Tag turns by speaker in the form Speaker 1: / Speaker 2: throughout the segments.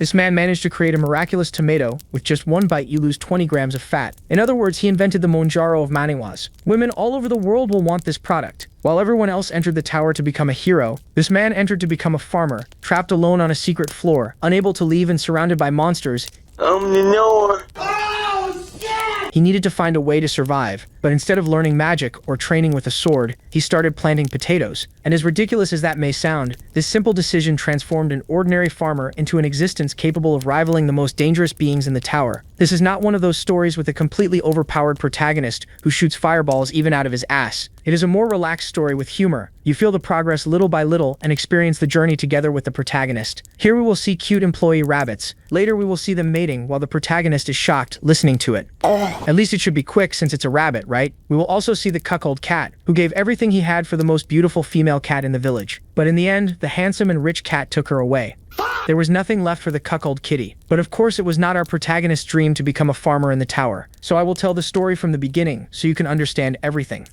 Speaker 1: This man managed to create a miraculous tomato. With just one bite, you lose 20 grams of fat. In other words, he invented the Monjaro of Manhwas. Women all over the world will want this product. While everyone else entered the tower to become a hero, this man entered to become a farmer, trapped alone on a secret floor, unable to leave and surrounded by monsters.
Speaker 2: No.
Speaker 1: He needed to find a way to survive, but instead of learning magic or training with a sword, he started planting potatoes. And as ridiculous as that may sound, this simple decision transformed an ordinary farmer into an existence capable of rivaling the most dangerous beings in the tower. This is not one of those stories with a completely overpowered protagonist who shoots fireballs even out of his ass. It is a more relaxed story with humor. You feel the progress little by little and experience the journey together with the protagonist. Here we will see cute employee rabbits. Later we will see them mating while the protagonist is shocked, listening to it. At least it should be quick since it's a rabbit, right? We will also see the cuckold cat, who gave everything he had for the most beautiful female cat in the village. But in the end, the handsome and rich cat took her away. There was nothing left for the cuckold kitty. But of course it was not our protagonist's dream to become a farmer in the tower. So I will tell the story from the beginning so you can understand everything.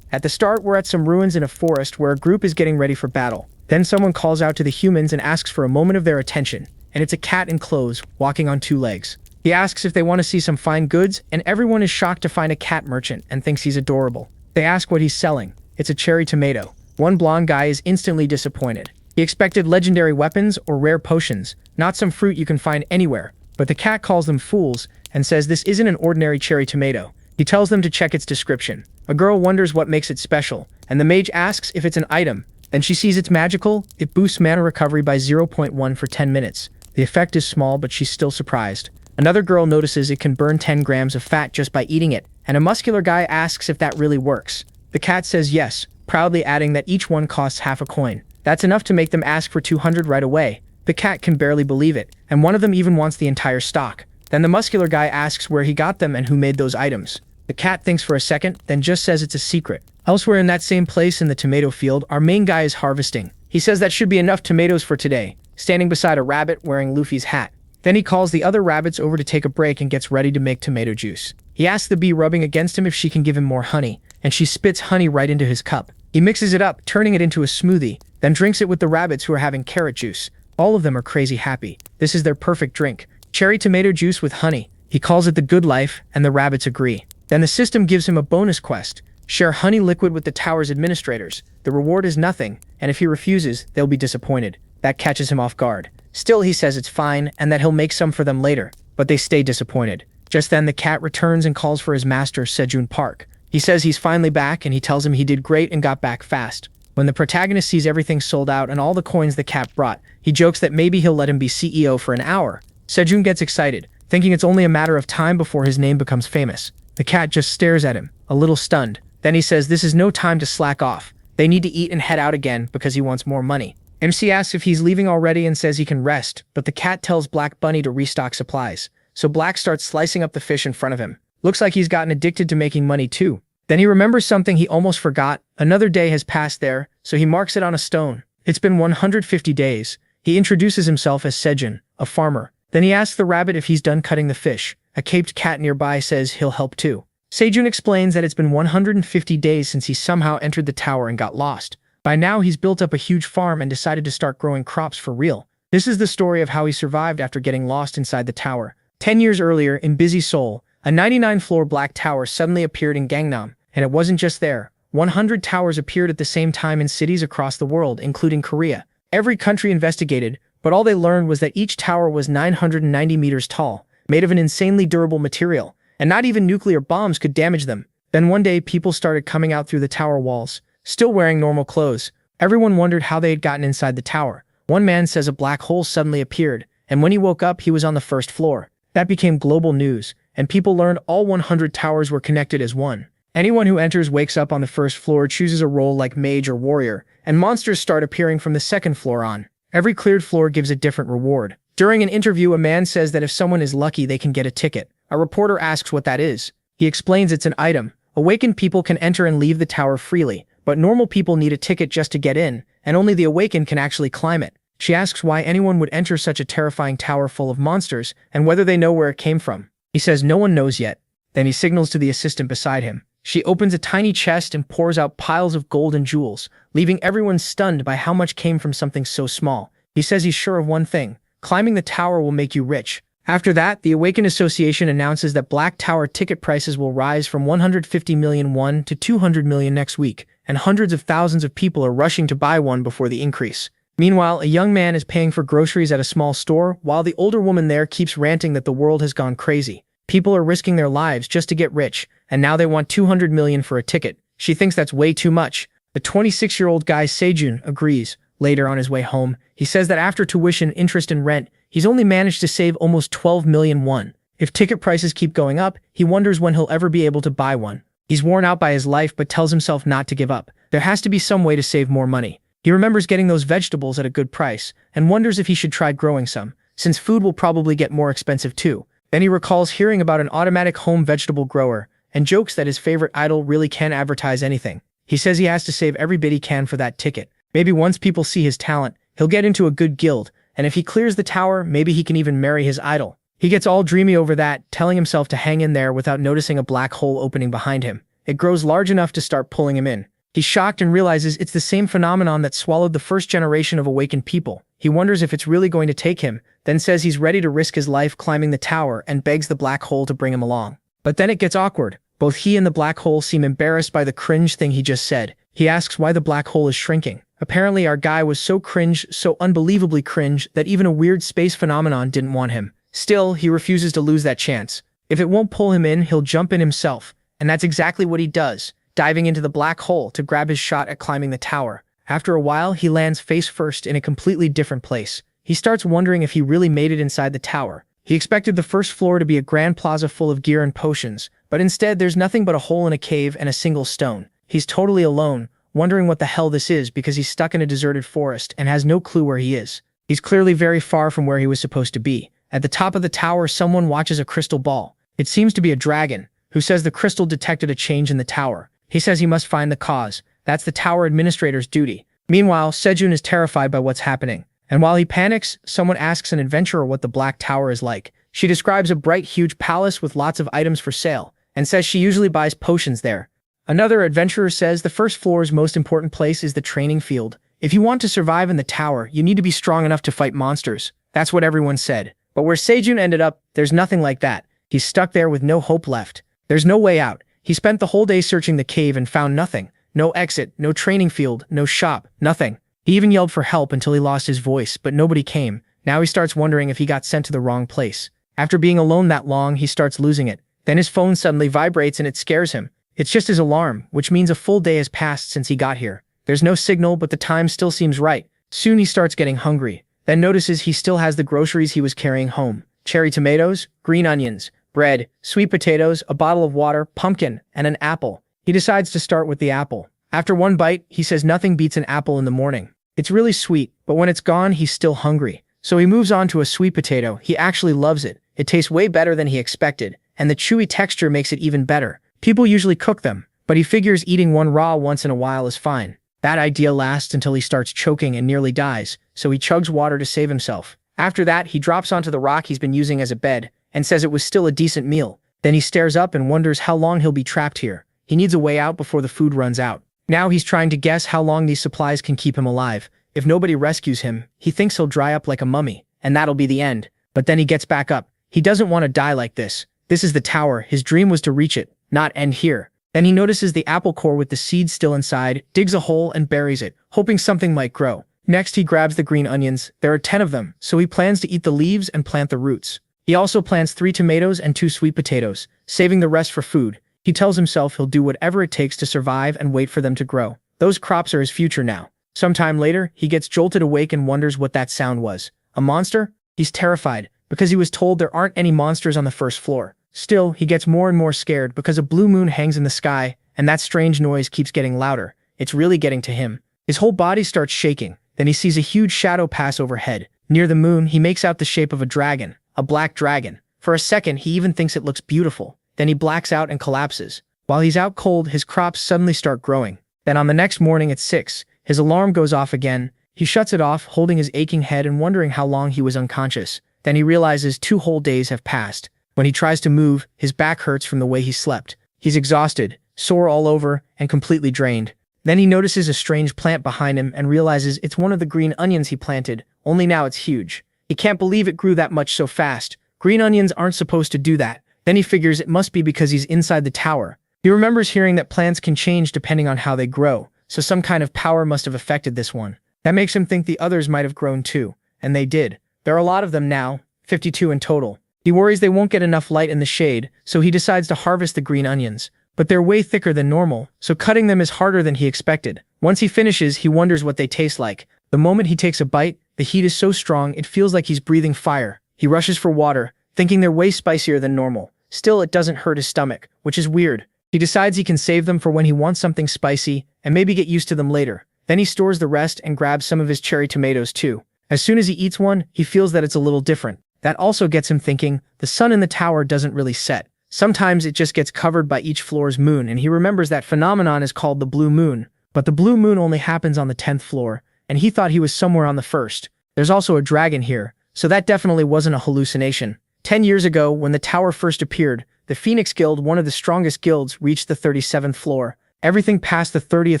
Speaker 1: At the start, we're at some ruins in a forest where a group is getting ready for battle. Then someone calls out to the humans and asks for a moment of their attention. And it's a cat in clothes, walking on two legs. He asks if they want to see some fine goods, and everyone is shocked to find a cat merchant and thinks he's adorable. They ask what he's selling. It's a cherry tomato. One blonde guy is instantly disappointed. He expected legendary weapons or rare potions, not some fruit you can find anywhere. But the cat calls them fools and says this isn't an ordinary cherry tomato. He tells them to check its description. A girl wonders what makes it special, and the mage asks if it's an item. Then she sees it's magical. It boosts mana recovery by 0.1 for 10 minutes. The effect is small, but she's still surprised. Another girl notices it can burn 10 grams of fat just by eating it, and a muscular guy asks if that really works. The cat says yes, proudly adding that each one costs half a coin. That's enough to make them ask for 200 right away. The cat can barely believe it, and one of them even wants the entire stock. Then the muscular guy asks where he got them and who made those items. The cat thinks for a second, then just says it's a secret. Elsewhere in that same place in the tomato field, our main guy is harvesting. He says that should be enough tomatoes for today, standing beside a rabbit wearing Luffy's hat. Then he calls the other rabbits over to take a break and gets ready to make tomato juice. He asks the bee rubbing against him if she can give him more honey, and she spits honey right into his cup. He mixes it up, turning it into a smoothie, then drinks it with the rabbits who are having carrot juice. All of them are crazy happy. This is their perfect drink. Cherry tomato juice with honey. He calls it the good life, and the rabbits agree. Then the system gives him a bonus quest. Share honey liquid with the tower's administrators. The reward is nothing, and if he refuses, they'll be disappointed. That catches him off guard. Still, he says it's fine, and that he'll make some for them later. But they stay disappointed. Just then, the cat returns and calls for his master, Sejun Park. He says he's finally back, and he tells him he did great and got back fast. When the protagonist sees everything sold out and all the coins the cat brought, he jokes that maybe he'll let him be CEO for an hour. Sejun gets excited, thinking it's only a matter of time before his name becomes famous. The cat just stares at him, a little stunned. Then he says this is no time to slack off. They need to eat and head out again because he wants more money. MC asks if he's leaving already and says he can rest, but the cat tells Black Bunny to restock supplies. So Black starts slicing up the fish in front of him. Looks like he's gotten addicted to making money too. Then he remembers something he almost forgot. Another day has passed there, so he marks it on a stone. It's been 150 days. He introduces himself as Sejun, a farmer. Then he asks the rabbit if he's done cutting the fish. A caped cat nearby says he'll help too. Sejun explains that it's been 150 days since he somehow entered the tower and got lost. By now he's built up a huge farm and decided to start growing crops for real. This is the story of how he survived after getting lost inside the tower. 10 years earlier, in busy Seoul, a 99-floor black tower suddenly appeared in Gangnam, and it wasn't just there. 100 towers appeared at the same time in cities across the world, including Korea. Every country investigated, but all they learned was that each tower was 990 meters tall, made of an insanely durable material, and not even nuclear bombs could damage them. Then one day, people started coming out through the tower walls, still wearing normal clothes. Everyone wondered how they had gotten inside the tower. One man says a black hole suddenly appeared, and when he woke up, he was on the first floor. That became global news, and people learned all 100 towers were connected as one. Anyone who enters wakes up on the first floor, chooses a role like mage or warrior, and monsters start appearing from the second floor on. Every cleared floor gives a different reward. During an interview, a man says that if someone is lucky, they can get a ticket. A reporter asks what that is. He explains it's an item. Awakened people can enter and leave the tower freely, but normal people need a ticket just to get in, and only the awakened can actually climb it. She asks why anyone would enter such a terrifying tower full of monsters, and whether they know where it came from. He says no one knows yet. Then he signals to the assistant beside him. She opens a tiny chest and pours out piles of gold and jewels, leaving everyone stunned by how much came from something so small. He says he's sure of one thing: climbing the tower will make you rich. After that, the Awakened Association announces that Black Tower ticket prices will rise from 150 million won to 200 million next week, and hundreds of thousands of people are rushing to buy one before the increase. Meanwhile, a young man is paying for groceries at a small store, while the older woman there keeps ranting that the world has gone crazy. People are risking their lives just to get rich, and now they want 200 million for a ticket. She thinks that's way too much. The 26-year-old guy Sejun agrees. Later on his way home, he says that after tuition, interest, and rent, he's only managed to save almost 12 million won. If ticket prices keep going up, he wonders when he'll ever be able to buy one. He's worn out by his life but tells himself not to give up. There has to be some way to save more money. He remembers getting those vegetables at a good price and wonders if he should try growing some, since food will probably get more expensive too. Then he recalls hearing about an automatic home vegetable grower and jokes that his favorite idol really can advertise anything. He says he has to save every bit he can for that ticket. Maybe once people see his talent, he'll get into a good guild, and if he clears the tower, maybe he can even marry his idol. He gets all dreamy over that, telling himself to hang in there without noticing a black hole opening behind him. It grows large enough to start pulling him in. He's shocked and realizes it's the same phenomenon that swallowed the first generation of awakened people. He wonders if it's really going to take him, then says he's ready to risk his life climbing the tower and begs the black hole to bring him along. But then it gets awkward. Both he and the black hole seem embarrassed by the cringe thing he just said. He asks why the black hole is shrinking. Apparently our guy was so cringe, so unbelievably cringe, that even a weird space phenomenon didn't want him. Still, he refuses to lose that chance. If it won't pull him in, he'll jump in himself. And that's exactly what he does, diving into the black hole to grab his shot at climbing the tower. After a while, he lands face first in a completely different place. He starts wondering if he really made it inside the tower. He expected the first floor to be a grand plaza full of gear and potions, but instead there's nothing but a hole in a cave and a single stone. He's totally alone, wondering what the hell this is because he's stuck in a deserted forest and has no clue where he is. He's clearly very far from where he was supposed to be. At the top of the tower, someone watches a crystal ball. It seems to be a dragon, who says the crystal detected a change in the tower. He says he must find the cause. That's the tower administrator's duty. Meanwhile, Sejun is terrified by what's happening. And while he panics, someone asks an adventurer what the Black Tower is like. She describes a bright, huge palace with lots of items for sale, and says she usually buys potions there. Another adventurer says the first floor's most important place is the training field. If you want to survive in the tower, you need to be strong enough to fight monsters. That's what everyone said. But where Sejun ended up, there's nothing like that. He's stuck there with no hope left. There's no way out. He spent the whole day searching the cave and found nothing. No exit, no training field, no shop, nothing. He even yelled for help until he lost his voice, but nobody came. Now he starts wondering if he got sent to the wrong place. After being alone that long, he starts losing it. Then his phone suddenly vibrates and it scares him. It's just his alarm, which means a full day has passed since he got here. There's no signal, but the time still seems right. Soon he starts getting hungry, then notices he still has the groceries he was carrying home. Cherry tomatoes, green onions, bread, sweet potatoes, a bottle of water, pumpkin, and an apple. He decides to start with the apple. After one bite, he says nothing beats an apple in the morning. It's really sweet, but when it's gone, he's still hungry. So he moves on to a sweet potato. He actually loves it. It tastes way better than he expected, and the chewy texture makes it even better. People usually cook them, but he figures eating one raw once in a while is fine. That idea lasts until he starts choking and nearly dies, so he chugs water to save himself. After that, he drops onto the rock he's been using as a bed, and says it was still a decent meal. Then he stares up and wonders how long he'll be trapped here. He needs a way out before the food runs out. Now he's trying to guess how long these supplies can keep him alive. If nobody rescues him, he thinks he'll dry up like a mummy, and that'll be the end. But then he gets back up. He doesn't want to die like this. This is the tower. His dream was to reach it, not end here. Then he notices the apple core with the seeds still inside, digs a hole and buries it, hoping something might grow. Next, he grabs the green onions. There are 10 of them, so he plans to eat the leaves and plant the roots. He also plants 3 tomatoes and 2 sweet potatoes, saving the rest for food. He tells himself he'll do whatever it takes to survive and wait for them to grow. Those crops are his future now. Sometime later, he gets jolted awake and wonders what that sound was. A monster? He's terrified, because he was told there aren't any monsters on the first floor. Still, he gets more and more scared because a blue moon hangs in the sky, and that strange noise keeps getting louder. It's really getting to him. His whole body starts shaking. Then he sees a huge shadow pass overhead. Near the moon, he makes out the shape of a dragon, a black dragon. For a second, he even thinks it looks beautiful. Then he blacks out and collapses. While he's out cold, his crops suddenly start growing. Then on the next morning at 6, his alarm goes off again. He shuts it off, holding his aching head and wondering how long he was unconscious. Then he realizes 2 whole days have passed. When he tries to move, his back hurts from the way he slept. He's exhausted, sore all over, and completely drained. Then he notices a strange plant behind him and realizes it's one of the green onions he planted, only now it's huge. He can't believe it grew that much so fast. Green onions aren't supposed to do that. Then he figures it must be because he's inside the tower. He remembers hearing that plants can change depending on how they grow, so some kind of power must have affected this one. That makes him think the others might have grown too, and they did. There are a lot of them now, 52 in total. He worries they won't get enough light in the shade, so he decides to harvest the green onions. But they're way thicker than normal, so cutting them is harder than he expected. Once he finishes, he wonders what they taste like. The moment he takes a bite, the heat is so strong it feels like he's breathing fire. He rushes for water, thinking they're way spicier than normal. Still, it doesn't hurt his stomach, which is weird. He decides he can save them for when he wants something spicy, and maybe get used to them later. Then he stores the rest and grabs some of his cherry tomatoes too. As soon as he eats one, he feels that it's a little different. That also gets him thinking, the sun in the tower doesn't really set. Sometimes it just gets covered by each floor's moon, and he remembers that phenomenon is called the blue moon. But the blue moon only happens on the 10th floor, and he thought he was somewhere on the 1st. There's also a dragon here, so that definitely wasn't a hallucination. 10 years ago, when the tower first appeared, the Phoenix Guild, one of the strongest guilds, reached the 37th floor. Everything past the 30th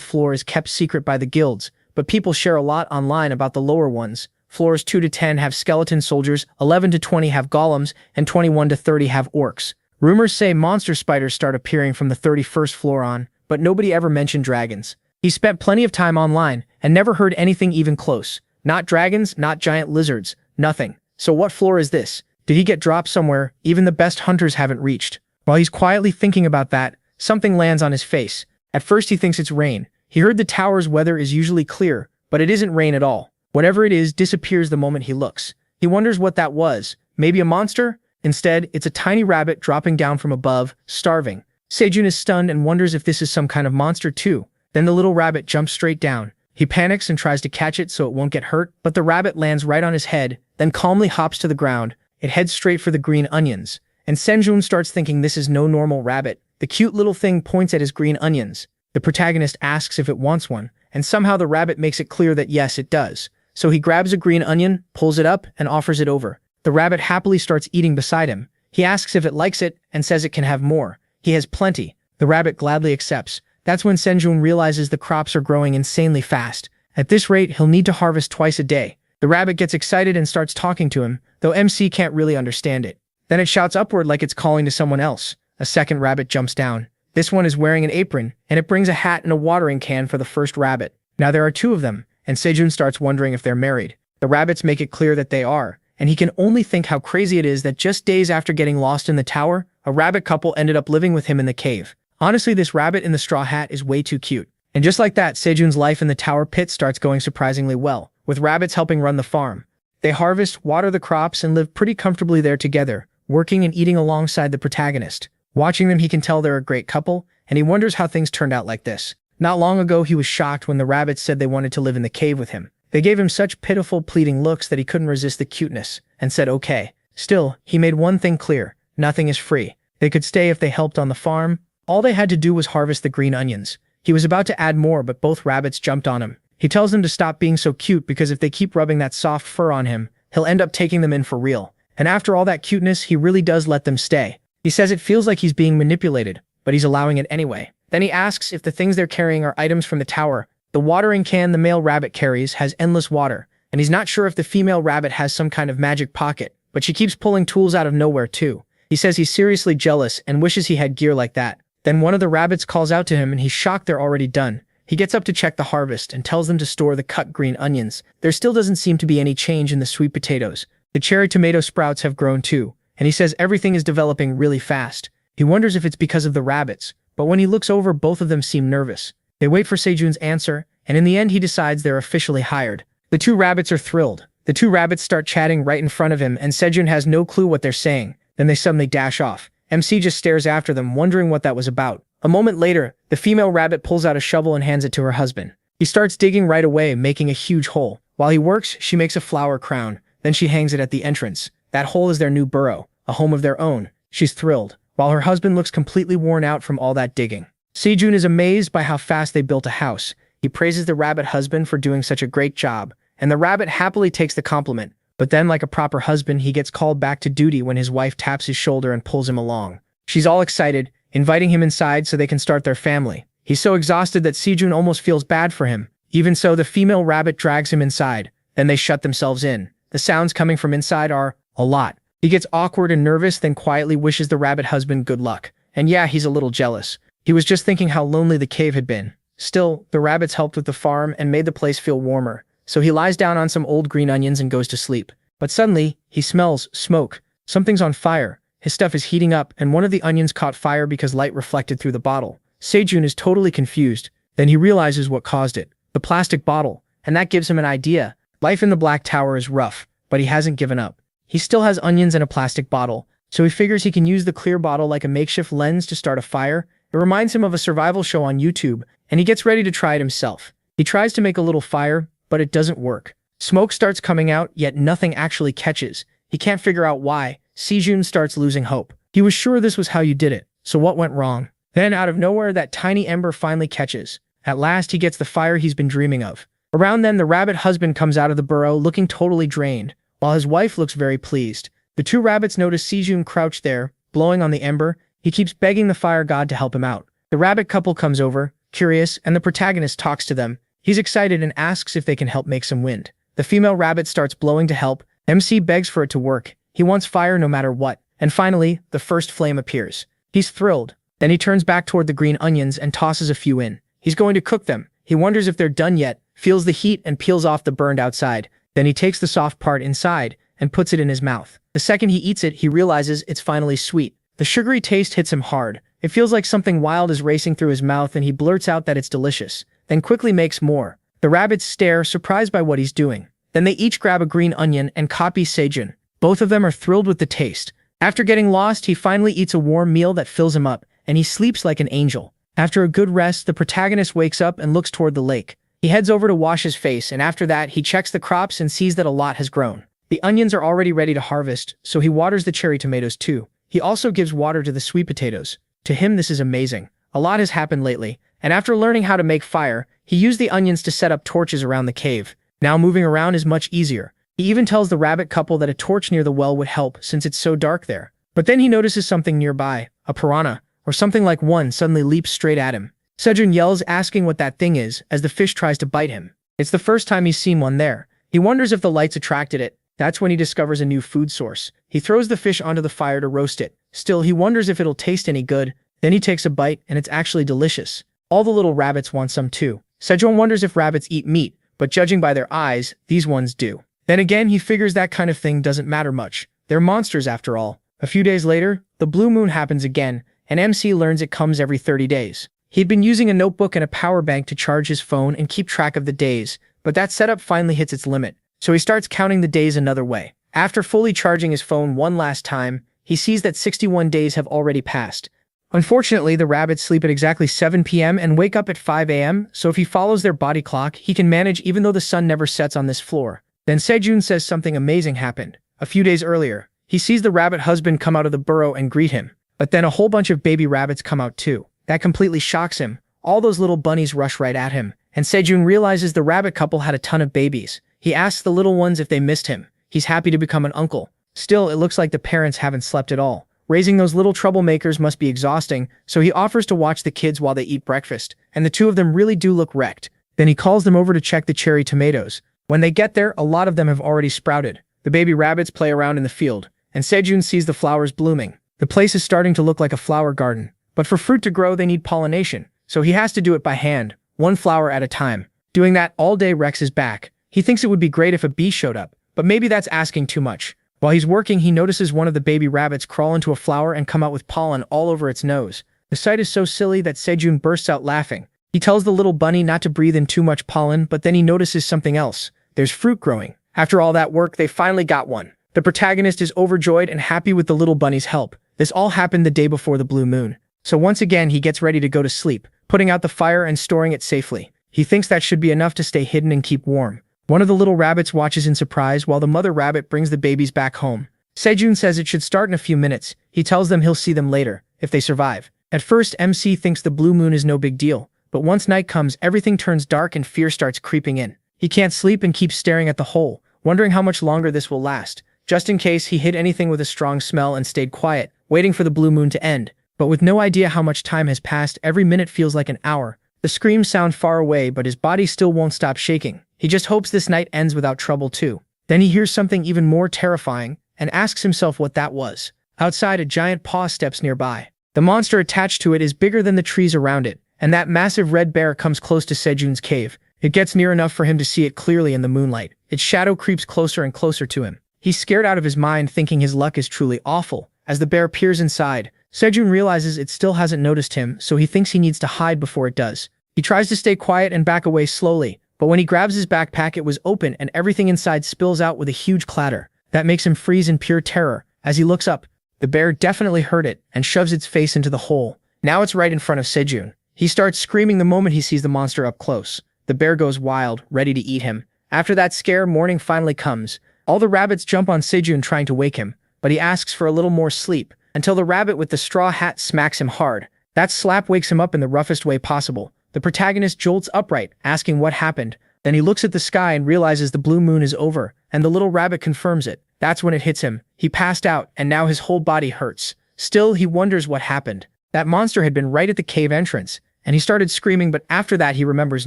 Speaker 1: floor is kept secret by the guilds, but people share a lot online about the lower ones. Floors 2 to 10 have skeleton soldiers, 11 to 20 have golems, and 21 to 30 have orcs. Rumors say monster spiders start appearing from the 31st floor on, but nobody ever mentioned dragons. He spent plenty of time online and never heard anything even close. Not dragons, not giant lizards, nothing. So what floor is this? Did he get dropped somewhere even the best hunters haven't reached? While he's quietly thinking about that, something lands on his face. At first he thinks it's rain. He heard the tower's weather is usually clear, but it isn't rain at all. Whatever it is disappears the moment he looks. He wonders what that was. Maybe a monster? Instead, it's a tiny rabbit dropping down from above, starving. Sejun is stunned and wonders if this is some kind of monster too. Then the little rabbit jumps straight down. He panics and tries to catch it so it won't get hurt, but the rabbit lands right on his head, then calmly hops to the ground. It heads straight for the green onions. And Sejun starts thinking this is no normal rabbit. The cute little thing points at his green onions. The protagonist asks if it wants one, and somehow the rabbit makes it clear that yes, it does. So he grabs a green onion, pulls it up, and offers it over. The rabbit happily starts eating beside him. He asks if it likes it and says it can have more. He has plenty. The rabbit gladly accepts. That's when Sejun realizes the crops are growing insanely fast. At this rate, he'll need to harvest twice a day. The rabbit gets excited and starts talking to him, though MC can't really understand it. Then it shouts upward like it's calling to someone else. A second rabbit jumps down. This one is wearing an apron, and it brings a hat and a watering can for the first rabbit. Now there are two of them, and Sejun starts wondering if they're married. The rabbits make it clear that they are, and he can only think how crazy it is that just days after getting lost in the tower, a rabbit couple ended up living with him in the cave. Honestly, this rabbit in the straw hat is way too cute. And just like that, Sejun's life in the tower pit starts going surprisingly well, with rabbits helping run the farm. They harvest, water the crops, and live pretty comfortably there together, working and eating alongside the protagonist. Watching them, he can tell they're a great couple, and he wonders how things turned out like this. Not long ago, he was shocked when the rabbits said they wanted to live in the cave with him. They gave him such pitiful, pleading looks that he couldn't resist the cuteness, and said okay. Still, he made one thing clear: nothing is free. They could stay if they helped on the farm. All they had to do was harvest the green onions. He was about to add more, but both rabbits jumped on him. He tells them to stop being so cute because if they keep rubbing that soft fur on him, he'll end up taking them in for real. And after all that cuteness, he really does let them stay. He says it feels like he's being manipulated, but he's allowing it anyway. Then he asks if the things they're carrying are items from the tower. The watering can the male rabbit carries has endless water, and he's not sure if the female rabbit has some kind of magic pocket, but she keeps pulling tools out of nowhere too. He says he's seriously jealous and wishes he had gear like that. Then one of the rabbits calls out to him and he's shocked they're already done. He gets up to check the harvest and tells them to store the cut green onions. There still doesn't seem to be any change in the sweet potatoes. The cherry tomato sprouts have grown too, and he says everything is developing really fast. He wonders if it's because of the rabbits, but when he looks over, both of them seem nervous. They wait for Sejun's answer, and in the end he decides they're officially hired. The two rabbits are thrilled. The two rabbits start chatting right in front of him, and Sejun has no clue what they're saying. Then they suddenly dash off. MC just stares after them, wondering what that was about. A moment later, the female rabbit pulls out a shovel and hands it to her husband. He starts digging right away, making a huge hole. While he works, she makes a flower crown. Then she hangs it at the entrance. That hole is their new burrow, a home of their own. She's thrilled, while her husband looks completely worn out from all that digging. Sejun is amazed by how fast they built a house. He praises the rabbit husband for doing such a great job, and the rabbit happily takes the compliment. But then, like a proper husband, he gets called back to duty when his wife taps his shoulder and pulls him along. She's all excited, inviting him inside so they can start their family. He's so exhausted that Sejun almost feels bad for him. Even so, the female rabbit drags him inside. Then they shut themselves in. The sounds coming from inside are a lot. He gets awkward and nervous, then quietly wishes the rabbit husband good luck. And yeah, he's a little jealous. He was just thinking how lonely the cave had been. Still, the rabbits helped with the farm and made the place feel warmer. So he lies down on some old green onions and goes to sleep. But suddenly, he smells smoke. Something's on fire. His stuff is heating up, and one of the onions caught fire because light reflected through the bottle. Sejun is totally confused. Then he realizes what caused it. The plastic bottle. And that gives him an idea. Life in the Black Tower is rough, but he hasn't given up. He still has onions and a plastic bottle, so he figures he can use the clear bottle like a makeshift lens to start a fire. It reminds him of a survival show on YouTube, and he gets ready to try it himself. He tries to make a little fire, but it doesn't work. Smoke starts coming out, yet nothing actually catches. He can't figure out why. Sejun starts losing hope. He was sure this was how you did it, so what went wrong? Then, out of nowhere, that tiny ember finally catches. At last, he gets the fire he's been dreaming of. Around then, the rabbit husband comes out of the burrow looking totally drained, while his wife looks very pleased. The two rabbits notice Sejun crouched there, blowing on the ember. He keeps begging the fire god to help him out. The rabbit couple comes over, curious, and the protagonist talks to them. He's excited and asks if they can help make some wind. The female rabbit starts blowing to help. MC begs for it to work. He wants fire no matter what. And finally, the first flame appears. He's thrilled. Then he turns back toward the green onions and tosses a few in. He's going to cook them. He wonders if they're done yet, feels the heat and peels off the burned outside. Then he takes the soft part inside and puts it in his mouth. The second he eats it, he realizes it's finally sweet. The sugary taste hits him hard. It feels like something wild is racing through his mouth, and he blurts out that it's delicious, then quickly makes more. The rabbits stare, surprised by what he's doing. Then they each grab a green onion and copy Sejun. Both of them are thrilled with the taste. After getting lost, he finally eats a warm meal that fills him up, and he sleeps like an angel. After a good rest, the protagonist wakes up and looks toward the lake. He heads over to wash his face, and after that, he checks the crops and sees that a lot has grown. The onions are already ready to harvest, so he waters the cherry tomatoes too. He also gives water to the sweet potatoes. To him, this is amazing. A lot has happened lately, and after learning how to make fire, he used the onions to set up torches around the cave. Now moving around is much easier. He even tells the rabbit couple that a torch near the well would help since it's so dark there. But then he notices something nearby, a piranha, or something like one suddenly leaps straight at him. Sejun yells, asking what that thing is, as the fish tries to bite him. It's the first time he's seen one there. He wonders if the lights attracted it. That's when he discovers a new food source. He throws the fish onto the fire to roast it. Still, he wonders if it'll taste any good. Then he takes a bite, and it's actually delicious. All the little rabbits want some too. Sejun wonders if rabbits eat meat, but judging by their eyes, these ones do. Then again, he figures that kind of thing doesn't matter much. They're monsters after all. A few days later, the blue moon happens again, and MC learns it comes every 30 days. He'd been using a notebook and a power bank to charge his phone and keep track of the days, but that setup finally hits its limit, so he starts counting the days another way. After fully charging his phone one last time, he sees that 61 days have already passed. Unfortunately, the rabbits sleep at exactly 7 p.m. and wake up at 5 a.m., so if he follows their body clock, he can manage even though the sun never sets on this floor. Then Sejun says something amazing happened. A few days earlier, he sees the rabbit husband come out of the burrow and greet him, but then a whole bunch of baby rabbits come out too. That completely shocks him. All those little bunnies rush right at him, and Sejun realizes the rabbit couple had a ton of babies. He asks the little ones if they missed him. He's happy to become an uncle. Still, it looks like the parents haven't slept at all. Raising those little troublemakers must be exhausting, so he offers to watch the kids while they eat breakfast, and the two of them really do look wrecked. Then he calls them over to check the cherry tomatoes. When they get there, a lot of them have already sprouted. The baby rabbits play around in the field, and Sejun sees the flowers blooming. The place is starting to look like a flower garden. But for fruit to grow, they need pollination, so he has to do it by hand, one flower at a time. Doing that all day wrecks his back. He thinks it would be great if a bee showed up, but maybe that's asking too much. While he's working, he notices one of the baby rabbits crawl into a flower and come out with pollen all over its nose. The sight is so silly that Sejun bursts out laughing. He tells the little bunny not to breathe in too much pollen, but then he notices something else. There's fruit growing. After all that work, they finally got one. The protagonist is overjoyed and happy with the little bunny's help. This all happened the day before the blue moon. So once again, he gets ready to go to sleep, putting out the fire and storing it safely. He thinks that should be enough to stay hidden and keep warm. One of the little rabbits watches in surprise while the mother rabbit brings the babies back home. Sejun says it should start in a few minutes. He tells them he'll see them later, if they survive. At first, MC thinks the blue moon is no big deal, but once night comes, everything turns dark and fear starts creeping in. He can't sleep and keeps staring at the hole, wondering how much longer this will last. Just in case, he hid anything with a strong smell and stayed quiet, waiting for the blue moon to end. But with no idea how much time has passed, every minute feels like an hour. The screams sound far away, but his body still won't stop shaking. He just hopes this night ends without trouble too. Then he hears something even more terrifying and asks himself what that was. Outside, a giant paw steps nearby. The monster attached to it is bigger than the trees around it, and that massive red bear comes close to Sejun's cave. It gets near enough for him to see it clearly in the moonlight. Its shadow creeps closer and closer to him. He's scared out of his mind, thinking his luck is truly awful. As the bear peers inside, Sejun realizes it still hasn't noticed him, so he thinks he needs to hide before it does. He tries to stay quiet and back away slowly, but when he grabs his backpack, it was open and everything inside spills out with a huge clatter. That makes him freeze in pure terror. As he looks up, the bear definitely heard it and shoves its face into the hole. Now it's right in front of Sejun. He starts screaming the moment he sees the monster up close. The bear goes wild, ready to eat him. After that scare, morning finally comes. All the rabbits jump on Sejun trying to wake him, but he asks for a little more sleep, until the rabbit with the straw hat smacks him hard. That slap wakes him up in the roughest way possible. The protagonist jolts upright, asking what happened. Then he looks at the sky and realizes the blue moon is over, and the little rabbit confirms it. That's when it hits him. He passed out, and now his whole body hurts. Still, he wonders what happened. That monster had been right at the cave entrance, and he started screaming, but after that he remembers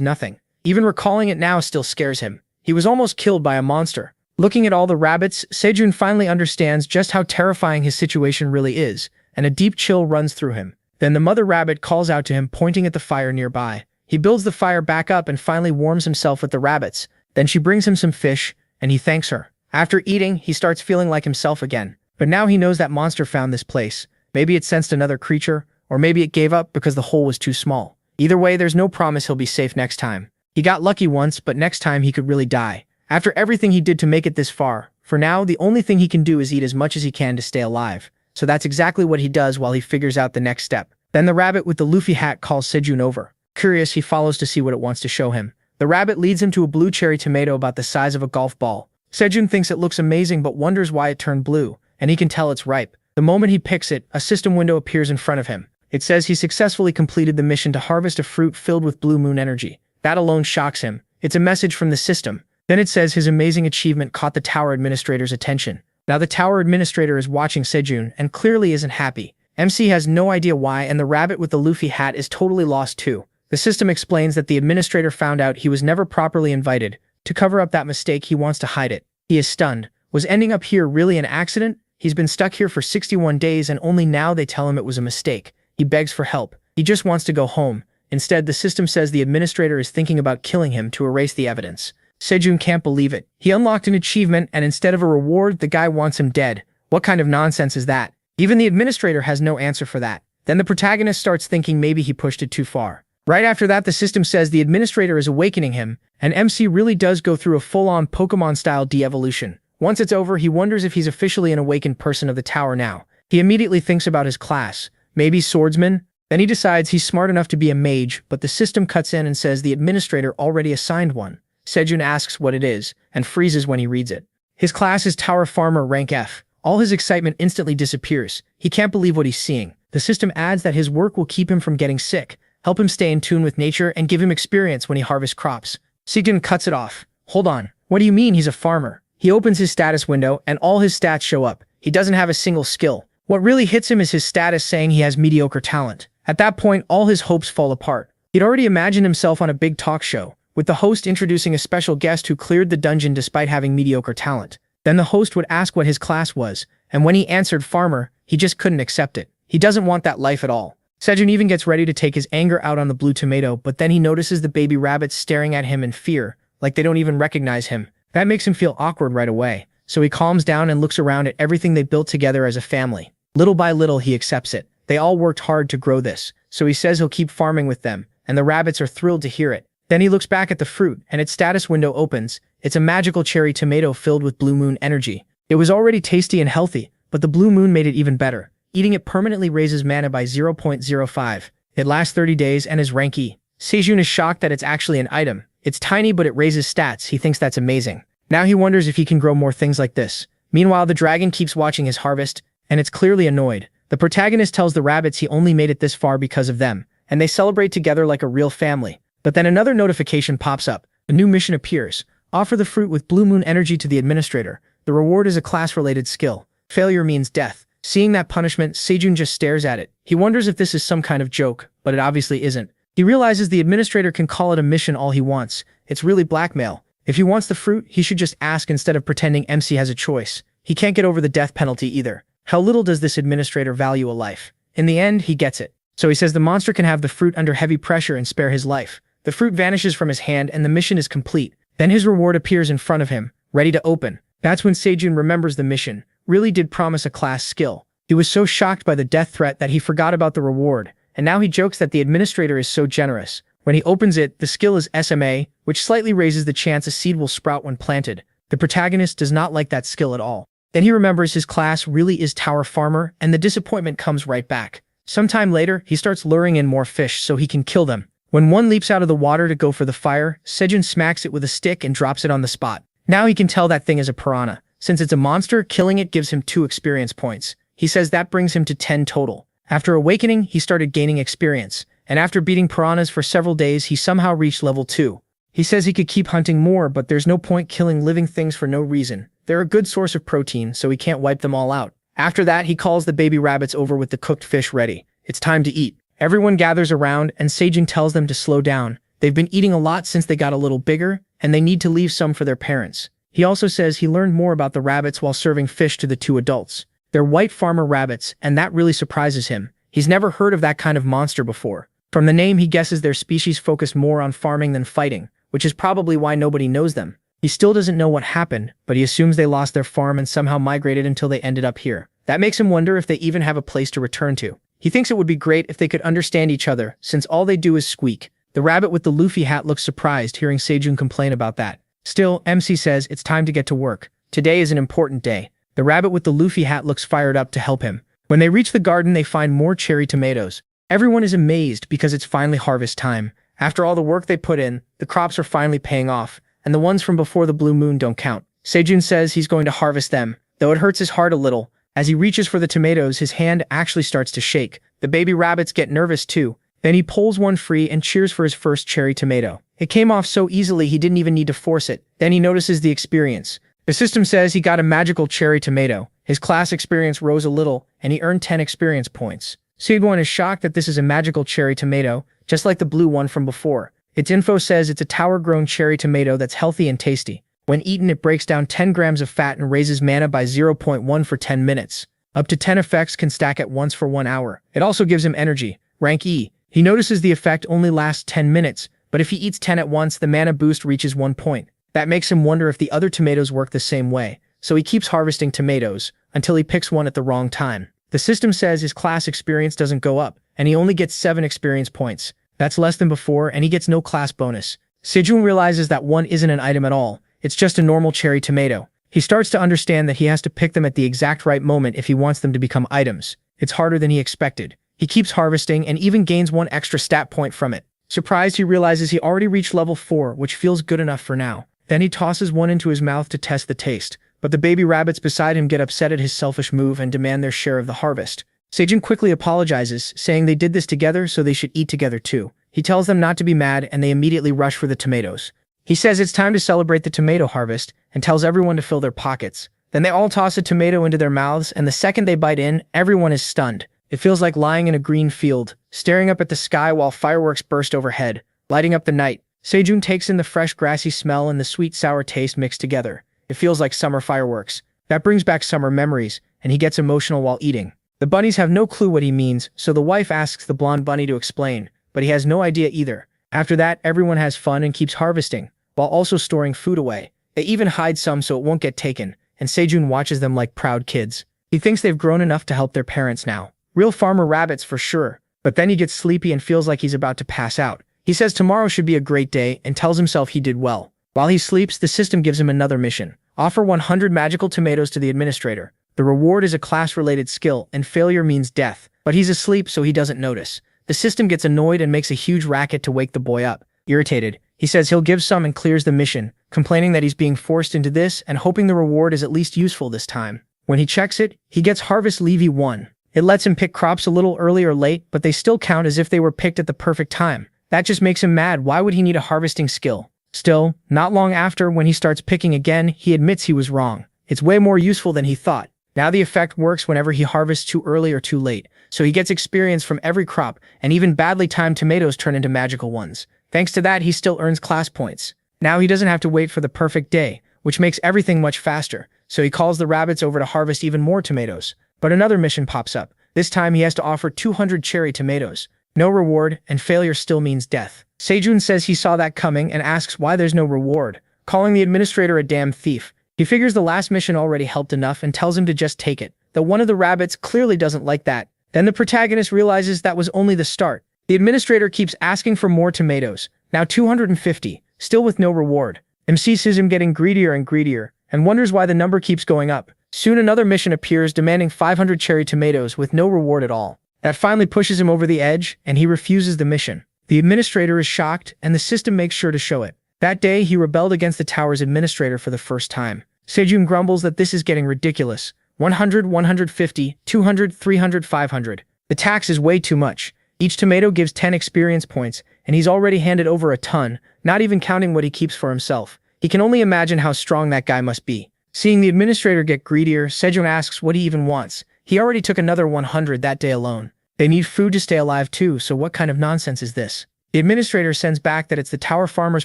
Speaker 1: nothing. Even recalling it now still scares him. He was almost killed by a monster. Looking at all the rabbits, Sejun finally understands just how terrifying his situation really is, and a deep chill runs through him. Then the mother rabbit calls out to him, pointing at the fire nearby. He builds the fire back up and finally warms himself with the rabbits. Then she brings him some fish, and he thanks her. After eating, he starts feeling like himself again. But now he knows that monster found this place. Maybe it sensed another creature, or maybe it gave up because the hole was too small. Either way, there's no promise he'll be safe next time. He got lucky once, but next time he could really die. After everything he did to make it this far, for now, the only thing he can do is eat as much as he can to stay alive. So that's exactly what he does while he figures out the next step. Then the rabbit with the Luffy hat calls Sejun over. Curious, he follows to see what it wants to show him. The rabbit leads him to a blue cherry tomato about the size of a golf ball. Sejun thinks it looks amazing but wonders why it turned blue, and he can tell it's ripe. The moment he picks it, a system window appears in front of him. It says he successfully completed the mission to harvest a fruit filled with blue moon energy. That alone shocks him. It's a message from the system. Then it says his amazing achievement caught the tower administrator's attention. Now the tower administrator is watching Sejun and clearly isn't happy. MC has no idea why, and the rabbit with the Luffy hat is totally lost too. The system explains that the administrator found out he was never properly invited. To cover up that mistake, he wants to hide it. He is stunned. Was ending up here really an accident? He's been stuck here for 61 days and only now they tell him it was a mistake. He begs for help. He just wants to go home. Instead, the system says the administrator is thinking about killing him to erase the evidence. Sejun can't believe it. He unlocked an achievement, and instead of a reward, the guy wants him dead. What kind of nonsense is that? Even the administrator has no answer for that. Then the protagonist starts thinking maybe he pushed it too far. Right after that, the system says the administrator is awakening him, and MC really does go through a full-on Pokemon-style de-evolution. Once it's over, he wonders if he's officially an awakened person of the tower now. He immediately thinks about his class. Maybe swordsman? Then he decides he's smart enough to be a mage, but the system cuts in and says the administrator already assigned one. Sejun asks what it is, and freezes when he reads it. His class is Tower Farmer rank F. All his excitement instantly disappears. He can't believe what he's seeing. The system adds that his work will keep him from getting sick, help him stay in tune with nature, and give him experience when he harvests crops. Sejun cuts it off. Hold on. What do you mean he's a farmer? He opens his status window, and all his stats show up. He doesn't have a single skill. What really hits him is his status saying he has mediocre talent. At that point, all his hopes fall apart. He'd already imagined himself on a big talk show, with the host introducing a special guest who cleared the dungeon despite having mediocre talent. Then the host would ask what his class was, and when he answered farmer, he just couldn't accept it. He doesn't want that life at all. Sejun even gets ready to take his anger out on the blue tomato, but then he notices the baby rabbits staring at him in fear, like they don't even recognize him. That makes him feel awkward right away, so he calms down and looks around at everything they built together as a family. Little by little, he accepts it. They all worked hard to grow this, so he says he'll keep farming with them, and the rabbits are thrilled to hear it. Then he looks back at the fruit, and its status window opens. It's a magical cherry tomato filled with blue moon energy. It was already tasty and healthy, but the blue moon made it even better. Eating it permanently raises mana by 0.05. It lasts 30 days and is rank E. Sejun is shocked that it's actually an item. It's tiny, but it raises stats. He thinks that's amazing. Now he wonders if he can grow more things like this. Meanwhile, the dragon keeps watching his harvest, and it's clearly annoyed. The protagonist tells the rabbits he only made it this far because of them, and they celebrate together like a real family. But then another notification pops up. A new mission appears. Offer the fruit with blue moon energy to the administrator. The reward is a class-related skill. Failure means death. Seeing that punishment, Sejun just stares at it. He wonders if this is some kind of joke, but it obviously isn't. He realizes the administrator can call it a mission all he wants. It's really blackmail. If he wants the fruit, he should just ask instead of pretending MC has a choice. He can't get over the death penalty either. How little does this administrator value a life? In the end, he gets it. So he says the monster can have the fruit under heavy pressure and spare his life. The fruit vanishes from his hand and the mission is complete. Then his reward appears in front of him, ready to open. That's when Sejun remembers the mission really did promise a class skill. He was so shocked by the death threat that he forgot about the reward, and now he jokes that the administrator is so generous. When he opens it, the skill is SMA, which slightly raises the chance a seed will sprout when planted. The protagonist does not like that skill at all. Then he remembers his class really is Tower Farmer, and the disappointment comes right back. Sometime later, he starts luring in more fish so he can kill them. When one leaps out of the water to go for the fire, Sejun smacks it with a stick and drops it on the spot. Now he can tell that thing is a piranha. Since it's a monster, killing it gives him 2 experience points. He says that brings him to 10 total. After awakening, he started gaining experience, and after beating piranhas for several days, he somehow reached level 2. He says he could keep hunting more, but there's no point killing living things for no reason. They're a good source of protein, so he can't wipe them all out. After that, he calls the baby rabbits over with the cooked fish ready. It's time to eat. Everyone gathers around, and Sejun tells them to slow down. They've been eating a lot since they got a little bigger, and they need to leave some for their parents. He also says he learned more about the rabbits while serving fish to the 2 adults. They're white farmer rabbits, and that really surprises him. He's never heard of that kind of monster before. From the name, he guesses their species focus more on farming than fighting, which is probably why nobody knows them. He still doesn't know what happened, but he assumes they lost their farm and somehow migrated until they ended up here. That makes him wonder if they even have a place to return to. He thinks it would be great if they could understand each other, since all they do is squeak. The rabbit with the Luffy hat looks surprised hearing Sejun complain about that. Still, MC says it's time to get to work. Today is an important day. The rabbit with the Luffy hat looks fired up to help him. When they reach the garden, they find more cherry tomatoes. Everyone is amazed because it's finally harvest time. After all the work they put in, the crops are finally paying off, and the ones from before the blue moon don't count. Sejun says he's going to harvest them, though it hurts his heart a little. As he reaches for the tomatoes, his hand actually starts to shake. The baby rabbits get nervous too. Then he pulls one free and cheers for his first cherry tomato. It came off so easily he didn't even need to force it. Then he notices the experience. The system says he got a magical cherry tomato. His class experience rose a little, and he earned 10 experience points. Sejun is shocked that this is a magical cherry tomato, just like the blue one from before. Its info says it's a tower-grown cherry tomato that's healthy and tasty. When eaten, it breaks down 10 grams of fat and raises mana by 0.1 for 10 minutes. Up to 10 effects can stack at once for 1 hour. It also gives him energy, rank E. He notices the effect only lasts 10 minutes, but if he eats 10 at once, the mana boost reaches 1 point. That makes him wonder if the other tomatoes work the same way, so he keeps harvesting tomatoes until he picks one at the wrong time. The system says his class experience doesn't go up, and he only gets 7 experience points. That's less than before, and he gets no class bonus. Sejun realizes that one isn't an item at all. It's just a normal cherry tomato. He starts to understand that he has to pick them at the exact right moment if he wants them to become items. It's harder than he expected. He keeps harvesting and even gains 1 extra stat point from it. Surprised, he realizes he already reached level 4, which feels good enough for now. Then he tosses one into his mouth to test the taste, but the baby rabbits beside him get upset at his selfish move and demand their share of the harvest. Sejun quickly apologizes, saying they did this together so they should eat together too. He tells them not to be mad and they immediately rush for the tomatoes. He says it's time to celebrate the tomato harvest and tells everyone to fill their pockets. Then they all toss a tomato into their mouths, and the second they bite in, everyone is stunned. It feels like lying in a green field, staring up at the sky while fireworks burst overhead, lighting up the night. Sejun takes in the fresh grassy smell and the sweet sour taste mixed together. It feels like summer fireworks. That brings back summer memories, and he gets emotional while eating. The bunnies have no clue what he means, so the wife asks the blonde bunny to explain, but he has no idea either. After that, everyone has fun and keeps harvesting, while also storing food away. They even hide some so it won't get taken, and Sejun watches them like proud kids. He thinks they've grown enough to help their parents now. Real farmer rabbits for sure. But then he gets sleepy and feels like he's about to pass out. He says tomorrow should be a great day and tells himself he did well. While he sleeps, the system gives him another mission. Offer 100 magical tomatoes to the administrator. The reward is a class-related skill, and failure means death. But he's asleep, so he doesn't notice. The system gets annoyed and makes a huge racket to wake the boy up. Irritated, he says he'll give some and clears the mission, complaining that he's being forced into this and hoping the reward is at least useful this time. When he checks it, he gets Harvest Levy 1. It lets him pick crops a little early or late, but they still count as if they were picked at the perfect time. That just makes him mad. Why would he need a harvesting skill? Still, not long after, when he starts picking again, he admits he was wrong. It's way more useful than he thought. Now the effect works whenever he harvests too early or too late, so he gets experience from every crop, and even badly timed tomatoes turn into magical ones. Thanks to that, he still earns class points. Now he doesn't have to wait for the perfect day, which makes everything much faster, so he calls the rabbits over to harvest even more tomatoes. But another mission pops up. This time he has to offer 200 cherry tomatoes. No reward, and failure still means death. Sejun says he saw that coming and asks why there's no reward, calling the administrator a damn thief. He figures the last mission already helped enough and tells him to just take it, though one of the rabbits clearly doesn't like that. Then the protagonist realizes that was only the start. The administrator keeps asking for more tomatoes, now 250, still with no reward. MC sees him getting greedier and greedier, and wonders why the number keeps going up. Soon another mission appears demanding 500 cherry tomatoes with no reward at all. That finally pushes him over the edge, and he refuses the mission. The administrator is shocked, and the system makes sure to show it. That day, he rebelled against the tower's administrator for the first time. Sejun grumbles that this is getting ridiculous. 100, 150, 200, 300, 500. The tax is way too much. Each tomato gives 10 experience points, and he's already handed over a ton, not even counting what he keeps for himself. He can only imagine how strong that guy must be. Seeing the administrator get greedier, Sejun asks what he even wants. He already took another 100 that day alone. They need food to stay alive too, so what kind of nonsense is this? The administrator sends back that it's the tower farmer's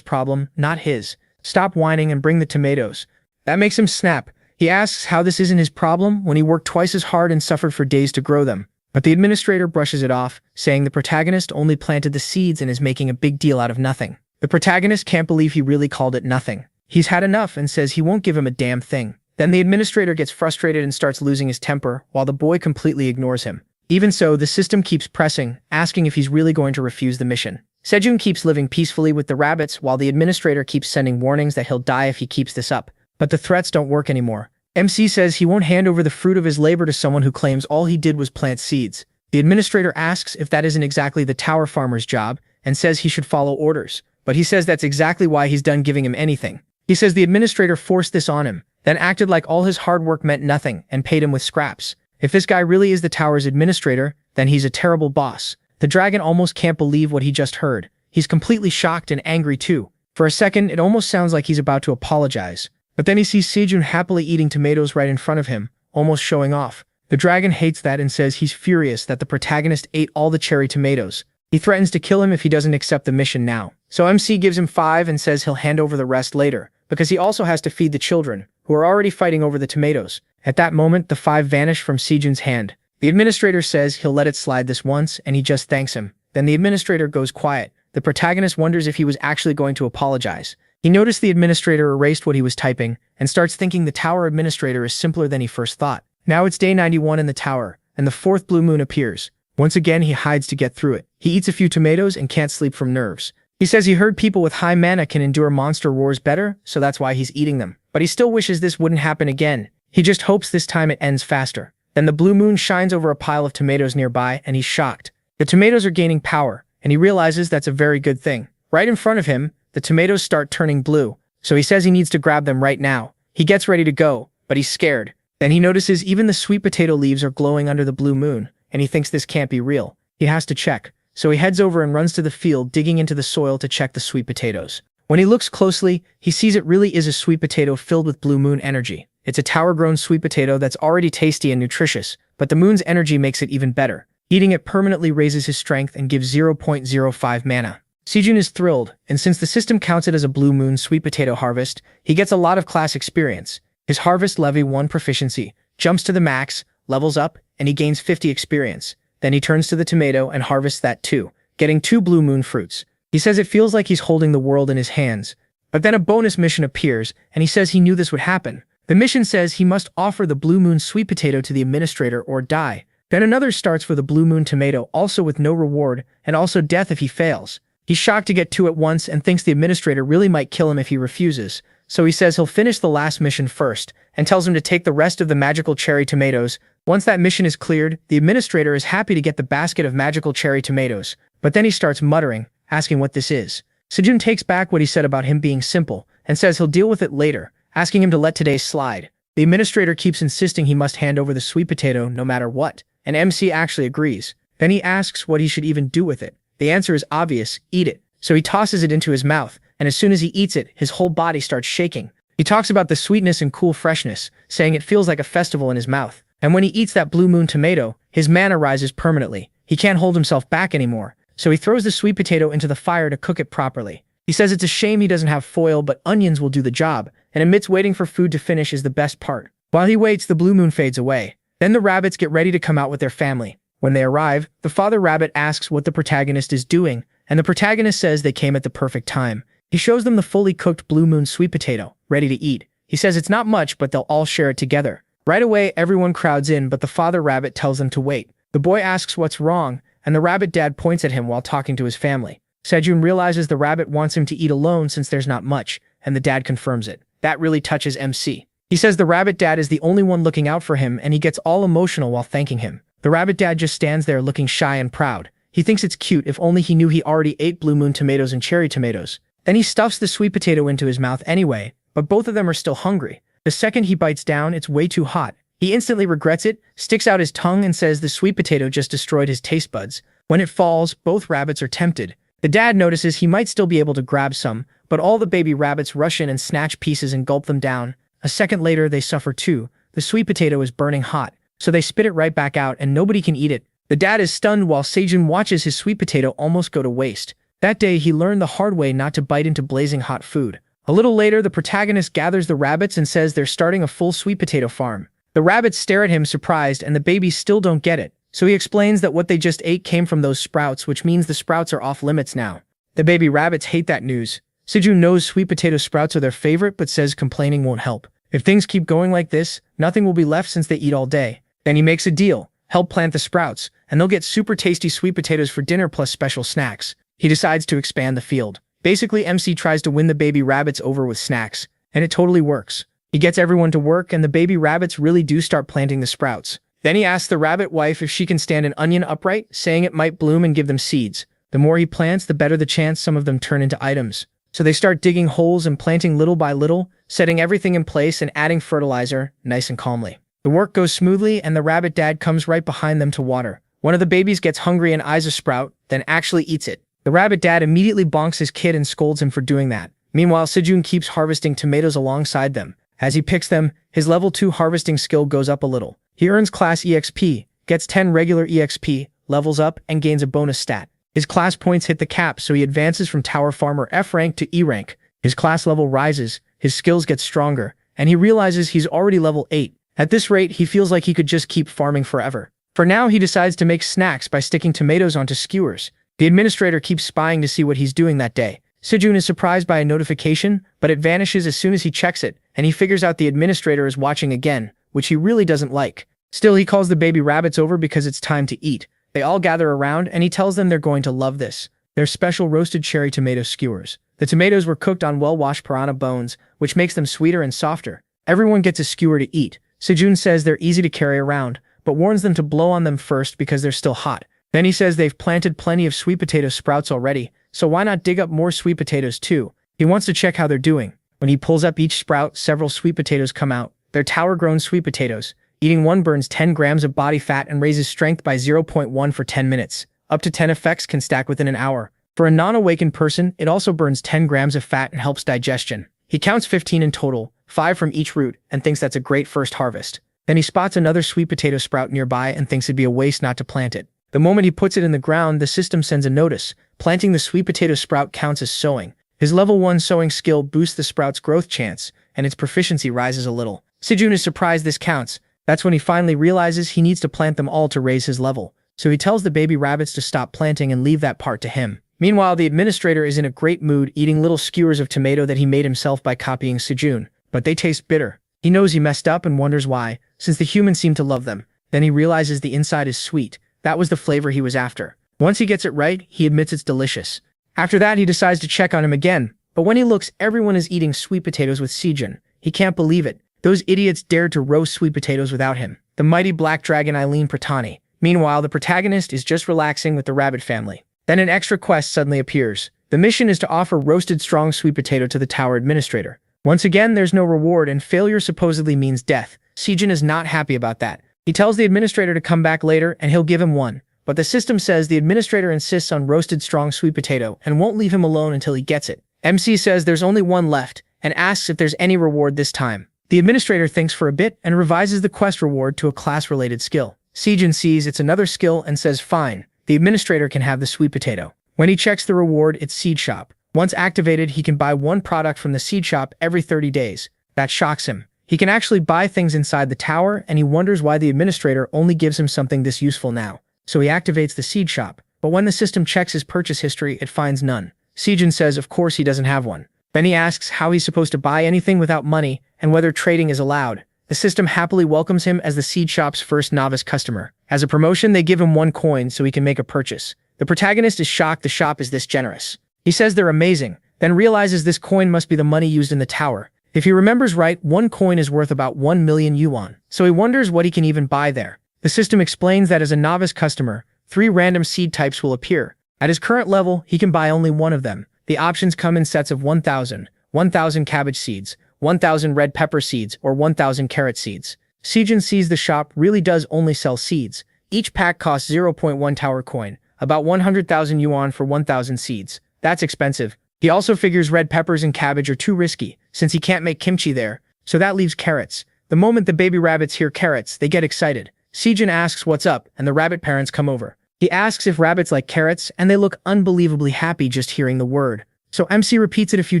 Speaker 1: problem, not his. Stop whining and bring the tomatoes. That makes him snap. He asks how this isn't his problem when he worked twice as hard and suffered for days to grow them. But the administrator brushes it off, saying the protagonist only planted the seeds and is making a big deal out of nothing. The protagonist can't believe he really called it nothing. He's had enough and says he won't give him a damn thing. Then the administrator gets frustrated and starts losing his temper, while the boy completely ignores him. Even so, the system keeps pressing, asking if he's really going to refuse the mission. Sejun keeps living peacefully with the rabbits, while the administrator keeps sending warnings that he'll die if he keeps this up. But the threats don't work anymore. MC says he won't hand over the fruit of his labor to someone who claims all he did was plant seeds. The administrator asks if that isn't exactly the tower farmer's job, and says he should follow orders. But he says that's exactly why he's done giving him anything. He says the administrator forced this on him, then acted like all his hard work meant nothing and paid him with scraps. If this guy really is the tower's administrator, then he's a terrible boss. The dragon almost can't believe what he just heard. He's completely shocked and angry too. For a second, it almost sounds like he's about to apologize. But then he sees Sejun happily eating tomatoes right in front of him, almost showing off. The dragon hates that and says he's furious that the protagonist ate all the cherry tomatoes. He threatens to kill him if he doesn't accept the mission now. So MC gives him 5 and says he'll hand over the rest later, because he also has to feed the children, who are already fighting over the tomatoes. At that moment, the 5 vanish from Sejun's hand. The administrator says he'll let it slide this once, and he just thanks him. Then the administrator goes quiet. The protagonist wonders if he was actually going to apologize. He noticed the administrator erased what he was typing, and starts thinking the tower administrator is simpler than he first thought. Now it's day 91 in the tower, and the 4th blue moon appears. Once again, he hides to get through it. He eats a few tomatoes and can't sleep from nerves. He says he heard people with high mana can endure monster wars better, so that's why he's eating them. But he still wishes this wouldn't happen again. He just hopes this time it ends faster. Then the blue moon shines over a pile of tomatoes nearby, and he's shocked. The tomatoes are gaining power, and he realizes that's a very good thing. Right in front of him, the tomatoes start turning blue, so he says he needs to grab them right now. He gets ready to go, but he's scared. Then he notices even the sweet potato leaves are glowing under the blue moon, and he thinks this can't be real. He has to check, so he heads over and runs to the field, digging into the soil to check the sweet potatoes. When he looks closely, he sees it really is a sweet potato filled with blue moon energy. It's a tower-grown sweet potato that's already tasty and nutritious, but the moon's energy makes it even better. Eating it permanently raises his strength and gives 0.05 mana. Sejun is thrilled, and since the system counts it as a blue moon sweet potato harvest, he gets a lot of class experience. His harvest levy 1 proficiency, jumps to the max, levels up, and he gains 50 experience. Then he turns to the tomato and harvests that too, getting 2 blue moon fruits. He says it feels like he's holding the world in his hands. But then a bonus mission appears, and he says he knew this would happen. The mission says he must offer the blue moon sweet potato to the administrator or die. Then another starts for the blue moon tomato, also with no reward, and also death if he fails. He's shocked to get 2 at once and thinks the administrator really might kill him if he refuses. So he says he'll finish the last mission first, and tells him to take the rest of the magical cherry tomatoes. Once that mission is cleared, the administrator is happy to get the basket of magical cherry tomatoes. But then he starts muttering, asking what this is. Sejun takes back what he said about him being simple, and says he'll deal with it later, asking him to let today slide. The administrator keeps insisting he must hand over the sweet potato no matter what, and MC actually agrees. Then he asks what he should even do with it. The answer is obvious, eat it. So he tosses it into his mouth, and as soon as he eats it, his whole body starts shaking. He talks about the sweetness and cool freshness, saying it feels like a festival in his mouth. And when he eats that blue moon tomato, his mana rises permanently. He can't hold himself back anymore, so he throws the sweet potato into the fire to cook it properly. He says it's a shame he doesn't have foil, but onions will do the job, and admits waiting for food to finish is the best part. While he waits, the blue moon fades away. Then the rabbits get ready to come out with their family. When they arrive, the father rabbit asks what the protagonist is doing, and the protagonist says they came at the perfect time. He shows them the fully cooked blue moon sweet potato, ready to eat. He says it's not much, but they'll all share it together. Right away, everyone crowds in, but the father rabbit tells them to wait. The boy asks what's wrong, and the rabbit dad points at him while talking to his family. Sejun realizes the rabbit wants him to eat alone since there's not much, and the dad confirms it. That really touches MC. He says the rabbit dad is the only one looking out for him, and he gets all emotional while thanking him. The rabbit dad just stands there looking shy and proud. He thinks it's cute, if only he knew he already ate blue moon tomatoes and cherry tomatoes. Then he stuffs the sweet potato into his mouth anyway, but both of them are still hungry. The second he bites down, it's way too hot. He instantly regrets it, sticks out his tongue and says the sweet potato just destroyed his taste buds. When it falls, both rabbits are tempted. The dad notices he might still be able to grab some, but all the baby rabbits rush in and snatch pieces and gulp them down. A second later, they suffer too. The sweet potato is burning hot, so they spit it right back out and nobody can eat it. The dad is stunned while Sejun watches his sweet potato almost go to waste. That day, he learned the hard way not to bite into blazing hot food. A little later, the protagonist gathers the rabbits and says they're starting a full sweet potato farm. The rabbits stare at him surprised and the babies still don't get it, so he explains that what they just ate came from those sprouts, which means the sprouts are off limits now. The baby rabbits hate that news. Sejun knows sweet potato sprouts are their favorite but says complaining won't help. If things keep going like this, nothing will be left since they eat all day. Then he makes a deal, help plant the sprouts, and they'll get super tasty sweet potatoes for dinner plus special snacks. He decides to expand the field. Basically, MC tries to win the baby rabbits over with snacks, and it totally works. He gets everyone to work and the baby rabbits really do start planting the sprouts. Then he asks the rabbit wife if she can stand an onion upright, saying it might bloom and give them seeds. The more he plants, the better the chance some of them turn into items. So they start digging holes and planting little by little, setting everything in place and adding fertilizer, nice and calmly. The work goes smoothly and the rabbit dad comes right behind them to water. One of the babies gets hungry and eyes a sprout, then actually eats it. The rabbit dad immediately bonks his kid and scolds him for doing that. Meanwhile, Sejun keeps harvesting tomatoes alongside them. As he picks them, his level 2 harvesting skill goes up a little. He earns class EXP, gets 10 regular EXP, levels up, and gains a bonus stat. His class points hit the cap, so he advances from Tower Farmer F rank to E rank. His class level rises, his skills get stronger, and he realizes he's already level 8. At this rate, he feels like he could just keep farming forever. For now, he decides to make snacks by sticking tomatoes onto skewers. The administrator keeps spying to see what he's doing that day. Sejun is surprised by a notification, but it vanishes as soon as he checks it, and he figures out the administrator is watching again, which he really doesn't like. Still, he calls the baby rabbits over because it's time to eat. They all gather around, and he tells them they're going to love this. They're special roasted cherry tomato skewers. The tomatoes were cooked on well-washed piranha bones, which makes them sweeter and softer. Everyone gets a skewer to eat. Sejun says they're easy to carry around, but warns them to blow on them first because they're still hot. Then he says they've planted plenty of sweet potato sprouts already, so why not dig up more sweet potatoes too? He wants to check how they're doing. When he pulls up each sprout, several sweet potatoes come out. They're tower-grown sweet potatoes. Eating one burns 10 grams of body fat and raises strength by 0.1 for 10 minutes. Up to 10 effects can stack within an hour. For a non-awakened person, it also burns 10 grams of fat and helps digestion. He counts 15 in total, 5 from each root, and thinks that's a great first harvest. Then he spots another sweet potato sprout nearby and thinks it'd be a waste not to plant it. The moment he puts it in the ground, the system sends a notice. Planting the sweet potato sprout counts as sowing. His level 1 sowing skill boosts the sprout's growth chance, and its proficiency rises a little. Sejun is surprised this counts. That's when he finally realizes he needs to plant them all to raise his level. So he tells the baby rabbits to stop planting and leave that part to him. Meanwhile, the administrator is in a great mood, eating little skewers of tomato that he made himself by copying Sejun. But they taste bitter. He knows he messed up and wonders why, since the humans seem to love them. Then he realizes the inside is sweet. That was the flavor he was after. Once he gets it right, he admits it's delicious. After that, he decides to check on him again. But when he looks, everyone is eating sweet potatoes with Sejun. He can't believe it. Those idiots dared to roast sweet potatoes without him. The mighty black dragon Eileen Pratani. Meanwhile, the protagonist is just relaxing with the rabbit family. Then an extra quest suddenly appears. The mission is to offer roasted strong sweet potato to the tower administrator. Once again, there's no reward and failure supposedly means death. Sejun is not happy about that. He tells the administrator to come back later and he'll give him one. But the system says the administrator insists on roasted strong sweet potato and won't leave him alone until he gets it. MC says there's only one left, and asks if there's any reward this time. The administrator thinks for a bit and revises the quest reward to a class-related skill. Sejun sees it's another skill and says fine, the administrator can have the sweet potato. When he checks the reward, it's Seed Shop. Once activated, he can buy one product from the Seed Shop every 30 days. That shocks him. He can actually buy things inside the tower, and he wonders why the administrator only gives him something this useful now. So he activates the Seed Shop. But when the system checks his purchase history, it finds none. Sejun says of course he doesn't have one. Then he asks how he's supposed to buy anything without money, and whether trading is allowed. The system happily welcomes him as the Seed Shop's first novice customer. As a promotion, they give him 1 coin so he can make a purchase. The protagonist is shocked the shop is this generous. He says they're amazing, then realizes this coin must be the money used in the tower. If he remembers right, 1 coin is worth about 1 million yuan, so he wonders what he can even buy there. The system explains that as a novice customer, 3 random seed types will appear. At his current level, he can buy only 1 of them. The options come in sets of 1,000, 1,000 cabbage seeds, 1,000 red pepper seeds, or 1,000 carrot seeds. Sejun sees the shop really does only sell seeds. Each pack costs 0.1 tower coin, about 100,000 yuan for 1,000 seeds. That's expensive. He also figures red peppers and cabbage are too risky, since he can't make kimchi there, so that leaves carrots. The moment the baby rabbits hear carrots, they get excited. Sejun asks what's up, and the rabbit parents come over. He asks if rabbits like carrots, and they look unbelievably happy just hearing the word. So MC repeats it a few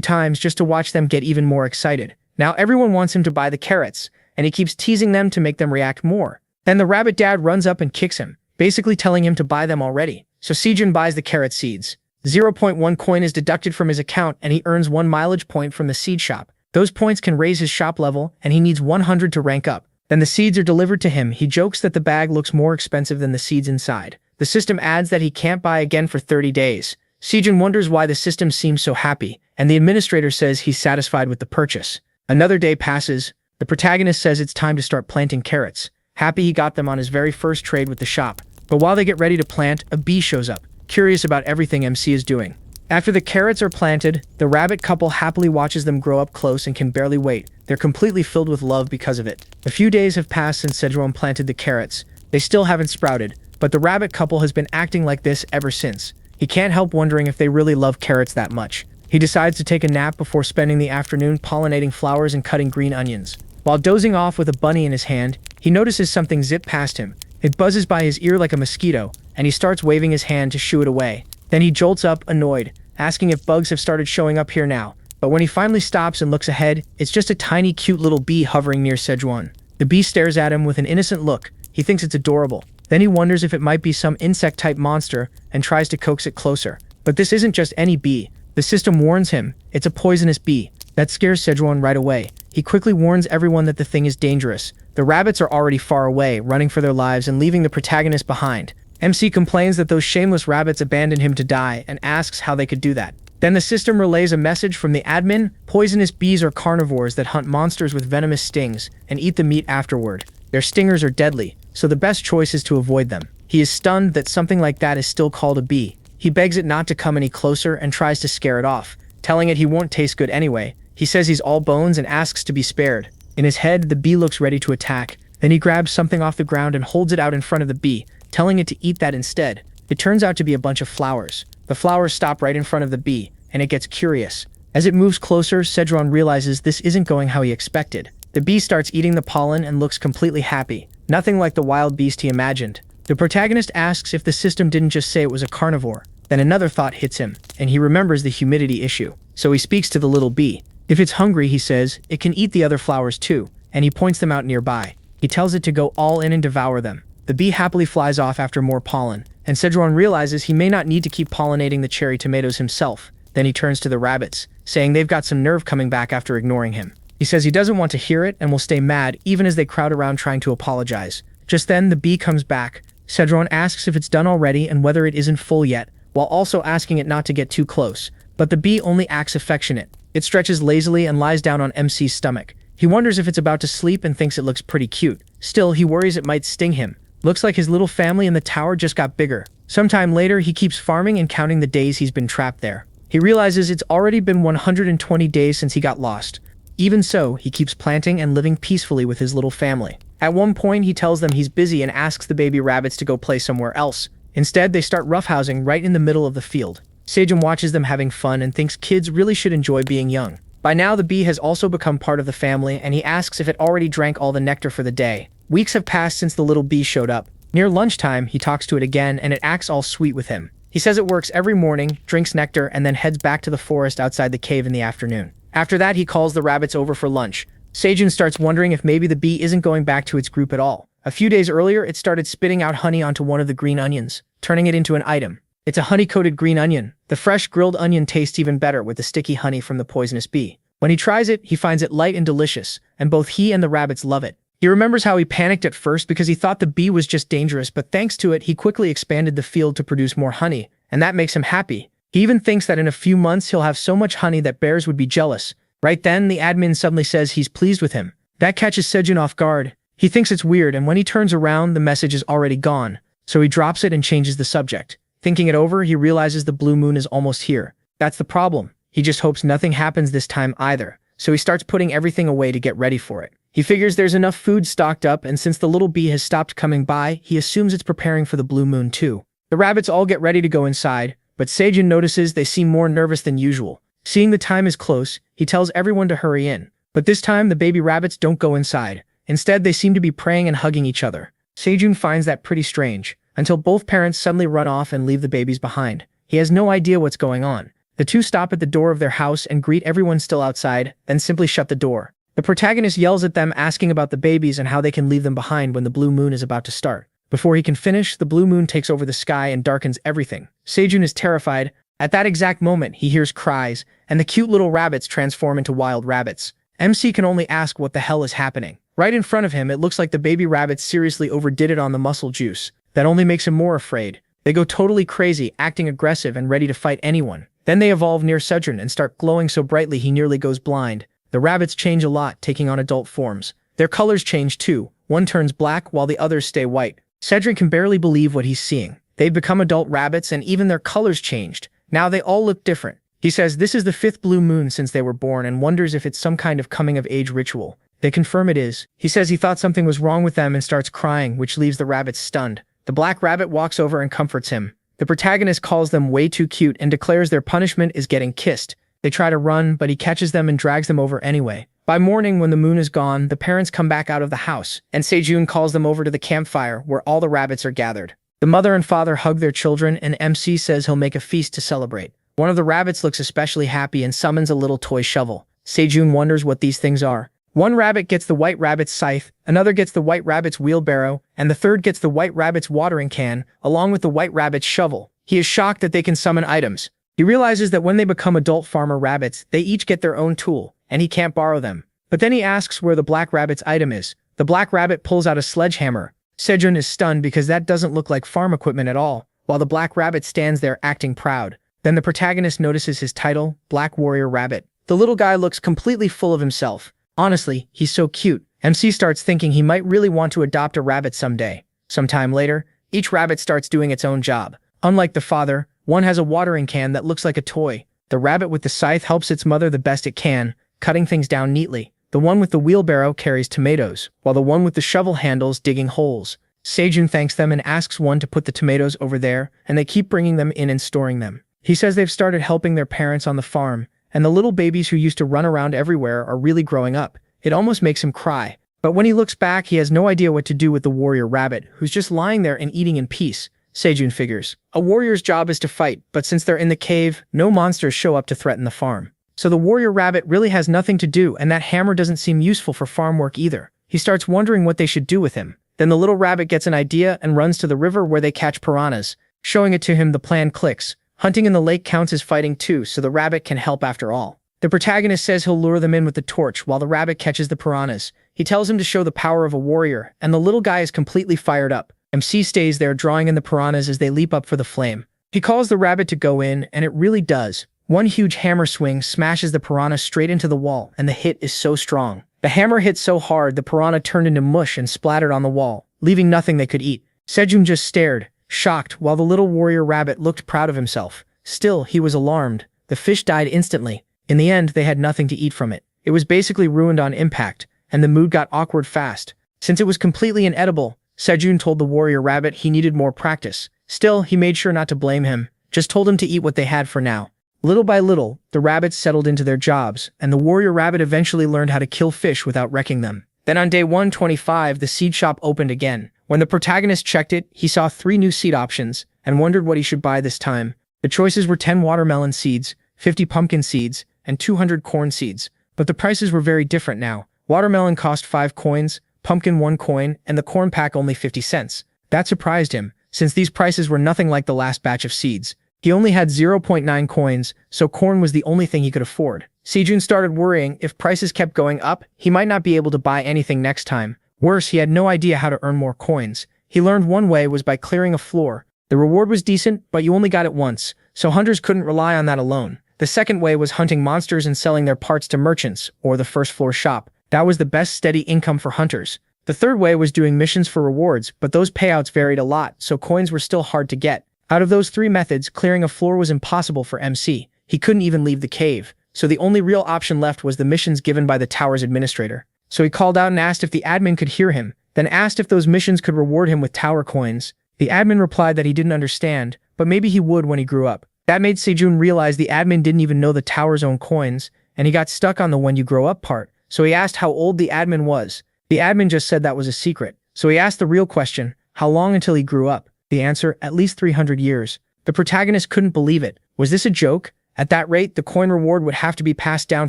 Speaker 1: times just to watch them get even more excited. Now everyone wants him to buy the carrots, and he keeps teasing them to make them react more. Then the rabbit dad runs up and kicks him, basically telling him to buy them already. So Sejun buys the carrot seeds. 0.1 coin is deducted from his account, and he earns 1 mileage point from the seed shop. Those points can raise his shop level, and he needs 100 to rank up. Then the seeds are delivered to him. He jokes that the bag looks more expensive than the seeds inside. The system adds that he can't buy again for 30 days. Sejun wonders why the system seems so happy, and the administrator says he's satisfied with the purchase. Another day passes. The protagonist says it's time to start planting carrots. Happy he got them on his very first trade with the shop. But while they get ready to plant, a bee shows up, curious about everything MC is doing. After the carrots are planted, the rabbit couple happily watches them grow up close and can barely wait. They're completely filled with love because of it. A few days have passed since Sejun planted the carrots. They still haven't sprouted, but the rabbit couple has been acting like this ever since. He can't help wondering if they really love carrots that much. He decides to take a nap before spending the afternoon pollinating flowers and cutting green onions. While dozing off with a bunny in his hand, he notices something zip past him. It buzzes by his ear like a mosquito, and he starts waving his hand to shoo it away. Then he jolts up, annoyed, asking if bugs have started showing up here now. But when he finally stops and looks ahead, it's just a tiny cute little bee hovering near Sejun. The bee stares at him with an innocent look. He thinks it's adorable. Then he wonders if it might be some insect-type monster and tries to coax it closer. But this isn't just any bee. The system warns him it's a poisonous bee. That scares Sejun right away. He quickly warns everyone that the thing is dangerous. The rabbits are already far away, running for their lives and leaving the protagonist behind. MC complains that those shameless rabbits abandoned him to die and asks how they could do that. Then the system relays a message from the admin. Poisonous bees are carnivores that hunt monsters with venomous stings and eat the meat afterward. Their stingers are deadly, so the best choice is to avoid them. He is stunned that something like that is still called a bee. He begs it not to come any closer and tries to scare it off, telling it he won't taste good anyway. He says he's all bones and asks to be spared. In his head, the bee looks ready to attack. Then he grabs something off the ground and holds it out in front of the bee, telling it to eat that instead. It turns out to be a bunch of flowers. The flowers stop right in front of the bee, and it gets curious. As it moves closer, Sejun realizes this isn't going how he expected. The bee starts eating the pollen and looks completely happy. Nothing like the wild beast he imagined. The protagonist asks if the system didn't just say it was a carnivore. Then another thought hits him, and he remembers the humidity issue. So he speaks to the little bee. If it's hungry, he says, it can eat the other flowers too, and he points them out nearby. He tells it to go all in and devour them. The bee happily flies off after more pollen, and Sejun realizes he may not need to keep pollinating the cherry tomatoes himself. Then he turns to the rabbits, saying they've got some nerve coming back after ignoring him. He says he doesn't want to hear it and will stay mad even as they crowd around trying to apologize. Just then, the bee comes back. Sejun asks if it's done already and whether it isn't full yet, while also asking it not to get too close. But the bee only acts affectionate. It stretches lazily and lies down on MC's stomach. He wonders if it's about to sleep and thinks it looks pretty cute. Still, he worries it might sting him. Looks like his little family in the tower just got bigger. Sometime later, he keeps farming and counting the days he's been trapped there. He realizes it's already been 120 days since he got lost. Even so, he keeps planting and living peacefully with his little family. At one point, he tells them he's busy and asks the baby rabbits to go play somewhere else. Instead, they start roughhousing right in the middle of the field. Sejun watches them having fun and thinks kids really should enjoy being young. By now, the bee has also become part of the family, and he asks if it already drank all the nectar for the day. Weeks have passed since the little bee showed up. Near lunchtime, he talks to it again, and it acts all sweet with him. He says it works every morning, drinks nectar, and then heads back to the forest outside the cave in the afternoon. After that, he calls the rabbits over for lunch. Sejun starts wondering if maybe the bee isn't going back to its group at all. A few days earlier, it started spitting out honey onto one of the green onions, turning it into an item. It's a honey-coated green onion. The fresh grilled onion tastes even better with the sticky honey from the poisonous bee. When he tries it, he finds it light and delicious, and both he and the rabbits love it. He remembers how he panicked at first because he thought the bee was just dangerous, but thanks to it, he quickly expanded the field to produce more honey, and that makes him happy. He even thinks that in a few months he'll have so much honey that bears would be jealous. Right then, the admin suddenly says he's pleased with him. That catches Sejun off guard. He thinks it's weird, and when he turns around, the message is already gone, so he drops it and changes the subject. Thinking it over, he realizes the blue moon is almost here. That's the problem. He just hopes nothing happens this time either, so he starts putting everything away to get ready for it. He figures there's enough food stocked up, and since the little bee has stopped coming by, he assumes it's preparing for the blue moon too. The rabbits all get ready to go inside, but Sejun notices they seem more nervous than usual. Seeing the time is close, he tells everyone to hurry in. But this time, the baby rabbits don't go inside. Instead, they seem to be praying and hugging each other. Sejun finds that pretty strange, until both parents suddenly run off and leave the babies behind. He has no idea what's going on. The two stop at the door of their house and greet everyone still outside, then simply shut the door. The protagonist yells at them asking about the babies and how they can leave them behind when the blue moon is about to start. Before he can finish, the blue moon takes over the sky and darkens everything. Sejun is terrified. At that exact moment, he hears cries, and the cute little rabbits transform into wild rabbits. MC can only ask what the hell is happening. Right in front of him, it looks like the baby rabbits seriously overdid it on the muscle juice. That only makes him more afraid. They go totally crazy, acting aggressive and ready to fight anyone. Then they evolve near Sejun and start glowing so brightly he nearly goes blind. The rabbits change a lot, taking on adult forms. Their colors change too. One turns black while the others stay white. Sejun can barely believe what he's seeing. They've become adult rabbits and even their colors changed. Now they all look different. He says this is the 5th blue moon since they were born and wonders if it's some kind of coming-of-age ritual. They confirm it is. He says he thought something was wrong with them and starts crying, which leaves the rabbits stunned. The black rabbit walks over and comforts him. The protagonist calls them way too cute and declares their punishment is getting kissed. They try to run, but he catches them and drags them over anyway. By morning, when the moon is gone, the parents come back out of the house, and Sejun calls them over to the campfire where all the rabbits are gathered. The mother and father hug their children, and MC says he'll make a feast to celebrate. One of the rabbits looks especially happy and summons a little toy shovel. Sejun wonders what these things are. One rabbit gets the white rabbit's scythe, another gets the white rabbit's wheelbarrow, and the third gets the white rabbit's watering can, along with the white rabbit's shovel. He is shocked that they can summon items. He realizes that when they become adult farmer rabbits, they each get their own tool, and he can't borrow them. But then he asks where the black rabbit's item is. The black rabbit pulls out a sledgehammer. Sejun is stunned because that doesn't look like farm equipment at all, while the black rabbit stands there acting proud. Then the protagonist notices his title, Black Warrior Rabbit. The little guy looks completely full of himself. Honestly, he's so cute. MC starts thinking he might really want to adopt a rabbit someday. Sometime later, each rabbit starts doing its own job. Unlike the father, one has a watering can that looks like a toy. The rabbit with the scythe helps its mother the best it can, cutting things down neatly. The one with the wheelbarrow carries tomatoes, while the one with the shovel handles digging holes. Sejun thanks them and asks one to put the tomatoes over there, and they keep bringing them in and storing them. He says they've started helping their parents on the farm, and the little babies who used to run around everywhere are really growing up. It almost makes him cry. But when he looks back, he has no idea what to do with the warrior rabbit, who's just lying there and eating in peace. Sejun figures. A warrior's job is to fight, but since they're in the cave, no monsters show up to threaten the farm. So the warrior rabbit really has nothing to do, and that hammer doesn't seem useful for farm work either. He starts wondering what they should do with him. Then the little rabbit gets an idea and runs to the river where they catch piranhas. Showing it to him, the plan clicks. Hunting in the lake counts as fighting too, so the rabbit can help after all. The protagonist says he'll lure them in with the torch while the rabbit catches the piranhas. He tells him to show the power of a warrior, and the little guy is completely fired up. MC stays there drawing in the piranhas as they leap up for the flame. He calls the rabbit to go in, and it really does. One huge hammer swing smashes the piranha straight into the wall, and the hit is so strong. The hammer hit so hard the piranha turned into mush and splattered on the wall, leaving nothing they could eat. Sejun just stared, shocked, while the little warrior rabbit looked proud of himself. Still, he was alarmed. The fish died instantly. In the end, they had nothing to eat from it. It was basically ruined on impact, and the mood got awkward fast. Since it was completely inedible, Sejun told the warrior rabbit he needed more practice. Still, he made sure not to blame him, just told him to eat what they had for now. Little by little, the rabbits settled into their jobs, and the warrior rabbit eventually learned how to kill fish without wrecking them. Then on day 125, the seed shop opened again. When the protagonist checked it, he saw 3 new seed options, and wondered what he should buy this time. The choices were 10 watermelon seeds, 50 pumpkin seeds, and 200 corn seeds. But the prices were very different now. Watermelon cost 5 coins, pumpkin 1 coin, and the corn pack only 50 cents. That surprised him, since these prices were nothing like the last batch of seeds. He only had 0.9 coins, so corn was the only thing he could afford. Sejun started worrying if prices kept going up, he might not be able to buy anything next time. Worse, he had no idea how to earn more coins. He learned one way was by clearing a floor. The reward was decent, but you only got it once, so hunters couldn't rely on that alone. The second way was hunting monsters and selling their parts to merchants, or the first floor shop. That was the best steady income for hunters. The third way was doing missions for rewards, but those payouts varied a lot, so coins were still hard to get. Out of those 3 methods, clearing a floor was impossible for MC. He couldn't even leave the cave, so the only real option left was the missions given by the tower's administrator. So he called out and asked if the admin could hear him, then asked if those missions could reward him with tower coins. The admin replied that he didn't understand, but maybe he would when he grew up. That made Sejun realize the admin didn't even know the tower's own coins, and he got stuck on the when you grow up part, so he asked how old the admin was. The admin just said that was a secret, so he asked the real question, how long until he grew up? The answer, at least 300 years. The protagonist couldn't believe it. Was this a joke? At that rate, the coin reward would have to be passed down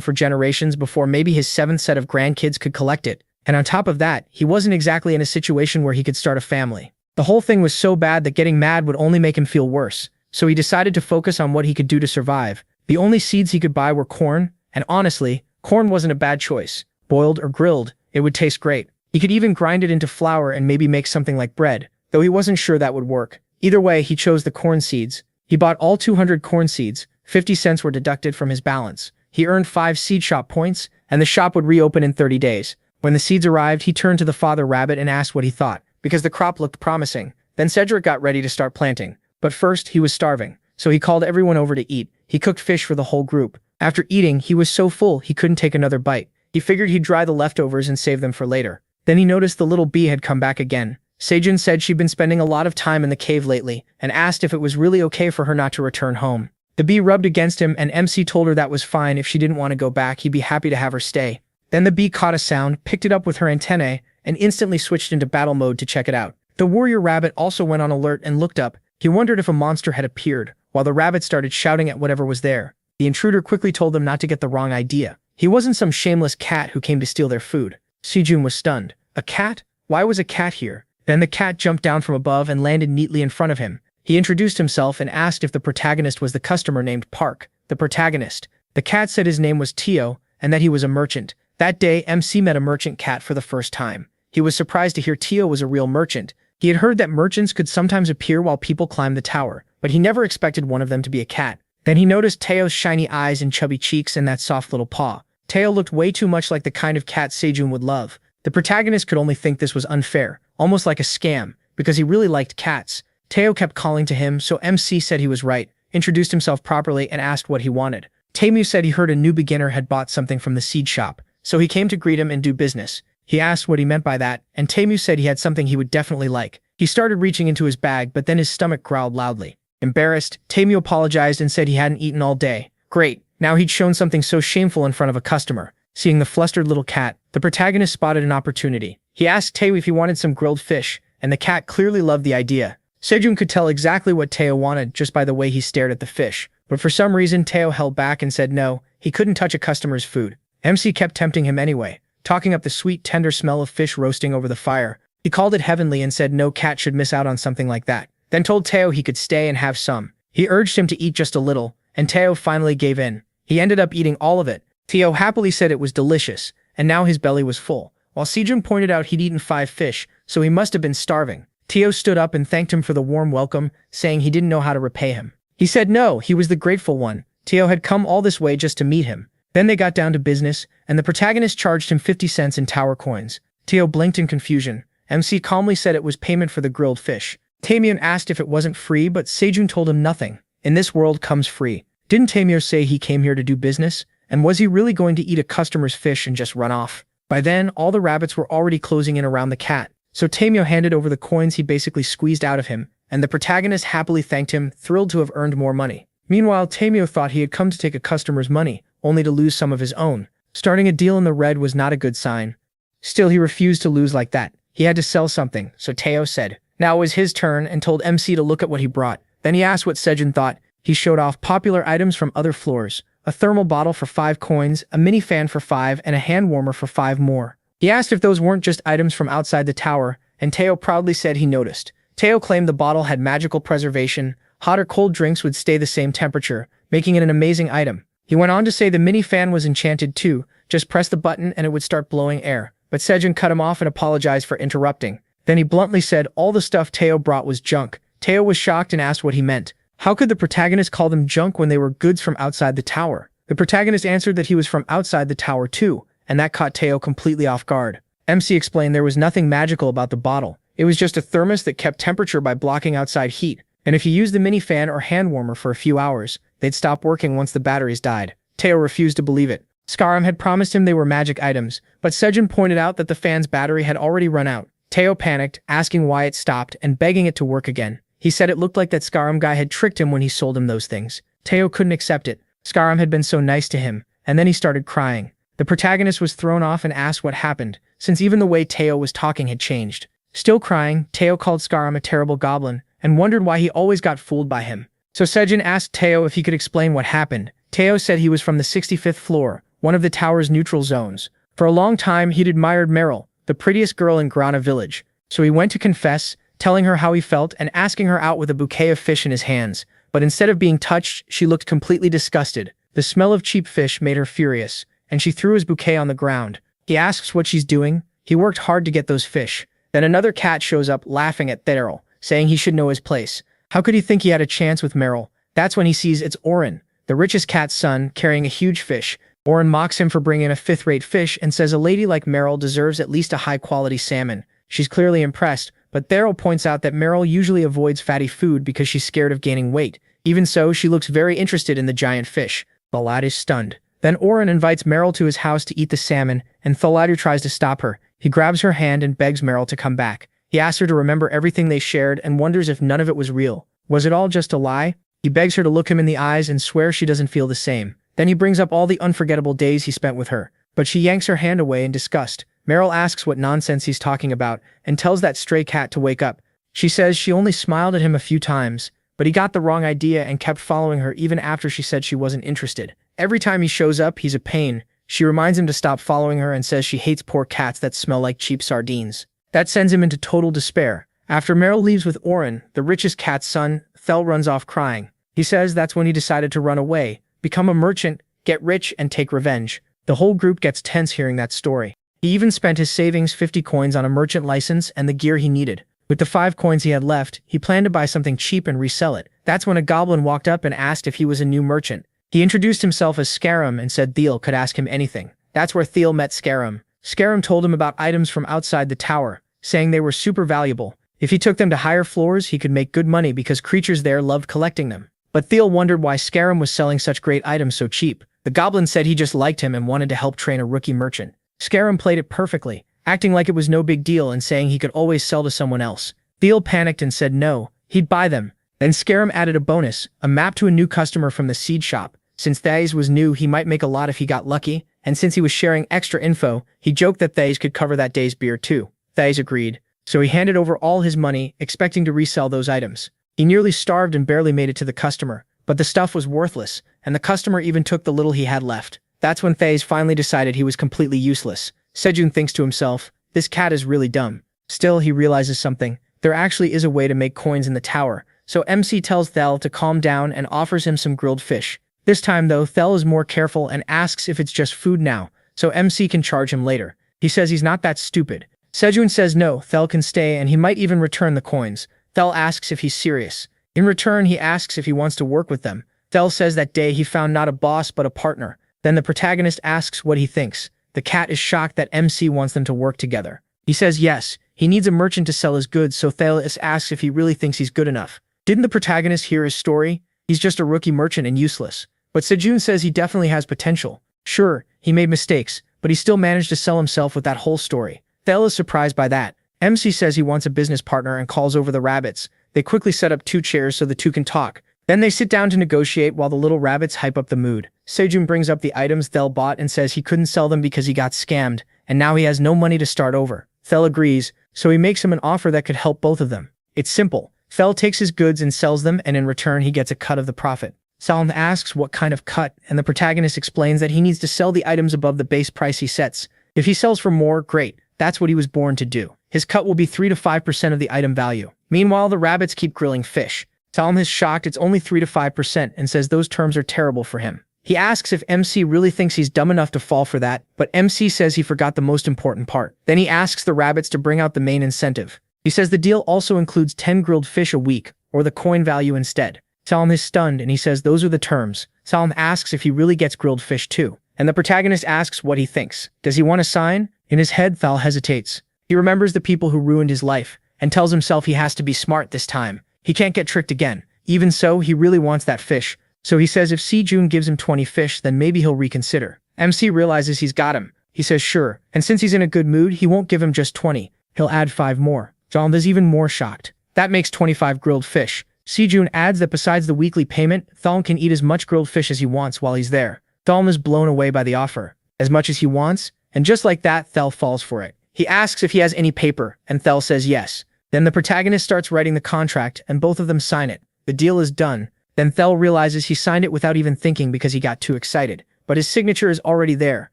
Speaker 1: for generations before maybe his 7th set of grandkids could collect it. And on top of that, he wasn't exactly in a situation where he could start a family. The whole thing was so bad that getting mad would only make him feel worse, so he decided to focus on what he could do to survive. The only seeds he could buy were corn, and honestly, corn wasn't a bad choice. Boiled or grilled, it would taste great. He could even grind it into flour and maybe make something like bread, though he wasn't sure that would work. Either way, he chose the corn seeds. He bought all 200 corn seeds, 50 cents were deducted from his balance. He earned 5 seed shop points, and the shop would reopen in 30 days. When the seeds arrived, he turned to the father rabbit and asked what he thought, because the crop looked promising. Then Cedric got ready to start planting. But first, he was starving, so he called everyone over to eat. He cooked fish for the whole group. After eating, he was so full he couldn't take another bite. He figured he'd dry the leftovers and save them for later. Then he noticed the little bee had come back again. Sejun said she'd been spending a lot of time in the cave lately, and asked if it was really okay for her not to return home. The bee rubbed against him, and MC told her that was fine if she didn't want to go back, he'd be happy to have her stay. Then the bee caught a sound, picked it up with her antennae, and instantly switched into battle mode to check it out. The warrior rabbit also went on alert and looked up. He wondered if a monster had appeared, while the rabbit started shouting at whatever was there. The intruder quickly told them not to get the wrong idea. He wasn't some shameless cat who came to steal their food. Sejun was stunned. A cat? Why was a cat here? Then the cat jumped down from above and landed neatly in front of him. He introduced himself and asked if the protagonist was the customer named Park, the protagonist. The cat said his name was Tio, and that he was a merchant. That day, MC met a merchant cat for the first time. He was surprised to hear Tio was a real merchant. He had heard that merchants could sometimes appear while people climbed the tower, but he never expected one of them to be a cat. Then he noticed Teo's shiny eyes and chubby cheeks and that soft little paw. Teo looked way too much like the kind of cat Sejun would love. The protagonist could only think this was unfair, almost like a scam, because he really liked cats. Teo kept calling to him, so MC said he was right, introduced himself properly, and asked what he wanted. Taemu said he heard a new beginner had bought something from the seed shop, so he came to greet him and do business. He asked what he meant by that, and Taemu said he had something he would definitely like. He started reaching into his bag, but then his stomach growled loudly. Embarrassed, Taemu apologized and said he hadn't eaten all day. Great, now he'd shown something so shameful in front of a customer. Seeing the flustered little cat, the protagonist spotted an opportunity. He asked Teo if he wanted some grilled fish, and the cat clearly loved the idea. Sejun could tell exactly what Teo wanted just by the way he stared at the fish, but for some reason Teo held back and said no, he couldn't touch a customer's food. MC kept tempting him anyway, talking up the sweet, tender smell of fish roasting over the fire. He called it heavenly and said no cat should miss out on something like that, then told Teo he could stay and have some. He urged him to eat just a little, and Teo finally gave in. He ended up eating all of it. Teo happily said it was delicious, and now his belly was full, while Sejun pointed out he'd eaten 5 fish, so he must have been starving. Teo stood up and thanked him for the warm welcome, saying he didn't know how to repay him. He said no, he was the grateful one. Teo had come all this way just to meet him. Then they got down to business, and the protagonist charged him 50 cents in tower coins. Teo blinked in confusion. MC calmly said it was payment for the grilled fish. Taemyeon asked if it wasn't free, but Sejun told him nothing. In this world comes free. Didn't Taemyeon say he came here to do business? And was he really going to eat a customer's fish and just run off? By then, all the rabbits were already closing in around the cat. So Taemyeon handed over the coins he basically squeezed out of him, and the protagonist happily thanked him, thrilled to have earned more money. Meanwhile, Tamio thought he had come to take a customer's money, only to lose some of his own. Starting a deal in the red was not a good sign. Still, he refused to lose like that. He had to sell something, so Teo said. Now it was his turn and told MC to look at what he brought. Then he asked what Sejun thought. He showed off popular items from other floors. A thermal bottle for 5 coins, a mini fan for 5, and a hand warmer for 5 more. He asked if those weren't just items from outside the tower, and Teo proudly said he noticed. Teo claimed the bottle had magical preservation. Hot or cold drinks would stay the same temperature, making it an amazing item. He went on to say the mini fan was enchanted too. Just press the button and it would start blowing air. But Sejun cut him off and apologized for interrupting. Then he bluntly said all the stuff Teo brought was junk. Teo was shocked and asked what he meant. How could the protagonist call them junk when they were goods from outside the tower? The protagonist answered that he was from outside the tower too, and that caught Teo completely off guard. MC explained there was nothing magical about the bottle. It was just a thermos that kept temperature by blocking outside heat, and if you used the mini fan or hand warmer for a few hours, they'd stop working once the batteries died. Teo refused to believe it. Scarum had promised him they were magic items, but Sejun pointed out that the fan's battery had already run out. Teo panicked, asking why it stopped and begging it to work again. He said it looked like that Scarum guy had tricked him when he sold him those things. Teo couldn't accept it. Scarum had been so nice to him, and then he started crying. The protagonist was thrown off and asked what happened, since even the way Teo was talking had changed. Still crying, Teo called Scarum a terrible goblin, and wondered why he always got fooled by him. So Sejun asked Teo if he could explain what happened. Teo said he was from the 65th floor, one of the tower's neutral zones. For a long time, he'd admired Meryl, the prettiest girl in Grana village. So he went to confess, telling her how he felt and asking her out with a bouquet of fish in his hands. But instead of being touched, she looked completely disgusted. The smell of cheap fish made her furious, and she threw his bouquet on the ground. He asks what she's doing. He worked hard to get those fish. Then another cat shows up laughing at Theral, saying he should know his place. How could he think he had a chance with Meryl? That's when he sees it's Oren, the richest cat's son, carrying a huge fish. Oren mocks him for bringing a 5th-rate fish and says a lady like Meryl deserves at least a high-quality salmon. She's clearly impressed, but Theral points out that Meryl usually avoids fatty food because she's scared of gaining weight. Even so, she looks very interested in the giant fish. The lad is stunned. Then Oren invites Meryl to his house to eat the salmon, and Thaladu tries to stop her. He grabs her hand and begs Meryl to come back. He asks her to remember everything they shared and wonders if none of it was real. Was it all just a lie? He begs her to look him in the eyes and swears she doesn't feel the same. Then he brings up all the unforgettable days he spent with her, but she yanks her hand away in disgust. Meryl asks what nonsense he's talking about and tells that stray cat to wake up. She says she only smiled at him a few times, but he got the wrong idea and kept following her even after she said she wasn't interested. Every time he shows up, he's a pain. She reminds him to stop following her and says she hates poor cats that smell like cheap sardines. That sends him into total despair. After Meryl leaves with Oren, the richest cat's son, Thel runs off crying. He says that's when he decided to run away, become a merchant, get rich, and take revenge. The whole group gets tense hearing that story. He even spent his savings 50 coins on a merchant license and the gear he needed. With the 5 coins he had left, he planned to buy something cheap and resell it. That's when a goblin walked up and asked if he was a new merchant. He introduced himself as Scarum and said Thiel could ask him anything. That's where Thiel met Scarum. Scarum told him about items from outside the tower, saying they were super valuable. If he took them to higher floors, he could make good money because creatures there loved collecting them. But Thiel wondered why Scarum was selling such great items so cheap. The goblin said he just liked him and wanted to help train a rookie merchant. Scarum played it perfectly, acting like it was no big deal and saying he could always sell to someone else. Thiel panicked and said no, he'd buy them. Then Scarum added a bonus, a map to a new customer from the seed shop. Since Thays was new, he might make a lot if he got lucky, and since he was sharing extra info, he joked that Thays could cover that day's beer too. Thays agreed, so he handed over all his money, expecting to resell those items. He nearly starved and barely made it to the customer, but the stuff was worthless, and the customer even took the little he had left. That's when Thays finally decided he was completely useless. Sejun thinks to himself, this cat is really dumb. Still, he realizes something. There actually is a way to make coins in the tower, so MC tells Thel to calm down and offers him some grilled fish. This time though, Thel is more careful and asks if it's just food now, so MC can charge him later. He says he's not that stupid. Sejun says no, Thel can stay and he might even return the coins. Thel asks if he's serious. In return, he asks if he wants to work with them. Thel says that day he found not a boss but a partner. Then the protagonist asks what he thinks. The cat is shocked that MC wants them to work together. He says yes, he needs a merchant to sell his goods, so Thalis asks if he really thinks he's good enough. Didn't the protagonist hear his story? He's just a rookie merchant and useless. But Sejun says he definitely has potential. Sure, he made mistakes, but he still managed to sell himself with that whole story. Thel is surprised by that. MC says he wants a business partner and calls over the rabbits. They quickly set up 2 chairs so the two can talk. Then they sit down to negotiate while the little rabbits hype up the mood. Sejun brings up the items Thel bought and says he couldn't sell them because he got scammed, and now he has no money to start over. Thel agrees, so he makes him an offer that could help both of them. It's simple. Thel takes his goods and sells them, and in return he gets a cut of the profit. Salem asks what kind of cut, and the protagonist explains that he needs to sell the items above the base price he sets. If he sells for more, great. That's what he was born to do. His cut will be 3 to 5% of the item value. Meanwhile, the rabbits keep grilling fish. Salem is shocked it's only 3 to 5% and says those terms are terrible for him. He asks if MC really thinks he's dumb enough to fall for that, but MC says he forgot the most important part. Then he asks the rabbits to bring out the main incentive. He says the deal also includes 10 grilled fish a week, or the coin value instead. Salem is stunned and he says those are the terms. Salem asks if he really gets grilled fish too, and the protagonist asks what he thinks. Does he want to sign? In his head, Thal hesitates. He remembers the people who ruined his life, and tells himself he has to be smart this time. He can't get tricked again. Even so, he really wants that fish. So he says if Sejun gives him 20 fish, then maybe he'll reconsider. MC realizes he's got him. He says sure, and since he's in a good mood, he won't give him just 20. He'll add 5 more. Jalm is even more shocked. That makes 25 grilled fish. Sejun adds that besides the weekly payment, Thalm can eat as much grilled fish as he wants while he's there. Thalm is blown away by the offer. As much as he wants, and just like that, Thel falls for it. He asks if he has any paper, and Thel says yes. Then the protagonist starts writing the contract, and both of them sign it. The deal is done. Then Thel realizes he signed it without even thinking because he got too excited. But his signature is already there.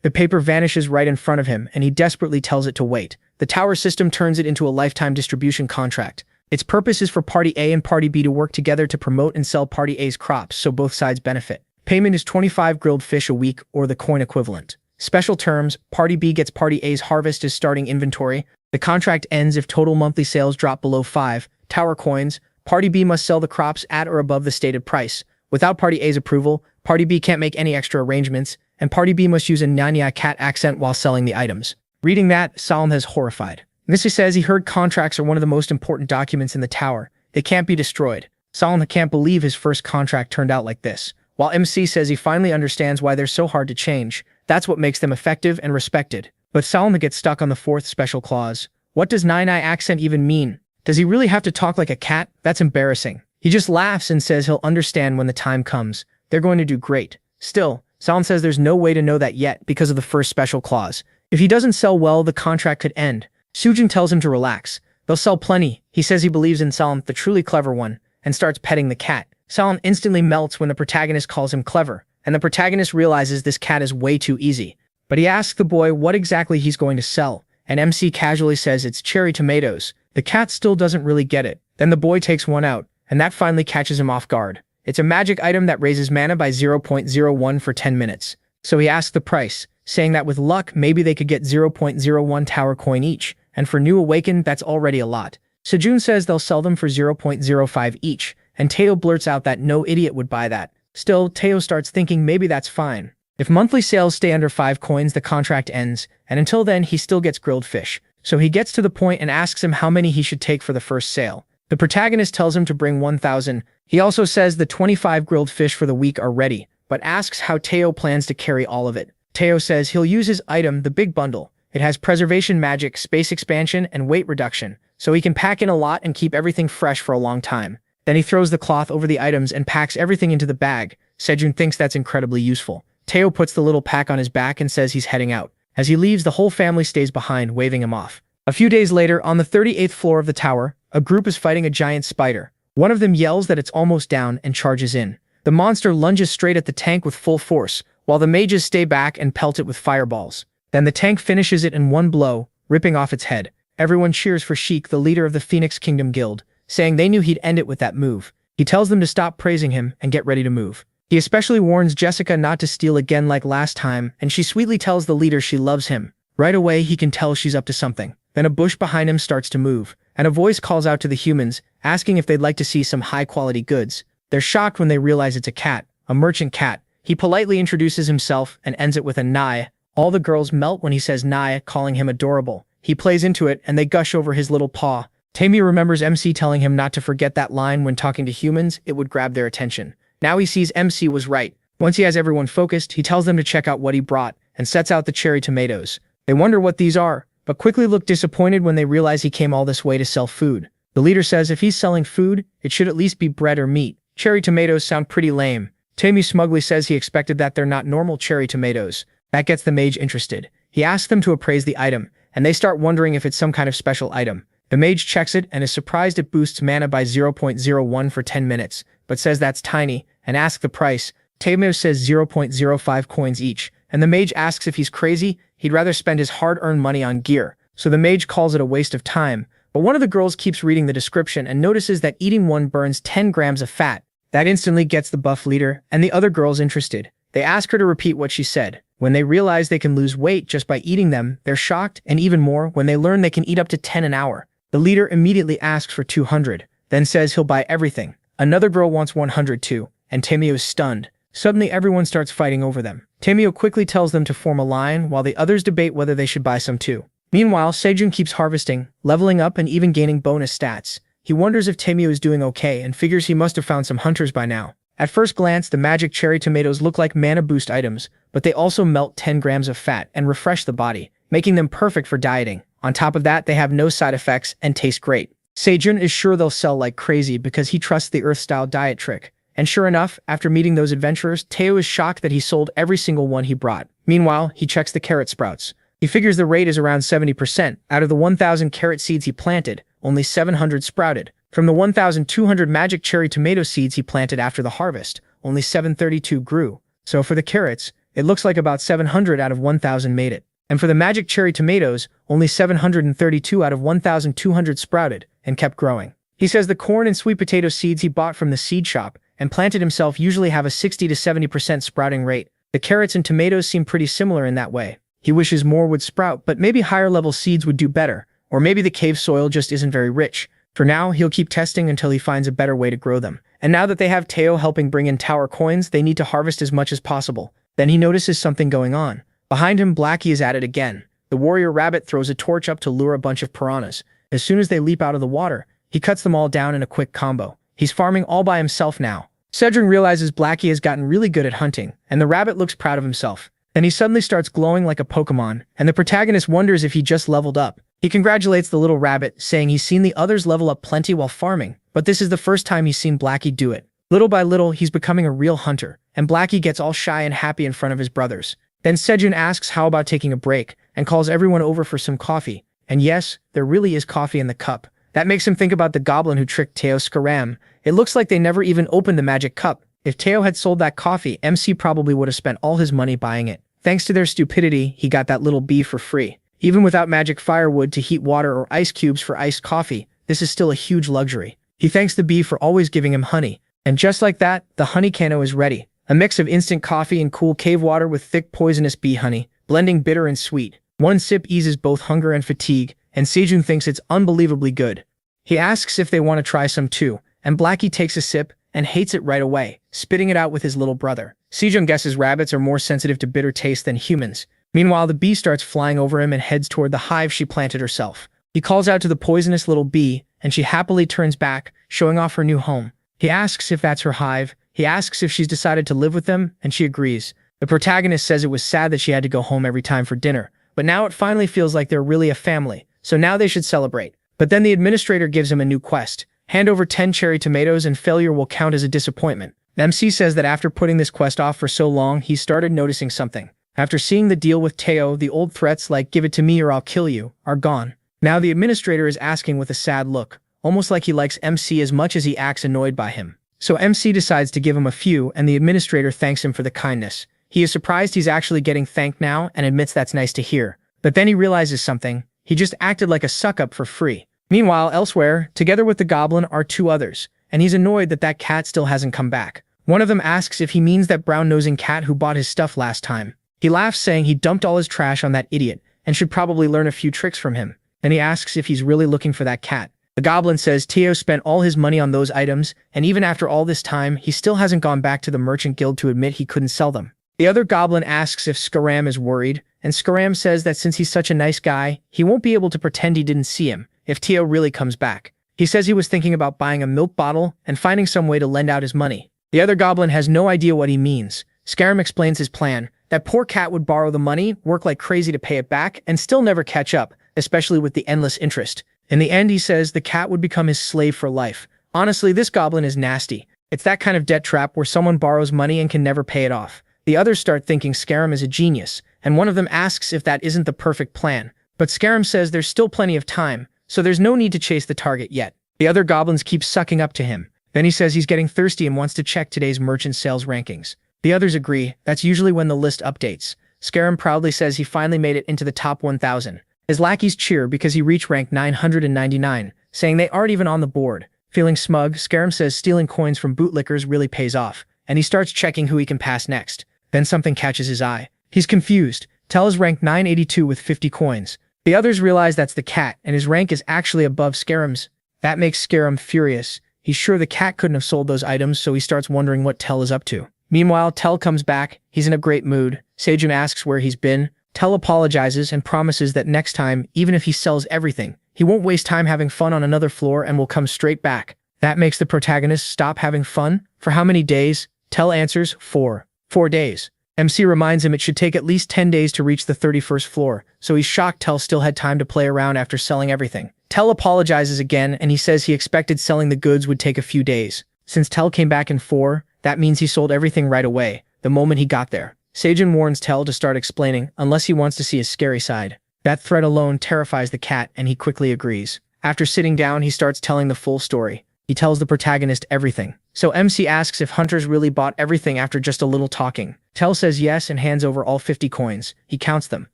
Speaker 1: The paper vanishes right in front of him, and he desperately tells it to wait. The tower system turns it into a lifetime distribution contract. Its purpose is for Party A and Party B to work together to promote and sell Party A's crops so both sides benefit. Payment is 25 grilled fish a week, or the coin equivalent. Special terms, Party B gets Party A's harvest as starting inventory. The contract ends if total monthly sales drop below 5 tower coins. Party B must sell the crops at or above the stated price. Without Party A's approval, Party B can't make any extra arrangements, and Party B must use a anicaps accent while selling the items. Reading that, Salem is horrified. Missy says he heard contracts are one of the most important documents in the tower. They can't be destroyed. Salem can't believe his first contract turned out like this. While MC says he finally understands why they're so hard to change. That's what makes them effective and respected. But Salem gets stuck on the 4th special clause. What does Nine Eye accent even mean? Does he really have to talk like a cat? That's embarrassing. He just laughs and says he'll understand when the time comes. They're going to do great. Still, Salem says there's no way to know that yet because of the first special clause. If he doesn't sell well, the contract could end. Sujin tells him to relax. They'll sell plenty. He says he believes in Salem, the truly clever one, and starts petting the cat. Salem instantly melts when the protagonist calls him clever, and the protagonist realizes this cat is way too easy. But he asks the boy what exactly he's going to sell, and MC casually says it's cherry tomatoes. The cat still doesn't really get it. Then the boy takes one out, and that finally catches him off guard. It's a magic item that raises mana by 0.01 for 10 minutes. So he asks the price, saying that with luck, maybe they could get 0.01 tower coin each, and for New Awakened, that's already a lot. Sejun says they'll sell them for 0.05 each, and Teo blurts out that no idiot would buy that. Still, Teo starts thinking maybe that's fine. If monthly sales stay under 5 coins, the contract ends, and until then, he still gets grilled fish. So he gets to the point and asks him how many he should take for the first sale. The protagonist tells him to bring 1,000. He also says the 25 grilled fish for the week are ready, but asks how Teo plans to carry all of it. Teo says he'll use his item, the big bundle. It has preservation magic, space expansion, and weight reduction, so he can pack in a lot and keep everything fresh for a long time. Then he throws the cloth over the items and packs everything into the bag. Sejun thinks that's incredibly useful. Teo puts the little pack on his back and says he's heading out. As he leaves, the whole family stays behind, waving him off. A few days later, on the 38th floor of the tower, a group is fighting a giant spider. One of them yells that it's almost down and charges in. The monster lunges straight at the tank with full force, while the mages stay back and pelt it with fireballs. Then the tank finishes it in one blow, ripping off its head. Everyone cheers for Sheik, the leader of the Phoenix Kingdom Guild, saying they knew he'd end it with that move. He tells them to stop praising him and get ready to move. He especially warns Jessica not to steal again like last time, and she sweetly tells the leader she loves him. Right away, he can tell she's up to something. Then a bush behind him starts to move, and a voice calls out to the humans, asking if they'd like to see some high-quality goods. They're shocked when they realize it's a cat, a merchant cat. He politely introduces himself and ends it with a nai. All the girls melt when he says nai, calling him adorable. He plays into it, and they gush over his little paw. Tammy remembers MC telling him not to forget that line when talking to humans, it would grab their attention. Now he sees MC was right. Once he has everyone focused, he tells them to check out what he brought, and sets out the cherry tomatoes. They wonder what these are, but quickly look disappointed when they realize he came all this way to sell food. The leader says if he's selling food, it should at least be bread or meat. Cherry tomatoes sound pretty lame. Tammy smugly says he expected that they're not normal cherry tomatoes. That gets the mage interested. He asks them to appraise the item, and they start wondering if it's some kind of special item. The mage checks it and is surprised it boosts mana by 0.01 for 10 minutes, but says that's tiny, and asks the price. Tammy says 0.05 coins each, and the mage asks if he's crazy. He'd rather spend his hard-earned money on gear, so the mage calls it a waste of time. But one of the girls keeps reading the description and notices that eating one burns 10 grams of fat. That instantly gets the buff leader and the other girls interested. They ask her to repeat what she said. When they realize they can lose weight just by eating them, they're shocked, and even more when they learn they can eat up to 10 an hour. The leader immediately asks for 200, then says he'll buy everything. Another girl wants 100 too, and Tamio is stunned. Suddenly everyone starts fighting over them. Tamio quickly tells them to form a line while the others debate whether they should buy some too. Meanwhile, Sejun keeps harvesting, leveling up and even gaining bonus stats. He wonders if Tamio is doing okay and figures he must have found some hunters by now. At first glance, the magic cherry tomatoes look like mana boost items, but they also melt 10 grams of fat and refresh the body, making them perfect for dieting. On top of that, they have no side effects and taste great. Sejun is sure they'll sell like crazy because he trusts the Earth-style diet trick. And sure enough, after meeting those adventurers, Teo is shocked that he sold every single one he brought. Meanwhile, he checks the carrot sprouts. He figures the rate is around 70%. Out of the 1,000 carrot seeds he planted, only 700 sprouted. From the 1,200 magic cherry tomato seeds he planted after the harvest, only 732 grew. So for the carrots, it looks like about 700 out of 1,000 made it. And for the magic cherry tomatoes, only 732 out of 1,200 sprouted and kept growing. He says the corn and sweet potato seeds he bought from the seed shop and planted himself usually have a 60 to 70% sprouting rate. The carrots and tomatoes seem pretty similar in that way. He wishes more would sprout, but maybe higher level seeds would do better, or maybe the cave soil just isn't very rich. For now, he'll keep testing until he finds a better way to grow them. And now that they have Teo helping bring in tower coins, they need to harvest as much as possible. Then he notices something going on. Behind him, Blackie is at it again. The warrior rabbit throws a torch up to lure a bunch of piranhas. As soon as they leap out of the water, he cuts them all down in a quick combo. He's farming all by himself now. Cedric realizes Blackie has gotten really good at hunting, and the rabbit looks proud of himself. Then he suddenly starts glowing like a Pokemon, and the protagonist wonders if he just leveled up. He congratulates the little rabbit, saying he's seen the others level up plenty while farming, but this is the first time he's seen Blackie do it. Little by little, he's becoming a real hunter, and Blackie gets all shy and happy in front of his brothers. Then Sejun asks how about taking a break, and calls everyone over for some coffee. And yes, there really is coffee in the cup. That makes him think about the goblin who tricked Teo Skaram. It looks like they never even opened the magic cup. If Teo had sold that coffee, MC probably would have spent all his money buying it. Thanks to their stupidity, he got that little bee for free. Even without magic firewood to heat water or ice cubes for iced coffee, this is still a huge luxury. He thanks the bee for always giving him honey. And just like that, the honey cano is ready. A mix of instant coffee and cool cave water with thick poisonous bee honey, blending bitter and sweet. One sip eases both hunger and fatigue, and Sejun thinks it's unbelievably good. He asks if they want to try some too, and Blackie takes a sip and hates it right away, spitting it out with his little brother. Sejun guesses rabbits are more sensitive to bitter taste than humans. Meanwhile, the bee starts flying over him and heads toward the hive she planted herself. He calls out to the poisonous little bee, and she happily turns back, showing off her new home. He asks if that's her hive. He asks if she's decided to live with them, and she agrees. The protagonist says it was sad that she had to go home every time for dinner, but now it finally feels like they're really a family, so now they should celebrate. But then the administrator gives him a new quest. Hand over 10 cherry tomatoes and failure will count as a disappointment. MC says that after putting this quest off for so long, he started noticing something. After seeing the deal with Teo, the old threats like "give it to me or I'll kill you" are gone. Now the administrator is asking with a sad look, almost like he likes MC as much as he acts annoyed by him. So MC decides to give him a few, and the administrator thanks him for the kindness. He is surprised he's actually getting thanked now and admits that's nice to hear. But then he realizes something. He just acted like a suck-up for free. Meanwhile, elsewhere, together with the goblin are two others, and he's annoyed that that cat still hasn't come back. One of them asks if he means that brown-nosing cat who bought his stuff last time. He laughs, saying he dumped all his trash on that idiot and should probably learn a few tricks from him. Then he asks if he's really looking for that cat. The goblin says Teo spent all his money on those items, and even after all this time, he still hasn't gone back to the merchant guild to admit he couldn't sell them. The other goblin asks if Skaram is worried, and Skaram says that since he's such a nice guy, he won't be able to pretend he didn't see him if Teo really comes back. He says he was thinking about buying a milk bottle and finding some way to lend out his money. The other goblin has no idea what he means. Skaram explains his plan. That poor cat would borrow the money, work like crazy to pay it back, and still never catch up, especially with the endless interest. In the end, he says the cat would become his slave for life. Honestly, this goblin is nasty. It's that kind of debt trap where someone borrows money and can never pay it off. The others start thinking Scarum is a genius, and one of them asks if that isn't the perfect plan. But Scarum says there's still plenty of time, so there's no need to chase the target yet. The other goblins keep sucking up to him. Then he says he's getting thirsty and wants to check today's merchant sales rankings. The others agree. That's usually when the list updates. Scarum proudly says he finally made it into the top 1,000. His lackeys cheer because he reached rank 999, saying they aren't even on the board. Feeling smug, Scarum says stealing coins from bootlickers really pays off, and he starts checking who he can pass next. Then something catches his eye. He's confused. Tell is ranked 982 with 50 coins. The others realize that's the cat, and his rank is actually above Scarum's. That makes Scarum furious. He's sure the cat couldn't have sold those items, so he starts wondering what Tell is up to. Meanwhile, Tell comes back. He's in a great mood. Sejun asks where he's been. Tell apologizes and promises that next time, even if he sells everything, he won't waste time having fun on another floor and will come straight back. That makes the protagonist stop having fun. For how many days? Tell answers, 4. 4 days. MC reminds him it should take at least 10 days to reach the 31st floor, so he's shocked Tell still had time to play around after selling everything. Tell apologizes again, and he says he expected selling the goods would take a few days. Since Tell came back in 4, that means he sold everything right away, the moment he got there. Sejun warns Tell to start explaining, unless he wants to see his scary side. That threat alone terrifies the cat, and he quickly agrees. After sitting down, he starts telling the full story. He tells the protagonist everything. So MC asks if hunters really bought everything after just a little talking. Tell says yes and hands over all 50 coins. He counts them.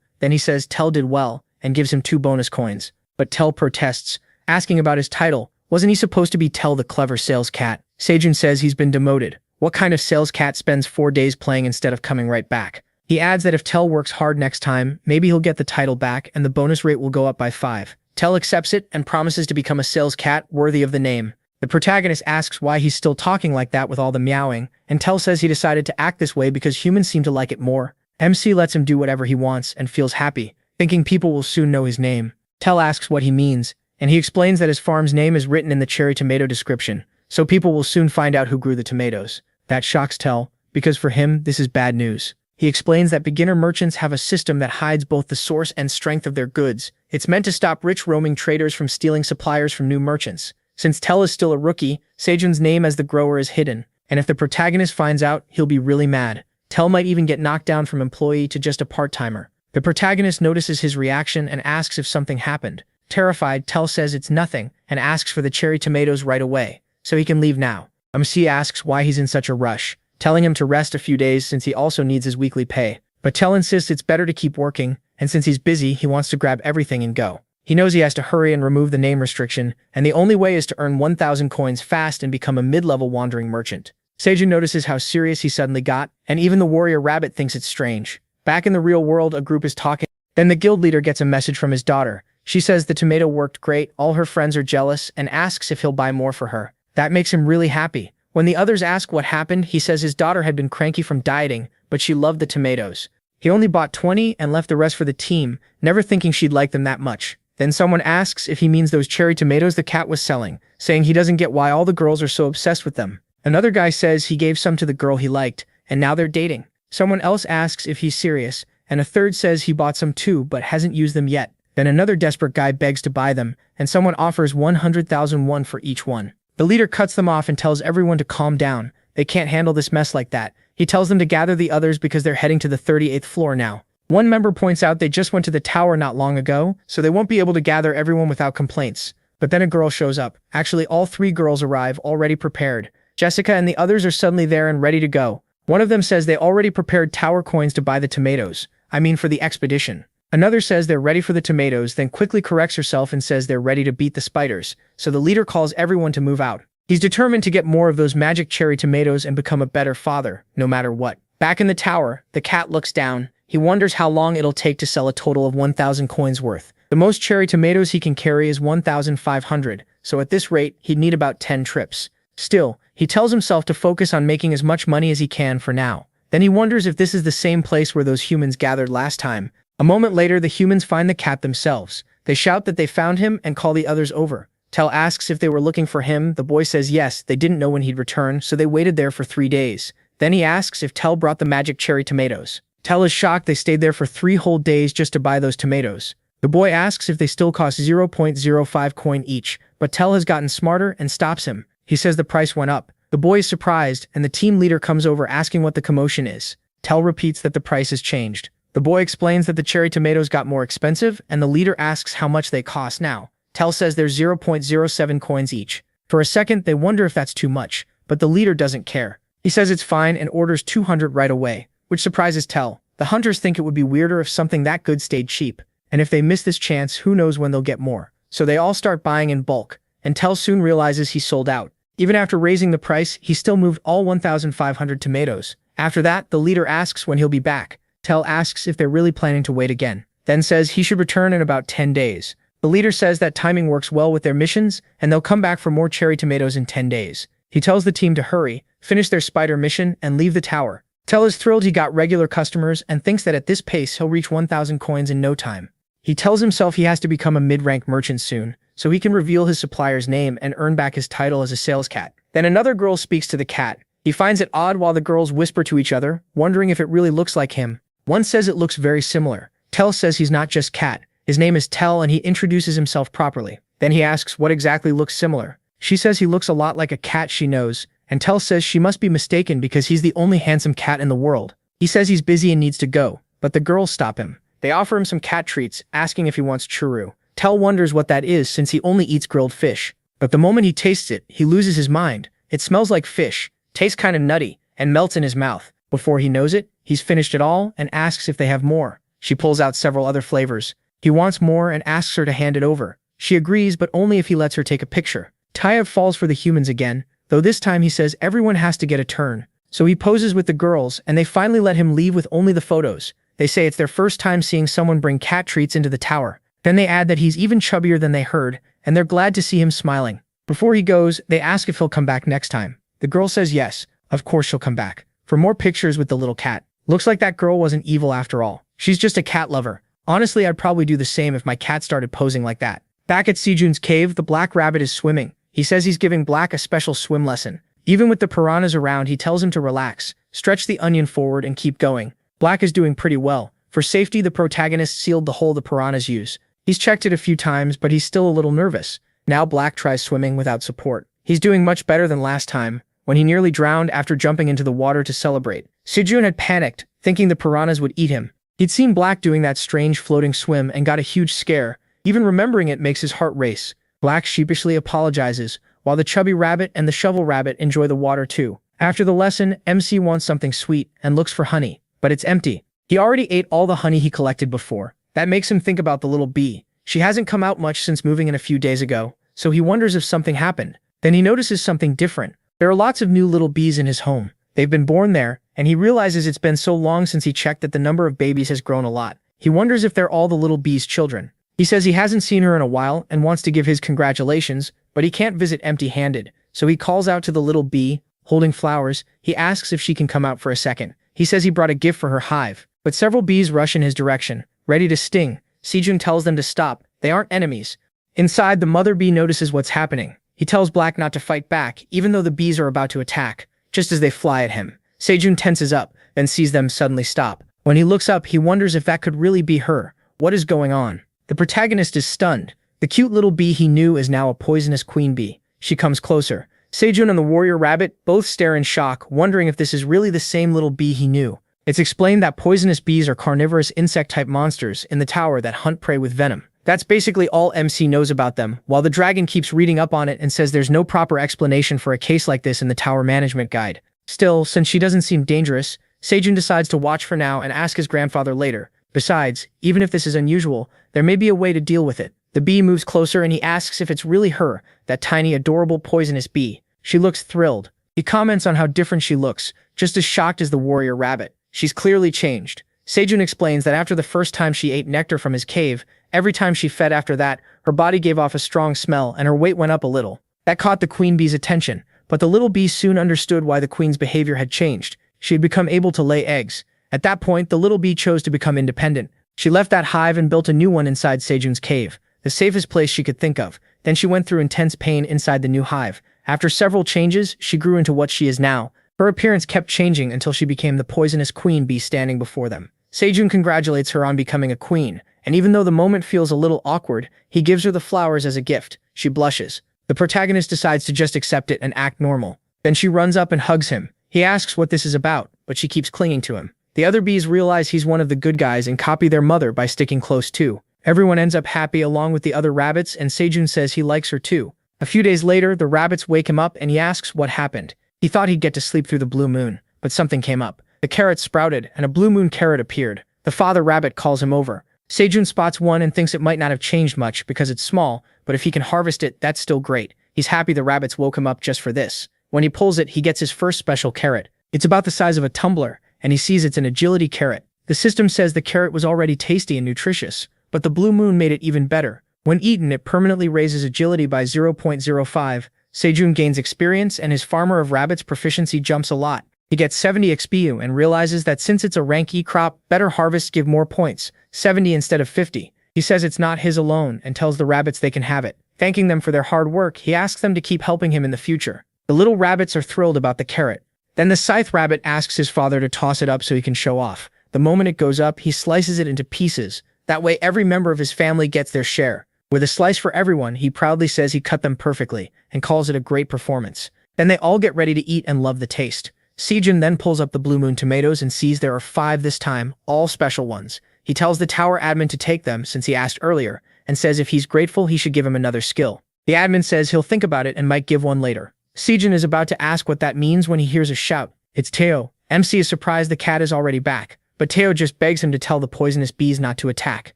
Speaker 1: Then he says Tell did well, and gives him 2 bonus coins. But Tell protests, asking about his title. Wasn't he supposed to be Tell the clever sales cat? Sejun says he's been demoted. What kind of sales cat spends 4 days playing instead of coming right back? He adds that if Tell works hard next time, maybe he'll get the title back and the bonus rate will go up by 5. Tell accepts it and promises to become a sales cat worthy of the name. The protagonist asks why he's still talking like that with all the meowing, and Tell says he decided to act this way because humans seem to like it more. MC lets him do whatever he wants and feels happy, thinking people will soon know his name. Tell asks what he means, and he explains that his farm's name is written in the cherry tomato description, so people will soon find out who grew the tomatoes. That shocks Tell, because for him, this is bad news. He explains that beginner merchants have a system that hides both the source and strength of their goods. It's meant to stop rich roaming traders from stealing suppliers from new merchants. Since Tell is still a rookie, Sejun's name as the grower is hidden, and if the protagonist finds out, he'll be really mad. Tell might even get knocked down from employee to just a part-timer. The protagonist notices his reaction and asks if something happened. Terrified, Tell says it's nothing and asks for the cherry tomatoes right away, so he can leave now. MC asks why he's in such a rush, telling him to rest a few days since he also needs his weekly pay. But Tell insists it's better to keep working, and since he's busy, he wants to grab everything and go. He knows he has to hurry and remove the name restriction, and the only way is to earn 1,000 coins fast and become a mid-level wandering merchant. Sejun notices how serious he suddenly got, and even the warrior rabbit thinks it's strange. Back in the real world, a group is talking. Then the guild leader gets a message from his daughter. She says the tomato worked great, all her friends are jealous, and asks if he'll buy more for her. That makes him really happy. When the others ask what happened, he says his daughter had been cranky from dieting, but she loved the tomatoes. He only bought 20 and left the rest for the team, never thinking she'd like them that much. Then someone asks if he means those cherry tomatoes the cat was selling, saying he doesn't get why all the girls are so obsessed with them. Another guy says he gave some to the girl he liked, and now they're dating. Someone else asks if he's serious, and a third says he bought some too but hasn't used them yet. Then another desperate guy begs to buy them, and someone offers 100,000 won for each one. The leader cuts them off and tells everyone to calm down. They can't handle this mess like that. He tells them to gather the others because they're heading to the 38th floor now. One member points out they just went to the tower not long ago, so they won't be able to gather everyone without complaints. But then a girl shows up. Actually, all 3 girls arrive, already prepared. Jessica and the others are suddenly there and ready to go. One of them says they already prepared tower coins to buy the tomatoes. I mean for the expedition. Another says they're ready for the tomatoes, then quickly corrects herself and says they're ready to beat the spiders. So the leader calls everyone to move out. He's determined to get more of those magic cherry tomatoes and become a better father, no matter what. Back in the tower, the cat looks down. He wonders how long it'll take to sell a total of 1,000 coins worth. The most cherry tomatoes he can carry is 1,500, so at this rate, he'd need about 10 trips. Still, he tells himself to focus on making as much money as he can for now. Then he wonders if this is the same place where those humans gathered last time. A moment later, the humans find the cat themselves. They shout that they found him and call the others over. Tell asks if they were looking for him. The boy says yes, they didn't know when he'd return, so they waited there for 3 days. Then he asks if Tell brought the magic cherry tomatoes. Tell is shocked they stayed there for 3 whole days just to buy those tomatoes. The boy asks if they still cost 0.05 coin each, but Tell has gotten smarter and stops him. He says the price went up, The boy is surprised, and the team leader comes over asking what the commotion is. Tell repeats that the price has changed. The boy explains that the cherry tomatoes got more expensive, and the leader asks how much they cost now. Tell says they're 0.07 coins each. For a second, they wonder if that's too much, but the leader doesn't care. He says it's fine and orders 200 right away, which surprises Tell. The hunters think it would be weirder if something that good stayed cheap, and if they miss this chance, who knows when they'll get more. So they all start buying in bulk, and Tell soon realizes he's sold out. Even after raising the price, he still moved all 1,500 tomatoes. After that, the leader asks when he'll be back. Tell asks if they're really planning to wait again, then says he should return in about 10 days. The leader says that timing works well with their missions, and they'll come back for more cherry tomatoes in 10 days. He tells the team to hurry, finish their spider mission, and leave the tower. Tell is thrilled he got regular customers and thinks that at this pace he'll reach 1,000 coins in no time. He tells himself he has to become a mid-rank merchant soon, so he can reveal his supplier's name and earn back his title as a sales cat. Then another girl speaks to the cat. He finds it odd while the girls whisper to each other, wondering if it really looks like him. One says it looks very similar. Tell says he's not just cat. His name is Tell, and he introduces himself properly. Then he asks what exactly looks similar. She says he looks a lot like a cat she knows, and Tell says she must be mistaken because he's the only handsome cat in the world. He says he's busy and needs to go, but the girls stop him. They offer him some cat treats, asking if he wants churro. Tell wonders what that is since he only eats grilled fish. But the moment he tastes it, he loses his mind. It smells like fish, tastes kinda nutty, and melts in his mouth. Before he knows it, he's finished it all and asks if they have more. She pulls out several other flavors. He wants more and asks her to hand it over. She agrees, but only if he lets her take a picture. Taeyeon falls for the humans again, though this time he says everyone has to get a turn. So he poses with the girls, and they finally let him leave with only the photos. They say it's their first time seeing someone bring cat treats into the tower. Then they add that he's even chubbier than they heard, and they're glad to see him smiling. Before he goes, they ask if he'll come back next time. The girl says yes, of course she'll come back. For more pictures with the little cat. Looks like that girl wasn't evil after all. She's just a cat lover. Honestly, I'd probably do the same if my cat started posing like that. Back at Sejun's cave, the black rabbit is swimming. He says he's giving Black a special swim lesson. Even with the piranhas around, he tells him to relax, stretch the onion forward, and keep going. Black is doing pretty well. For safety, the protagonist sealed the hole the piranhas use. He's checked it a few times, but he's still a little nervous. Now Black tries swimming without support. He's doing much better than last time, when he nearly drowned after jumping into the water to celebrate. Sejun had panicked, thinking the piranhas would eat him. He'd seen Black doing that strange floating swim and got a huge scare. Even remembering it makes his heart race. Black sheepishly apologizes, while the chubby rabbit and the shovel rabbit enjoy the water too. After the lesson, MC wants something sweet and looks for honey, but it's empty. He already ate all the honey he collected before. That makes him think about the little bee. She hasn't come out much since moving in a few days ago, so he wonders if something happened. Then he notices something different. There are lots of new little bees in his home. They've been born there, and he realizes it's been so long since he checked that the number of babies has grown a lot. He wonders if they're all the little bee's children. He says he hasn't seen her in a while and wants to give his congratulations, but he can't visit empty-handed, so he calls out to the little bee, holding flowers. He asks if she can come out for a second. He says he brought a gift for her hive, but several bees rush in his direction, ready to sting. Sejun tells them to stop. They aren't enemies. Inside, the mother bee notices what's happening. He tells Black not to fight back, even though the bees are about to attack, just as they fly at him. Sejun tenses up, then sees them suddenly stop. When he looks up, he wonders if that could really be her. What is going on? The protagonist is stunned. The cute little bee he knew is now a poisonous queen bee. She comes closer. Sejun and the warrior rabbit both stare in shock, wondering if this is really the same little bee he knew. It's explained that poisonous bees are carnivorous insect-type monsters in the tower that hunt prey with venom. That's basically all MC knows about them, while the dragon keeps reading up on it and says there's no proper explanation for a case like this in the tower management guide. Still, since she doesn't seem dangerous, Sejun decides to watch for now and ask his grandfather later. Besides, even if this is unusual, there may be a way to deal with it. The bee moves closer and he asks if it's really her, that tiny, adorable, poisonous bee. She looks thrilled. He comments on how different she looks, just as shocked as the warrior rabbit. She's clearly changed. Sejun explains that after the first time she ate nectar from his cave, every time she fed after that, her body gave off a strong smell and her weight went up a little. That caught the queen bee's attention, but the little bee soon understood why the queen's behavior had changed. She had become able to lay eggs. At that point, the little bee chose to become independent. She left that hive and built a new one inside Sejun's cave, the safest place she could think of. Then she went through intense pain inside the new hive. After several changes, she grew into what she is now. Her appearance kept changing until she became the poisonous queen bee standing before them. Sejun congratulates her on becoming a queen, and even though the moment feels a little awkward, he gives her the flowers as a gift. She blushes. The protagonist decides to just accept it and act normal. Then she runs up and hugs him. He asks what this is about, but she keeps clinging to him. The other bees realize he's one of the good guys and copy their mother by sticking close too. Everyone ends up happy along with the other rabbits, and Sejun says he likes her too. A few days later, the rabbits wake him up and he asks what happened. He thought he'd get to sleep through the blue moon, but something came up. The carrots sprouted and a blue moon carrot appeared. The father rabbit calls him over. Sejun spots one and thinks it might not have changed much because it's small, but if he can harvest it, that's still great. He's happy the rabbits woke him up just for this. When he pulls it, he gets his first special carrot. It's about the size of a tumbler, and he sees it's an agility carrot. The system says the carrot was already tasty and nutritious, but the blue moon made it even better. When eaten, it permanently raises agility by 0.05. Sejun gains experience and his farmer of rabbits proficiency jumps a lot. He gets 70 XPU and realizes that since it's a rank E crop, better harvests give more points, 70 instead of 50. He says it's not his alone and tells the rabbits they can have it. Thanking them for their hard work, he asks them to keep helping him in the future. The little rabbits are thrilled about the carrot. Then the scythe rabbit asks his father to toss it up so he can show off. The moment it goes up, he slices it into pieces. That way every member of his family gets their share. With a slice for everyone, he proudly says he cut them perfectly and calls it a great performance. Then they all get ready to eat and love the taste. Sejun then pulls up the blue moon tomatoes and sees there are 5 this time, all special ones. He tells the tower admin to take them since he asked earlier, and says if he's grateful he should give him another skill. The admin says he'll think about it and might give one later. Sejun is about to ask what that means when he hears a shout. It's Teo. MC is surprised the cat is already back, but Teo just begs him to tell the poisonous bees not to attack.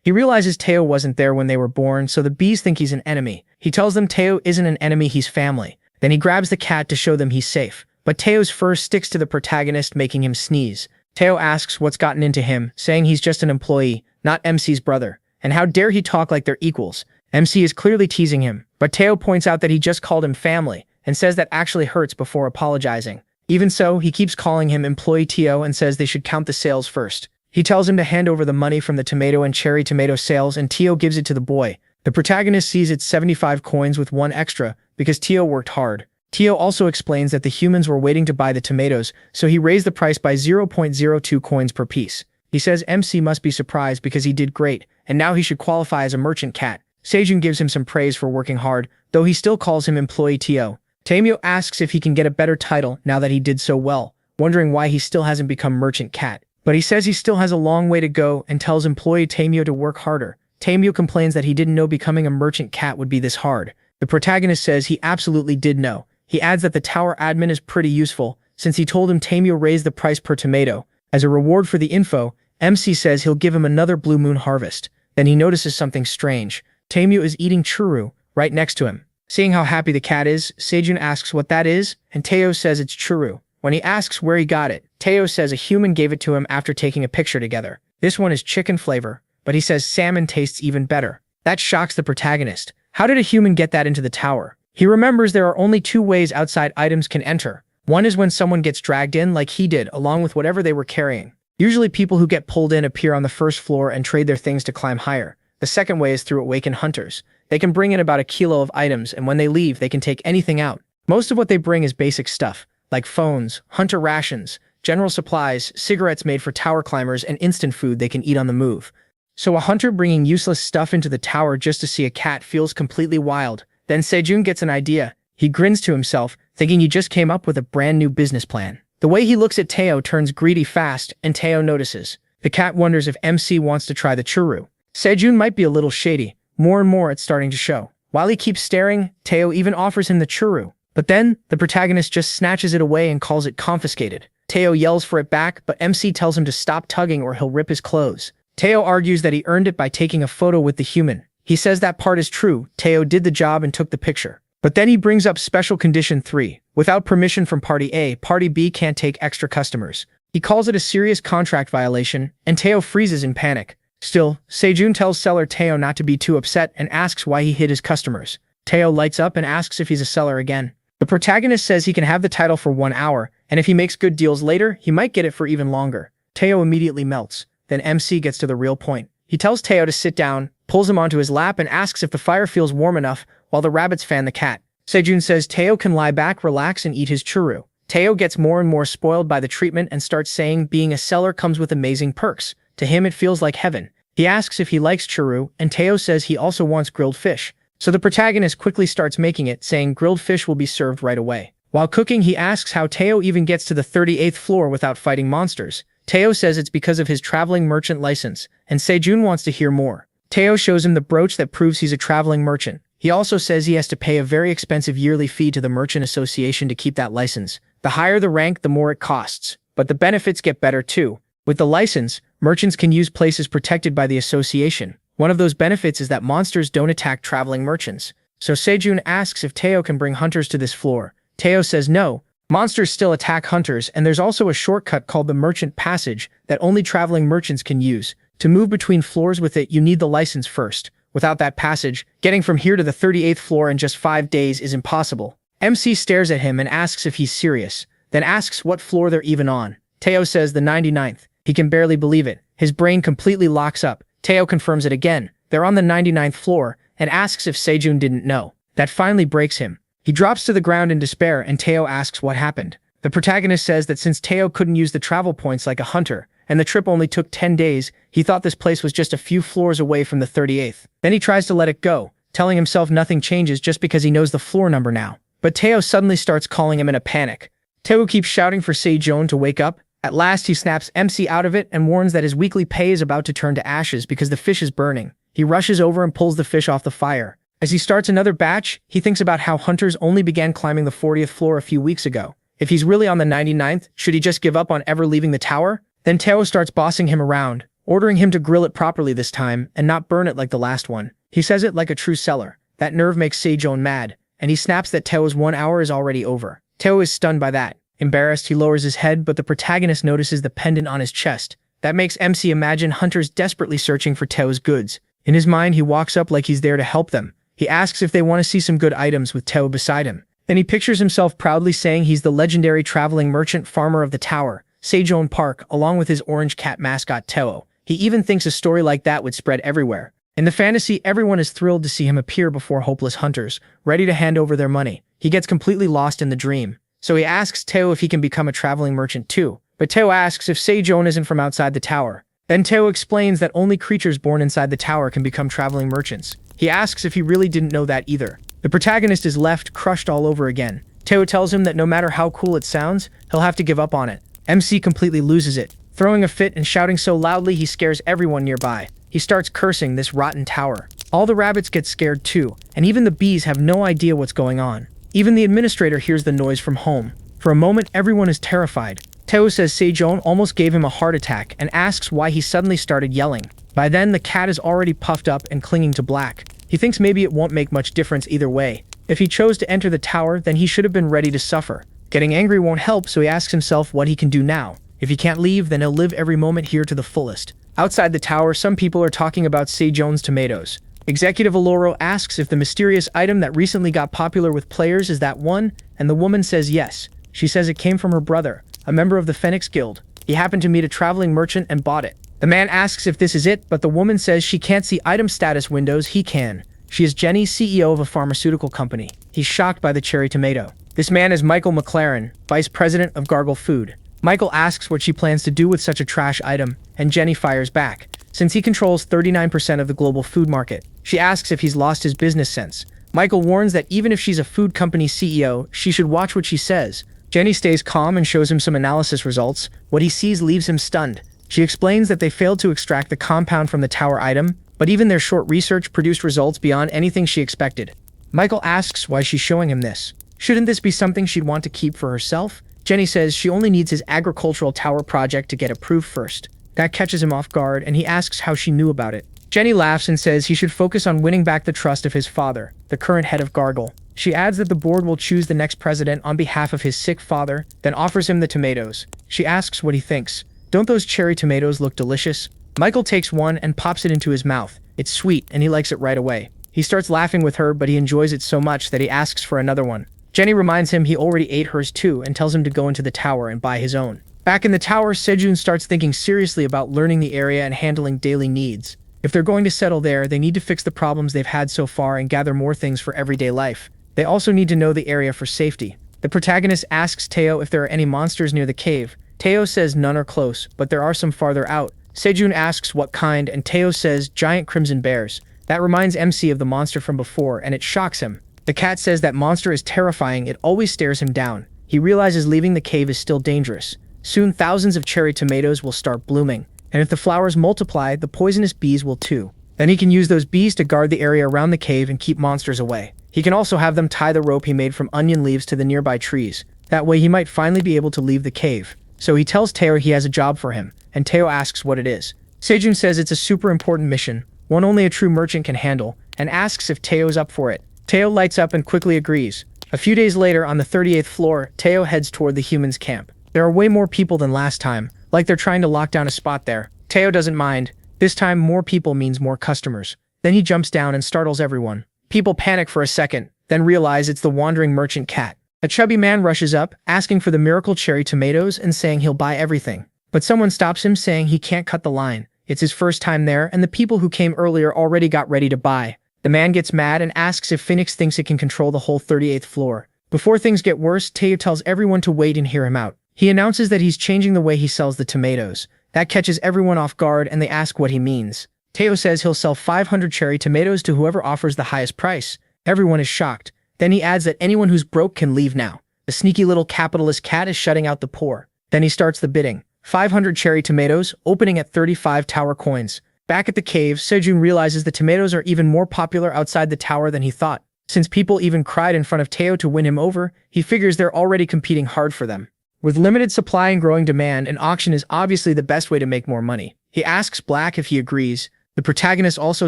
Speaker 1: He realizes Teo wasn't there when they were born, so the bees think he's an enemy. He tells them Teo isn't an enemy, he's family. Then he grabs the cat to show them he's safe. But Teo's fur sticks to the protagonist, making him sneeze. Teo asks what's gotten into him, saying he's just an employee, not MC's brother. And how dare he talk like they're equals. MC is clearly teasing him, but Teo points out that he just called him family, and says that actually hurts before apologizing. Even so, he keeps calling him employee Teo and says they should count the sales first. He tells him to hand over the money from the tomato and cherry tomato sales, and Teo gives it to the boy. The protagonist sees it's 75 coins with 1 extra, because Teo worked hard. Teo also explains that the humans were waiting to buy the tomatoes, so he raised the price by 0.02 coins per piece. He says MC must be surprised because he did great, and now he should qualify as a merchant cat. Sejun gives him some praise for working hard, though he still calls him employee Teo. Tamio asks if he can get a better title now that he did so well, wondering why he still hasn't become merchant cat. But he says he still has a long way to go and tells employee Tamio to work harder. Tamio complains that he didn't know becoming a merchant cat would be this hard. The protagonist says he absolutely did know. He adds that the tower admin is pretty useful, since he told him Tamio raised the price per tomato. As a reward for the info, MC says he'll give him another blue moon harvest. Then he notices something strange. Tamio is eating churro right next to him. Seeing how happy the cat is, Sejun asks what that is, and Teo says it's churro. When he asks where he got it, Teo says a human gave it to him after taking a picture together. This one is chicken flavor, but he says salmon tastes even better. That shocks the protagonist. How did a human get that into the tower? He remembers there are only 2 ways outside items can enter. One is when someone gets dragged in like he did, along with whatever they were carrying. Usually people who get pulled in appear on the first floor and trade their things to climb higher. The second way is through awakened hunters. They can bring in about a kilo of items, and when they leave, they can take anything out. Most of what they bring is basic stuff, like phones, hunter rations, general supplies, cigarettes made for tower climbers, and instant food they can eat on the move. So a hunter bringing useless stuff into the tower just to see a cat feels completely wild. Then Sejun gets an idea. He grins to himself, thinking he just came up with a brand new business plan. The way he looks at Teo turns greedy fast, and Teo notices. The cat wonders if MC wants to try the churro. Sejun might be a little shady. More and more it's starting to show. While he keeps staring, Teo even offers him the churro. But then, the protagonist just snatches it away and calls it confiscated. Teo yells for it back, but MC tells him to stop tugging or he'll rip his clothes. Teo argues that he earned it by taking a photo with the human. He says that part is true, Teo did the job and took the picture. But then he brings up special condition 3. Without permission from Party A, Party B can't take extra customers. He calls it a serious contract violation, and Teo freezes in panic. Still, Sejun tells seller Teo not to be too upset and asks why he hid his customers. Teo lights up and asks if he's a seller again. The protagonist says he can have the title for 1 hour, and if he makes good deals later, he might get it for even longer. Teo immediately melts. Then MC gets to the real point. He tells Teo to sit down, pulls him onto his lap, and asks if the fire feels warm enough while the rabbits fan the cat. Sejun says Teo can lie back, relax, and eat his churro. Teo gets more and more spoiled by the treatment and starts saying being a seller comes with amazing perks. To him it feels like heaven. He asks if he likes churro, and Teo says he also wants grilled fish. So the protagonist quickly starts making it, saying grilled fish will be served right away. While cooking, he asks how Teo even gets to the 38th floor without fighting monsters. Teo says it's because of his traveling merchant license, and Sejun wants to hear more. Teo shows him the brooch that proves he's a traveling merchant. He also says he has to pay a very expensive yearly fee to the Merchant Association to keep that license. The higher the rank, the more it costs. But the benefits get better too. With the license, merchants can use places protected by the association. One of those benefits is that monsters don't attack traveling merchants. So Sejun asks if Teo can bring hunters to this floor. Teo says no. Monsters still attack hunters, and there's also a shortcut called the Merchant Passage that only traveling merchants can use. To move between floors with it, you need the license first. Without that passage, getting from here to the 38th floor in just 5 days is impossible. MC stares at him and asks if he's serious, then asks what floor they're even on. Teo says the 99th. He can barely believe it. His brain completely locks up. Teo confirms it again. They're on the 99th floor, and asks if Sejun didn't know. That finally breaks him. He drops to the ground in despair, and Teo asks what happened. The protagonist says that since Teo couldn't use the travel points like a hunter, and the trip only took 10 days, he thought this place was just a few floors away from the 38th. Then he tries to let it go, telling himself nothing changes just because he knows the floor number now. But Teo suddenly starts calling him in a panic. Teo keeps shouting for Sejun to wake up. At last, he snaps MC out of it and warns that his weekly pay is about to turn to ashes because the fish is burning. He rushes over and pulls the fish off the fire. As he starts another batch, he thinks about how hunters only began climbing the 40th floor a few weeks ago. If he's really on the 99th, should he just give up on ever leaving the tower? Then Teo starts bossing him around, ordering him to grill it properly this time and not burn it like the last one. He says it like a true seller. That nerve makes Sejun mad, and he snaps that Teo's 1 hour is already over. Teo is stunned by that. Embarrassed, he lowers his head, but the protagonist notices the pendant on his chest. That makes MC imagine hunters desperately searching for Teo's goods. In his mind, he walks up like he's there to help them. He asks if they want to see some good items with Teo beside him. Then he pictures himself proudly saying he's the legendary traveling merchant farmer of the tower, Sejun Park, along with his orange cat mascot Teo. He even thinks a story like that would spread everywhere. In the fantasy, everyone is thrilled to see him appear before hopeless hunters, ready to hand over their money. He gets completely lost in the dream. So he asks Teo if he can become a traveling merchant too. But Teo asks if Sejun isn't from outside the tower. Then Teo explains that only creatures born inside the tower can become traveling merchants. He asks if he really didn't know that either. The protagonist is left crushed all over again. Teo tells him that no matter how cool it sounds, he'll have to give up on it. MC completely loses it, throwing a fit and shouting so loudly he scares everyone nearby. He starts cursing this rotten tower. All the rabbits get scared too, and even the bees have no idea what's going on. Even the administrator hears the noise from home. For a moment, everyone is terrified. Teo says Sejun almost gave him a heart attack and asks why he suddenly started yelling. By then, the cat is already puffed up and clinging to Black. He thinks maybe it won't make much difference either way. If he chose to enter the tower, then he should have been ready to suffer. Getting angry won't help, so he asks himself what he can do now. If he can't leave, then he'll live every moment here to the fullest. Outside the tower, some people are talking about Sejun's tomatoes. Executive Aloro asks if the mysterious item that recently got popular with players is that one, and the woman says yes. She says it came from her brother, a member of the Phoenix Guild. He happened to meet a traveling merchant and bought it. The man asks if this is it, but the woman says she can't see item status windows, he can. She is Jenny, CEO of a pharmaceutical company. He's shocked by the cherry tomato. This man is Michael McLaren, vice president of Gargle Food. Michael asks what she plans to do with such a trash item, and Jenny fires back. Since he controls 39% of the global food market, she asks if he's lost his business sense. Michael warns that even if she's a food company CEO, she should watch what she says. Jenny stays calm and shows him some analysis results. What he sees leaves him stunned. She explains that they failed to extract the compound from the tower item, but even their short research produced results beyond anything she expected. Michael asks why she's showing him this. Shouldn't this be something she'd want to keep for herself? Jenny says she only needs his agricultural tower project to get approved first. That catches him off guard, and he asks how she knew about it. Jenny laughs and says he should focus on winning back the trust of his father, the current head of Gargle. She adds that the board will choose the next president on behalf of his sick father, then offers him the tomatoes. She asks what he thinks. Don't those cherry tomatoes look delicious? Michael takes one and pops it into his mouth. It's sweet, and he likes it right away. He starts laughing with her, but he enjoys it so much that he asks for another one. Jenny reminds him he already ate hers too and tells him to go into the tower and buy his own. Back in the tower, Sejun starts thinking seriously about learning the area and handling daily needs. If they're going to settle there, they need to fix the problems they've had so far and gather more things for everyday life. They also need to know the area for safety. The protagonist asks Teo if there are any monsters near the cave. Teo says none are close, but there are some farther out. Sejun asks what kind, and Teo says giant crimson bears. That reminds MC of the monster from before, and it shocks him. The cat says that monster is terrifying, it always stares him down. He realizes leaving the cave is still dangerous. Soon thousands of cherry tomatoes will start blooming, and if the flowers multiply, the poisonous bees will too. Then he can use those bees to guard the area around the cave and keep monsters away. He can also have them tie the rope he made from onion leaves to the nearby trees. That way he might finally be able to leave the cave. So he tells Teo he has a job for him, and Teo asks what it is. Sejun says it's a super important mission, one only a true merchant can handle, and asks if Teo's up for it. Teo lights up and quickly agrees. A few days later, on the 38th floor, Teo heads toward the humans' camp. There are way more people than last time, like they're trying to lock down a spot there. Teo doesn't mind. This time, more people means more customers. Then he jumps down and startles everyone. People panic for a second, then realize it's the wandering merchant cat. A chubby man rushes up, asking for the miracle cherry tomatoes and saying he'll buy everything. But someone stops him, saying he can't cut the line. It's his first time there, and the people who came earlier already got ready to buy. The man gets mad and asks if Phoenix thinks it can control the whole 38th floor. Before things get worse, Teo tells everyone to wait and hear him out. He announces that he's changing the way he sells the tomatoes. That catches everyone off guard and they ask what he means. Teo says he'll sell 500 cherry tomatoes to whoever offers the highest price. Everyone is shocked. Then he adds that anyone who's broke can leave now. The sneaky little capitalist cat is shutting out the poor. Then he starts the bidding. 500 cherry tomatoes, opening at 35 tower coins. Back at the cave, Sejun realizes the tomatoes are even more popular outside the tower than he thought. Since people even cried in front of Teo to win him over, he figures they're already competing hard for them. With limited supply and growing demand, an auction is obviously the best way to make more money. He asks Black if he agrees. The protagonist also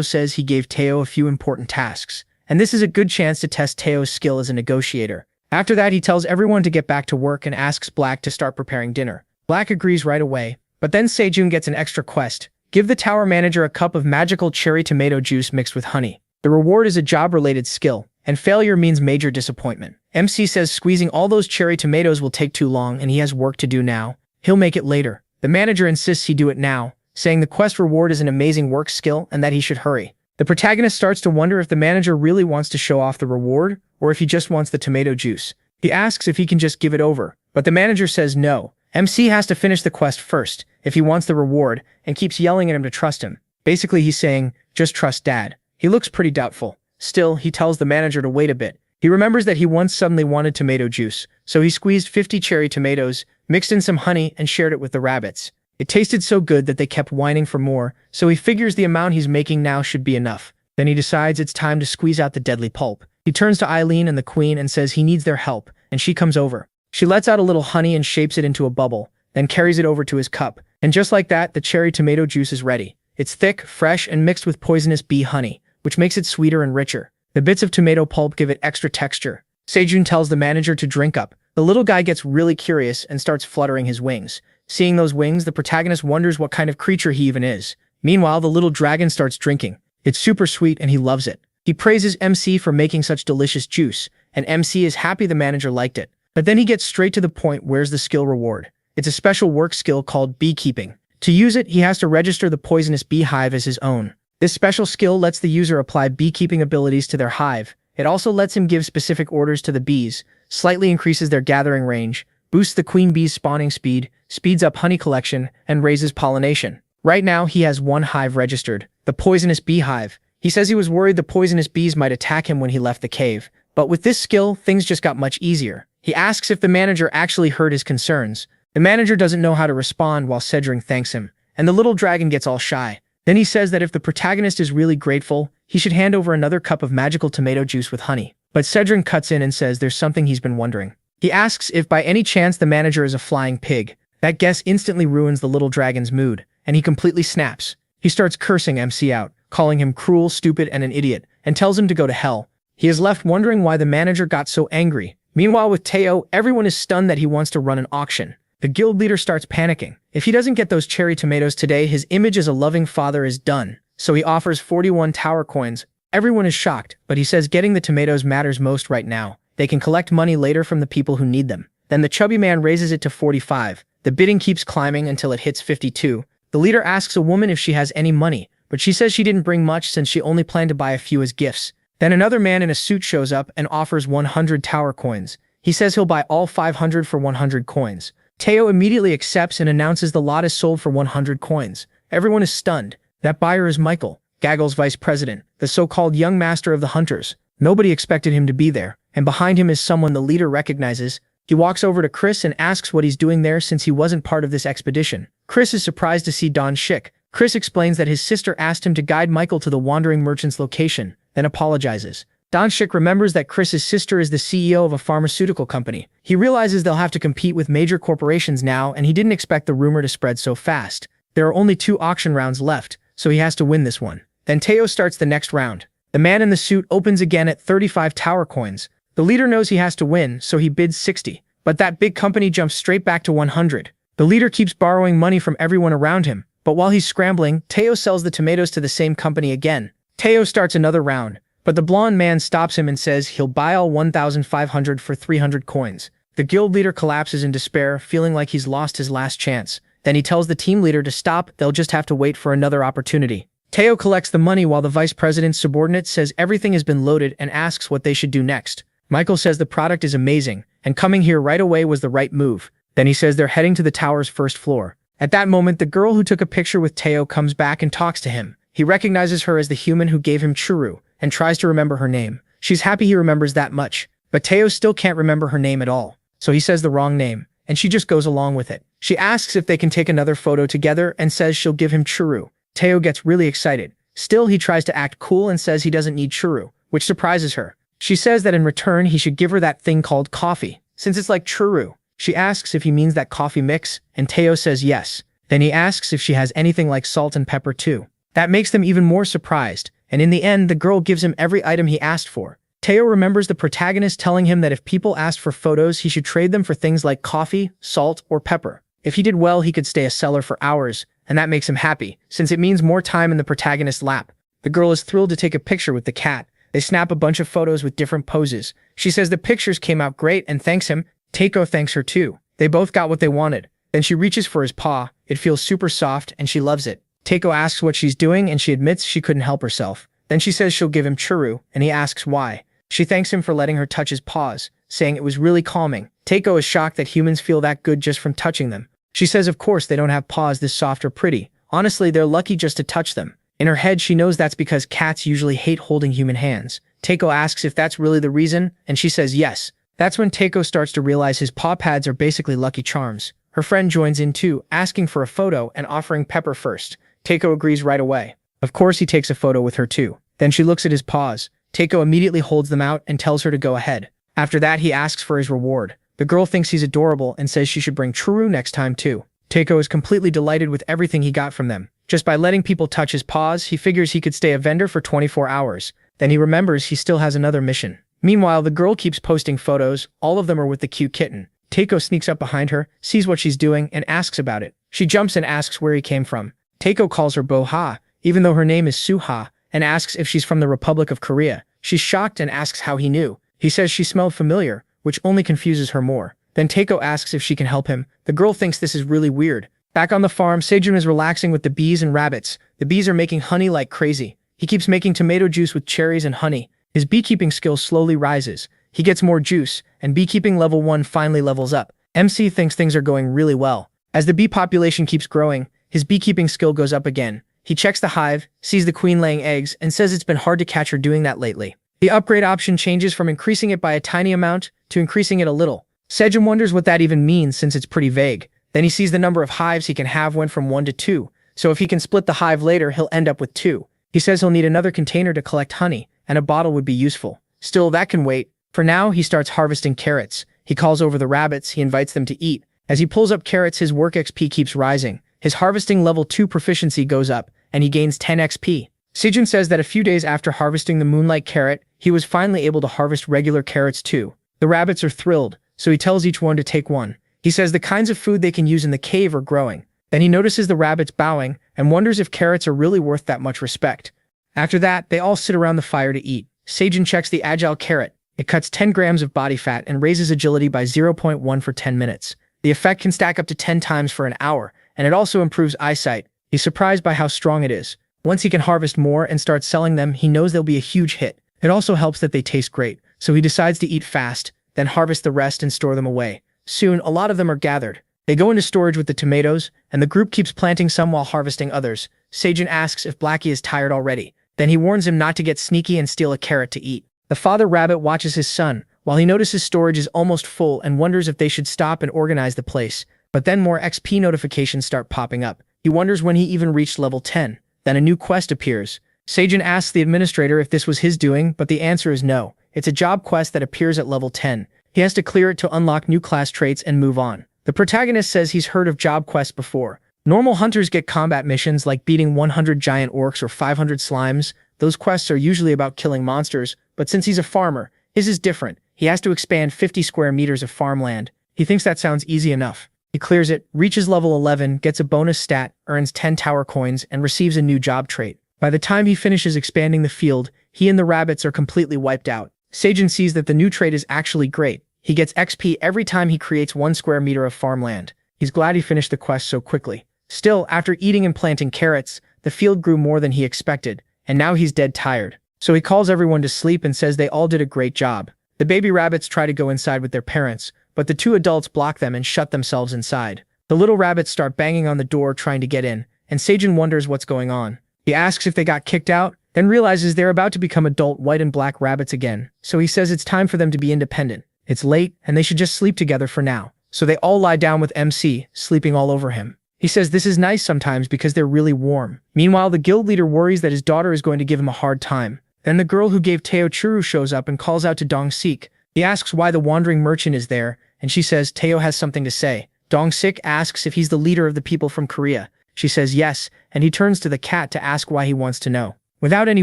Speaker 1: says he gave Teo a few important tasks, and this is a good chance to test Teo's skill as a negotiator. After that, he tells everyone to get back to work and asks Black to start preparing dinner. Black agrees right away, but then Sejun gets an extra quest. Give the tower manager a cup of magical cherry tomato juice mixed with honey. The reward is a job-related skill, and failure means major disappointment. MC says squeezing all those cherry tomatoes will take too long and he has work to do now. He'll make it later. The manager insists he do it now, saying the quest reward is an amazing work skill and that he should hurry. The protagonist starts to wonder if the manager really wants to show off the reward or if he just wants the tomato juice. He asks if he can just give it over, but the manager says no. MC has to finish the quest first if he wants the reward and keeps yelling at him to trust him. Basically, he's saying, just trust Dad. He looks pretty doubtful. Still, he tells the manager to wait a bit. He remembers that he once suddenly wanted tomato juice, so he squeezed 50 cherry tomatoes, mixed in some honey, and shared it with the rabbits. It tasted so good that they kept whining for more, so he figures the amount he's making now should be enough. Then he decides it's time to squeeze out the deadly pulp. He turns to Eileen and the Queen and says he needs their help, and she comes over. She lets out a little honey and shapes it into a bubble, then carries it over to his cup. And just like that, the cherry tomato juice is ready. It's thick, fresh, and mixed with poisonous bee honey, which makes it sweeter and richer. The bits of tomato pulp give it extra texture. Sejun tells the manager to drink up. The little guy gets really curious and starts fluttering his wings. Seeing those wings, the protagonist wonders what kind of creature he even is. Meanwhile, the little dragon starts drinking. It's super sweet and he loves it. He praises MC for making such delicious juice, and MC is happy the manager liked it. But then he gets straight to the point. Where's the skill reward? It's a special work skill called beekeeping. To use it, he has to register the poisonous beehive as his own. This special skill lets the user apply beekeeping abilities to their hive. It also lets him give specific orders to the bees, slightly increases their gathering range, boosts the queen bee's spawning speed, speeds up honey collection, and raises pollination. Right now, he has one hive registered, the poisonous beehive. He says he was worried the poisonous bees might attack him when he left the cave. But with this skill, things just got much easier. He asks if the manager actually heard his concerns. The manager doesn't know how to respond while Cedric thanks him, and the little dragon gets all shy. Then he says that if the protagonist is really grateful, he should hand over another cup of magical tomato juice with honey. But Cedric cuts in and says there's something he's been wondering. He asks if by any chance the manager is a flying pig. That guess instantly ruins the little dragon's mood, and he completely snaps. He starts cursing MC out, calling him cruel, stupid, and an idiot, and tells him to go to hell. He is left wondering why the manager got so angry. Meanwhile, with Teo, everyone is stunned that he wants to run an auction. The guild leader starts panicking. If he doesn't get those cherry tomatoes today, his image as a loving father is done. So he offers 41 tower coins. Everyone is shocked, but he says getting the tomatoes matters most right now. They can collect money later from the people who need them. Then the chubby man raises it to 45. The bidding keeps climbing until it hits 52. The leader asks a woman if she has any money, but she says she didn't bring much since she only planned to buy a few as gifts. Then another man in a suit shows up and offers 100 tower coins. He says he'll buy all 500 for 100 coins. Teo immediately accepts and announces the lot is sold for 100 coins. Everyone is stunned. That buyer is Michael, Gaggle's vice president, the so-called young master of the hunters. Nobody expected him to be there, and behind him is someone the leader recognizes. He walks over to Chris and asks what he's doing there since he wasn't part of this expedition. Chris is surprised to see Don Schick. Chris explains that his sister asked him to guide Michael to the wandering merchant's location, then apologizes. Don Schick remembers that Chris's sister is the CEO of a pharmaceutical company. He realizes they'll have to compete with major corporations now, and he didn't expect the rumor to spread so fast. There are only 2 auction rounds left, so he has to win this one. Then Teo starts the next round. The man in the suit opens again at 35 tower coins. The leader knows he has to win, so he bids 60. But that big company jumps straight back to 100. The leader keeps borrowing money from everyone around him, but while he's scrambling, Teo sells the tomatoes to the same company again. Teo starts another round, but the blonde man stops him and says he'll buy all 1,500 for 300 coins. The guild leader collapses in despair, feeling like he's lost his last chance. Then he tells the team leader to stop, they'll just have to wait for another opportunity. Teo collects the money while the vice president's subordinate says everything has been loaded and asks what they should do next. Michael says the product is amazing, and coming here right away was the right move. Then he says they're heading to the tower's first floor. At that moment, the girl who took a picture with Teo comes back and talks to him. He recognizes her as the human who gave him churu, and tries to remember her name. She's happy he remembers that much, but Teo still can't remember her name at all. So he says the wrong name, and she just goes along with it. She asks if they can take another photo together and says she'll give him churu. Teo gets really excited. Still, he tries to act cool and says he doesn't need churu, which surprises her. She says that in return he should give her that thing called coffee, since it's like churu. She asks if he means that coffee mix, and Teo says yes. Then he asks if she has anything like salt and pepper too. That makes them even more surprised, and in the end the girl gives him every item he asked for. Teo remembers the protagonist telling him that if people asked for photos he should trade them for things like coffee, salt, or pepper. If he did well he could stay a seller for hours, and that makes him happy, since it means more time in the protagonist's lap. The girl is thrilled to take a picture with the cat. They snap a bunch of photos with different poses. She says the pictures came out great and thanks him. Teo thanks her too. They both got what they wanted. Then she reaches for his paw. It feels super soft and she loves it. Teo asks what she's doing and she admits she couldn't help herself. Then she says she'll give him churu, and he asks why. She thanks him for letting her touch his paws, saying it was really calming. Teo is shocked that humans feel that good just from touching them. She says of course they don't have paws this soft or pretty. Honestly, they're lucky just to touch them. In her head, she knows that's because cats usually hate holding human hands. Teo asks if that's really the reason, and she says yes. That's when Teo starts to realize his paw pads are basically lucky charms. Her friend joins in too, asking for a photo and offering pepper first. Teo agrees right away. Of course he takes a photo with her too. Then she looks at his paws. Teo immediately holds them out and tells her to go ahead. After that, he asks for his reward. The girl thinks he's adorable and says she should bring churu next time too. Teo is completely delighted with everything he got from them. Just by letting people touch his paws, he figures he could stay a vendor for 24 hours. Then he remembers he still has another mission. Meanwhile, the girl keeps posting photos. All of them are with the cute kitten. Teo sneaks up behind her, sees what she's doing, and asks about it. She jumps and asks where he came from. Teo calls her Bo-ha, even though her name is Su-ha, and asks if she's from the Republic of Korea. She's shocked and asks how he knew. He says she smelled familiar, which only confuses her more. Then Teo asks if she can help him. The girl thinks this is really weird. Back on the farm, Sejun is relaxing with the bees and rabbits. The bees are making honey like crazy. He keeps making tomato juice with cherries and honey. His beekeeping skill slowly rises. He gets more juice, and beekeeping level 1 finally levels up. MC thinks things are going really well. As the bee population keeps growing, his beekeeping skill goes up again. He checks the hive, sees the queen laying eggs, and says it's been hard to catch her doing that lately. The upgrade option changes from increasing it by a tiny amount to increasing it a little. Sejun wonders what that even means since it's pretty vague. Then he sees the number of hives he can have went from 1 to 2, so if he can split the hive later, he'll end up with 2. He says he'll need another container to collect honey, and a bottle would be useful. Still, that can wait. For now, he starts harvesting carrots. He calls over the rabbits, he invites them to eat. As he pulls up carrots, his work XP keeps rising. His harvesting level 2 proficiency goes up, and he gains 10 XP. Sejun says that a few days after harvesting the moonlight carrot, he was finally able to harvest regular carrots too. The rabbits are thrilled, so he tells each one to take one. He says the kinds of food they can use in the cave are growing. Then he notices the rabbits bowing and wonders if carrots are really worth that much respect. After that, they all sit around the fire to eat. Sejun checks the agile carrot. It cuts 10 grams of body fat and raises agility by 0.1 for 10 minutes. The effect can stack up to 10 times for an hour, and it also improves eyesight. He's surprised by how strong it is. Once he can harvest more and start selling them, he knows they'll be a huge hit. It also helps that they taste great, so he decides to eat fast, then harvest the rest and store them away. Soon, a lot of them are gathered. They go into storage with the tomatoes, and the group keeps planting some while harvesting others. Sejun asks if Blackie is tired already. Then he warns him not to get sneaky and steal a carrot to eat. The father rabbit watches his son, while he notices storage is almost full and wonders if they should stop and organize the place. But then more XP notifications start popping up. He wonders when he even reached level 10. Then a new quest appears. Seijun asks the administrator if this was his doing, but the answer is no. It's a job quest that appears at level 10. He has to clear it to unlock new class traits and move on. The protagonist says he's heard of job quests before. Normal hunters get combat missions like beating 100 giant orcs or 500 slimes. Those quests are usually about killing monsters, but since he's a farmer, his is different. He has to expand 50 square meters of farmland. He thinks that sounds easy enough. He clears it, reaches level 11, gets a bonus stat, earns 10 tower coins, and receives a new job trait. By the time he finishes expanding the field, he and the rabbits are completely wiped out. Seijun sees that the new trait is actually great. He gets XP every time he creates 1 square meter of farmland. He's glad he finished the quest so quickly. Still, after eating and planting carrots, the field grew more than he expected, and now he's dead tired. So he calls everyone to sleep and says they all did a great job. The baby rabbits try to go inside with their parents, but the 2 adults block them and shut themselves inside. The little rabbits start banging on the door trying to get in, and Seijun wonders what's going on. He asks if they got kicked out, then realizes they're about to become adult white and black rabbits again, so he says it's time for them to be independent. It's late, and they should just sleep together for now. So they all lie down with MC, sleeping all over him. He says this is nice sometimes because they're really warm. Meanwhile, the guild leader worries that his daughter is going to give him a hard time. Then the girl who gave Teo Churu shows up and calls out to Dong-sik. He asks why the wandering merchant is there, and she says Teo has something to say. Dong-sik asks if he's the leader of the people from Korea. She says yes, and he turns to the cat to ask why he wants to know. Without any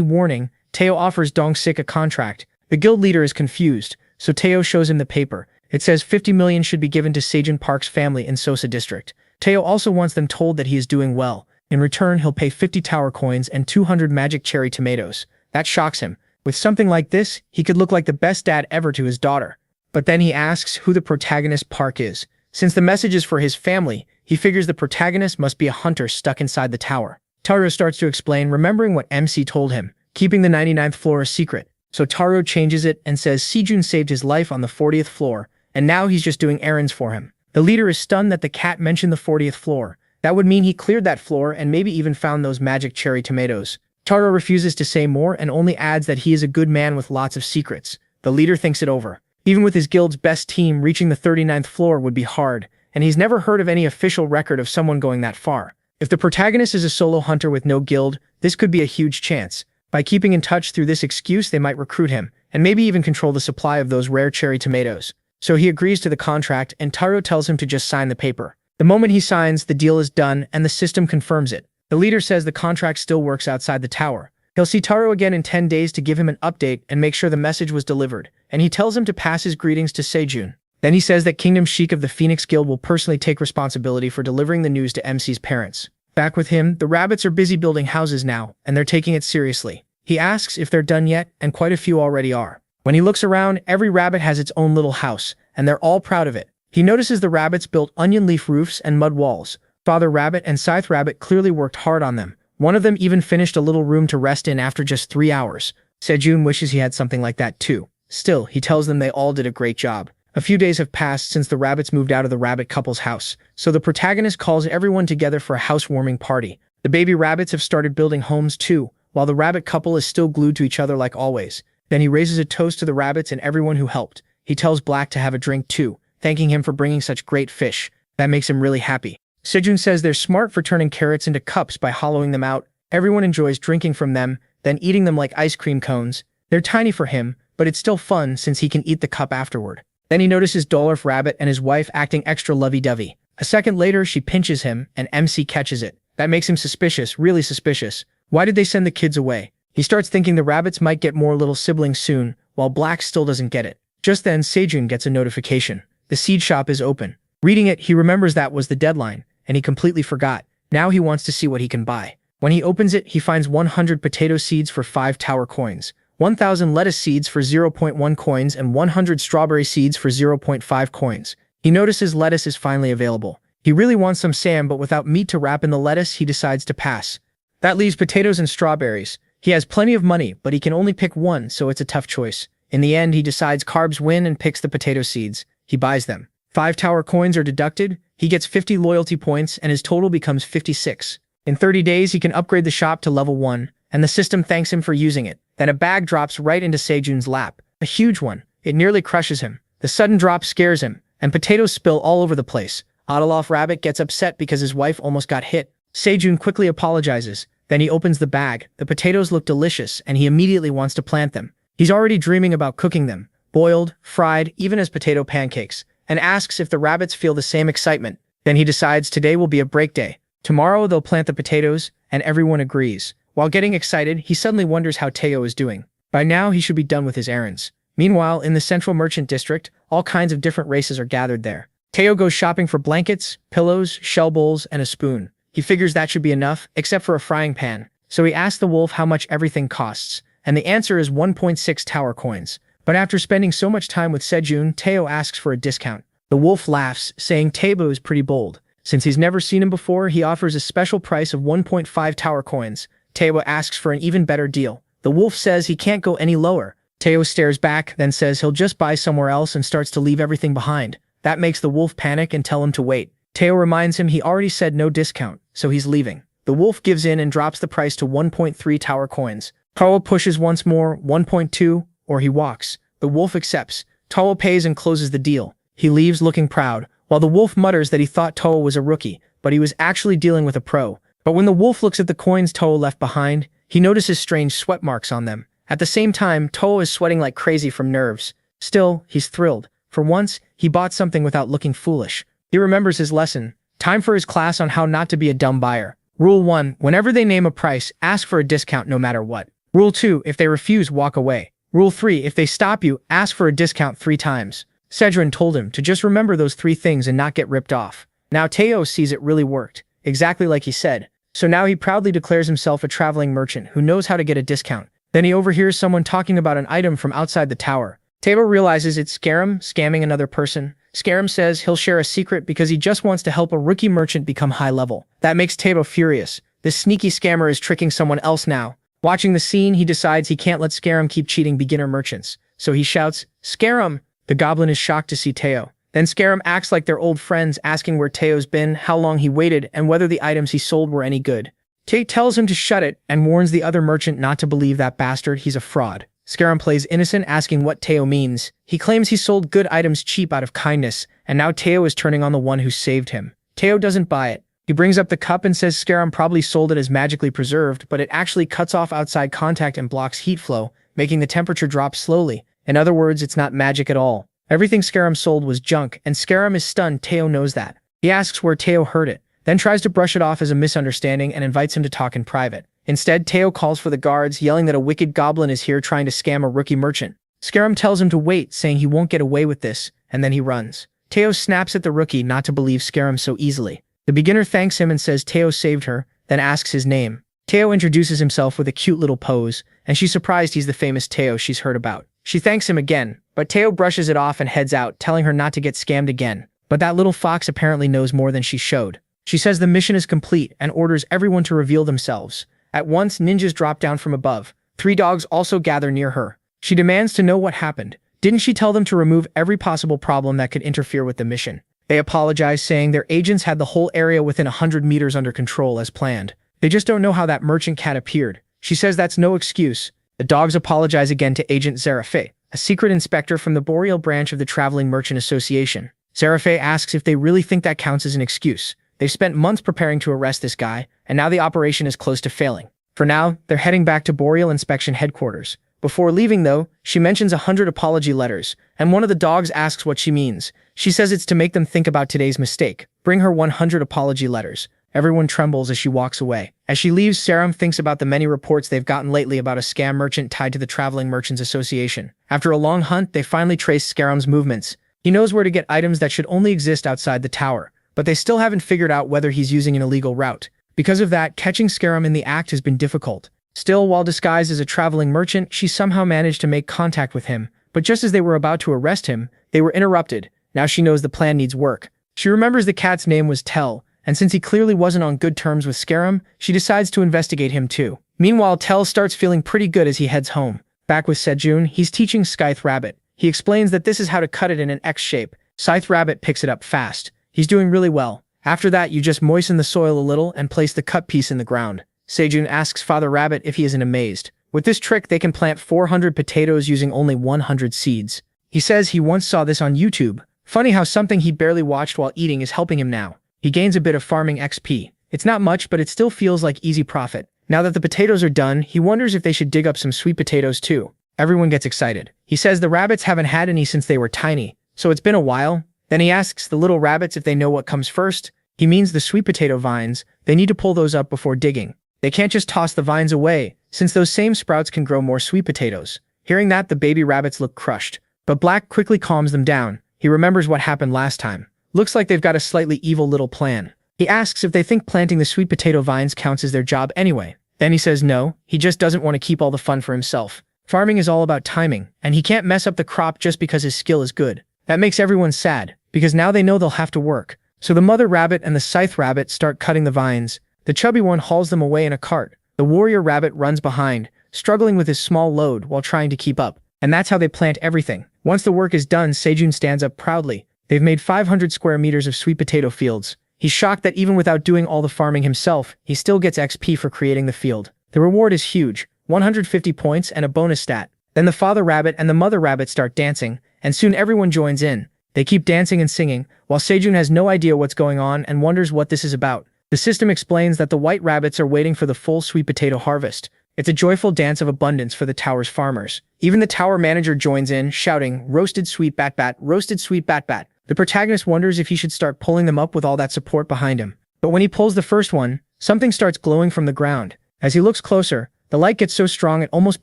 Speaker 1: warning, Teo offers Dong-sik a contract. The guild leader is confused, so Teo shows him the paper. It says 50 million should be given to Seijun Park's family in Sosa district. Teo also wants them told that he is doing well. In return, he'll pay 50 tower coins and 200 magic cherry tomatoes. That shocks him. With something like this, he could look like the best dad ever to his daughter. But then he asks who the protagonist Park is. Since the message is for his family, he figures the protagonist must be a hunter stuck inside the tower. Taro starts to explain, remembering what MC told him, keeping the 99th floor a secret. So Taro changes it and says Seijun saved his life on the 40th floor, and now he's just doing errands for him. The leader is stunned that the cat mentioned the 40th floor. That would mean he cleared that floor and maybe even found those magic cherry tomatoes. Taro refuses to say more and only adds that he is a good man with lots of secrets. The leader thinks it over. Even with his guild's best team, reaching the 39th floor would be hard, and he's never heard of any official record of someone going that far. If the protagonist is a solo hunter with no guild, this could be a huge chance. By keeping in touch through this excuse, they might recruit him, and maybe even control the supply of those rare cherry tomatoes. So he agrees to the contract, and Taro tells him to just sign the paper. The moment he signs, the deal is done, and the system confirms it. The leader says the contract still works outside the tower. He'll see Taro again in 10 days to give him an update and make sure the message was delivered, and he tells him to pass his greetings to Seijun. Then he says that Kingdom Sheik of the Phoenix Guild will personally take responsibility for delivering the news to MC's parents. Back with him, the rabbits are busy building houses now, and they're taking it seriously. He asks if they're done yet, and quite a few already are. When he looks around, every rabbit has its own little house, and they're all proud of it. He notices the rabbits built onion leaf roofs and mud walls. Father Rabbit and Scythe Rabbit clearly worked hard on them. One of them even finished a little room to rest in after just 3 hours. Seijun wishes he had something like that too. Still, he tells them they all did a great job. A few days have passed since the rabbits moved out of the rabbit couple's house, so the protagonist calls everyone together for a housewarming party. The baby rabbits have started building homes too, while the rabbit couple is still glued to each other like always. Then he raises a toast to the rabbits and everyone who helped. He tells Black to have a drink too, thanking him for bringing such great fish. That makes him really happy. Seijun says they're smart for turning carrots into cups by hollowing them out. Everyone enjoys drinking from them, then eating them like ice cream cones. They're tiny for him, but it's still fun since he can eat the cup afterward. Then he notices Dolorf Rabbit and his wife acting extra lovey-dovey. A second later, she pinches him, and MC catches it. That makes him suspicious, really suspicious. Why did they send the kids away? He starts thinking the rabbits might get more little siblings soon, while Black still doesn't get it. Just then, Seijun gets a notification. The seed shop is open. Reading it, he remembers that was the deadline, and he completely forgot. Now he wants to see what he can buy. When he opens it, he finds 100 potato seeds for 5 tower coins, 1,000 lettuce seeds for 0.1 coins, and 100 strawberry seeds for 0.5 coins. He notices lettuce is finally available. He really wants some Sam, but without meat to wrap in the lettuce, he decides to pass. That leaves potatoes and strawberries. He has plenty of money, but he can only pick one, so it's a tough choice. In the end, he decides carbs win and picks the potato seeds. He buys them. 5 tower coins are deducted. He gets 50 loyalty points, and his total becomes 56. In 30 days, he can upgrade the shop to level 1, and the system thanks him for using it. Then a bag drops right into Sejun's lap. A huge one. It nearly crushes him. The sudden drop scares him, and potatoes spill all over the place. Odoloff Rabbit gets upset because his wife almost got hit. Sejun quickly apologizes. Then he opens the bag. The potatoes look delicious, and he immediately wants to plant them. He's already dreaming about cooking them, boiled, fried, even as potato pancakes, and asks if the rabbits feel the same excitement. Then he decides today will be a break day. Tomorrow they'll plant the potatoes, and everyone agrees. While getting excited, he suddenly wonders how Teo is doing. By now, he should be done with his errands. Meanwhile, in the central merchant district, all kinds of different races are gathered there. Teo goes shopping for blankets, pillows, shell bowls, and a spoon. He figures that should be enough, except for a frying pan. So he asks the wolf how much everything costs, and the answer is 1.6 tower coins. But after spending so much time with Sejun, Teo asks for a discount. The wolf laughs, saying Teo is pretty bold. Since he's never seen him before, he offers a special price of 1.5 tower coins. Teo asks for an even better deal. The wolf says he can't go any lower. Teo stares back, then says he'll just buy somewhere else and starts to leave everything behind. That makes the wolf panic and tell him to wait. Teo reminds him he already said no discount, so he's leaving. The wolf gives in and drops the price to 1.3 tower coins. Teo pushes once more, 1.2, or he walks. The wolf accepts. Teo pays and closes the deal. He leaves looking proud, while the wolf mutters that he thought Teo was a rookie, but he was actually dealing with a pro. But when the wolf looks at the coins Teo left behind, he notices strange sweat marks on them. At the same time, Teo is sweating like crazy from nerves. Still, he's thrilled. For once, he bought something without looking foolish. He remembers his lesson. Time for his class on how not to be a dumb buyer. Rule 1. Whenever they name a price, ask for a discount no matter what. Rule 2. If they refuse, walk away. Rule 3. If they stop you, ask for a discount 3 times. Sejun told him to just remember those 3 things and not get ripped off. Now Teo sees it really worked. Exactly like he said. So now he proudly declares himself a traveling merchant who knows how to get a discount. Then he overhears someone talking about an item from outside the tower. Teo realizes it's Scarum scamming another person. Scarum says he'll share a secret because he just wants to help a rookie merchant become high level. That makes Teo furious. This sneaky scammer is tricking someone else now. Watching the scene, he decides he can't let Scarum keep cheating beginner merchants. So he shouts, "Scarum!" The goblin is shocked to see Teo. Then Scarum acts like they're old friends, asking where Teo's been, how long he waited, and whether the items he sold were any good. Teo tells him to shut it and warns the other merchant not to believe that bastard, he's a fraud. Scarum plays innocent, asking what Teo means. He claims he sold good items cheap out of kindness, and now Teo is turning on the one who saved him. Teo doesn't buy it. He brings up the cup and says Scarum probably sold it as magically preserved, but it actually cuts off outside contact and blocks heat flow, making the temperature drop slowly. In other words, it's not magic at all. Everything Scarum sold was junk, and Scarum is stunned. Teo knows that. He asks where Teo heard it, then tries to brush it off as a misunderstanding and invites him to talk in private. Instead, Teo calls for the guards, yelling that a wicked goblin is here trying to scam a rookie merchant. Scarum tells him to wait, saying he won't get away with this, and then he runs. Teo snaps at the rookie not to believe Scarum so easily. The beginner thanks him and says Teo saved her, then asks his name. Teo introduces himself with a cute little pose, and she's surprised he's the famous Teo she's heard about. She thanks him again, but Teo brushes it off and heads out, telling her not to get scammed again. But that little fox apparently knows more than she showed. She says the mission is complete and orders everyone to reveal themselves. At once, ninjas drop down from above. 3 dogs also gather near her. She demands to know what happened. Didn't she tell them to remove every possible problem that could interfere with the mission? They apologize, saying their agents had the whole area within 100 meters under control as planned. They just don't know how that merchant cat appeared. She says that's no excuse. The dogs apologize again to Agent Zerafe, a secret inspector from the Boreal branch of the Traveling Merchant Association. Zerafe asks if they really think that counts as an excuse. They've spent months preparing to arrest this guy, and now the operation is close to failing. For now, they're heading back to Boreal Inspection Headquarters. Before leaving, though, she mentions 100 apology letters, and one of the dogs asks what she means. She says it's to make them think about today's mistake. Bring her 100 apology letters. Everyone trembles as she walks away. As she leaves, Scarum thinks about the many reports they've gotten lately about a scam merchant tied to the Traveling Merchants Association. After a long hunt, they finally trace Scarum's movements. He knows where to get items that should only exist outside the tower, but they still haven't figured out whether he's using an illegal route. Because of that, catching Scarum in the act has been difficult. Still, while disguised as a traveling merchant, she somehow managed to make contact with him. But just as they were about to arrest him, they were interrupted. Now she knows the plan needs work. She remembers the cat's name was Tell, and since he clearly wasn't on good terms with Scarum, she decides to investigate him too. Meanwhile, Tell starts feeling pretty good as he heads home. Back with Sejun, he's teaching Scythe Rabbit. He explains that this is how to cut it in an X shape. Scythe Rabbit picks it up fast. He's doing really well. After that, you just moisten the soil a little and place the cut piece in the ground. Sejun asks Father Rabbit if he isn't amazed. With this trick, they can plant 400 potatoes using only 100 seeds. He says he once saw this on YouTube. Funny how something he barely watched while eating is helping him now. He gains a bit of farming XP. It's not much, but it still feels like easy profit. Now that the potatoes are done, he wonders if they should dig up some sweet potatoes too. Everyone gets excited. He says the rabbits haven't had any since they were tiny, so it's been a while. Then he asks the little rabbits if they know what comes first. He means the sweet potato vines. They need to pull those up before digging. They can't just toss the vines away, since those same sprouts can grow more sweet potatoes. Hearing that, the baby rabbits look crushed. But Black quickly calms them down. He remembers what happened last time. Looks like they've got a slightly evil little plan. He asks if they think planting the sweet potato vines counts as their job anyway. Then he says no, he just doesn't want to keep all the fun for himself. Farming is all about timing, and he can't mess up the crop just because his skill is good. That makes everyone sad, because now they know they'll have to work. So the mother rabbit and the scythe rabbit start cutting the vines. The chubby one hauls them away in a cart. The warrior rabbit runs behind, struggling with his small load while trying to keep up. And that's how they plant everything. Once the work is done, Sejun stands up proudly. They've made 500 square meters of sweet potato fields. He's shocked that even without doing all the farming himself, he still gets XP for creating the field. The reward is huge, 150 points and a bonus stat. Then the father rabbit and the mother rabbit start dancing, and soon everyone joins in. They keep dancing and singing, while Sejun has no idea what's going on and wonders what this is about. The system explains that the white rabbits are waiting for the full sweet potato harvest. It's a joyful dance of abundance for the tower's farmers. Even the tower manager joins in, shouting, "Roasted sweet bat bat, roasted sweet bat bat." The protagonist wonders if he should start pulling them up with all that support behind him. But when he pulls the first one, something starts glowing from the ground. As he looks closer, the light gets so strong it almost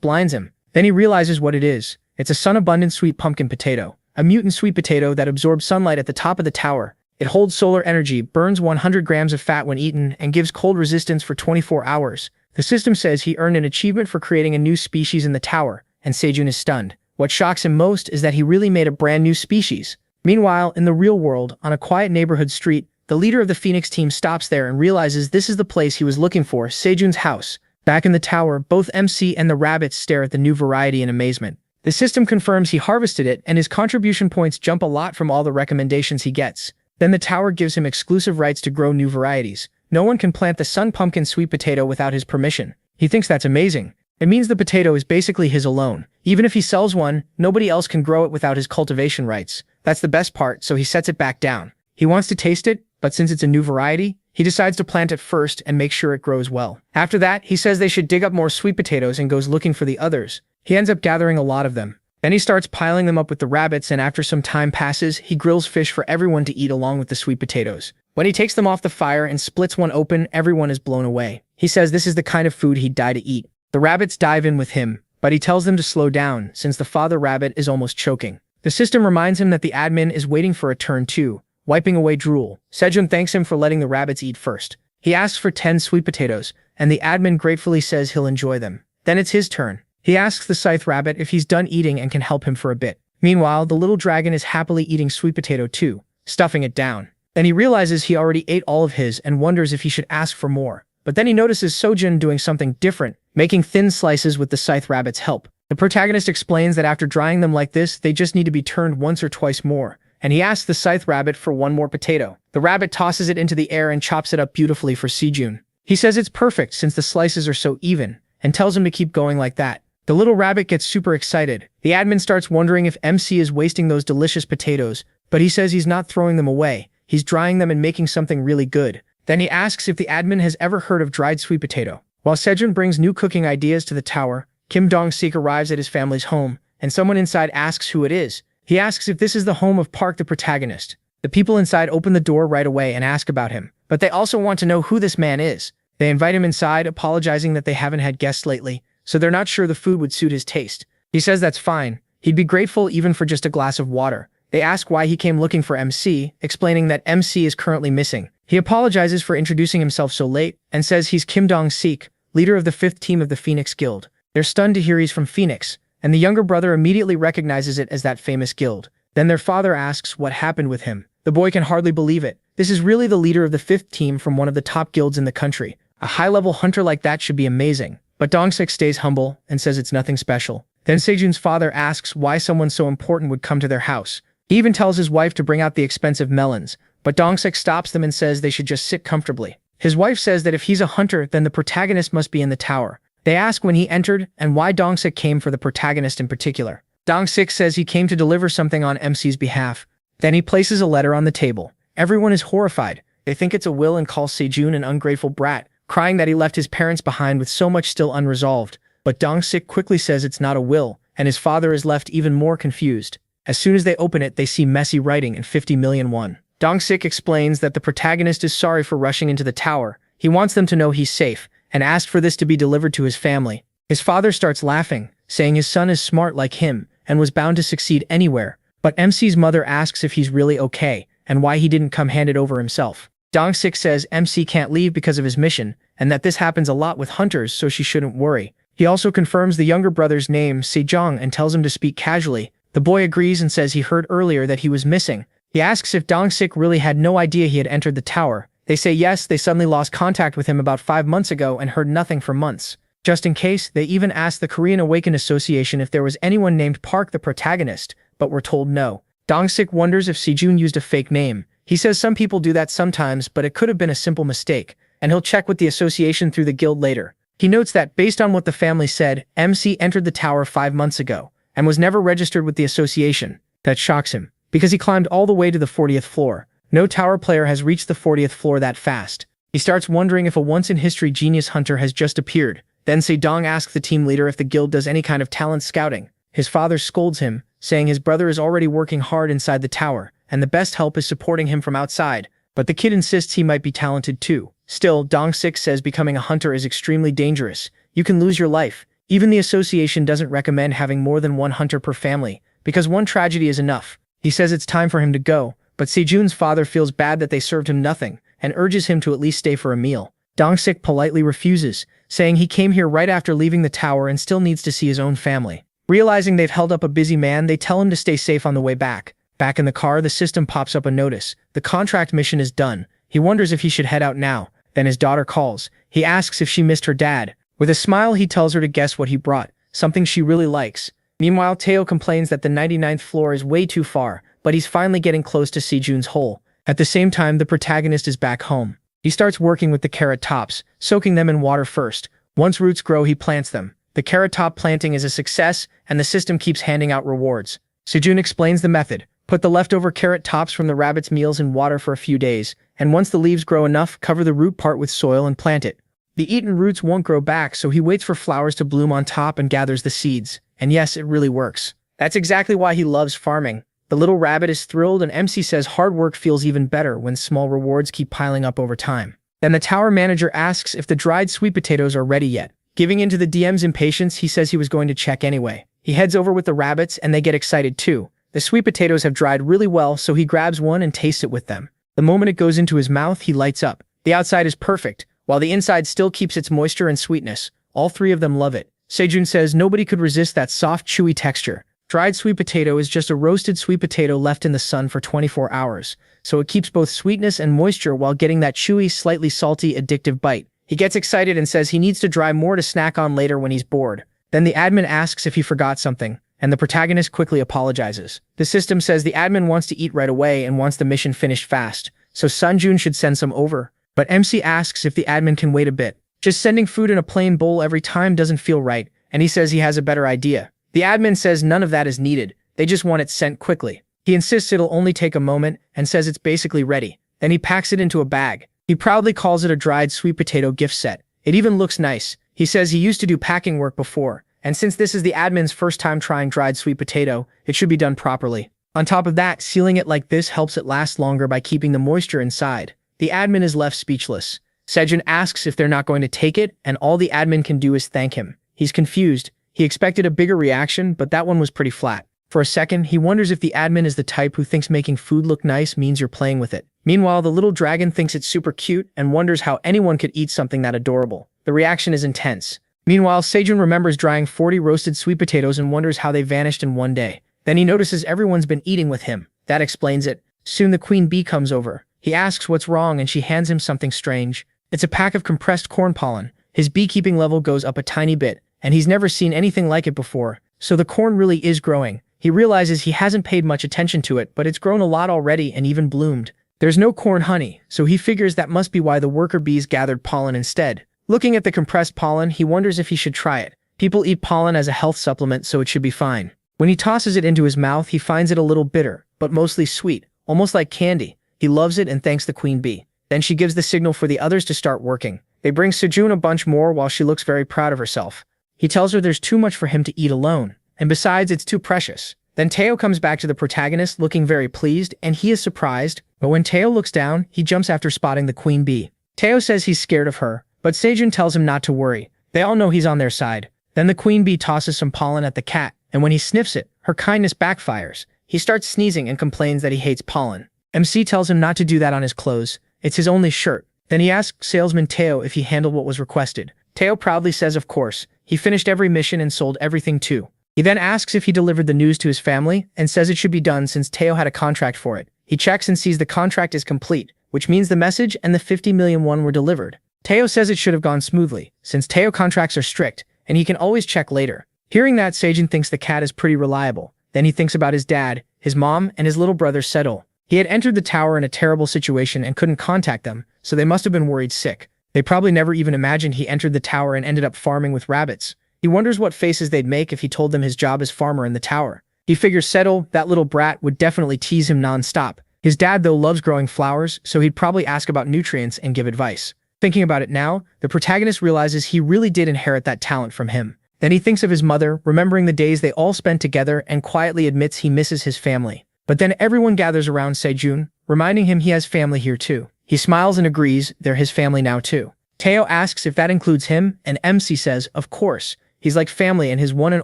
Speaker 1: blinds him. Then he realizes what it is. It's a sun-abundant sweet pumpkin potato. A mutant sweet potato that absorbs sunlight at the top of the tower. It holds solar energy, burns 100 grams of fat when eaten, and gives cold resistance for 24 hours. The system says he earned an achievement for creating a new species in the tower, and Sejun is stunned. What shocks him most is that he really made a brand new species. Meanwhile, in the real world, on a quiet neighborhood street, the leader of the Phoenix team stops there and realizes this is the place he was looking for, Sejun's house. Back in the tower, both MC and the rabbits stare at the new variety in amazement. The system confirms he harvested it, and his contribution points jump a lot from all the recommendations he gets. Then the tower gives him exclusive rights to grow new varieties. No one can plant the sun pumpkin sweet potato without his permission. He thinks that's amazing. It means the potato is basically his alone. Even if he sells one, nobody else can grow it without his cultivation rights. That's the best part, so he sets it back down. He wants to taste it, but since it's a new variety, he decides to plant it first and make sure it grows well. After that, he says they should dig up more sweet potatoes and goes looking for the others. He ends up gathering a lot of them. Then he starts piling them up with the rabbits, and after some time passes, he grills fish for everyone to eat along with the sweet potatoes. When he takes them off the fire and splits one open, everyone is blown away. He says this is the kind of food he'd die to eat. The rabbits dive in with him, but he tells them to slow down since the father rabbit is almost choking. The system reminds him that the admin is waiting for a turn too, wiping away drool. Sejun thanks him for letting the rabbits eat first. He asks for 10 sweet potatoes, and the admin gratefully says he'll enjoy them. Then it's his turn. He asks the scythe rabbit if he's done eating and can help him for a bit. Meanwhile, the little dragon is happily eating sweet potato too, stuffing it down. Then he realizes he already ate all of his and wonders if he should ask for more. But then he notices Sojun doing something different, making thin slices with the scythe rabbit's help. The protagonist explains that after drying them like this, they just need to be turned once or twice more, and he asks the scythe rabbit for one more potato. The rabbit tosses it into the air and chops it up beautifully for Sejun. He says it's perfect since the slices are so even, and tells him to keep going like that. The little rabbit gets super excited. The admin starts wondering if MC is wasting those delicious potatoes, but he says he's not throwing them away. He's drying them and making something really good. Then he asks if the admin has ever heard of dried sweet potato. While Sejun brings new cooking ideas to the tower, Kim Dong-sik arrives at his family's home, and someone inside asks who it is. He asks if this is the home of Park the protagonist. The people inside open the door right away and ask about him, but they also want to know who this man is. They invite him inside, apologizing that they haven't had guests lately, so they're not sure the food would suit his taste. He says that's fine. He'd be grateful even for just a glass of water. They ask why he came looking for MC, explaining that MC is currently missing. He apologizes for introducing himself so late, and says he's Kim Dong-sik, leader of the 5th team of the Phoenix Guild. They're stunned to hear he's from Phoenix, and the younger brother immediately recognizes it as that famous guild. Then their father asks what happened with him. The boy can hardly believe it. This is really the leader of the 5th team from one of the top guilds in the country. A high-level hunter like that should be amazing. But Dong-sik stays humble and says it's nothing special. Then Sejun's father asks why someone so important would come to their house. He even tells his wife to bring out the expensive melons, but Dong-sik stops them and says they should just sit comfortably. His wife says that if he's a hunter, then the protagonist must be in the tower. They ask when he entered and why Dong-sik came for the protagonist in particular. Dong-sik says he came to deliver something on MC's behalf. Then he places a letter on the table. Everyone is horrified. They think it's a will and call Sejun an ungrateful brat, crying that he left his parents behind with so much still unresolved. But Dong-sik quickly says it's not a will, and his father is left even more confused. As soon as they open it, they see messy writing and 50 million won. Dong-sik explains that the protagonist is sorry for rushing into the tower. He wants them to know he's safe, and asked for this to be delivered to his family. His father starts laughing, saying his son is smart like him, and was bound to succeed anywhere. But MC's mother asks if he's really okay, and why he didn't come hand it over himself. Dong-sik says MC can't leave because of his mission, and that this happens a lot with hunters, so she shouldn't worry. He also confirms the younger brother's name, Sejong, and tells him to speak casually. The boy agrees and says he heard earlier that he was missing. He asks if Dong-sik really had no idea he had entered the tower. They say yes, they suddenly lost contact with him about 5 months ago and heard nothing for months. Just in case, they even asked the Korean Awakened Association if there was anyone named Park the protagonist, but were told no. Dong-sik wonders if Sejun used a fake name. He says some people do that sometimes, but it could have been a simple mistake, and he'll check with the association through the guild later. He notes that, based on what the family said, MC entered the tower 5 months ago, and was never registered with the association. That shocks him, because he climbed all the way to the 40th floor. No tower player has reached the 40th floor that fast. He starts wondering if a once-in-history genius hunter has just appeared. Then Sejong asks the team leader if the guild does any kind of talent scouting. His father scolds him, saying his brother is already working hard inside the tower, and the best help is supporting him from outside. But the kid insists he might be talented too. Still, Dong-sik says becoming a hunter is extremely dangerous. You can lose your life. Even the association doesn't recommend having more than one hunter per family, because one tragedy is enough. He says it's time for him to go, but Sejun's father feels bad that they served him nothing, and urges him to at least stay for a meal. Dong-sik politely refuses, saying he came here right after leaving the tower and still needs to see his own family. Realizing they've held up a busy man, they tell him to stay safe on the way back. Back in the car, the system pops up a notice. The contract mission is done. He wonders if he should head out now. Then his daughter calls. He asks if she missed her dad. With a smile, he tells her to guess what he brought, something she really likes. Meanwhile, Teo complains that the 99th floor is way too far, but he's finally getting close to Sejun's hole. At the same time, the protagonist is back home. He starts working with the carrot tops, soaking them in water first. Once roots grow, he plants them. The carrot top planting is a success, and the system keeps handing out rewards. Sejun explains the method. Put the leftover carrot tops from the rabbit's meals in water for a few days, and once the leaves grow enough, cover the root part with soil and plant it. The eaten roots won't grow back, so he waits for flowers to bloom on top and gathers the seeds. And yes, it really works. That's exactly why he loves farming. The little rabbit is thrilled, and MC says hard work feels even better when small rewards keep piling up over time. Then the tower manager asks if the dried sweet potatoes are ready yet. Giving in to the DM's impatience, he says he was going to check anyway. He heads over with the rabbits, and they get excited too. The sweet potatoes have dried really well, so he grabs one and tastes it with them. The moment it goes into his mouth, he lights up. The outside is perfect, while the inside still keeps its moisture and sweetness. All three of them love it. Sejun says nobody could resist that soft, chewy texture. Dried sweet potato is just a roasted sweet potato left in the sun for 24 hours, so it keeps both sweetness and moisture while getting that chewy, slightly salty, addictive bite. He gets excited and says he needs to dry more to snack on later when he's bored. Then the admin asks if he forgot something, and the protagonist quickly apologizes. The system says the admin wants to eat right away and wants the mission finished fast, so Sunjun should send some over. But MC asks if the admin can wait a bit. Just sending food in a plain bowl every time doesn't feel right, and he says he has a better idea. The admin says none of that is needed, they just want it sent quickly. He insists it'll only take a moment and says it's basically ready. Then he packs it into a bag. He proudly calls it a dried sweet potato gift set. It even looks nice. He says he used to do packing work before, and since this is the admin's first time trying dried sweet potato, it should be done properly. On top of that, sealing it like this helps it last longer by keeping the moisture inside. The admin is left speechless. Sejun asks if they're not going to take it, and all the admin can do is thank him. He's confused. He expected a bigger reaction, but that one was pretty flat. For a second, he wonders if the admin is the type who thinks making food look nice means you're playing with it. Meanwhile, the little dragon thinks it's super cute and wonders how anyone could eat something that adorable. The reaction is intense. Meanwhile, Sejun remembers drying 40 roasted sweet potatoes and wonders how they vanished in one day. Then he notices everyone's been eating with him. That explains it. Soon the queen bee comes over. He asks what's wrong and she hands him something strange. It's a pack of compressed corn pollen. His beekeeping level goes up a tiny bit, and he's never seen anything like it before, so the corn really is growing. He realizes he hasn't paid much attention to it, but it's grown a lot already and even bloomed. There's no corn honey, so he figures that must be why the worker bees gathered pollen instead. Looking at the compressed pollen, he wonders if he should try it. People eat pollen as a health supplement, so it should be fine. When he tosses it into his mouth, he finds it a little bitter, but mostly sweet, almost like candy. He loves it and thanks the queen bee. Then she gives the signal for the others to start working. They bring Sejun a bunch more while she looks very proud of herself. He tells her there's too much for him to eat alone, and besides, it's too precious. Then Teo comes back to the protagonist looking very pleased, and he is surprised, but when Teo looks down, he jumps after spotting the queen bee. Teo says he's scared of her, but Sejun tells him not to worry. They all know he's on their side. Then the queen bee tosses some pollen at the cat, and when he sniffs it, her kindness backfires. He starts sneezing and complains that he hates pollen. MC tells him not to do that on his clothes. It's his only shirt. Then he asks salesman Teo if he handled what was requested. Teo proudly says of course. He finished every mission and sold everything too. He then asks if he delivered the news to his family and says it should be done since Teo had a contract for it. He checks and sees the contract is complete, which means the message and the 50 million won were delivered. Teo says it should have gone smoothly, since Teo contracts are strict, and he can always check later. Hearing that, Sejun thinks the cat is pretty reliable. Then he thinks about his dad, his mom, and his little brother Settle. He had entered the tower in a terrible situation and couldn't contact them, so they must have been worried sick. They probably never even imagined he entered the tower and ended up farming with rabbits. He wonders what faces they'd make if he told them his job as farmer in the tower. He figures Settle, that little brat, would definitely tease him non-stop. His dad, though, loves growing flowers, so he'd probably ask about nutrients and give advice. Thinking about it now, the protagonist realizes he really did inherit that talent from him. Then he thinks of his mother, remembering the days they all spent together, and quietly admits he misses his family. But then everyone gathers around Sejun, reminding him he has family here too. He smiles and agrees they're his family now too. Teo asks if that includes him, and MC says, of course. He's like family and his one and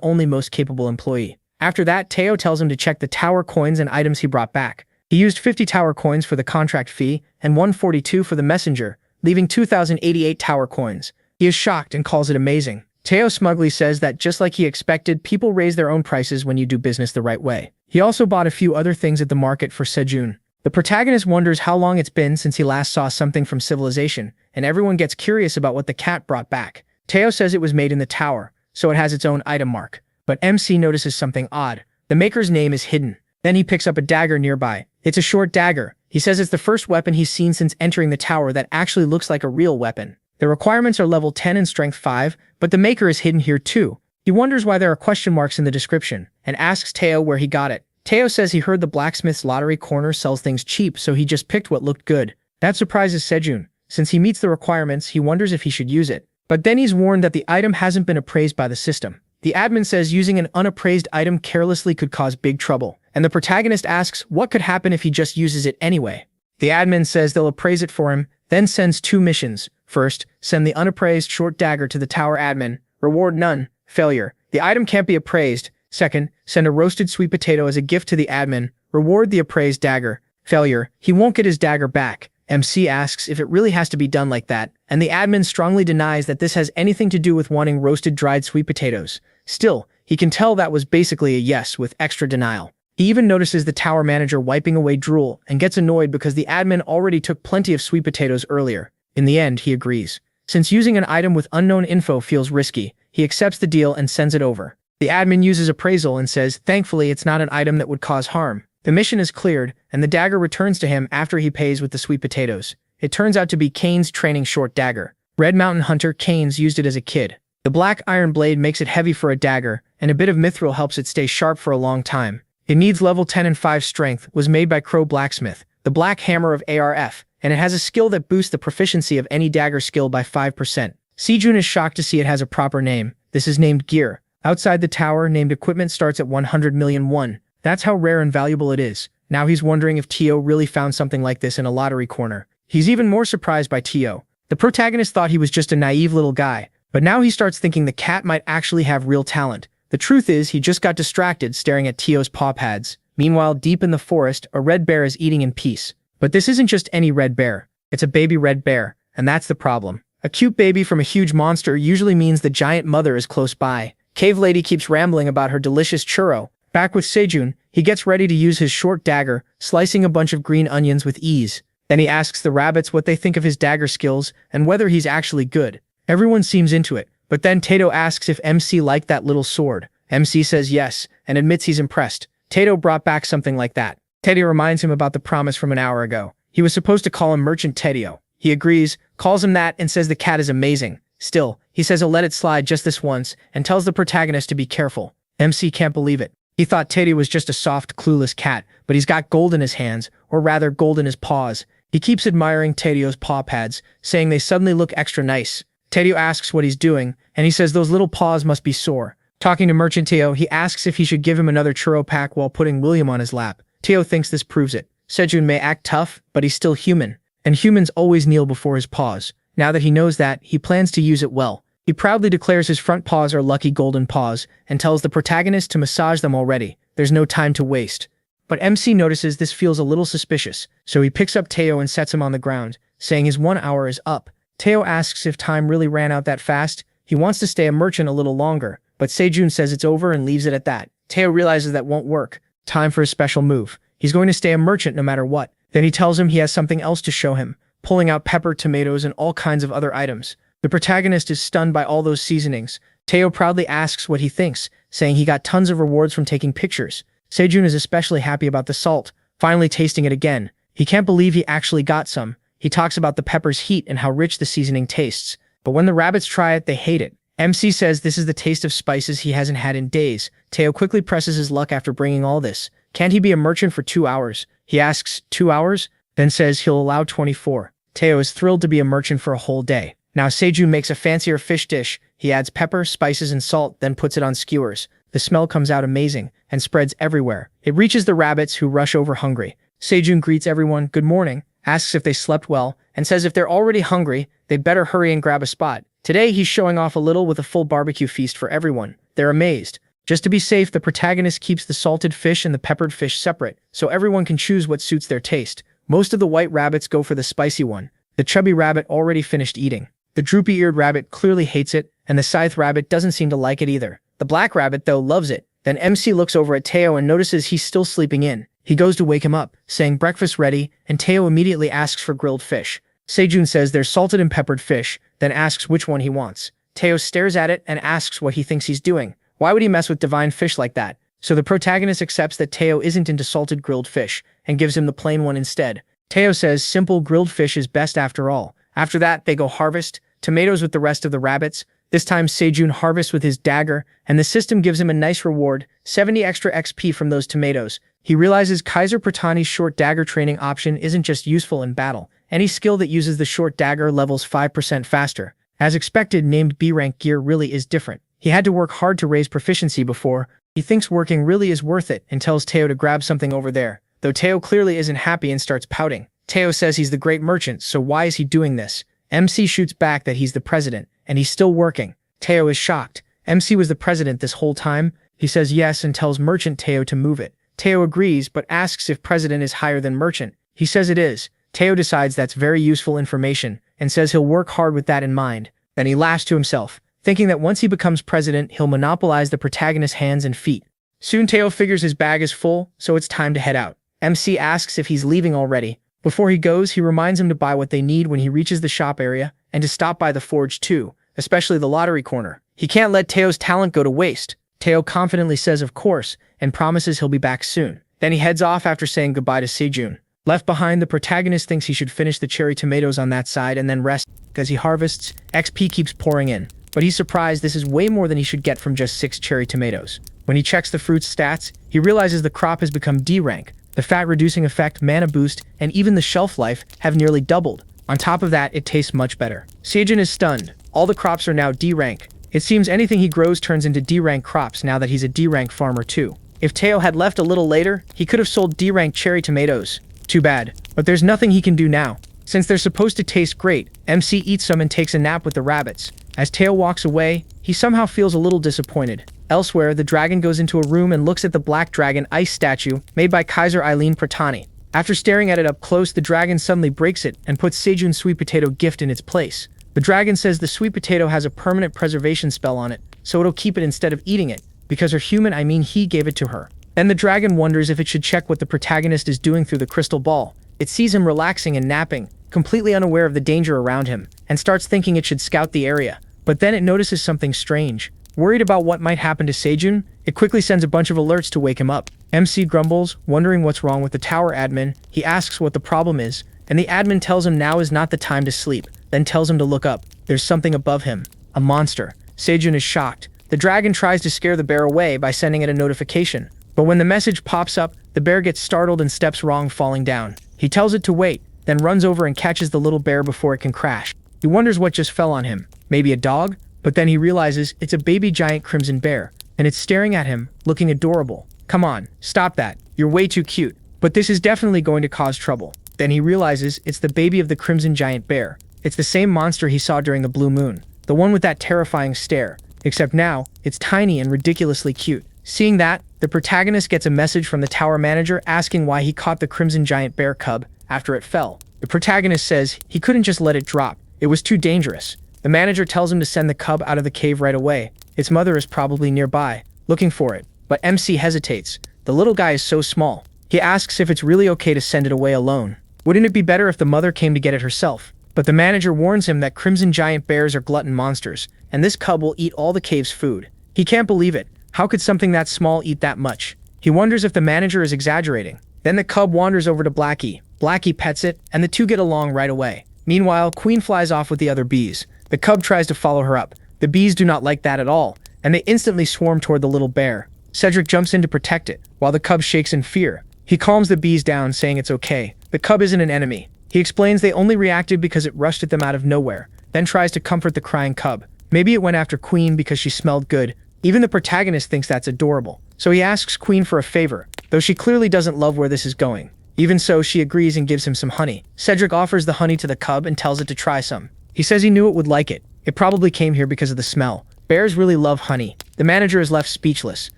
Speaker 1: only most capable employee. After that, Teo tells him to check the tower coins and items he brought back. He used 50 tower coins for the contract fee and 142 for the messenger, leaving 2,088 tower coins. He is shocked and calls it amazing. Teo smugly says that just like he expected, people raise their own prices when you do business the right way. He also bought a few other things at the market for Sejun. The protagonist wonders how long it's been since he last saw something from civilization, and everyone gets curious about what the cat brought back. Teo says it was made in the tower, so it has its own item mark. But MC notices something odd. The maker's name is hidden. Then he picks up a dagger nearby. It's a short dagger. He says it's the first weapon he's seen since entering the tower that actually looks like a real weapon. The requirements are level 10 and strength 5, but the maker is hidden here too. He wonders why there are question marks in the description, and asks Teo where he got it. Teo says he heard the blacksmith's lottery corner sells things cheap, so he just picked what looked good. That surprises Sejun. Since he meets the requirements, he wonders if he should use it. But then he's warned that the item hasn't been appraised by the system. The admin says using an unappraised item carelessly could cause big trouble, and the protagonist asks what could happen if he just uses it anyway. The admin says they'll appraise it for him, then sends 2 missions. First, send the unappraised short dagger to the tower admin. Reward none. Failure. The item can't be appraised. Second, send a roasted sweet potato as a gift to the admin. Reward the appraised dagger. Failure. He won't get his dagger back. MC asks if it really has to be done like that, and the admin strongly denies that this has anything to do with wanting roasted dried sweet potatoes. Still, he can tell that was basically a yes with extra denial. He even notices the tower manager wiping away drool and gets annoyed because the admin already took plenty of sweet potatoes earlier. In the end, he agrees. Since using an item with unknown info feels risky, he accepts the deal and sends it over. The admin uses appraisal and says, thankfully it's not an item that would cause harm. The mission is cleared, and the dagger returns to him after he pays with the sweet potatoes. It turns out to be Kane's training short dagger. Red Mountain Hunter Kane's used it as a kid. The black iron blade makes it heavy for a dagger, and a bit of mithril helps it stay sharp for a long time. It needs level 10 and 5 strength, was made by Crow Blacksmith, the black hammer of ARF, and it has a skill that boosts the proficiency of any dagger skill by 5%. Sejun is shocked to see it has a proper name. This is named gear. Outside the tower, named equipment starts at 100 million won. That's how rare and valuable it is. Now he's wondering if Teo really found something like this in a lottery corner. He's even more surprised by Teo. The protagonist thought he was just a naive little guy, but now he starts thinking the cat might actually have real talent. The truth is, he just got distracted staring at Teo's paw pads. Meanwhile, deep in the forest, a red bear is eating in peace. But this isn't just any red bear. It's a baby red bear, and that's the problem. A cute baby from a huge monster usually means the giant mother is close by. Cave Lady keeps rambling about her delicious churro. Back with Sejun, he gets ready to use his short dagger, slicing a bunch of green onions with ease. Then he asks the rabbits what they think of his dagger skills and whether he's actually good. Everyone seems into it, but then Tato asks if MC liked that little sword. MC says yes, and admits he's impressed. Tato brought back something like that. Teddy reminds him about the promise from an hour ago. He was supposed to call him Merchant Tedio. He agrees, calls him that, and says the cat is amazing. Still, he says he'll let it slide just this once and tells the protagonist to be careful. MC can't believe it. He thought Teddy was just a soft, clueless cat, but he's got gold in his hands, or rather gold in his paws. He keeps admiring Teddy's paw pads, saying they suddenly look extra nice. Teddy asks what he's doing, and he says those little paws must be sore. Talking to Merchant Teo, he asks if he should give him another churro pack while putting William on his lap. Teo thinks this proves it. Sejun may act tough, but he's still human, and humans always kneel before his paws. Now that he knows that, he plans to use it well. He proudly declares his front paws are lucky golden paws and tells the protagonist to massage them already. There's no time to waste. But MC notices this feels a little suspicious, so he picks up Teo and sets him on the ground, saying his 1 hour is up. Teo asks if time really ran out that fast. He wants to stay a merchant a little longer, but Sejun says it's over and leaves it at that. Teo realizes that won't work. Time for a special move. He's going to stay a merchant no matter what. Then he tells him he has something else to show him, pulling out pepper, tomatoes, and all kinds of other items. The protagonist is stunned by all those seasonings. Teo proudly asks what he thinks, saying he got tons of rewards from taking pictures. Sejun is especially happy about the salt, finally tasting it again. He can't believe he actually got some. He talks about the pepper's heat and how rich the seasoning tastes. But when the rabbits try it, they hate it. MC says this is the taste of spices he hasn't had in days. Teo quickly presses his luck after bringing all this. Can't he be a merchant for 2 hours? He asks, 2 hours? Then says he'll allow 24. Teo is thrilled to be a merchant for a whole day. Now Sejun makes a fancier fish dish. He adds pepper, spices, and salt, then puts it on skewers. The smell comes out amazing and spreads everywhere. It reaches the rabbits, who rush over hungry. Sejun greets everyone, good morning, asks if they slept well, and says if they're already hungry, they'd better hurry and grab a spot. Today he's showing off a little with a full barbecue feast for everyone. They're amazed. Just to be safe, the protagonist keeps the salted fish and the peppered fish separate, so everyone can choose what suits their taste. Most of the white rabbits go for the spicy one. The chubby rabbit already finished eating. The droopy-eared rabbit clearly hates it, and the scythe rabbit doesn't seem to like it either. The black rabbit, though, loves it. Then MC looks over at Teo and notices he's still sleeping in. He goes to wake him up, saying breakfast ready, and Teo immediately asks for grilled fish. Sejun says there's salted and peppered fish, then asks which one he wants. Teo stares at it and asks what he thinks he's doing. Why would he mess with divine fish like that? So the protagonist accepts that Teo isn't into salted grilled fish, and gives him the plain one instead. Teo says simple grilled fish is best after all. After that, they go harvest tomatoes with the rest of the rabbits. This time Sejun harvests with his dagger, and the system gives him a nice reward, 70 extra XP from those tomatoes. He realizes Kaiser Pratani's short dagger training option isn't just useful in battle. Any skill that uses the short dagger levels 5% faster. As expected, named B-rank gear really is different. He had to work hard to raise proficiency before. He thinks working really is worth it and tells Teo to grab something over there. Though Teo clearly isn't happy and starts pouting. Teo says he's the great merchant, so why is he doing this? MC shoots back that he's the president, and he's still working. Teo is shocked. MC was the president this whole time? He says yes and tells Merchant Teo to move it. Teo agrees, but asks if president is higher than merchant. He says it is. Teo decides that's very useful information, and says he'll work hard with that in mind. Then he laughs to himself, thinking that once he becomes president, he'll monopolize the protagonist's hands and feet. Soon Teo figures his bag is full, so it's time to head out. MC asks if he's leaving already. Before he goes, he reminds him to buy what they need when he reaches the shop area, and to stop by the forge too, especially the lottery corner. He can't let Teo's talent go to waste. Teo confidently says of course, and promises he'll be back soon. Then he heads off after saying goodbye to Sejun. Left behind, the protagonist thinks he should finish the cherry tomatoes on that side and then rest. As he harvests, XP keeps pouring in. But he's surprised this is way more than he should get from just 6 cherry tomatoes. When he checks the fruit's stats, he realizes the crop has become D rank. The fat-reducing effect, mana boost, and even the shelf life have nearly doubled. On top of that, it tastes much better. Sejun is stunned. All the crops are now D rank. It seems anything he grows turns into D rank crops now that he's a D rank farmer too. If Teo had left a little later, he could have sold D rank cherry tomatoes. Too bad. But there's nothing he can do now. Since they're supposed to taste great, MC eats some and takes a nap with the rabbits. As Teo walks away, he somehow feels a little disappointed. Elsewhere, the dragon goes into a room and looks at the black dragon ice statue made by Kaiser Eileen Pratani. After staring at it up close, the dragon suddenly breaks it and puts Sejun's sweet potato gift in its place. The dragon says the sweet potato has a permanent preservation spell on it, so it'll keep it instead of eating it, because he gave it to her. Then the dragon wonders if it should check what the protagonist is doing through the crystal ball. It sees him relaxing and napping, completely unaware of the danger around him, and starts thinking it should scout the area. But then it notices something strange. Worried about what might happen to Sejun, it quickly sends a bunch of alerts to wake him up. MC grumbles, wondering what's wrong with the tower admin. He asks what the problem is, and the admin tells him now is not the time to sleep. then tells him to look up. There's something above him. A monster. Sejun is shocked. The dragon tries to scare the bear away by sending it a notification. But when the message pops up, the bear gets startled and steps wrong, falling down. He tells it to wait, then runs over and catches the little bear before it can crash. He wonders what just fell on him. Maybe a dog? But then he realizes it's a baby giant crimson bear, and it's staring at him, looking adorable. Come on, stop that. You're way too cute. But this is definitely going to cause trouble. Then he realizes it's the baby of the crimson giant bear. It's the same monster he saw during the blue moon. The one with that terrifying stare. Except now, it's tiny and ridiculously cute. Seeing that, the protagonist gets a message from the tower manager asking why he caught the crimson giant bear cub after it fell. The protagonist says he couldn't just let it drop. It was too dangerous. The manager tells him to send the cub out of the cave right away. Its mother is probably nearby, looking for it. But MC hesitates. The little guy is so small. He asks if it's really okay to send it away alone. Wouldn't it be better if the mother came to get it herself? But the manager warns him that crimson giant bears are glutton monsters, and this cub will eat all the cave's food. He can't believe it. How could something that small eat that much? He wonders if the manager is exaggerating. Then the cub wanders over to Blackie. Blackie pets it, and the two get along right away. Meanwhile, Queen flies off with the other bees. The cub tries to follow her up. The bees do not like that at all, and they instantly swarm toward the little bear. Cedric jumps in to protect it, while the cub shakes in fear. He calms the bees down, saying it's okay. The cub isn't an enemy. He explains they only reacted because it rushed at them out of nowhere, then tries to comfort the crying cub. Maybe it went after Queen because she smelled good. Even the protagonist thinks that's adorable. So he asks Queen for a favor, though she clearly doesn't love where this is going. Even so, she agrees and gives him some honey. Cedric offers the honey to the cub and tells it to try some. He says he knew it would like it. It probably came here because of the smell. Bears really love honey. The manager is left speechless.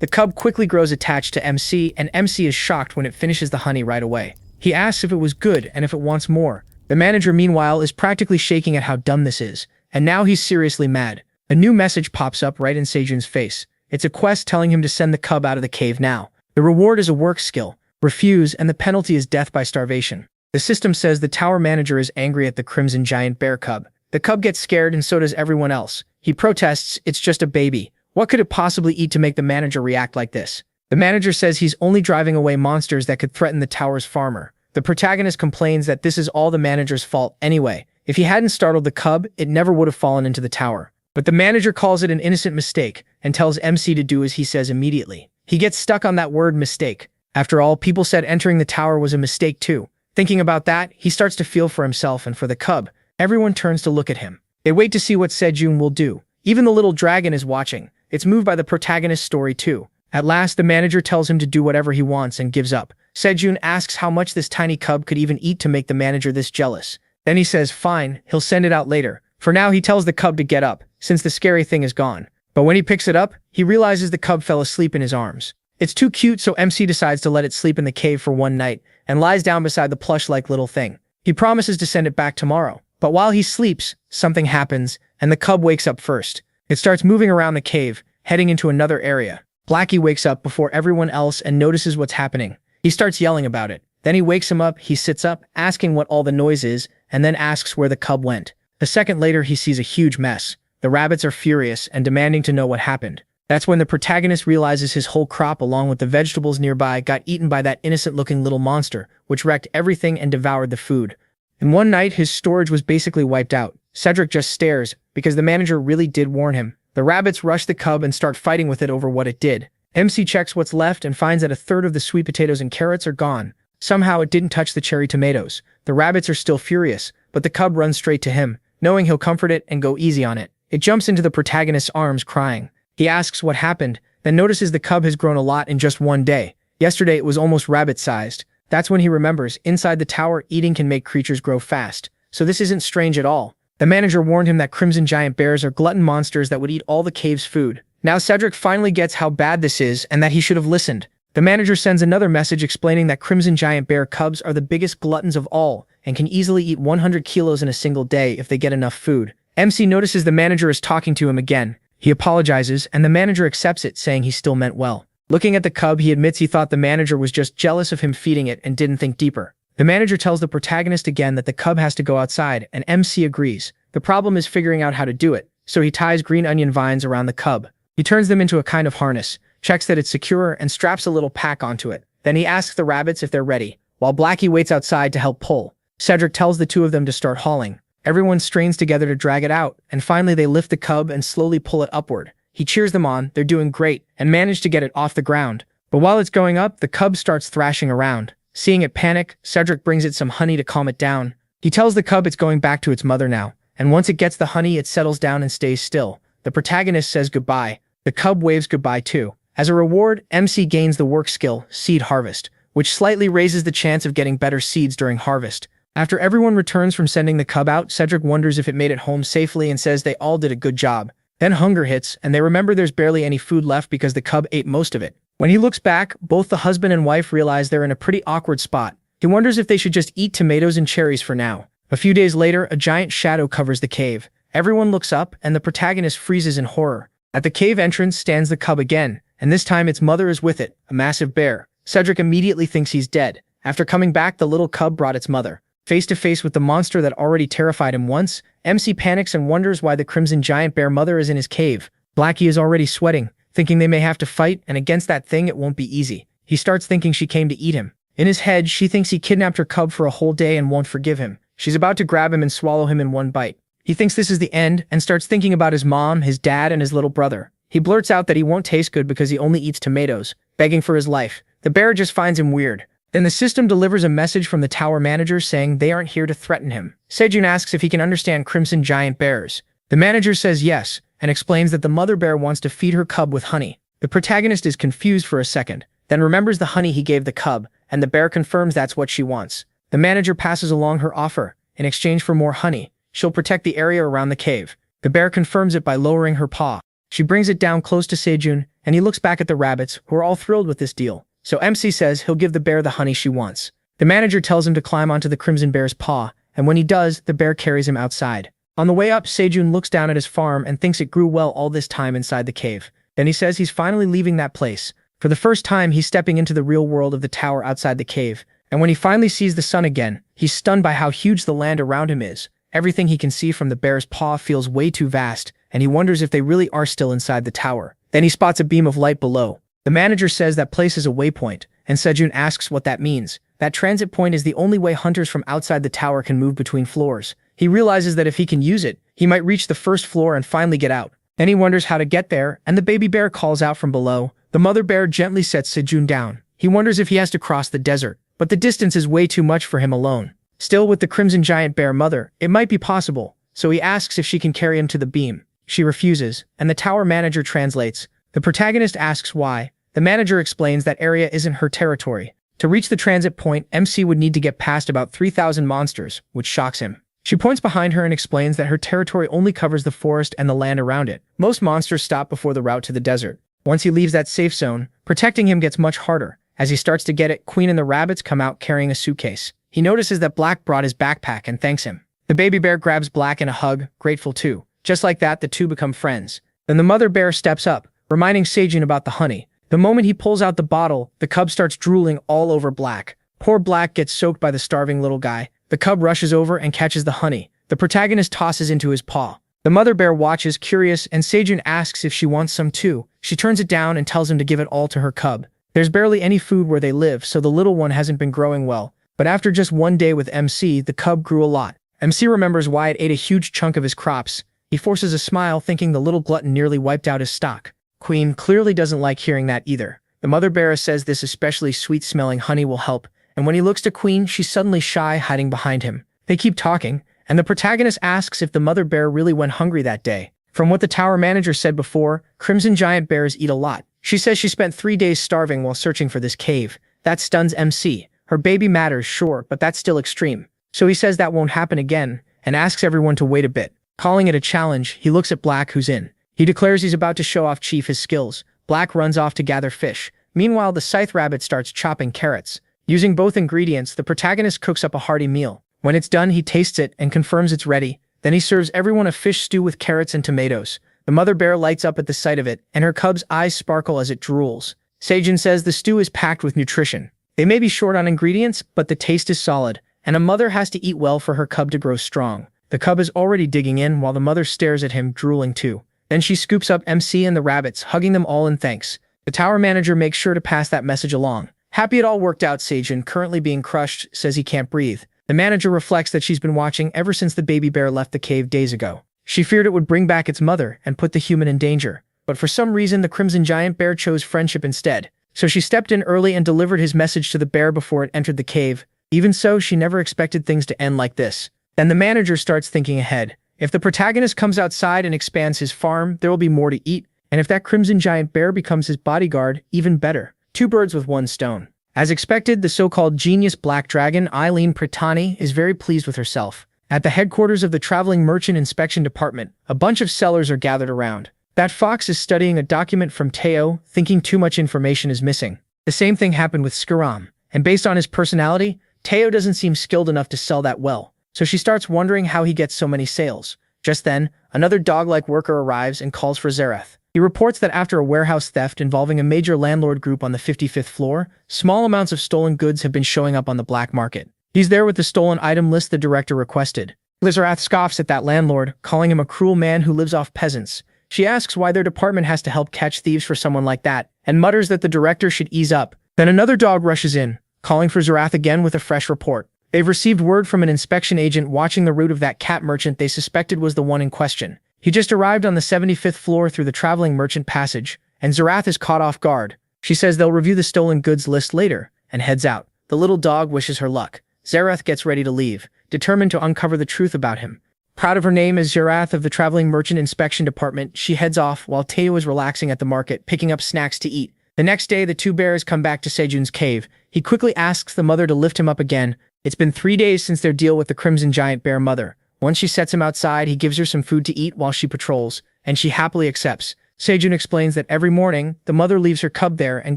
Speaker 1: The cub quickly grows attached to MC, and MC is shocked when it finishes the honey right away. He asks if it was good and if it wants more. The manager, meanwhile, is practically shaking at how dumb this is. And now he's seriously mad. A new message pops up right in Sejun's face. It's a quest telling him to send the cub out of the cave now. The reward is a work skill. Refuse, and the penalty is death by starvation. The system says the tower manager is angry at the crimson giant bear cub. The cub gets scared and so does everyone else. He protests, it's just a baby. What could it possibly eat to make the manager react like this? The manager says he's only driving away monsters that could threaten the tower's farmer. The protagonist complains that this is all the manager's fault anyway. If he hadn't startled the cub, it never would have fallen into the tower. But the manager calls it an innocent mistake and tells MC to do as he says immediately. He gets stuck on that word mistake. After all, people said entering the tower was a mistake too. Thinking about that, he starts to feel for himself and for the cub. Everyone turns to look at him. They wait to see what Sejun will do. Even the little dragon is watching. It's moved by the protagonist's story too. At last, the manager tells him to do whatever he wants and gives up. Sejun asks how much this tiny cub could even eat to make the manager this jealous. Then he says fine, he'll send it out later. For now, he tells the cub to get up, since the scary thing is gone. But when he picks it up, he realizes the cub fell asleep in his arms. It's too cute, so MC decides to let it sleep in the cave for one night and lies down beside the plush-like little thing. He promises to send it back tomorrow. But while he sleeps, something happens, and the cub wakes up first. It starts moving around the cave, heading into another area. Blackie wakes up before everyone else and notices what's happening. He starts yelling about it. Then he wakes him up, he sits up, asking what all the noise is, and then asks where the cub went. A second later, he sees a huge mess. The rabbits are furious and demanding to know what happened. That's when the protagonist realizes his whole crop along with the vegetables nearby got eaten by that innocent-looking little monster, which wrecked everything and devoured the food. In one night, his storage was basically wiped out. Cedric just stares, because the manager really did warn him. The rabbits rush the cub and start fighting with it over what it did. MC checks what's left and finds that a third of the sweet potatoes and carrots are gone. Somehow it didn't touch the cherry tomatoes. The rabbits are still furious, but the cub runs straight to him, knowing he'll comfort it and go easy on it. It jumps into the protagonist's arms crying. He asks what happened, then notices the cub has grown a lot in just one day. Yesterday it was almost rabbit-sized. That's when he remembers, inside the tower, eating can make creatures grow fast. So this isn't strange at all. The manager warned him that crimson giant bears are glutton monsters that would eat all the cave's food. Now Cedric finally gets how bad this is and that he should have listened. The manager sends another message explaining that crimson giant bear cubs are the biggest gluttons of all and can easily eat 100 kilos in a single day if they get enough food. MC notices the manager is talking to him again. He apologizes, and the manager accepts it, saying he still meant well. Looking at the cub, he admits he thought the manager was just jealous of him feeding it and didn't think deeper. The manager tells the protagonist again that the cub has to go outside, and MC agrees. The problem is figuring out how to do it, so he ties green onion vines around the cub. He turns them into a kind of harness, checks that it's secure, and straps a little pack onto it. Then he asks the rabbits if they're ready, while Blackie waits outside to help pull. Cedric tells the two of them to start hauling. Everyone strains together to drag it out, and finally they lift the cub and slowly pull it upward. He cheers them on, they're doing great, and manage to get it off the ground. But while it's going up, the cub starts thrashing around. Seeing it panic, Cedric brings it some honey to calm it down. He tells the cub it's going back to its mother now, and once it gets the honey, it settles down and stays still. The protagonist says goodbye. The cub waves goodbye too. As a reward, MC gains the work skill, Seed Harvest, which slightly raises the chance of getting better seeds during harvest. After everyone returns from sending the cub out, Cedric wonders if it made it home safely and says they all did a good job. Then hunger hits, and they remember there's barely any food left because the cub ate most of it. When he looks back, both the husband and wife realize they're in a pretty awkward spot. He wonders if they should just eat tomatoes and cherries for now. A few days later, a giant shadow covers the cave. Everyone looks up, and the protagonist freezes in horror. At the cave entrance stands the cub again, and this time its mother is with it, a massive bear. Cedric immediately thinks he's dead. After coming back, the little cub brought its mother. Face to face with the monster that already terrified him once, MC panics and wonders why the crimson giant bear mother is in his cave. Blackie is already sweating, thinking they may have to fight, and against that thing it won't be easy. He starts thinking she came to eat him. In his head, she thinks he kidnapped her cub for a whole day and won't forgive him. She's about to grab him and swallow him in one bite. He thinks this is the end and starts thinking about his mom, his dad, and his little brother. He blurts out that he won't taste good because he only eats tomatoes, begging for his life. The bear just finds him weird. Then the system delivers a message from the tower manager saying they aren't here to threaten him. Sejun asks if he can understand crimson giant bears. The manager says yes, and explains that the mother bear wants to feed her cub with honey. The protagonist is confused for a second, then remembers the honey he gave the cub, and the bear confirms that's what she wants. The manager passes along her offer. In exchange for more honey, she'll protect the area around the cave. The bear confirms it by lowering her paw. She brings it down close to Sejun, and he looks back at the rabbits, who are all thrilled with this deal. So MC says he'll give the bear the honey she wants. The manager tells him to climb onto the crimson bear's paw, and when he does, the bear carries him outside. On the way up, Sejun looks down at his farm and thinks it grew well all this time inside the cave. Then he says he's finally leaving that place. For the first time, he's stepping into the real world of the tower outside the cave. And when he finally sees the sun again, he's stunned by how huge the land around him is. Everything he can see from the bear's paw feels way too vast, and he wonders if they really are still inside the tower. Then he spots a beam of light below. The manager says that place is a waypoint, and Sejun asks what that means. That transit point is the only way hunters from outside the tower can move between floors. He realizes that if he can use it, he might reach the first floor and finally get out. Then he wonders how to get there, and the baby bear calls out from below. The mother bear gently sets Sejun down. He wonders if he has to cross the desert, but the distance is way too much for him alone. Still, with the crimson giant bear mother, it might be possible, so he asks if she can carry him to the beam. She refuses, and the tower manager translates. The protagonist asks why. The manager explains that area isn't her territory. To reach the transit point, MC would need to get past about 3,000 monsters, which shocks him. She points behind her and explains that her territory only covers the forest and the land around it. Most monsters stop before the route to the desert. Once he leaves that safe zone, protecting him gets much harder. As he starts to get it, Queen and the rabbits come out carrying a suitcase. He notices that Black brought his backpack and thanks him. The baby bear grabs Black in a hug, grateful too. Just like that, the two become friends. Then the mother bear steps up, reminding Sejun about the honey. The moment he pulls out the bottle, the cub starts drooling all over Black. Poor Black gets soaked by the starving little guy. The cub rushes over and catches the honey. The protagonist tosses into his paw. The mother bear watches, curious, and Sejun asks if she wants some too. She turns it down and tells him to give it all to her cub. There's barely any food where they live, so the little one hasn't been growing well. But after just one day with MC, the cub grew a lot. MC remembers why it ate a huge chunk of his crops. He forces a smile, thinking the little glutton nearly wiped out his stock. Queen clearly doesn't like hearing that either. The mother bear says this especially sweet-smelling honey will help, and when he looks to Queen, she's suddenly shy, hiding behind him. They keep talking, and the protagonist asks if the mother bear really went hungry that day. From what the tower manager said before, crimson giant bears eat a lot. She says she spent 3 days starving while searching for this cave. That stuns MC. Her baby matters, sure, but that's still extreme. So he says that won't happen again, and asks everyone to wait a bit. Calling it a challenge, he looks at Black, who's in. He declares he's about to show off Chief his skills. Black runs off to gather fish. Meanwhile, the scythe rabbit starts chopping carrots. Using both ingredients, the protagonist cooks up a hearty meal. When it's done, he tastes it and confirms it's ready. Then he serves everyone a fish stew with carrots and tomatoes. The mother bear lights up at the sight of it, and her cub's eyes sparkle as it drools. Sejun says the stew is packed with nutrition. They may be short on ingredients, but the taste is solid, and a mother has to eat well for her cub to grow strong. The cub is already digging in while the mother stares at him, drooling too. Then she scoops up MC and the rabbits, hugging them all in thanks. The tower manager makes sure to pass that message along. Happy it all worked out, Sejun, currently being crushed, says he can't breathe. The manager reflects that she's been watching ever since the baby bear left the cave days ago. She feared it would bring back its mother and put the human in danger. But for some reason, the crimson giant bear chose friendship instead. So she stepped in early and delivered his message to the bear before it entered the cave. Even so, she never expected things to end like this. Then the manager starts thinking ahead. If the protagonist comes outside and expands his farm, there will be more to eat. And if that crimson giant bear becomes his bodyguard, even better. Two birds with one stone. As expected, the so-called genius black dragon, Eileen Pratani, is very pleased with herself. At the headquarters of the Traveling Merchant Inspection Department, a bunch of sellers are gathered around. That fox is studying a document from Teo, thinking too much information is missing. The same thing happened with Skaram, and based on his personality, Teo doesn't seem skilled enough to sell that well, so she starts wondering how he gets so many sales. Just then, another dog-like worker arrives and calls for Zareth. He reports that after a warehouse theft involving a major landlord group on the 55th floor, small amounts of stolen goods have been showing up on the black market. He's there with the stolen item list the director requested. Zareth scoffs at that landlord, calling him a cruel man who lives off peasants. She asks why their department has to help catch thieves for someone like that, and mutters that the director should ease up. Then another dog rushes in, calling for Zareth again with a fresh report. They've received word from an inspection agent watching the route of that cat merchant they suspected was the one in question. He just arrived on the 75th floor through the traveling merchant passage, and Zareth is caught off guard. She says they'll review the stolen goods list later, and heads out. The little dog wishes her luck. Zareth gets ready to leave, determined to uncover the truth about him. Proud of her name as Zareth of the Traveling Merchant Inspection Department, she heads off while Teo is relaxing at the market, picking up snacks to eat. The next day, the two bears come back to Sejun's cave. He quickly asks the mother to lift him up again. It's been 3 days since their deal with the crimson giant bear mother. Once she sets him outside, he gives her some food to eat while she patrols, and she happily accepts. Sejun explains that every morning, the mother leaves her cub there and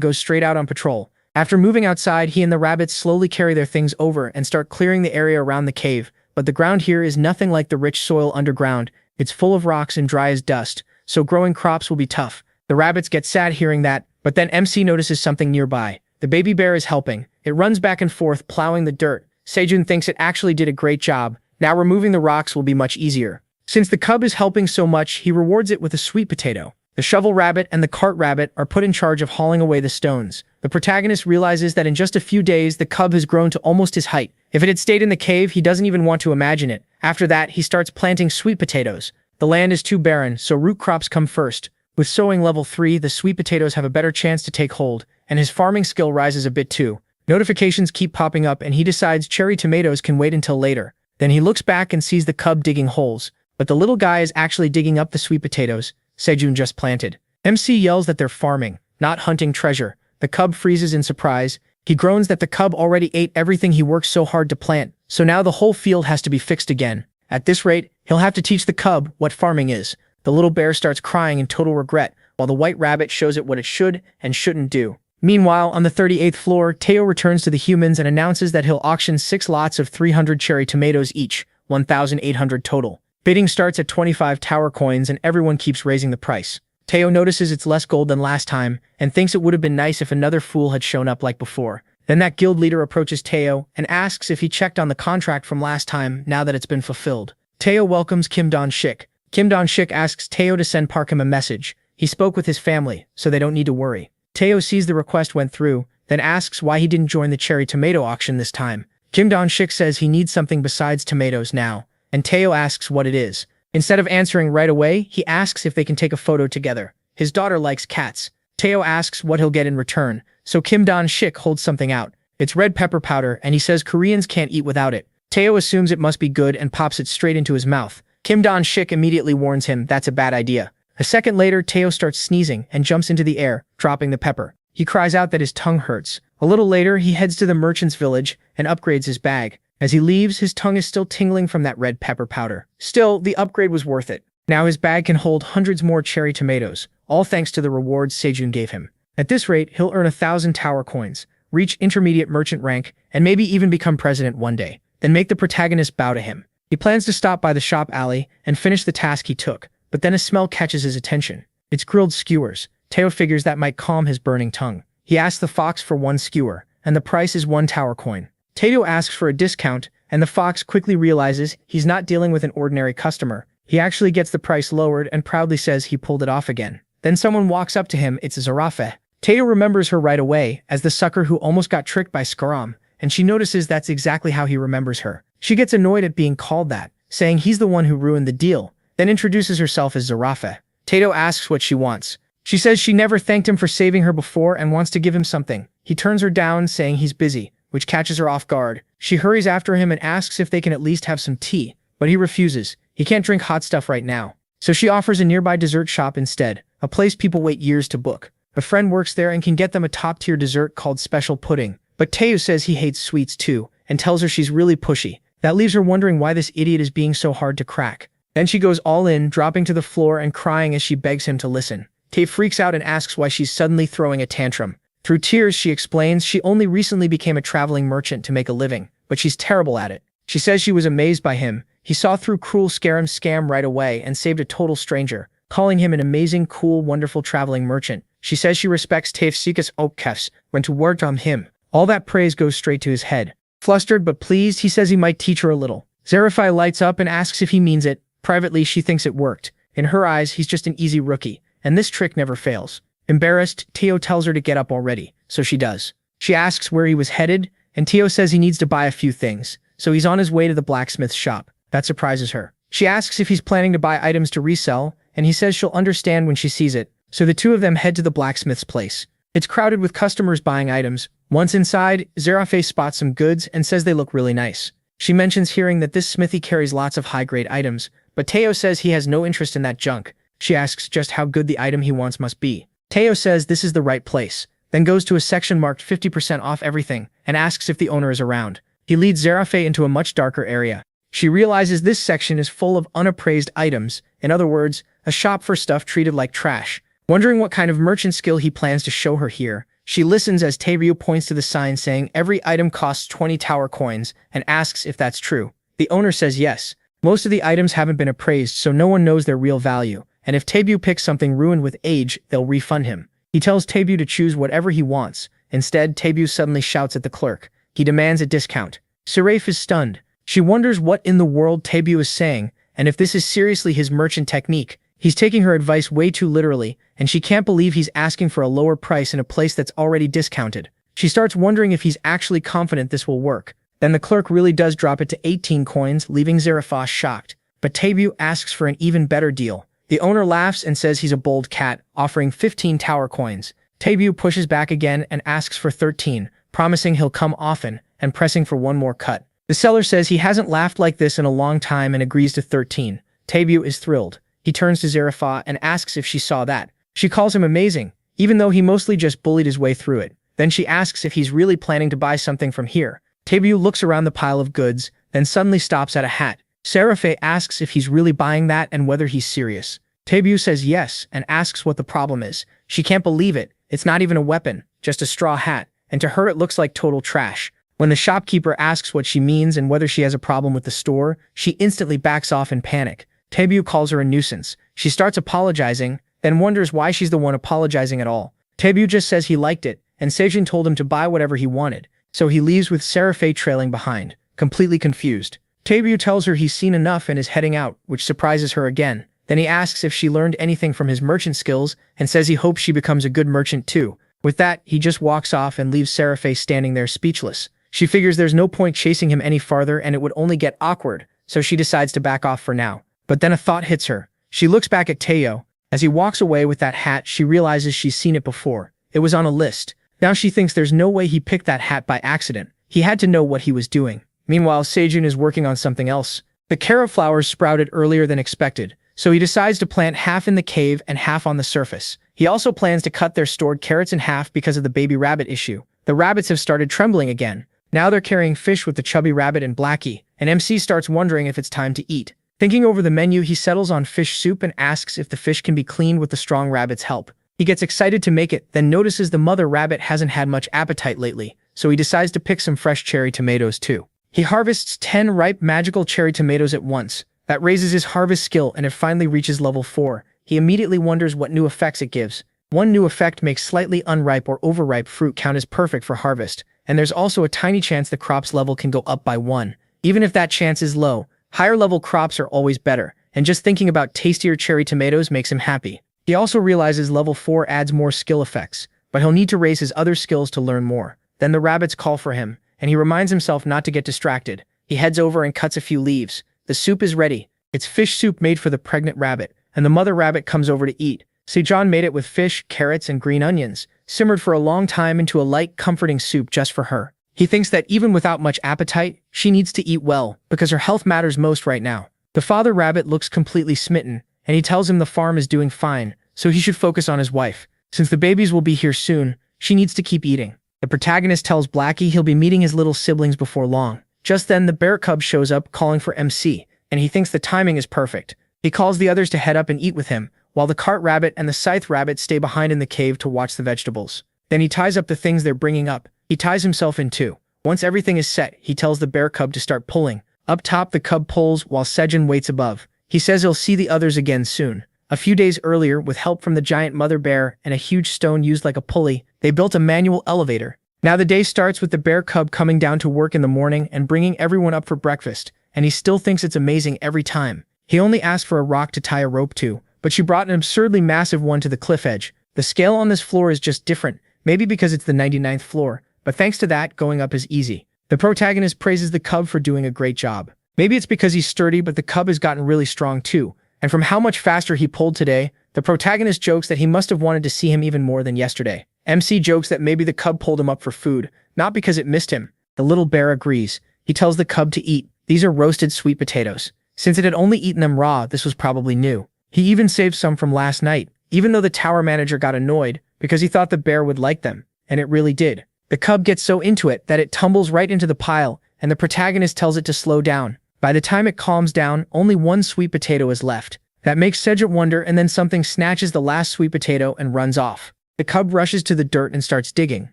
Speaker 1: goes straight out on patrol. After moving outside, he and the rabbits slowly carry their things over and start clearing the area around the cave. But the ground here is nothing like the rich soil underground. It's full of rocks and dry as dust, so growing crops will be tough. The rabbits get sad hearing that, but then MC notices something nearby. The baby bear is helping. It runs back and forth, plowing the dirt. Sejun thinks it actually did a great job. Now removing the rocks will be much easier. Since the cub is helping so much, he rewards it with a sweet potato. The shovel rabbit and the cart rabbit are put in charge of hauling away the stones. The protagonist realizes that in just a few days, the cub has grown to almost his height. If it had stayed in the cave, he doesn't even want to imagine it. After that, he starts planting sweet potatoes. The land is too barren, so root crops come first. With sowing level 3, the sweet potatoes have a better chance to take hold, and his farming skill rises a bit too. Notifications keep popping up and he decides cherry tomatoes can wait until later. Then he looks back and sees the cub digging holes, but the little guy is actually digging up the sweet potatoes Sejun just planted. MC yells that they're farming, not hunting treasure. The cub freezes in surprise. He groans that the cub already ate everything he worked so hard to plant, so now the whole field has to be fixed again. At this rate, he'll have to teach the cub what farming is. The little bear starts crying in total regret, while the white rabbit shows it what it should and shouldn't do. Meanwhile, on the 38th floor, Teo returns to the humans and announces that he'll auction 6 lots of 300 cherry tomatoes each, 1,800 total. Bidding starts at 25 tower coins and everyone keeps raising the price. Teo notices it's less gold than last time and thinks it would have been nice if another fool had shown up like before. Then that guild leader approaches Teo and asks if he checked on the contract from last time now that it's been fulfilled. Teo welcomes Kim Don-shik. Kim Don-shik asks Teo to send Parkham a message. He spoke with his family, so they don't need to worry. Teo sees the request went through, then asks why he didn't join the cherry tomato auction this time. Kim Don-shik says he needs something besides tomatoes now, and Teo asks what it is. Instead of answering right away, he asks if they can take a photo together. His daughter likes cats. Teo asks what he'll get in return, so Kim Don-shik holds something out. It's red pepper powder, and he says Koreans can't eat without it. Teo assumes it must be good and pops it straight into his mouth. Kim Don-shik immediately warns him that's a bad idea. A second later, Teo starts sneezing and jumps into the air, dropping the pepper. He cries out that his tongue hurts. A little later, he heads to the merchant's village and upgrades his bag. As he leaves, his tongue is still tingling from that red pepper powder. Still, the upgrade was worth it. Now his bag can hold hundreds more cherry tomatoes, all thanks to the rewards Sejun gave him. At this rate, he'll earn 1,000 tower coins, reach intermediate merchant rank, and maybe even become president one day, then make the protagonist bow to him. He plans to stop by the shop alley and finish the task he took, but then a smell catches his attention. It's grilled skewers. Teo figures that might calm his burning tongue. He asks the fox for 1 skewer, and the price is 1 tower coin. Teo asks for a discount, and the fox quickly realizes he's not dealing with an ordinary customer. He actually gets the price lowered and proudly says he pulled it off again. Then someone walks up to him. It's Zarafe. Teo remembers her right away as the sucker who almost got tricked by Skaram, and she notices that's exactly how he remembers her. She gets annoyed at being called that, saying he's the one who ruined the deal, then introduces herself as Zarafe. Tato asks what she wants. She says she never thanked him for saving her before and wants to give him something. He turns her down, saying he's busy, which catches her off guard. She hurries after him and asks if they can at least have some tea, but he refuses. He can't drink hot stuff right now. So she offers a nearby dessert shop instead, a place people wait years to book. A friend works there and can get them a top-tier dessert called special pudding. But Teo says he hates sweets too, and tells her she's really pushy. That leaves her wondering why this idiot is being so hard to crack. Then she goes all in, dropping to the floor and crying as she begs him to listen. Tae freaks out and asks why she's suddenly throwing a tantrum. Through tears, she explains she only recently became a traveling merchant to make a living, but she's terrible at it. She says she was amazed by him. He saw through cruel scam right away and saved a total stranger, calling him an amazing, cool, wonderful traveling merchant. She says she respects Tae's Sikas Opkefs when to work on him. All that praise goes straight to his head. Flustered but pleased, he says he might teach her a little. Zerafai lights up and asks if he means it. Privately, she thinks it worked. In her eyes, he's just an easy rookie, and this trick never fails. Embarrassed, Teo tells her to get up already, so she does. She asks where he was headed, and Teo says he needs to buy a few things, so he's on his way to the blacksmith's shop. That surprises her. She asks if he's planning to buy items to resell, and he says she'll understand when she sees it, so the two of them head to the blacksmith's place. It's crowded with customers buying items. Once inside, Zerafe spots some goods and says they look really nice. She mentions hearing that this smithy carries lots of high-grade items, but Teo says he has no interest in that junk. She asks just how good the item he wants must be. Teo says this is the right place, then goes to a section marked 50% off everything and asks if the owner is around. He leads Zerafe into a much darker area. She realizes this section is full of unappraised items, in other words, a shop for stuff treated like trash. Wondering what kind of merchant skill he plans to show her here, she listens as Taeryu points to the sign saying every item costs 20 tower coins and asks if that's true. The owner says yes. Most of the items haven't been appraised, so no one knows their real value, and if Taeryu picks something ruined with age, they'll refund him. He tells Taeryu to choose whatever he wants. Instead, Taeryu suddenly shouts at the clerk. He demands a discount. Serafe is stunned. She wonders what in the world Taeryu is saying, and if this is seriously his merchant technique. He's taking her advice way too literally, and she can't believe he's asking for a lower price in a place that's already discounted. She starts wondering if he's actually confident this will work. Then the clerk really does drop it to 18 coins, leaving Zerafos shocked. But Taeryu asks for an even better deal. The owner laughs and says he's a bold cat, offering 15 tower coins. Taeryu pushes back again and asks for 13, promising he'll come often, and pressing for one more cut. The seller says he hasn't laughed like this in a long time and agrees to 13. Taeryu is thrilled. He turns to Zerafa and asks if she saw that. She calls him amazing, even though he mostly just bullied his way through it. Then she asks if he's really planning to buy something from here. Taeryu looks around the pile of goods, then suddenly stops at a hat. Serafe asks if he's really buying that and whether he's serious. Taeryu says yes and asks what the problem is. She can't believe it. It's not even a weapon, just a straw hat, and to her it looks like total trash. When the shopkeeper asks what she means and whether she has a problem with the store, she instantly backs off in panic. Taeryu calls her a nuisance. She starts apologizing, then wonders why she's the one apologizing at all. Taeryu just says he liked it, and Sejin told him to buy whatever he wanted, so he leaves with Serafe trailing behind, completely confused. Taeryu tells her he's seen enough and is heading out, which surprises her again. Then he asks if she learned anything from his merchant skills and says he hopes she becomes a good merchant too. With that, he just walks off and leaves Serafe standing there speechless. She figures there's no point chasing him any farther and it would only get awkward, so she decides to back off for now. But then a thought hits her. She looks back at Teo. As he walks away with that hat, she realizes she's seen it before. It was on a list. Now she thinks there's no way he picked that hat by accident. He had to know what he was doing. Meanwhile, Sejun is working on something else. The Kara flowers sprouted earlier than expected, so he decides to plant half in the cave and half on the surface. He also plans to cut their stored carrots in half because of the baby rabbit issue. The rabbits have started trembling again. Now they're carrying fish with the chubby rabbit and Blackie, and MC starts wondering if it's time to eat. Thinking over the menu, he settles on fish soup and asks if the fish can be cleaned with the strong rabbit's help. He gets excited to make it, then notices the mother rabbit hasn't had much appetite lately, so he decides to pick some fresh cherry tomatoes too. He harvests 10 ripe magical cherry tomatoes at once. That raises his harvest skill and it finally reaches level 4. He immediately wonders what new effects it gives. One new effect makes slightly unripe or overripe fruit count as perfect for harvest, and there's also a tiny chance the crop's level can go up by 1. Even if that chance is low, higher level crops are always better, and just thinking about tastier cherry tomatoes makes him happy. He also realizes level 4 adds more skill effects, but he'll need to raise his other skills to learn more. Then the rabbits call for him, and he reminds himself not to get distracted. He heads over and cuts a few leaves. The soup is ready. It's fish soup made for the pregnant rabbit, and the mother rabbit comes over to eat. Sejong made it with fish, carrots, and green onions, simmered for a long time into a light, comforting soup just for her. He thinks that even without much appetite, she needs to eat well, because her health matters most right now. The father rabbit looks completely smitten, and he tells him the farm is doing fine, so he should focus on his wife. Since the babies will be here soon, she needs to keep eating. The protagonist tells Blackie he'll be meeting his little siblings before long. Just then, the bear cub shows up calling for MC, and he thinks the timing is perfect. He calls the others to head up and eat with him, while the cart rabbit and the scythe rabbit stay behind in the cave to watch the vegetables. Then he ties up the things they're bringing up. He ties himself in too. Once everything is set, he tells the bear cub to start pulling. Up top, the cub pulls while Sejong waits above. He says he'll see the others again soon. A few days earlier, with help from the giant mother bear and a huge stone used like a pulley, they built a manual elevator. Now the day starts with the bear cub coming down to work in the morning and bringing everyone up for breakfast, and he still thinks it's amazing every time. He only asked for a rock to tie a rope to, but she brought an absurdly massive one to the cliff edge. The scale on this floor is just different, maybe because it's the 99th floor, but thanks to that, going up is easy. The protagonist praises the cub for doing a great job. Maybe it's because he's sturdy, but the cub has gotten really strong too, and from how much faster he pulled today, the protagonist jokes that he must have wanted to see him even more than yesterday. MC jokes that maybe the cub pulled him up for food, not because it missed him. The little bear agrees. He tells the cub to eat. These are roasted sweet potatoes. Since it had only eaten them raw, this was probably new. He even saved some from last night, even though the tower manager got annoyed because he thought the bear would like them, and it really did. The cub gets so into it that it tumbles right into the pile, and the protagonist tells it to slow down. By the time it calms down, only one sweet potato is left. That makes Sejong wonder, and then something snatches the last sweet potato and runs off. The cub rushes to the dirt and starts digging.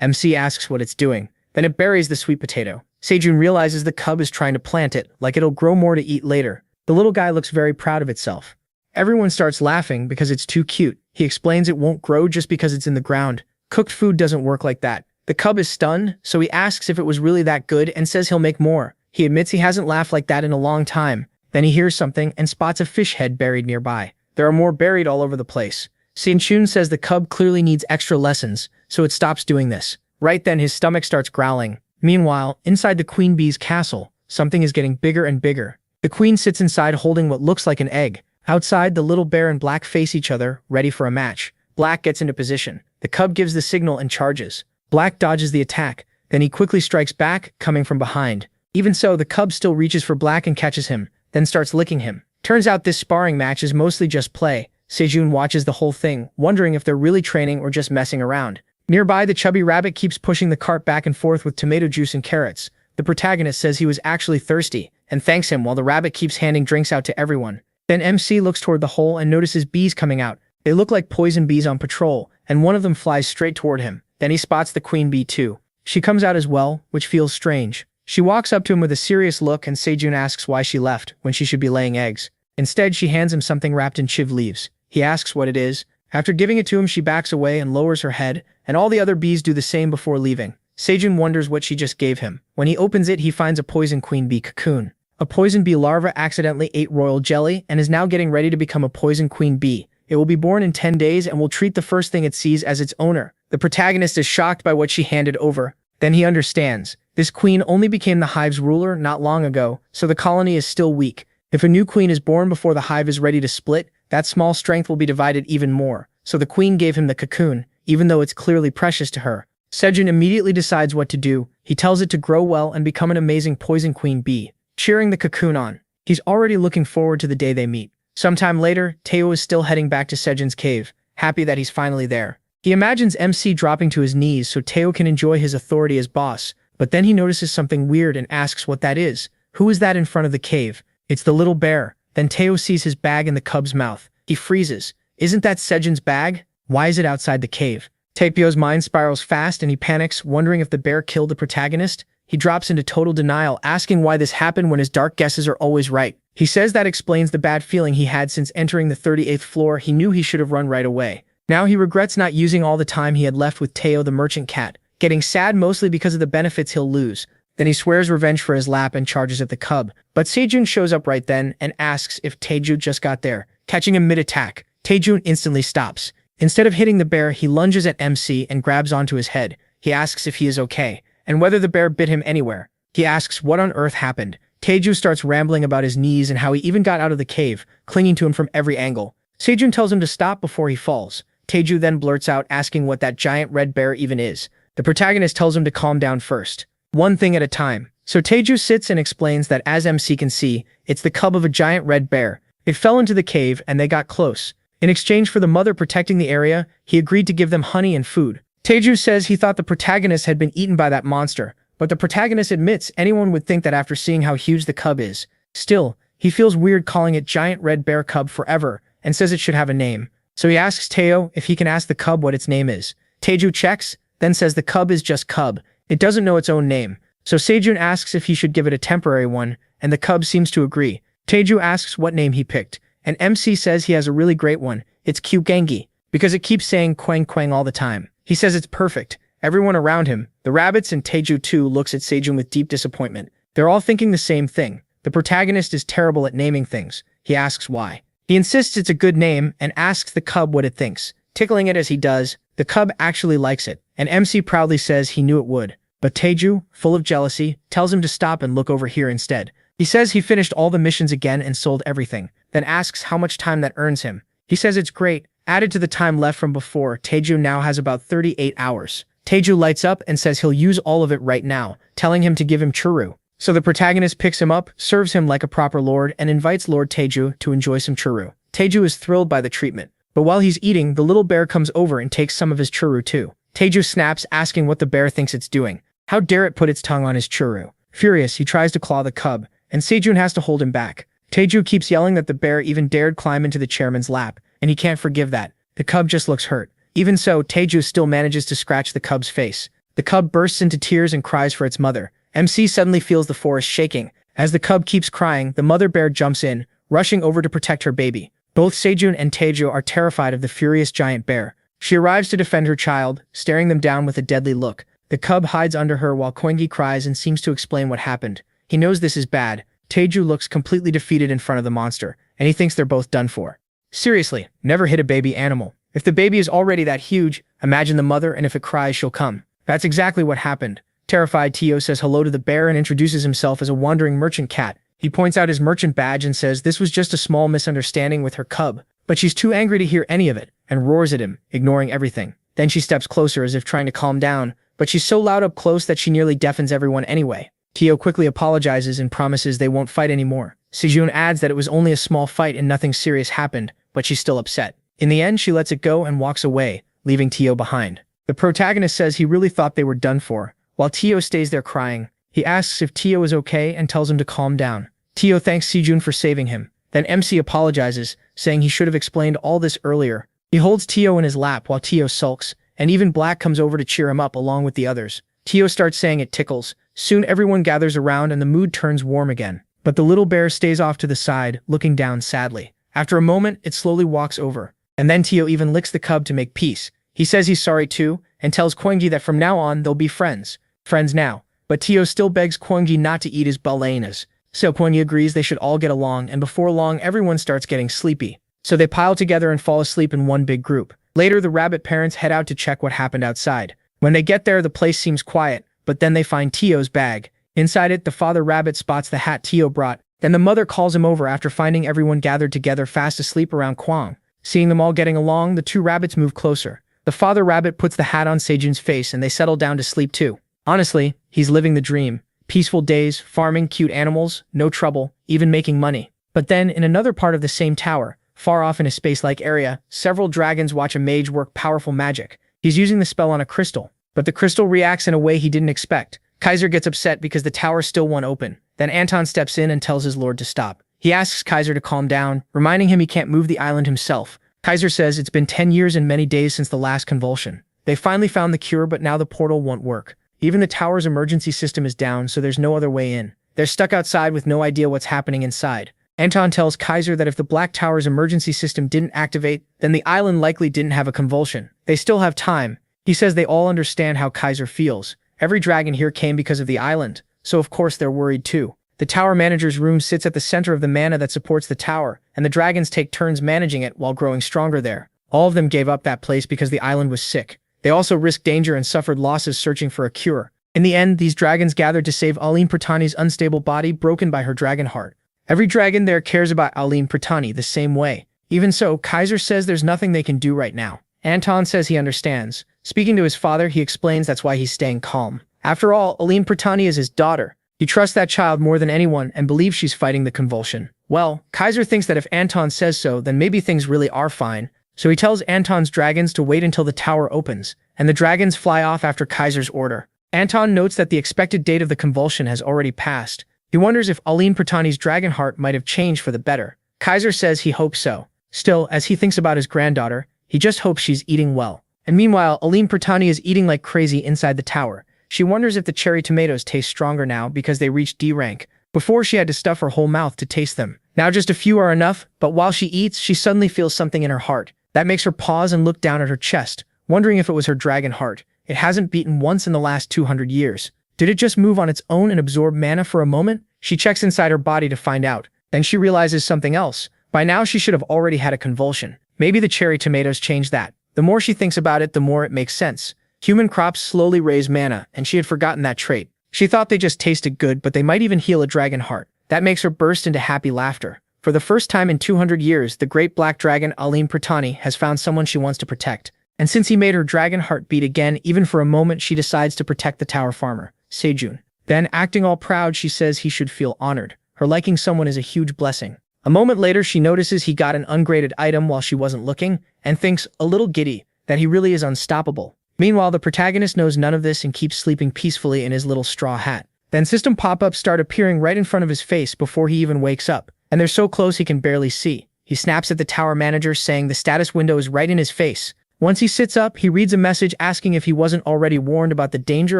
Speaker 1: MC asks what it's doing. Then it buries the sweet potato. Sejong realizes the cub is trying to plant it, like it'll grow more to eat later. The little guy looks very proud of itself. Everyone starts laughing because it's too cute. He explains it won't grow just because it's in the ground. Cooked food doesn't work like that. The cub is stunned, so he asks if it was really that good and says he'll make more. He admits he hasn't laughed like that in a long time. Then he hears something and spots a fish head buried nearby. There are more buried all over the place. Sin-chun says the cub clearly needs extra lessons, so it stops doing this. Right then, his stomach starts growling. Meanwhile, inside the queen bee's castle, something is getting bigger and bigger. The queen sits inside holding what looks like an egg. Outside, the little bear and Black face each other, ready for a match. Black gets into position. The cub gives the signal and charges. Black dodges the attack, then he quickly strikes back, coming from behind. Even so, the cub still reaches for Black and catches him, then starts licking him. Turns out this sparring match is mostly just play. Sejong watches the whole thing, wondering if they're really training or just messing around. Nearby, the chubby rabbit keeps pushing the cart back and forth with tomato juice and carrots. The protagonist says he was actually thirsty, and thanks him while the rabbit keeps handing drinks out to everyone. Then MC looks toward the hole and notices bees coming out. They look like poison bees on patrol, and one of them flies straight toward him. Then he spots the queen bee too. She comes out as well, which feels strange. She walks up to him with a serious look, and Sejong asks why she left, when she should be laying eggs. Instead, she hands him something wrapped in chive leaves. He asks what it is. After giving it to him, she backs away and lowers her head, and all the other bees do the same before leaving. Sejong wonders what she just gave him. When he opens it, he finds a poison queen bee cocoon. A poison bee larva accidentally ate royal jelly and is now getting ready to become a poison queen bee. It will be born in 10 days and will treat the first thing it sees as its owner. The protagonist is shocked by what she handed over. Then he understands. This queen only became the hive's ruler not long ago, so the colony is still weak. If a new queen is born before the hive is ready to split, that small strength will be divided even more. So the queen gave him the cocoon, even though it's clearly precious to her. Sejong immediately decides what to do. He tells it to grow well and become an amazing poison queen bee, cheering the cocoon on. He's already looking forward to the day they meet. Sometime later, Tae-woo is still heading back to Sejong's cave, happy that he's finally there. He imagines MC dropping to his knees so Tae-woo can enjoy his authority as boss, but then he notices something weird and asks what that is. Who is that in front of the cave? It's the little bear. Then Tae-woo sees his bag in the cub's mouth. He freezes. Isn't that Sejong's bag? Why is it outside the cave? Taepyeo's mind spirals fast and he panics, wondering if the bear killed the protagonist. He drops into total denial, asking why this happened when his dark guesses are always right. He says that explains the bad feeling he had since entering the 38th floor. He knew he should have run right away. Now he regrets not using all the time he had left with Tae-woo the merchant cat, getting sad mostly because of the benefits he'll lose. Then he swears revenge for his lap and charges at the cub. But Sejong shows up right then and asks if Taejun just got there, catching him mid-attack. Taejun instantly stops. Instead of hitting the bear, he lunges at MC and grabs onto his head. He asks if he is okay. and whether the bear bit him anywhere. He asks what on earth happened. Taeju starts rambling about his knees and how he even got out of the cave, clinging to him from every angle. Sejun tells him to stop before he falls. Taeju then blurts out asking what that giant red bear even is. The protagonist tells him to calm down first. One thing at a time. So Taeju sits and explains that as MC can see, it's the cub of a giant red bear. It fell into the cave and they got close. In exchange for the mother protecting the area, he agreed to give them honey and food. Taeju says he thought the protagonist had been eaten by that monster, but the protagonist admits anyone would think that after seeing how huge the cub is. Still, he feels weird calling it giant red bear cub forever and says it should have a name. So he asks Taeo if he can ask the cub what its name is. Taeju checks, then says the cub is just cub. It doesn't know its own name. So Sejun asks if he should give it a temporary one, and the cub seems to agree. Taeju asks what name he picked, and MC says he has a really great one. It's Kyugengi, because it keeps saying Quang Quang all the time. He says it's perfect. Everyone around him, the rabbits and Taeju too, looks at Sejun with deep disappointment. They're all thinking the same thing. The protagonist is terrible at naming things. He asks why. He insists it's a good name and asks the cub what it thinks. Tickling it as he does, the cub actually likes it, and MC proudly says he knew it would. But Taeju, full of jealousy, tells him to stop and look over here instead. He says he finished all the missions again and sold everything, then asks how much time that earns him. He says it's great. Added to the time left from before, Taeju now has about 38 hours. Taeju lights up and says he'll use all of it right now, telling him to give him churu. So the protagonist picks him up, serves him like a proper lord, and invites Lord Taeju to enjoy some churu. Taeju is thrilled by the treatment, but while he's eating, the little bear comes over and takes some of his churu too. Taeju snaps, asking what the bear thinks it's doing. How dare it put its tongue on his churu? Furious, he tries to claw the cub, and Sejun has to hold him back. Taeju keeps yelling that the bear even dared climb into the chairman's lap, and he can't forgive that. The cub just looks hurt. Even so, Taeju still manages to scratch the cub's face. The cub bursts into tears and cries for its mother. MC suddenly feels the forest shaking. As the cub keeps crying, the mother bear jumps in, rushing over to protect her baby. Both Sejun and Taeju are terrified of the furious giant bear. She arrives to defend her child, staring them down with a deadly look. The cub hides under her while Koengi cries and seems to explain what happened. He knows this is bad. Taeju looks completely defeated in front of the monster, and he thinks they're both done for. Seriously, never hit a baby animal. If the baby is already that huge, imagine the mother, and if it cries, she'll come. That's exactly what happened. Terrified, Teo says hello to the bear and introduces himself as a wandering merchant cat. He points out his merchant badge and says this was just a small misunderstanding with her cub, but she's too angry to hear any of it, and roars at him, ignoring everything. Then she steps closer as if trying to calm down, but she's so loud up close that she nearly deafens everyone anyway. Teo quickly apologizes and promises they won't fight anymore. Sejun adds that it was only a small fight and nothing serious happened, but she's still upset. In the end, she lets it go and walks away, leaving Teo behind. The protagonist says he really thought they were done for, while Teo stays there crying. He asks if Teo is okay and tells him to calm down. Teo thanks Sejun for saving him. Then MC apologizes, saying he should have explained all this earlier. He holds Teo in his lap while Teo sulks, and even Black comes over to cheer him up along with the others. Teo starts saying it tickles. Soon everyone gathers around and the mood turns warm again. But the little bear stays off to the side, looking down sadly. After a moment, it slowly walks over. And then Teo even licks the cub to make peace. He says he's sorry too, and tells Koengi that from now on they'll be friends. Friends now. But Teo still begs Koengi not to eat his ballenas. So Koengi agrees they should all get along, and before long everyone starts getting sleepy. So they pile together and fall asleep in one big group. Later, the rabbit parents head out to check what happened outside. When they get there, the place seems quiet, but then they find Teo's bag. Inside it, the father rabbit spots the hat Teo brought. Then the mother calls him over after finding everyone gathered together fast asleep around Kwang. Seeing them all getting along, the two rabbits move closer. The father rabbit puts the hat on Sejun's face and they settle down to sleep too. Honestly, he's living the dream. Peaceful days, farming cute animals, no trouble, even making money. But then, in another part of the same tower, far off in a space-like area, several dragons watch a mage work powerful magic. He's using the spell on a crystal, but the crystal reacts in a way he didn't expect. Kaiser gets upset because the tower still won't open. Then Anton steps in and tells his lord to stop. He asks Kaiser to calm down, reminding him he can't move the island himself. Kaiser says it's been 10 years and many days since the last convulsion. They finally found the cure, but now the portal won't work. Even the tower's emergency system is down, so there's no other way in. They're stuck outside with no idea what's happening inside. Anton tells Kaiser that if the Black Tower's emergency system didn't activate, then the island likely didn't have a convulsion. They still have time. He says they all understand how Kaiser feels. Every dragon here came because of the island, so of course they're worried too. The tower manager's room sits at the center of the mana that supports the tower, and the dragons take turns managing it while growing stronger there. All of them gave up that place because the island was sick. They also risked danger and suffered losses searching for a cure. In the end, these dragons gathered to save Aline Pratani's unstable body broken by her dragon heart. Every dragon there cares about Aline Pratani the same way. Even so, Kaiser says there's nothing they can do right now. Anton says he understands. Speaking to his father, he explains that's why he's staying calm. After all, Aline Pratani is his daughter. He trusts that child more than anyone and believes she's fighting the convulsion. Well, Kaiser thinks that if Anton says so, then maybe things really are fine. So he tells Anton's dragons to wait until the tower opens, and the dragons fly off after Kaiser's order. Anton notes that the expected date of the convulsion has already passed. He wonders if Aline Pratani's dragon heart might have changed for the better. Kaiser says he hopes so. Still, as he thinks about his granddaughter, he just hopes she's eating well. And meanwhile, Aline Pratani is eating like crazy inside the tower. She wonders if the cherry tomatoes taste stronger now because they reached D rank. Before, she had to stuff her whole mouth to taste them. Now just a few are enough, but while she eats, she suddenly feels something in her heart. That makes her pause and look down at her chest, wondering if it was her dragon heart. It hasn't beaten once in the last 200 years. Did it just move on its own and absorb mana for a moment? She checks inside her body to find out. Then she realizes something else. By now she should have already had a convulsion. Maybe the cherry tomatoes changed that. The more she thinks about it, the more it makes sense. Human crops slowly raise mana, and she had forgotten that trait. She thought they just tasted good, but they might even heal a dragon heart. That makes her burst into happy laughter. For the first time in 200 years, the great black dragon Aline Pratani has found someone she wants to protect. And since he made her dragon heart beat again, even for a moment, she decides to protect the tower farmer, Sejun. Then, acting all proud, she says he should feel honored. Her liking someone is a huge blessing. A moment later, she notices he got an ungraded item while she wasn't looking, and thinks, a little giddy, that he really is unstoppable. Meanwhile, the protagonist knows none of this and keeps sleeping peacefully in his little straw hat. Then system pop-ups start appearing right in front of his face before he even wakes up, and they're so close he can barely see. He snaps at the tower manager, saying the status window is right in his face. Once he sits up, he reads a message asking if he wasn't already warned about the danger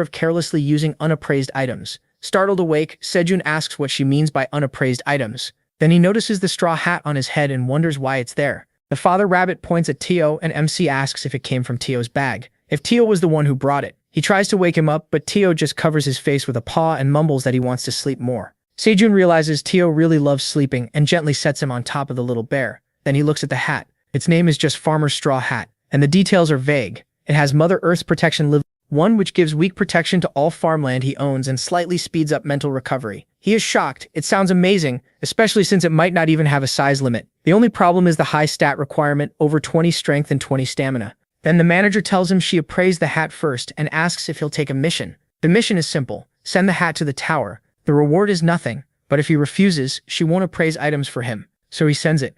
Speaker 1: of carelessly using unappraised items. Startled awake, Sejun asks what she means by unappraised items. Then he notices the straw hat on his head and wonders why it's there. The father rabbit points at Tio, and MC asks if it came from Tio's bag. If Tio was the one who brought it. He tries to wake him up, but Tio just covers his face with a paw and mumbles that he wants to sleep more. Sejun realizes Tio really loves sleeping and gently sets him on top of the little bear. Then he looks at the hat. Its name is just Farmer's Straw Hat, and the details are vague. It has Mother Earth's protection level 1, which gives weak protection to all farmland he owns and slightly speeds up mental recovery. He is shocked. It sounds amazing, especially since it might not even have a size limit. The only problem is the high stat requirement, over 20 strength and 20 stamina. Then the manager tells him she appraised the hat first and asks if he'll take a mission. The mission is simple. Send the hat to the tower. The reward is nothing, but if he refuses, she won't appraise items for him. So he sends it.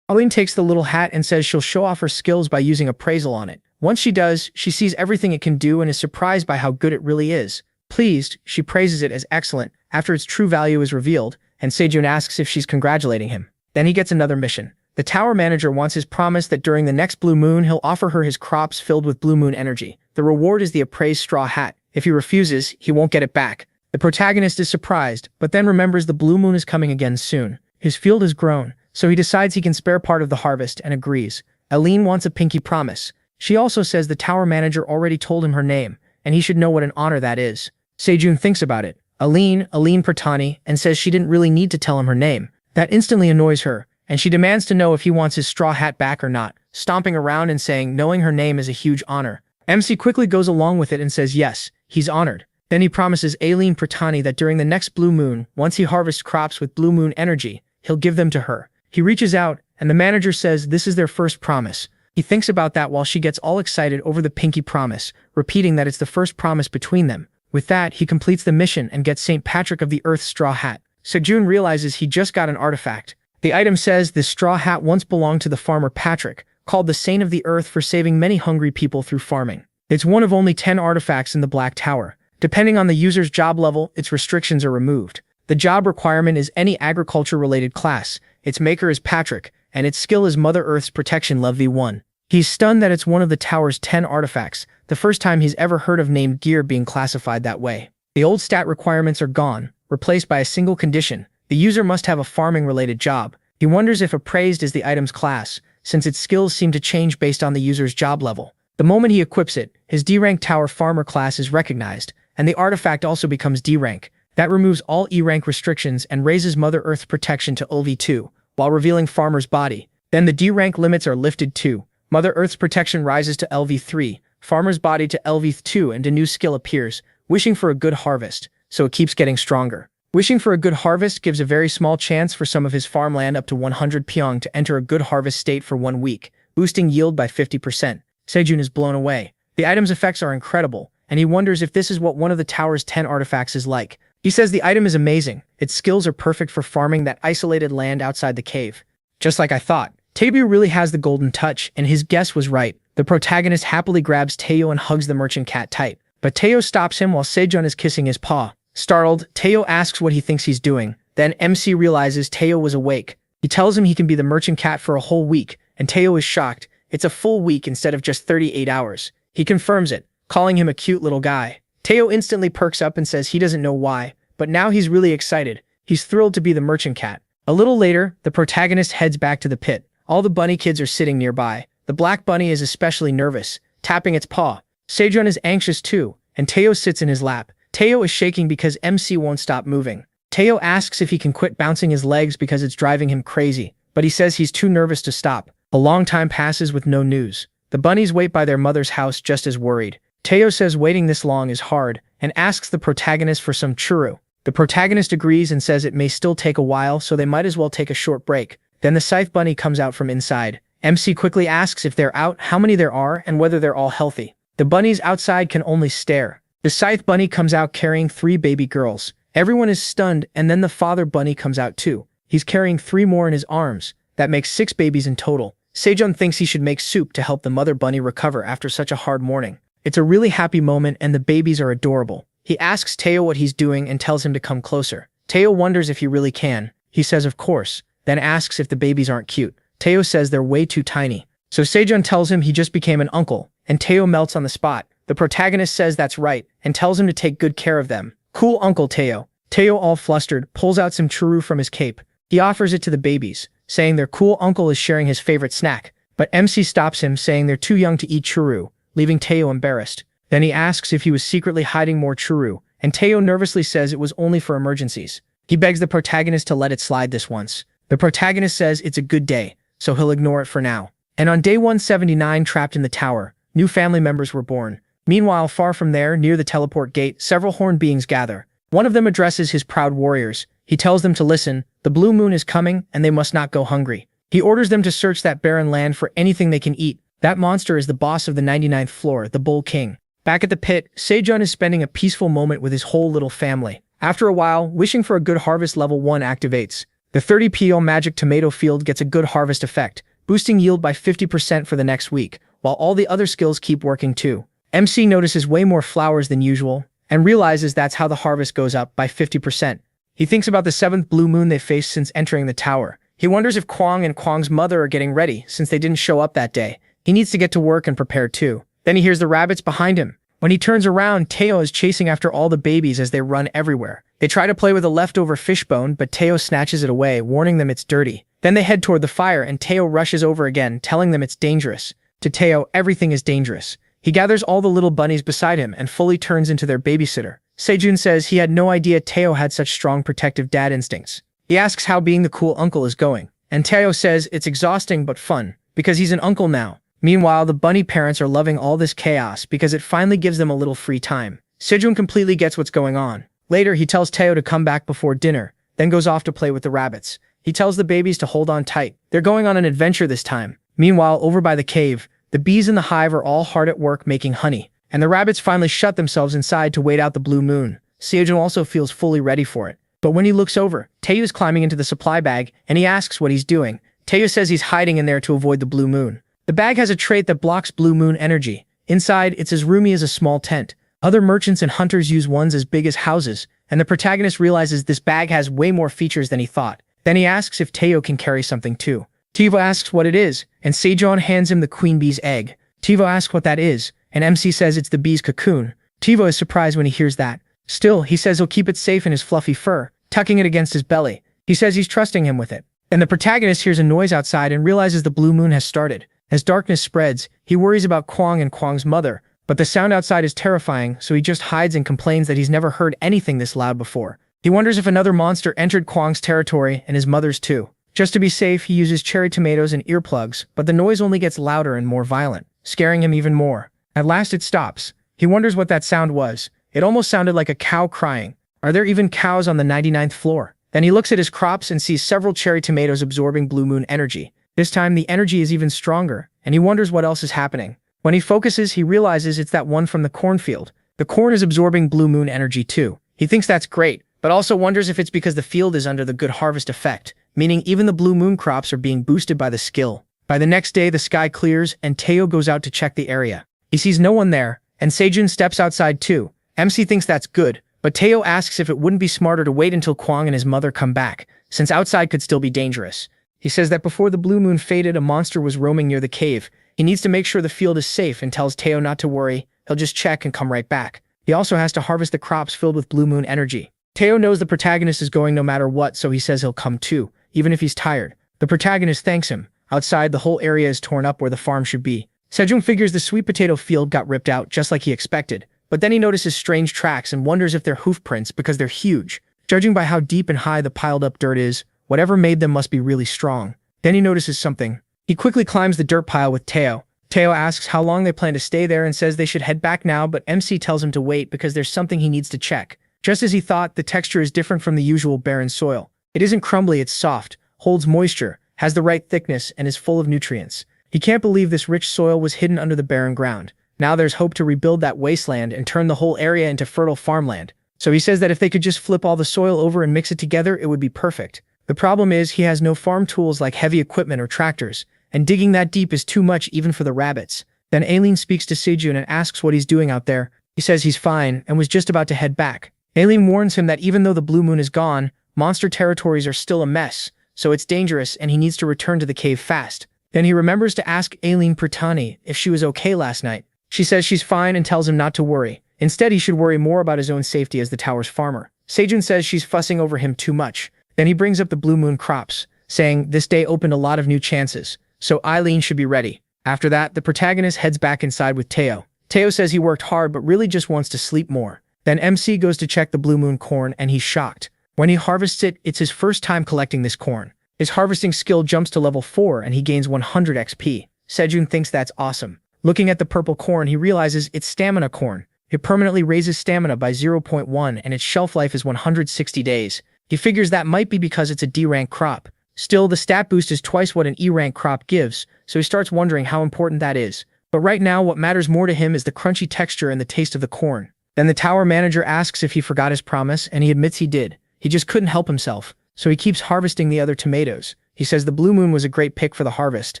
Speaker 1: Aline takes the little hat and says she'll show off her skills by using appraisal on it. Once she does, she sees everything it can do and is surprised by how good it really is. Pleased, she praises it as excellent after its true value is revealed, and Sejun asks if she's congratulating him. Then he gets another mission. The tower manager wants his promise that during the next blue moon he'll offer her his crops filled with blue moon energy. The reward is the appraised straw hat. If he refuses, he won't get it back. The protagonist is surprised, but then remembers the blue moon is coming again soon. His field has grown, so he decides he can spare part of the harvest and agrees. Aline wants a pinky promise. She also says the tower manager already told him her name, and he should know what an honor that is. Sejun thinks about it. Aline Pratani, and says she didn't really need to tell him her name. That instantly annoys her, and she demands to know if he wants his straw hat back or not, stomping around and saying knowing her name is a huge honor. MC quickly goes along with it and says yes, he's honored. Then he promises Aline Pratani that during the next blue moon, once he harvests crops with blue moon energy, he'll give them to her. He reaches out, and the manager says this is their first promise. He thinks about that while she gets all excited over the pinky promise, repeating that it's the first promise between them. With that, he completes the mission and gets St. Patrick of the Earth's straw hat. Sejun realizes he just got an artifact. The item says this straw hat once belonged to the farmer Patrick, called the Saint of the Earth for saving many hungry people through farming. It's one of only 10 artifacts in the Black Tower. Depending on the user's job level, its restrictions are removed. The job requirement is any agriculture-related class. Its maker is Patrick, and its skill is Mother Earth's protection level V1. He's stunned that it's one of the tower's 10 artifacts, the first time he's ever heard of named gear being classified that way. The old stat requirements are gone, replaced by a single condition. The user must have a farming-related job. He wonders if appraised is the item's class, since its skills seem to change based on the user's job level. The moment he equips it, his D-rank tower farmer class is recognized, and the artifact also becomes D-rank. That removes all E-rank restrictions and raises Mother Earth's protection to LV2, while revealing farmer's body. Then the D-rank limits are lifted too. Mother Earth's protection rises to LV3, farmer's body to LV2, and a new skill appears, wishing for a good harvest, so it keeps getting stronger. Wishing for a good harvest gives a very small chance for some of his farmland up to 100 pyong to enter a good harvest state for 1 week, boosting yield by 50%. Sejun is blown away. The item's effects are incredible, and he wonders if this is what one of the tower's 10 artifacts is like. He says the item is amazing. Its skills are perfect for farming that isolated land outside the cave. Just like I thought. Taebu really has the golden touch, and his guess was right. The protagonist happily grabs Taeo and hugs the merchant cat tight. But Taeo stops him while Sejun is kissing his paw. Startled, Taeo asks what he thinks he's doing. Then MC realizes Taeo was awake. He tells him he can be the merchant cat for a whole week, and Taeo is shocked. It's a full week instead of just 38 hours. He confirms it, calling him a cute little guy. Taeo instantly perks up and says he doesn't know why, but now he's really excited. He's thrilled to be the merchant cat. A little later, the protagonist heads back to the pit. All the bunny kids are sitting nearby. The black bunny is especially nervous, tapping its paw. Sejun is anxious too, and Taeo sits in his lap. Taeo is shaking because MC won't stop moving. Taeo asks if he can quit bouncing his legs because it's driving him crazy, but he says he's too nervous to stop. A long time passes with no news. The bunnies wait by their mother's house just as worried. Taeo says waiting this long is hard, and asks the protagonist for some churro. The protagonist agrees and says it may still take a while, so they might as well take a short break. Then the scythe bunny comes out from inside. MC quickly asks if they're out, how many there are, and whether they're all healthy. The bunnies outside can only stare. The scythe bunny comes out carrying 3 baby girls. Everyone is stunned, and then the father bunny comes out too. He's carrying 3 more in his arms. That makes 6 babies in total. Sejun thinks he should make soup to help the mother bunny recover after such a hard morning. It's a really happy moment, and the babies are adorable. He asks Taeo what he's doing and tells him to come closer. Taeo wonders if he really can. He says of course, then asks if the babies aren't cute. Taeo says they're way too tiny. So Sejun tells him he just became an uncle, and Taeo melts on the spot. The protagonist says that's right, and tells him to take good care of them. Cool Uncle Taeo. Taeo, all flustered, pulls out some churro from his cape. He offers it to the babies, saying their cool uncle is sharing his favorite snack. But MC stops him, saying they're too young to eat churro, leaving Taeo embarrassed. Then he asks if he was secretly hiding more churro, and Taeo nervously says it was only for emergencies. He begs the protagonist to let it slide this once. The protagonist says it's a good day, so he'll ignore it for now. And on day 179, trapped in the tower, new family members were born. Meanwhile, far from there, near the teleport gate, several horned beings gather. One of them addresses his proud warriors. He tells them to listen, the blue moon is coming, and they must not go hungry. He orders them to search that barren land for anything they can eat. That monster is the boss of the 99th floor, the Bull King. Back at the pit, Sejun is spending a peaceful moment with his whole little family. After a while, wishing for a good harvest level 1 activates. The 30 PO magic tomato field gets a good harvest effect, boosting yield by 50% for the next week, while all the other skills keep working too. MC notices way more flowers than usual, and realizes that's how the harvest goes up by 50%. He thinks about the 7th blue moon they faced since entering the tower. He wonders if Kwang and Kwang's mother are getting ready, since they didn't show up that day. He needs to get to work and prepare too. Then he hears the rabbits behind him. When he turns around, Taeo is chasing after all the babies as they run everywhere. They try to play with a leftover fishbone, but Taeo snatches it away, warning them it's dirty. Then they head toward the fire, and Taeo rushes over again, telling them it's dangerous. To Taeo, everything is dangerous. He gathers all the little bunnies beside him and fully turns into their babysitter. Sejun says he had no idea Taeo had such strong protective dad instincts. He asks how being the cool uncle is going, and Taeo says it's exhausting but fun, because he's an uncle now. Meanwhile, the bunny parents are loving all this chaos because it finally gives them a little free time. Sejun completely gets what's going on. Later, he tells Taeo to come back before dinner, then goes off to play with the rabbits. He tells the babies to hold on tight. They're going on an adventure this time. Meanwhile, over by the cave, the bees in the hive are all hard at work making honey, and the rabbits finally shut themselves inside to wait out the blue moon. Sejun also feels fully ready for it. But when he looks over, Taeo is climbing into the supply bag, and he asks what he's doing. Taeo says he's hiding in there to avoid the blue moon. The bag has a trait that blocks blue moon energy. Inside, it's as roomy as a small tent. Other merchants and hunters use ones as big as houses, and the protagonist realizes this bag has way more features than he thought. Then he asks if Taeo can carry something too. Taeo asks what it is, and Sejun hands him the queen bee's egg. Taeo asks what that is, and MC says it's the bee's cocoon. Taeo is surprised when he hears that. Still, he says he'll keep it safe in his fluffy fur, tucking it against his belly. He says he's trusting him with it. And the protagonist hears a noise outside and realizes the blue moon has started. As darkness spreads, he worries about Kwang and Kwang's mother, but the sound outside is terrifying, so he just hides and complains that he's never heard anything this loud before. He wonders if another monster entered Kwang's territory and his mother's too. Just to be safe, he uses cherry tomatoes and earplugs, but the noise only gets louder and more violent, scaring him even more. At last it stops. He wonders what that sound was. It almost sounded like a cow crying. Are there even cows on the 99th floor? Then he looks at his crops and sees several cherry tomatoes absorbing blue moon energy. This time, the energy is even stronger, and he wonders what else is happening. When he focuses, he realizes it's that one from the cornfield. The corn is absorbing blue moon energy too. He thinks that's great, but also wonders if it's because the field is under the good harvest effect, meaning even the blue moon crops are being boosted by the skill. By the next day, the sky clears, and Teo goes out to check the area. He sees no one there, and Sejun steps outside too. MC thinks that's good, but Teo asks if it wouldn't be smarter to wait until Kwang and his mother come back, since outside could still be dangerous. He says that before the blue moon faded, a monster was roaming near the cave. He needs to make sure the field is safe and tells Teo not to worry, he'll just check and come right back. He also has to harvest the crops filled with blue moon energy. Teo knows the protagonist is going no matter what, so he says he'll come too, even if he's tired. The protagonist thanks him. Outside, the whole area is torn up where the farm should be. Sejun figures the sweet potato field got ripped out just like he expected, but then he notices strange tracks and wonders if they're hoof prints because they're huge. Judging by how deep and high the piled up dirt is, whatever made them must be really strong. Then he notices something. He quickly climbs the dirt pile with Teo. Teo asks how long they plan to stay there and says they should head back now, but MC tells him to wait because there's something he needs to check. Just as he thought, the texture is different from the usual barren soil. It isn't crumbly, it's soft, holds moisture, has the right thickness, and is full of nutrients. He can't believe this rich soil was hidden under the barren ground. Now there's hope to rebuild that wasteland and turn the whole area into fertile farmland. So he says that if they could just flip all the soil over and mix it together, it would be perfect. The problem is he has no farm tools like heavy equipment or tractors, and digging that deep is too much even for the rabbits. Then Aileen speaks to Sejun and asks what he's doing out there. He says he's fine and was just about to head back. Aileen warns him that even though the blue moon is gone, monster territories are still a mess, so it's dangerous and he needs to return to the cave fast. Then he remembers to ask Aileen Pratani if she was okay last night. She says she's fine and tells him not to worry. Instead, he should worry more about his own safety as the tower's farmer. Sejun says she's fussing over him too much. Then he brings up the blue moon crops, saying this day opened a lot of new chances, so Aileen should be ready. After that, the protagonist heads back inside with Teo. Teo says he worked hard but really just wants to sleep more. Then MC goes to check the blue moon corn and he's shocked. When he harvests it, it's his first time collecting this corn. His harvesting skill jumps to level 4 and he gains 100 XP. Sejun thinks that's awesome. Looking at the purple corn, he realizes it's stamina corn. It permanently raises stamina by 0.1 and its shelf life is 160 days. He figures that might be because it's a D-rank crop. Still, the stat boost is twice what an E-rank crop gives, so he starts wondering how important that is. But right now, what matters more to him is the crunchy texture and the taste of the corn. Then the tower manager asks if he forgot his promise, and he admits he did. He just couldn't help himself, so he keeps harvesting the other tomatoes. He says the blue moon was a great pick for the harvest,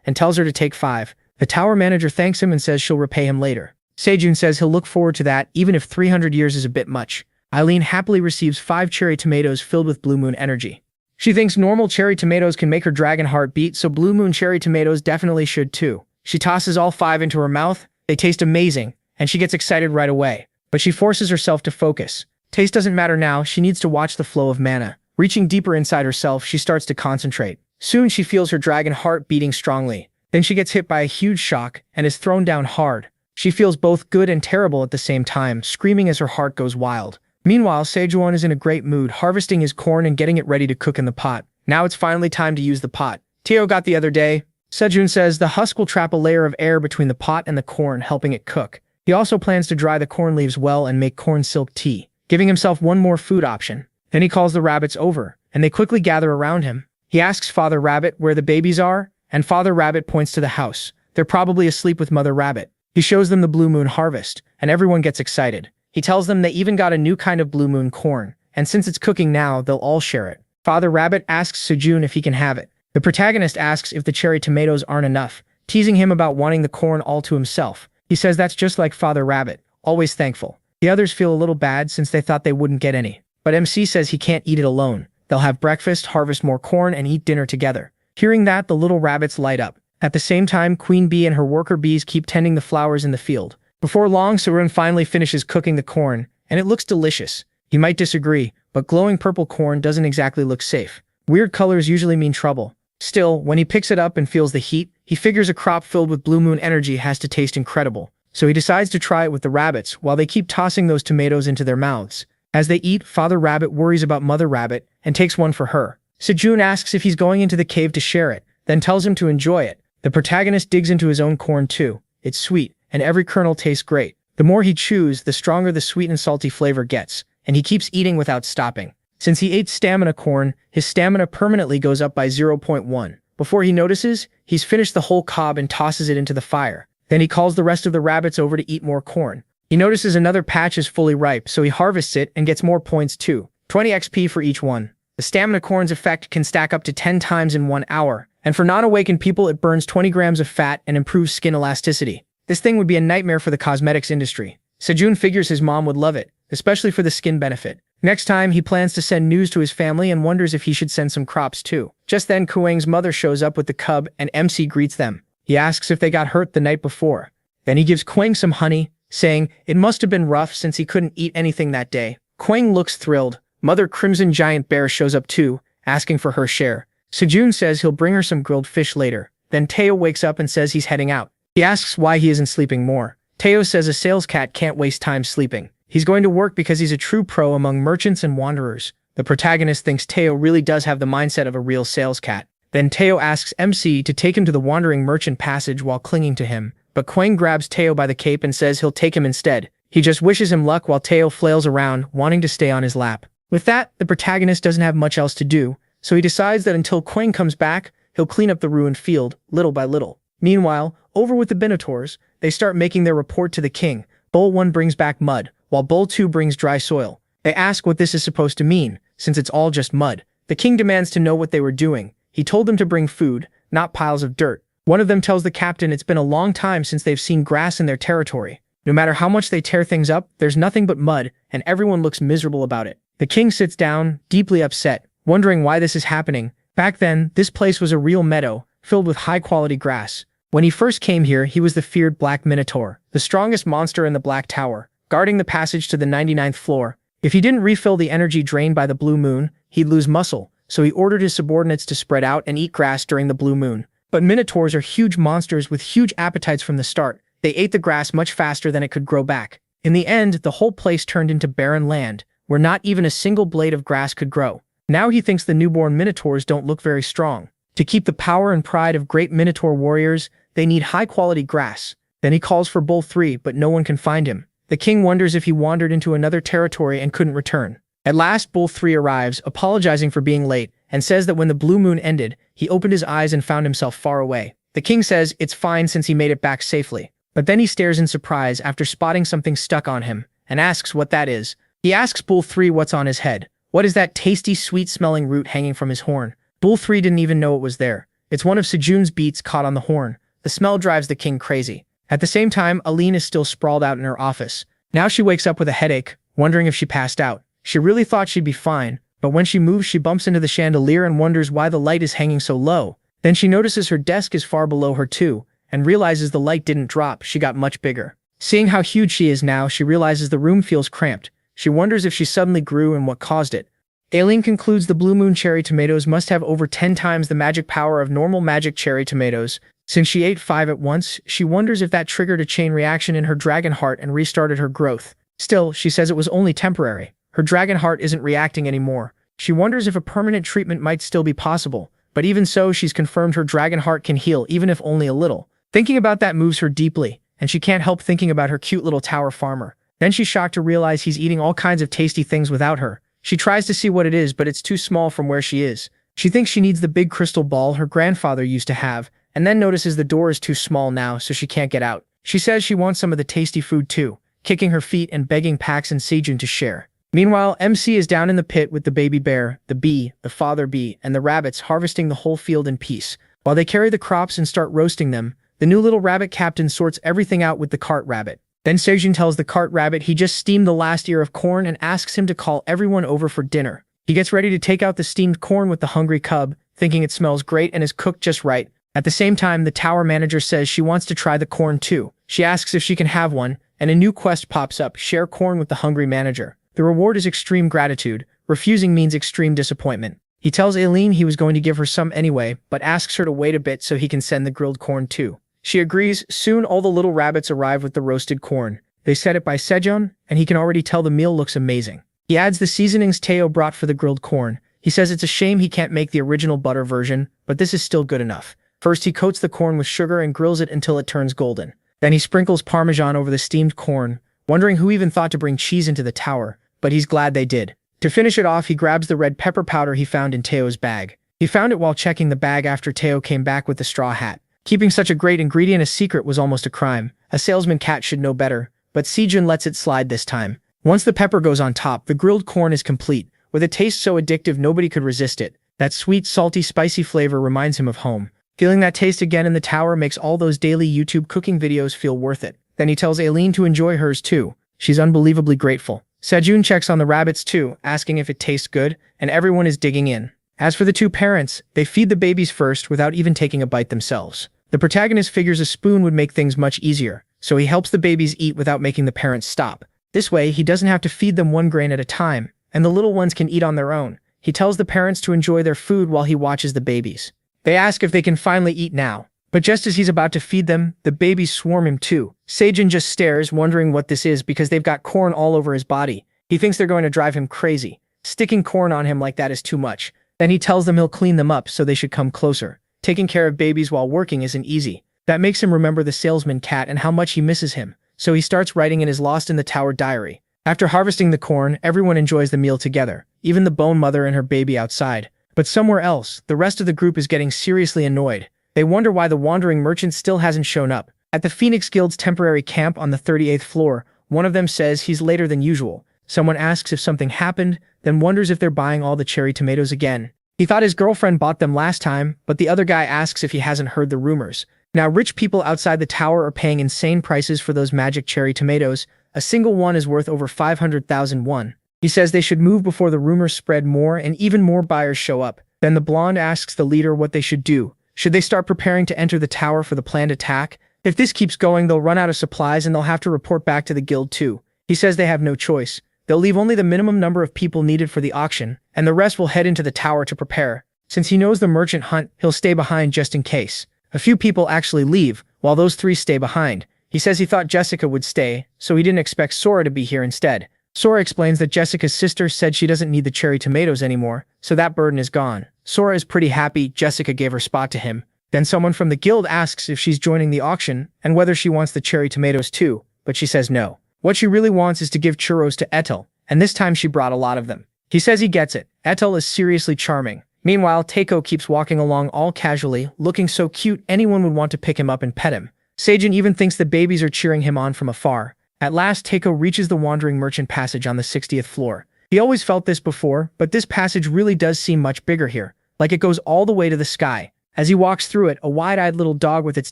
Speaker 1: and tells her to take 5. The tower manager thanks him and says she'll repay him later. Sejun says he'll look forward to that, even if 300 years is a bit much. Aileen happily receives 5 cherry tomatoes filled with blue moon energy. She thinks normal cherry tomatoes can make her dragon heart beat, so blue moon cherry tomatoes definitely should too. She tosses all 5 into her mouth. They taste amazing, and she gets excited right away. But she forces herself to focus. Taste doesn't matter now, she needs to watch the flow of mana. Reaching deeper inside herself, she starts to concentrate. Soon she feels her dragon heart beating strongly. Then she gets hit by a huge shock and is thrown down hard. She feels both good and terrible at the same time, screaming as her heart goes wild. Meanwhile, Sejun is in a great mood, harvesting his corn and getting it ready to cook in the pot. Now it's finally time to use the pot. Teo got the other day. Sejun says the husk will trap a layer of air between the pot and the corn, helping it cook. He also plans to dry the corn leaves well and make corn silk tea, giving himself one more food option. Then he calls the rabbits over, and they quickly gather around him. He asks Father Rabbit where the babies are, and Father Rabbit points to the house. They're probably asleep with Mother Rabbit. He shows them the blue moon harvest, and everyone gets excited. He tells them they even got a new kind of blue moon corn, and since it's cooking now, they'll all share it. Father Rabbit asks Sejun if he can have it. The protagonist asks if the cherry tomatoes aren't enough, teasing him about wanting the corn all to himself. He says that's just like Father Rabbit, always thankful. The others feel a little bad since they thought they wouldn't get any. But MC says he can't eat it alone. They'll have breakfast, harvest more corn, and eat dinner together. Hearing that, the little rabbits light up. At the same time, Queen Bee and her worker bees keep tending the flowers in the field. Before long, Sarun finally finishes cooking the corn, and it looks delicious. He might disagree, but glowing purple corn doesn't exactly look safe. Weird colors usually mean trouble. Still, when he picks it up and feels the heat, he figures a crop filled with blue moon energy has to taste incredible. So he decides to try it with the rabbits while they keep tossing those tomatoes into their mouths. As they eat, Father Rabbit worries about Mother Rabbit and takes one for her. Sejun asks if he's going into the cave to share it, then tells him to enjoy it. The protagonist digs into his own corn too. It's sweet, and every kernel tastes great. The more he chews, the stronger the sweet and salty flavor gets, and he keeps eating without stopping. Since he ate stamina corn, his stamina permanently goes up by 0.1. Before he notices, he's finished the whole cob and tosses it into the fire. Then he calls the rest of the rabbits over to eat more corn. He notices another patch is fully ripe, so he harvests it and gets more points too. 20 XP for each one. The stamina corn's effect can stack up to 10 times in 1 hour, and for non-awakened people it burns 20 grams of fat and improves skin elasticity. This thing would be a nightmare for the cosmetics industry. Sejun figures his mom would love it, especially for the skin benefit. Next time, he plans to send news to his family and wonders if he should send some crops too. Just then, Kuang's mother shows up with the cub and MC greets them. He asks if they got hurt the night before. Then he gives Kuang some honey, saying it must have been rough since he couldn't eat anything that day. Kuang looks thrilled. Mother Crimson Giant Bear shows up too, asking for her share. Sejun says he'll bring her some grilled fish later. Then Teo wakes up and says he's heading out. He asks why he isn't sleeping more. Teo says a sales cat can't waste time sleeping. He's going to work because he's a true pro among merchants and wanderers. The protagonist thinks Teo really does have the mindset of a real sales cat. Then Teo asks MC to take him to the wandering merchant passage while clinging to him, but Kuang grabs Teo by the cape and says he'll take him instead. He just wishes him luck while Teo flails around, wanting to stay on his lap. With that, the protagonist doesn't have much else to do, so he decides that until Kuang comes back, he'll clean up the ruined field, little by little. Meanwhile, over with the Benators, they start making their report to the king. Bowl 1 brings back mud, while Bowl 2 brings dry soil. They ask what this is supposed to mean, since it's all just mud. The king demands to know what they were doing. He told them to bring food, not piles of dirt. One of them tells the captain it's been a long time since they've seen grass in their territory. No matter how much they tear things up, there's nothing but mud, and everyone looks miserable about it. The king sits down, deeply upset, wondering why this is happening. Back then, this place was a real meadow, filled with high-quality grass. When he first came here, he was the feared Black Minotaur, the strongest monster in the Black Tower, guarding the passage to the 99th floor. If he didn't refill the energy drained by the blue moon, he'd lose muscle, so he ordered his subordinates to spread out and eat grass during the blue moon. But Minotaurs are huge monsters with huge appetites from the start. They ate the grass much faster than it could grow back. In the end, the whole place turned into barren land, where not even a single blade of grass could grow. Now he thinks the newborn Minotaurs don't look very strong. To keep the power and pride of great Minotaur warriors, they need high-quality grass. Then he calls for Bull 3, but no one can find him. The king wonders if he wandered into another territory and couldn't return. At last, Bull 3 arrives, apologizing for being late, and says that when the blue moon ended, he opened his eyes and found himself far away. The king says it's fine since he made it back safely. But then he stares in surprise after spotting something stuck on him, and asks what that is. He asks Bull 3 what's on his head. What is that tasty, sweet-smelling root hanging from his horn? Bull 3 didn't even know it was there. It's one of Sejun's beets caught on the horn. The smell drives the king crazy. At the same time, Aline is still sprawled out in her office. Now she wakes up with a headache, wondering if she passed out. She really thought she'd be fine, but when she moves she bumps into the chandelier and wonders why the light is hanging so low. Then she notices her desk is far below her too, and realizes the light didn't drop, she got much bigger. Seeing how huge she is now, she realizes the room feels cramped. She wonders if she suddenly grew and what caused it. Aileen concludes the blue moon cherry tomatoes must have over 10 times the magic power of normal magic cherry tomatoes. Since she ate 5 at once, she wonders if that triggered a chain reaction in her dragon heart and restarted her growth. Still, she says it was only temporary. Her dragon heart isn't reacting anymore. She wonders if a permanent treatment might still be possible, but even so, she's confirmed her dragon heart can heal even if only a little. Thinking about that moves her deeply, and she can't help thinking about her cute little tower farmer. Then she's shocked to realize he's eating all kinds of tasty things without her. She tries to see what it is, but it's too small from where she is. She thinks she needs the big crystal ball her grandfather used to have, and then notices the door is too small now, so she can't get out. She says she wants some of the tasty food too, kicking her feet and begging Pax and Sejun to share. Meanwhile, MC is down in the pit with the baby bear, the bee, the father bee, and the rabbits harvesting the whole field in peace. While they carry the crops and start roasting them, the new little rabbit captain sorts everything out with the cart rabbit. Then Sejun tells the cart rabbit he just steamed the last ear of corn and asks him to call everyone over for dinner. He gets ready to take out the steamed corn with the hungry cub, thinking it smells great and is cooked just right. At the same time, the tower manager says she wants to try the corn too. She asks if she can have one, and a new quest pops up, share corn with the hungry manager. The reward is extreme gratitude. Refusing means extreme disappointment. He tells Aileen he was going to give her some anyway, but asks her to wait a bit so he can send the grilled corn too. She agrees. Soon all the little rabbits arrive with the roasted corn. They set it by Sejun, and he can already tell the meal looks amazing. He adds the seasonings Teo brought for the grilled corn. He says it's a shame he can't make the original butter version, but this is still good enough. First, he coats the corn with sugar and grills it until it turns golden. Then he sprinkles Parmesan over the steamed corn, wondering who even thought to bring cheese into the tower, but he's glad they did. To finish it off, he grabs the red pepper powder he found in Teo's bag. He found it while checking the bag after Teo came back with the straw hat. Keeping such a great ingredient a secret was almost a crime. A salesman cat should know better, but Sejun lets it slide this time. Once the pepper goes on top, the grilled corn is complete. With a taste so addictive nobody could resist it. That sweet, salty, spicy flavor reminds him of home. Feeling that taste again in the tower makes all those daily YouTube cooking videos feel worth it. Then he tells Aileen to enjoy hers too. She's unbelievably grateful. Sejun checks on the rabbits too, asking if it tastes good, and everyone is digging in. As for the two parents, they feed the babies first without even taking a bite themselves. The protagonist figures a spoon would make things much easier, so he helps the babies eat without making the parents stop. This way, he doesn't have to feed them one grain at a time, and the little ones can eat on their own. He tells the parents to enjoy their food while he watches the babies. They ask if they can finally eat now. But just as he's about to feed them, the babies swarm him too. Sejun just stares, wondering what this is because they've got corn all over his body. He thinks they're going to drive him crazy. Sticking corn on him like that is too much. Then he tells them he'll clean them up so they should come closer. Taking care of babies while working isn't easy. That makes him remember the salesman cat and how much he misses him. So he starts writing in his Lost in the Tower diary. After harvesting the corn, everyone enjoys the meal together, even the bone mother and her baby outside. But somewhere else, the rest of the group is getting seriously annoyed. They wonder why the wandering merchant still hasn't shown up. At the Phoenix Guild's temporary camp on the 38th floor, one of them says he's later than usual. Someone asks if something happened, then wonders if they're buying all the cherry tomatoes again. He thought his girlfriend bought them last time, but the other guy asks if he hasn't heard the rumors. Now rich people outside the tower are paying insane prices for those magic cherry tomatoes. A single one is worth over 500,000 won. He says they should move before the rumors spread more and even more buyers show up. Then the blonde asks the leader what they should do. Should they start preparing to enter the tower for the planned attack? If this keeps going, they'll run out of supplies and they'll have to report back to the guild too. He says they have no choice. They'll leave only the minimum number of people needed for the auction, and the rest will head into the tower to prepare. Since he knows the merchant hunt, he'll stay behind just in case. A few people actually leave, while those three stay behind. He says he thought Jessica would stay, so he didn't expect Sora to be here instead. Sora explains that Jessica's sister said she doesn't need the cherry tomatoes anymore, so that burden is gone. Sora is pretty happy Jessica gave her spot to him. Then someone from the guild asks if she's joining the auction and whether she wants the cherry tomatoes too, but she says no. What she really wants is to give churros to Etel, and this time she brought a lot of them. He says he gets it. Etel is seriously charming. Meanwhile, Teiko keeps walking along all casually, looking so cute anyone would want to pick him up and pet him. Sejun even thinks the babies are cheering him on from afar. At last, Teiko reaches the wandering merchant passage on the 60th floor. He always felt this before, but this passage really does seem much bigger here, like it goes all the way to the sky. As he walks through it, a wide-eyed little dog with its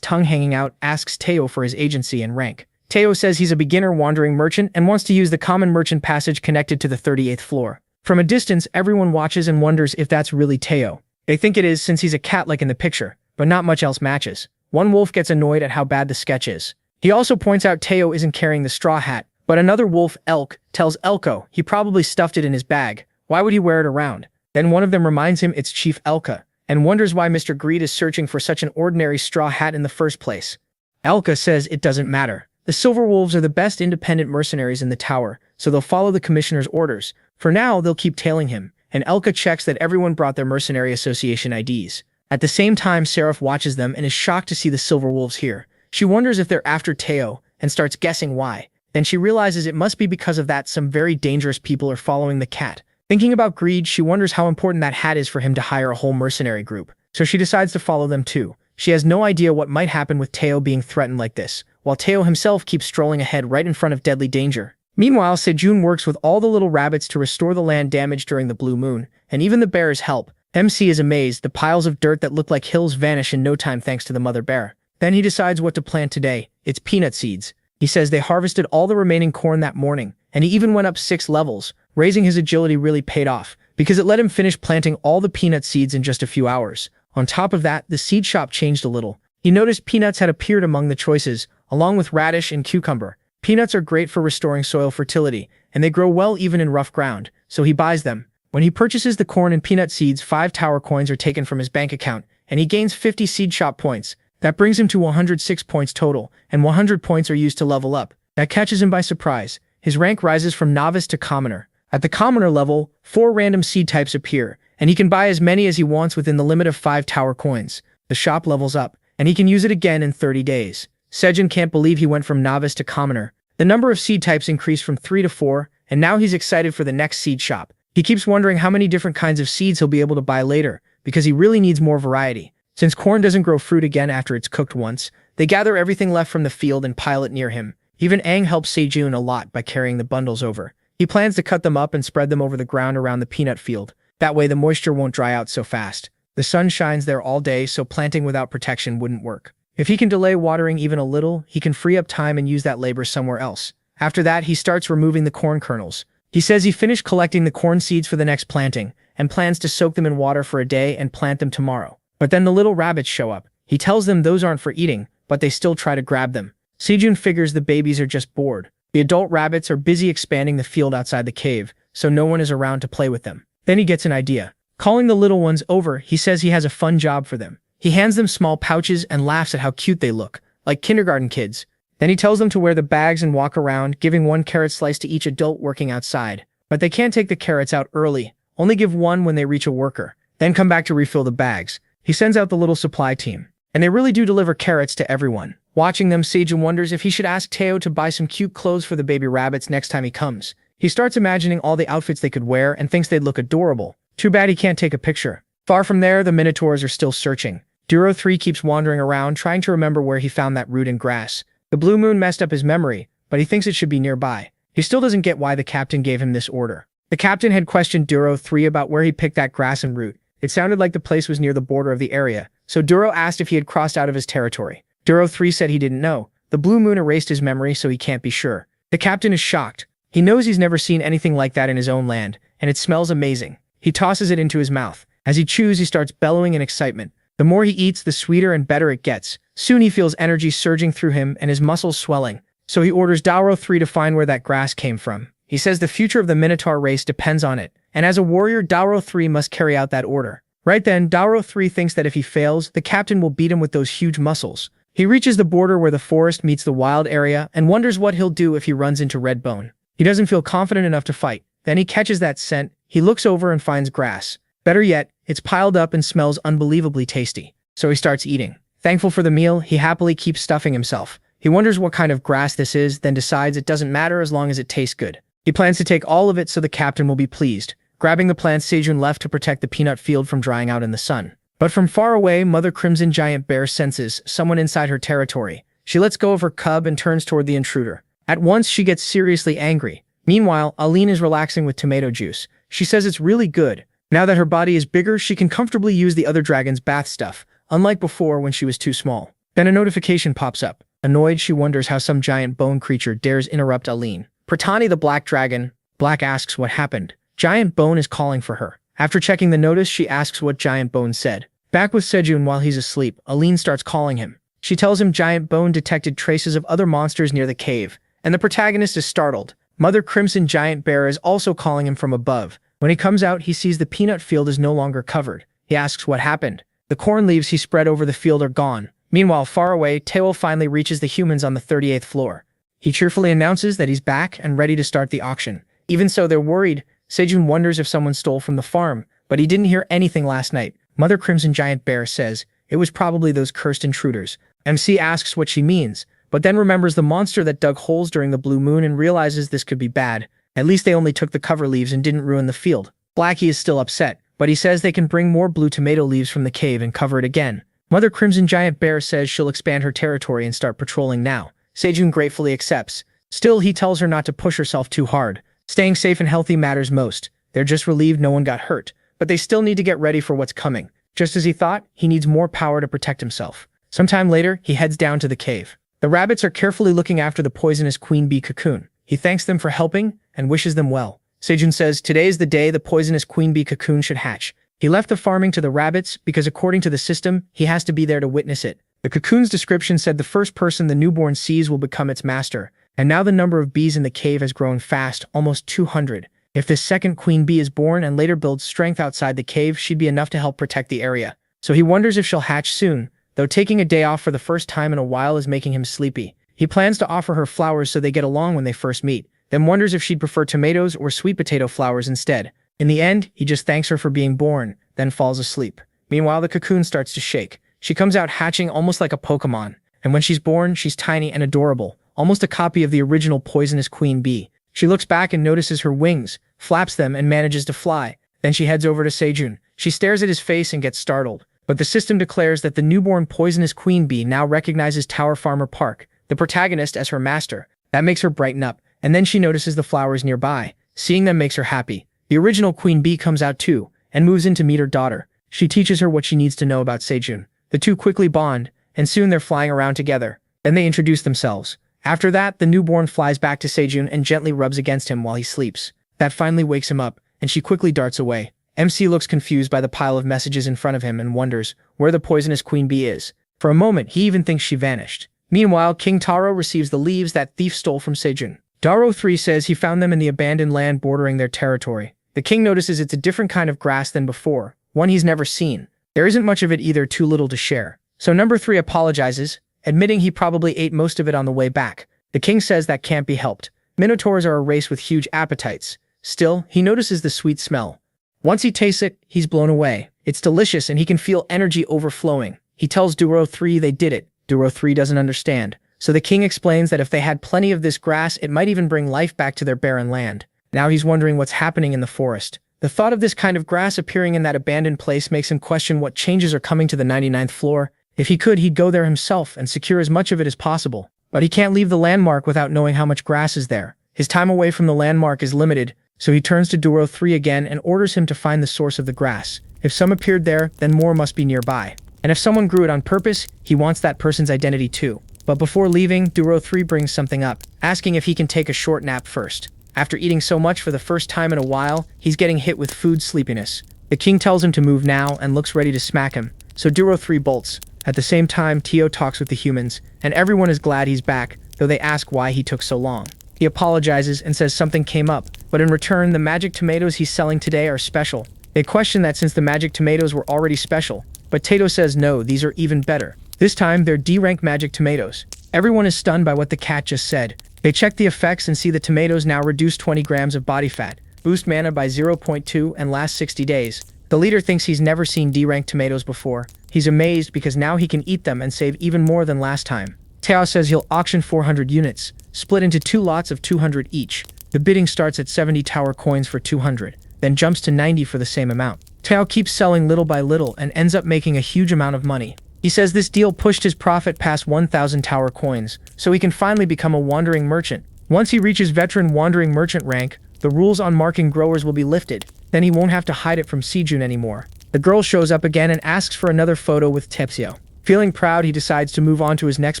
Speaker 1: tongue hanging out asks Teo for his agency and rank. Teo says he's a beginner wandering merchant and wants to use the common merchant passage connected to the 38th floor. From a distance, everyone watches and wonders if that's really Teo. They think it is since he's a cat like in the picture, but not much else matches. One wolf gets annoyed at how bad the sketch is. He also points out Teo isn't carrying the straw hat, but another wolf, Elk, tells Elko he probably stuffed it in his bag. Why would he wear it around? Then one of them reminds him it's Chief Elka, and wonders why Mr. Greed is searching for such an ordinary straw hat in the first place. Elka says it doesn't matter. The Silver Wolves are the best independent mercenaries in the tower, so they'll follow the commissioner's orders. For now, they'll keep tailing him, and Elka checks that everyone brought their mercenary association IDs. At the same time, Seraph watches them and is shocked to see the Silver Wolves here. She wonders if they're after Teo, and starts guessing why. Then she realizes it must be because of that some very dangerous people are following the cat. Thinking about Greed, she wonders how important that hat is for him to hire a whole mercenary group, so she decides to follow them too. She has no idea what might happen with Teo being threatened like this, while Teo himself keeps strolling ahead right in front of deadly danger. Meanwhile, Sejun works with all the little rabbits to restore the land damaged during the blue moon, and even the bears help. MC is amazed. The piles of dirt that look like hills vanish in no time thanks to the mother bear. Then he decides what to plant today. It's peanut seeds. He says they harvested all the remaining corn that morning, and he even went up 6 levels. Raising his agility really paid off, because it let him finish planting all the peanut seeds in just a few hours. On top of that, the seed shop changed a little. He noticed peanuts had appeared among the choices, along with radish and cucumber. Peanuts are great for restoring soil fertility, and they grow well even in rough ground, so he buys them. When he purchases the corn and peanut seeds, 5 tower coins are taken from his bank account, and he gains 50 seed shop points. That brings him to 106 points total, and 100 points are used to level up. That catches him by surprise. His rank rises from novice to commoner. At the commoner level, 4 random seed types appear, and he can buy as many as he wants within the limit of 5 tower coins. The shop levels up, and he can use it again in 30 days. Sejun can't believe he went from novice to commoner. The number of seed types increased from 3 to 4, and now he's excited for the next seed shop. He keeps wondering how many different kinds of seeds he'll be able to buy later, because he really needs more variety. Since corn doesn't grow fruit again after it's cooked once, they gather everything left from the field and pile it near him. Even Aang helps Sejun a lot by carrying the bundles over. He plans to cut them up and spread them over the ground around the peanut field. That way the moisture won't dry out so fast. The sun shines there all day, so planting without protection wouldn't work. If he can delay watering even a little, he can free up time and use that labor somewhere else. After that, he starts removing the corn kernels. He says he finished collecting the corn seeds for the next planting, and plans to soak them in water for a day and plant them tomorrow. But then the little rabbits show up. He tells them those aren't for eating, but they still try to grab them. Sejun figures the babies are just bored. The adult rabbits are busy expanding the field outside the cave, so no one is around to play with them. Then he gets an idea. Calling the little ones over, he says he has a fun job for them. He hands them small pouches and laughs at how cute they look, like kindergarten kids. Then he tells them to wear the bags and walk around, giving 1 carrot slice to each adult working outside. But they can't take the carrots out early, only give 1 when they reach a worker, then come back to refill the bags. He sends out the little supply team, and they really do deliver carrots to everyone. Watching them, Sejun wonders if he should ask Teo to buy some cute clothes for the baby rabbits next time he comes. He starts imagining all the outfits they could wear and thinks they'd look adorable. Too bad he can't take a picture. Far from there, the Minotaurs are still searching. Duro 3 keeps wandering around, trying to remember where he found that root and grass. The blue moon messed up his memory, but he thinks it should be nearby. He still doesn't get why the captain gave him this order. The captain had questioned Duro 3 about where he picked that grass and root. It sounded like the place was near the border of the area, so Duro asked if he had crossed out of his territory. Duro 3 said he didn't know. The blue moon erased his memory, so he can't be sure. The captain is shocked. He knows he's never seen anything like that in his own land, and it smells amazing. He tosses it into his mouth. As he chews, he starts bellowing in excitement. The more he eats, the sweeter and better it gets. Soon he feels energy surging through him and his muscles swelling. So he orders Duro 3 to find where that grass came from. He says the future of the Minotaur race depends on it, and as a warrior, Duro 3 must carry out that order. Right then, Duro 3 thinks that if he fails, the captain will beat him with those huge muscles. He reaches the border where the forest meets the wild area and wonders what he'll do if he runs into Redbone. He doesn't feel confident enough to fight. Then he catches that scent. He looks over and finds grass. Better yet, it's piled up and smells unbelievably tasty. So he starts eating. Thankful for the meal, he happily keeps stuffing himself. He wonders what kind of grass this is, then decides it doesn't matter as long as it tastes good. He plans to take all of it so the captain will be pleased. Grabbing the plants, Sejun left to protect the peanut field from drying out in the sun. But from far away, Mother Crimson Giant Bear senses someone inside her territory. She lets go of her cub and turns toward the intruder. At once, she gets seriously angry. Meanwhile, Aline is relaxing with tomato juice. She says it's really good. Now that her body is bigger, she can comfortably use the other dragon's bath stuff, unlike before when she was too small. Then a notification pops up. Annoyed, she wonders how some giant bone creature dares interrupt Aline. Pratani the black dragon. Black asks what happened. Giant Bone is calling for her. After checking the notice, she asks what Giant Bone said. Back with Sejun while he's asleep, Aline starts calling him. She tells him Giant Bone detected traces of other monsters near the cave, and the protagonist is startled. Mother Crimson Giant Bear is also calling him from above. When he comes out, he sees the peanut field is no longer covered. He asks what happened. The corn leaves he spread over the field are gone. Meanwhile, far away, Teo finally reaches the humans on the 38th floor. He cheerfully announces that he's back and ready to start the auction. Even so, they're worried. Sejun wonders if someone stole from the farm, but he didn't hear anything last night. Mother Crimson Giant Bear says it was probably those cursed intruders. MC asks what she means, but then remembers the monster that dug holes during the blue moon and realizes this could be bad. At least they only took the cover leaves and didn't ruin the field. Blackie is still upset, but he says they can bring more blue tomato leaves from the cave and cover it again. Mother Crimson Giant Bear says she'll expand her territory and start patrolling now. Sejun gratefully accepts. Still, he tells her not to push herself too hard. Staying safe and healthy matters most. They're just relieved no one got hurt, but they still need to get ready for what's coming. Just as he thought, he needs more power to protect himself. Sometime later, he heads down to the cave. The rabbits are carefully looking after the poisonous queen bee cocoon. He thanks them for helping and wishes them well. Sejun says today is the day the poisonous queen bee cocoon should hatch. He left the farming to the rabbits because according to the system, he has to be there to witness it. The cocoon's description said the first person the newborn sees will become its master, and now the number of bees in the cave has grown fast, almost 200. If this second queen bee is born and later builds strength outside the cave, she'd be enough to help protect the area. So he wonders if she'll hatch soon, though taking a day off for the first time in a while is making him sleepy. He plans to offer her flowers so they get along when they first meet, then wonders if she'd prefer tomatoes or sweet potato flowers instead. In the end, he just thanks her for being born, then falls asleep. Meanwhile, the cocoon starts to shake. She comes out hatching almost like a Pokemon, and when she's born, she's tiny and adorable, almost a copy of the original poisonous queen bee. She looks back and notices her wings, flaps them and manages to fly. Then she heads over to Sejun. She stares at his face and gets startled. But the system declares that the newborn poisonous queen bee now recognizes Tower Farmer Park, the protagonist, as her master. That makes her brighten up, and then she notices the flowers nearby. Seeing them makes her happy. The original queen bee comes out too, and moves in to meet her daughter. She teaches her what she needs to know about Sejun. The two quickly bond, and soon they're flying around together. Then they introduce themselves. After that, the newborn flies back to Sejun and gently rubs against him while he sleeps. That finally wakes him up, and she quickly darts away. MC looks confused by the pile of messages in front of him and wonders where the poisonous queen bee is. For a moment, he even thinks she vanished. Meanwhile, King Taro receives the leaves that thief stole from Sejun. Daro 3 says he found them in the abandoned land bordering their territory. The king notices it's a different kind of grass than before, one he's never seen. There isn't much of it either, too little to share. So number 3 apologizes, admitting he probably ate most of it on the way back. The king says that can't be helped. Minotaurs are a race with huge appetites. Still, he notices the sweet smell. Once he tastes it, he's blown away. It's delicious and he can feel energy overflowing. He tells Duro 3 they did it. Duro 3 doesn't understand. So the king explains that if they had plenty of this grass, it might even bring life back to their barren land. Now he's wondering what's happening in the forest. The thought of this kind of grass appearing in that abandoned place makes him question what changes are coming to the 99th floor. If he could, he'd go there himself and secure as much of it as possible. But he can't leave the landmark without knowing how much grass is there. His time away from the landmark is limited, so he turns to Duro 3 again and orders him to find the source of the grass. If some appeared there, then more must be nearby. And if someone grew it on purpose, he wants that person's identity too. But before leaving, Duro 3 brings something up, asking if he can take a short nap first. After eating so much for the first time in a while, he's getting hit with food sleepiness. The king tells him to move now and looks ready to smack him, so Duro 3 bolts. At the same time, Tio talks with the humans, and everyone is glad he's back, though they ask why he took so long. He apologizes and says something came up, but in return, the magic tomatoes he's selling today are special. They question that since the magic tomatoes were already special, but Tato says no, these are even better. This time, they're D-rank magic tomatoes. Everyone is stunned by what the cat just said. They check the effects and see the tomatoes now reduce 20 grams of body fat, boost mana by 0.2 and last 60 days. The leader thinks he's never seen D-rank tomatoes before. He's amazed because now he can eat them and save even more than last time. Tao says he'll auction 400 units, split into 2 lots of 200 each. The bidding starts at 70 tower coins for 200, then jumps to 90 for the same amount. Tao keeps selling little by little and ends up making a huge amount of money. He says this deal pushed his profit past 1,000 tower coins, so he can finally become a wandering merchant. Once he reaches veteran wandering merchant rank, the rules on marking growers will be lifted. Then he won't have to hide it from Sejun anymore. The girl shows up again and asks for another photo with Tepsio. Feeling proud, he decides to move on to his next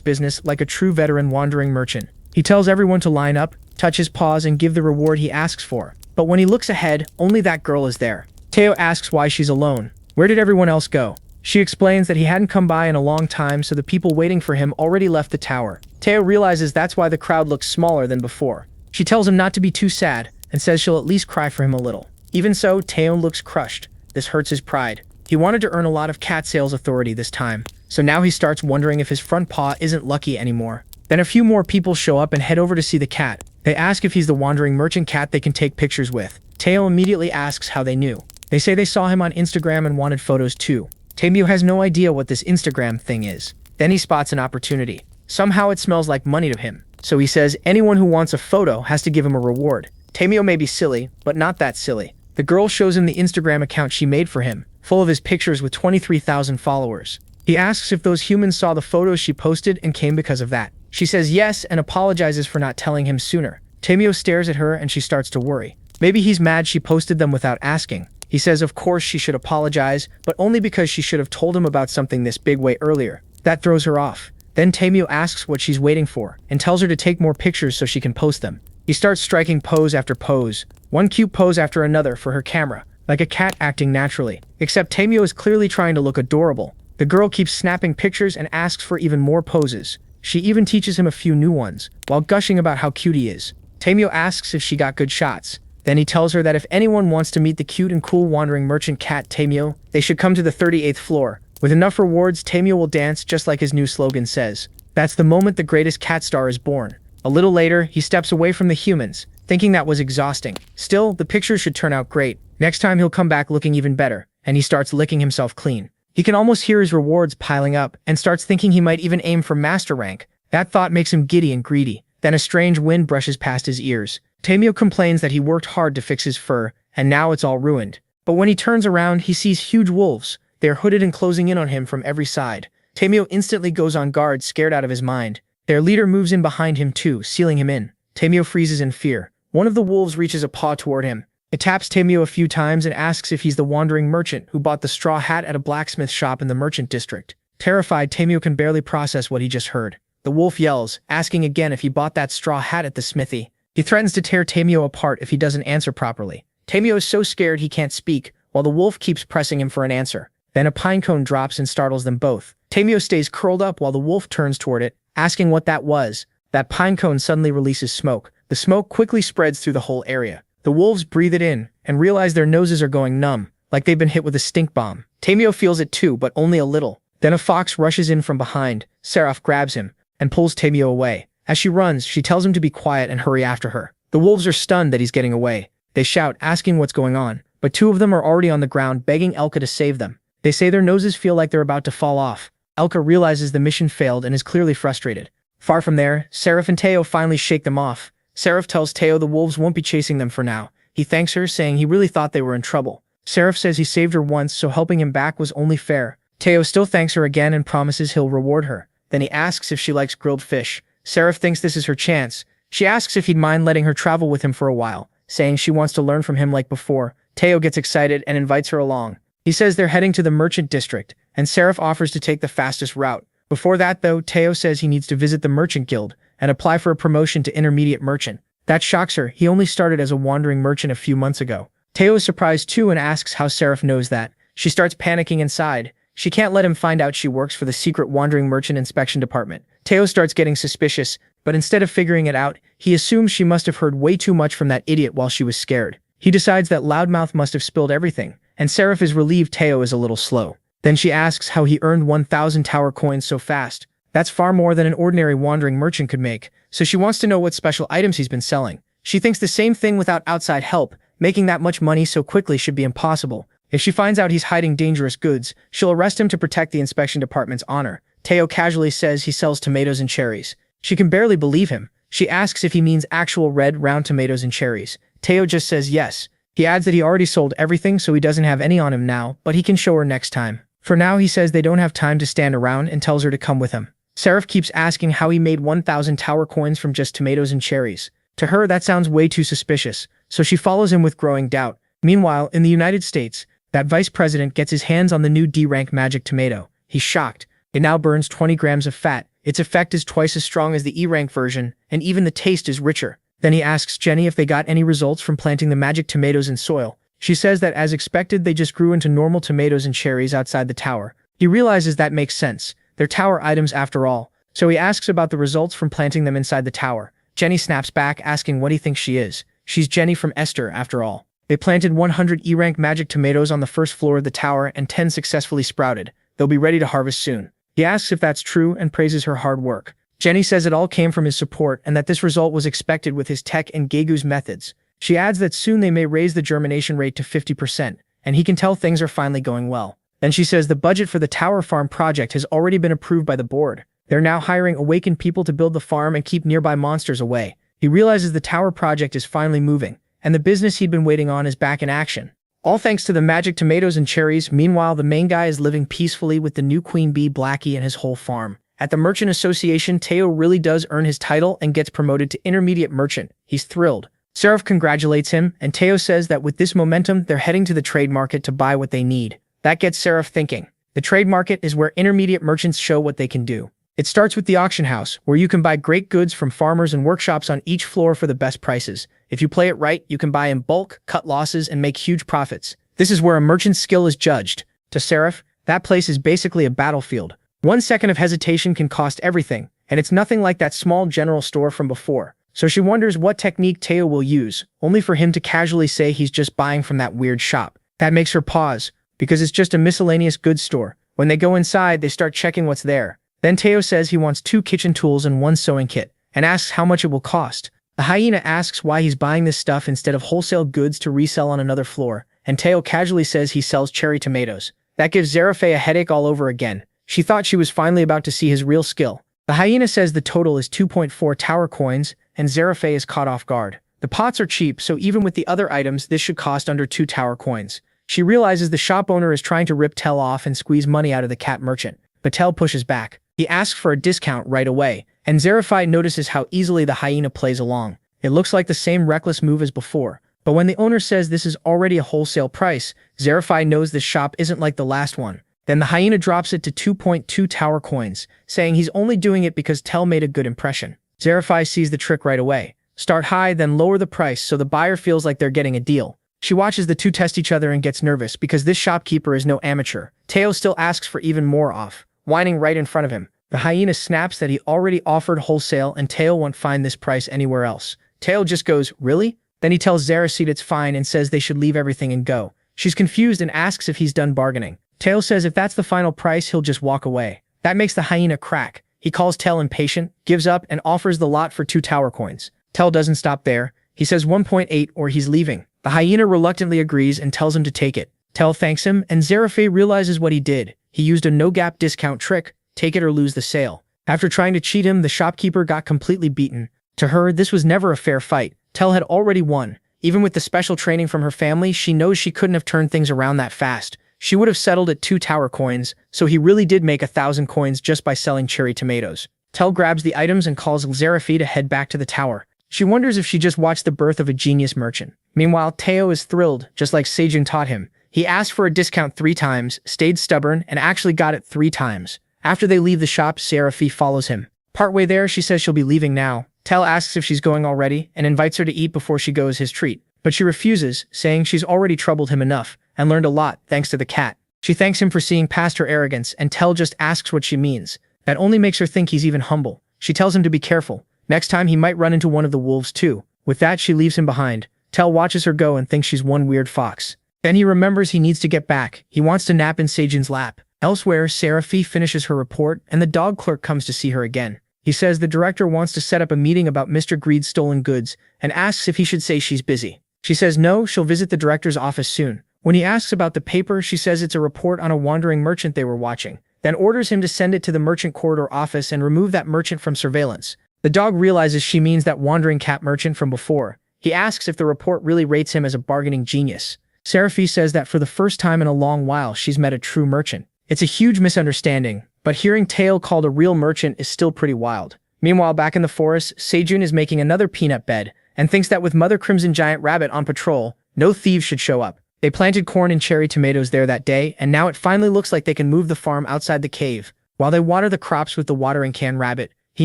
Speaker 1: business like a true veteran wandering merchant. He tells everyone to line up, touch his paws and give the reward he asks for. But when he looks ahead, only that girl is there. Teo asks why she's alone. Where did everyone else go? She explains that he hadn't come by in a long time, so the people waiting for him already left the tower. Teo realizes that's why the crowd looks smaller than before. She tells him not to be too sad, and says she'll at least cry for him a little. Even so, Teo looks crushed. This hurts his pride. He wanted to earn a lot of cat sales authority this time, so now he starts wondering if his front paw isn't lucky anymore. Then a few more people show up and head over to see the cat. They ask if he's the wandering merchant cat they can take pictures with. Teo immediately asks how they knew. They say they saw him on Instagram and wanted photos too. Tamio has no idea what this Instagram thing is. Then he spots an opportunity. Somehow it smells like money to him. So he says anyone who wants a photo has to give him a reward. Tamio may be silly, but not that silly. The girl shows him the Instagram account she made for him, full of his pictures with 23,000 followers. He asks if those humans saw the photos she posted and came because of that. She says yes and apologizes for not telling him sooner. Tamio stares at her and she starts to worry. Maybe he's mad she posted them without asking. He says of course she should apologize, but only because she should have told him about something this big way earlier. That throws her off. Then Tamio asks what she's waiting for, and tells her to take more pictures so she can post them. He starts striking pose after pose, one cute pose after another for her camera, like a cat acting naturally. Except Tamio is clearly trying to look adorable. The girl keeps snapping pictures and asks for even more poses. She even teaches him a few new ones, while gushing about how cute he is. Tamio asks if she got good shots. Then he tells her that if anyone wants to meet the cute and cool wandering merchant cat Tamio, they should come to the 38th floor. With enough rewards, Tamio will dance just like his new slogan says. That's the moment the greatest cat star is born. A little later, he steps away from the humans, thinking that was exhausting. Still, the pictures should turn out great. Next time he'll come back looking even better, and he starts licking himself clean. He can almost hear his rewards piling up, and starts thinking he might even aim for master rank. That thought makes him giddy and greedy. Then a strange wind brushes past his ears. Tamio complains that he worked hard to fix his fur, and now it's all ruined. But when he turns around, he sees huge wolves. They are hooded and closing in on him from every side. Tamio instantly goes on guard, scared out of his mind. Their leader moves in behind him too, sealing him in. Tamio freezes in fear. One of the wolves reaches a paw toward him. It taps Tamio a few times and asks if he's the wandering merchant who bought the straw hat at a blacksmith shop in the merchant district. Terrified, Tamio can barely process what he just heard. The wolf yells, asking again if he bought that straw hat at the smithy. He threatens to tear Tamio apart if he doesn't answer properly. Tamio is so scared he can't speak, while the wolf keeps pressing him for an answer. Then a pine cone drops and startles them both. Tamio stays curled up while the wolf turns toward it, asking what that was. That pine cone suddenly releases smoke. The smoke quickly spreads through the whole area. The wolves breathe it in and realize their noses are going numb, like they've been hit with a stink bomb. Tamio feels it too, but only a little. Then a fox rushes in from behind. Seraph grabs him and pulls Tamio away. As she runs, she tells him to be quiet and hurry after her. The wolves are stunned that he's getting away. They shout, asking what's going on, but two of them are already on the ground begging Elka to save them. They say their noses feel like they're about to fall off. Elka realizes the mission failed and is clearly frustrated. Far from there, Seraph and Teo finally shake them off. Seraph tells Teo the wolves won't be chasing them for now. He thanks her, saying he really thought they were in trouble. Seraph says he saved her once, so helping him back was only fair. Teo still thanks her again and promises he'll reward her. Then he asks if she likes grilled fish. Seraph thinks this is her chance. She asks if he'd mind letting her travel with him for a while, saying she wants to learn from him like before. Teo gets excited and invites her along. He says they're heading to the merchant district, and Seraph offers to take the fastest route. Before that, though, Teo says he needs to visit the merchant guild and apply for a promotion to intermediate merchant. That shocks her. He only started as a wandering merchant a few months ago. Teo is surprised too and asks how Seraph knows that. She starts panicking inside. She can't let him find out she works for the secret wandering merchant inspection department. Teo starts getting suspicious, but instead of figuring it out, he assumes she must have heard way too much from that idiot while she was scared. He decides that Loudmouth must have spilled everything, and Seraph is relieved Teo is a little slow. Then she asks how he earned 1,000 tower coins so fast. That's far more than an ordinary wandering merchant could make, so she wants to know what special items he's been selling. She thinks the same thing without outside help. Making that much money so quickly should be impossible. If she finds out he's hiding dangerous goods, she'll arrest him to protect the inspection department's honor. Teo casually says he sells tomatoes and cherries. She can barely believe him. She asks if he means actual red, round tomatoes and cherries. Teo just says yes. He adds that he already sold everything, so he doesn't have any on him now, but he can show her next time. For now, he says they don't have time to stand around and tells her to come with him. Seraph keeps asking how he made 1,000 tower coins from just tomatoes and cherries. To her, that sounds way too suspicious, so she follows him with growing doubt. Meanwhile, in the United States, that vice president gets his hands on the new D-rank magic tomato. He's shocked. It now burns 20 grams of fat. Its effect is twice as strong as the E-rank version, and even the taste is richer. Then he asks Jenny if they got any results from planting the magic tomatoes in soil. She says that as expected, they just grew into normal tomatoes and cherries outside the tower. He realizes that makes sense. They're tower items after all. So he asks about the results from planting them inside the tower. Jenny snaps back, asking what he thinks she is. She's Jenny from Esther, after all. They planted 100 E-rank magic tomatoes on the first floor of the tower and 10 successfully sprouted. They'll be ready to harvest soon. He asks if that's true and praises her hard work. Jenny says it all came from his support and that this result was expected with his tech and Gegu's methods. She adds that soon they may raise the germination rate to 50%, and he can tell things are finally going well. Then she says the budget for the tower farm project has already been approved by the board. They're now hiring awakened people to build the farm and keep nearby monsters away. He realizes the tower project is finally moving, and the business he'd been waiting on is back in action. All thanks to the magic tomatoes and cherries. Meanwhile, the main guy is living peacefully with the new queen bee Blackie and his whole farm. At the Merchant Association, Teo really does earn his title and gets promoted to intermediate merchant. He's thrilled. Seraph congratulates him, and Teo says that with this momentum, they're heading to the trade market to buy what they need. That gets Seraph thinking. The trade market is where intermediate merchants show what they can do. It starts with the auction house, where you can buy great goods from farmers and workshops on each floor for the best prices. If you play it right, you can buy in bulk, cut losses, and make huge profits. This is where a merchant's skill is judged. To Seraph, that place is basically a battlefield. 1 second of hesitation can cost everything, and it's nothing like that small general store from before. So she wonders what technique Teo will use, only for him to casually say he's just buying from that weird shop. That makes her pause, because it's just a miscellaneous goods store. When they go inside, they start checking what's there. Then Teo says he wants 2 kitchen tools and 1 sewing kit, and asks how much it will cost. The hyena asks why he's buying this stuff instead of wholesale goods to resell on another floor, and Teo casually says he sells cherry tomatoes. That gives Seraph a headache all over again. She thought she was finally about to see his real skill. The The hyena says the total is 2.4 tower coins, and Zerafay is caught off guard. The pots are cheap, so even with the other items, this should cost under 2 tower coins. She realizes the shop owner is trying to rip Tell off and squeeze money out of the cat merchant, but Tell pushes back. He asks for a discount right away, and Zerafay notices how easily the hyena plays along. It looks like the same reckless move as before, but when the owner says this is already a wholesale price, Zerafay knows this shop isn't like the last one. Then the hyena drops it to 2.2 tower coins, saying he's only doing it because Tell made a good impression. Zerafay sees the trick right away. Start high, then lower the price so the buyer feels like they're getting a deal. She watches the two test each other and gets nervous because this shopkeeper is no amateur. Teo still asks for even more off, whining right in front of him. The hyena snaps that he already offered wholesale and Teo won't find this price anywhere else. Teo just goes, "Really?" Then he tells Zeraseed it's fine and says they should leave everything and go. She's confused and asks if he's done bargaining. Teo says if that's the final price, he'll just walk away. That makes the hyena crack. He calls Tell impatient, gives up, and offers the lot for 2 tower coins. Tell doesn't stop there. He says 1.8 or he's leaving. The hyena reluctantly agrees and tells him to take it. Tell thanks him, and Zerafay realizes what he did. He used a no-gap discount trick, take it or lose the sale. After trying to cheat him, the shopkeeper got completely beaten. To her, this was never a fair fight. Tell had already won. Even with the special training from her family, she knows she couldn't have turned things around that fast. She would have settled at 2 tower coins, so he really did make 1,000 coins just by selling cherry tomatoes. Tell grabs the items and calls Zerafay to head back to the tower. She wonders if she just watched the birth of a genius merchant. Meanwhile, Teo is thrilled, just like Sejun taught him. He asked for a discount 3 times, stayed stubborn, and actually got it 3 times. After they leave the shop, Zerafay follows him. Partway there, she says she'll be leaving now. Tell asks if she's going already, and invites her to eat before she goes his treat. But she refuses, saying she's already troubled him enough, and learned a lot thanks to the cat. She thanks him for seeing past her arrogance, and Tell just asks what she means. That only makes her think he's even humble. She tells him to be careful. Next time he might run into one of the wolves too. With that, she leaves him behind. Tell watches her go and thinks she's one weird fox. Then he remembers he needs to get back. He wants to nap in Sejun's lap. Elsewhere, Zerafay finishes her report, and the dog clerk comes to see her again. He says the director wants to set up a meeting about Mr. Greed's stolen goods, and asks if he should say she's busy. She says no, she'll visit the director's office soon. When he asks about the paper, she says it's a report on a wandering merchant they were watching, then orders him to send it to the merchant corridor office and remove that merchant from surveillance. The dog realizes she means that wandering cat merchant from before. He asks if the report really rates him as a bargaining genius. Zerafay says that for the first time in a long while, she's met a true merchant. It's a huge misunderstanding, but hearing Tale called a real merchant is still pretty wild. Meanwhile, back in the forest, Sejun is making another peanut bed, and thinks that with Mother Crimson Giant Rabbit on patrol, no thieves should show up. They planted corn and cherry tomatoes there that day, and now it finally looks like they can move the farm outside the cave. While they water the crops with the watering can, Rabbit, he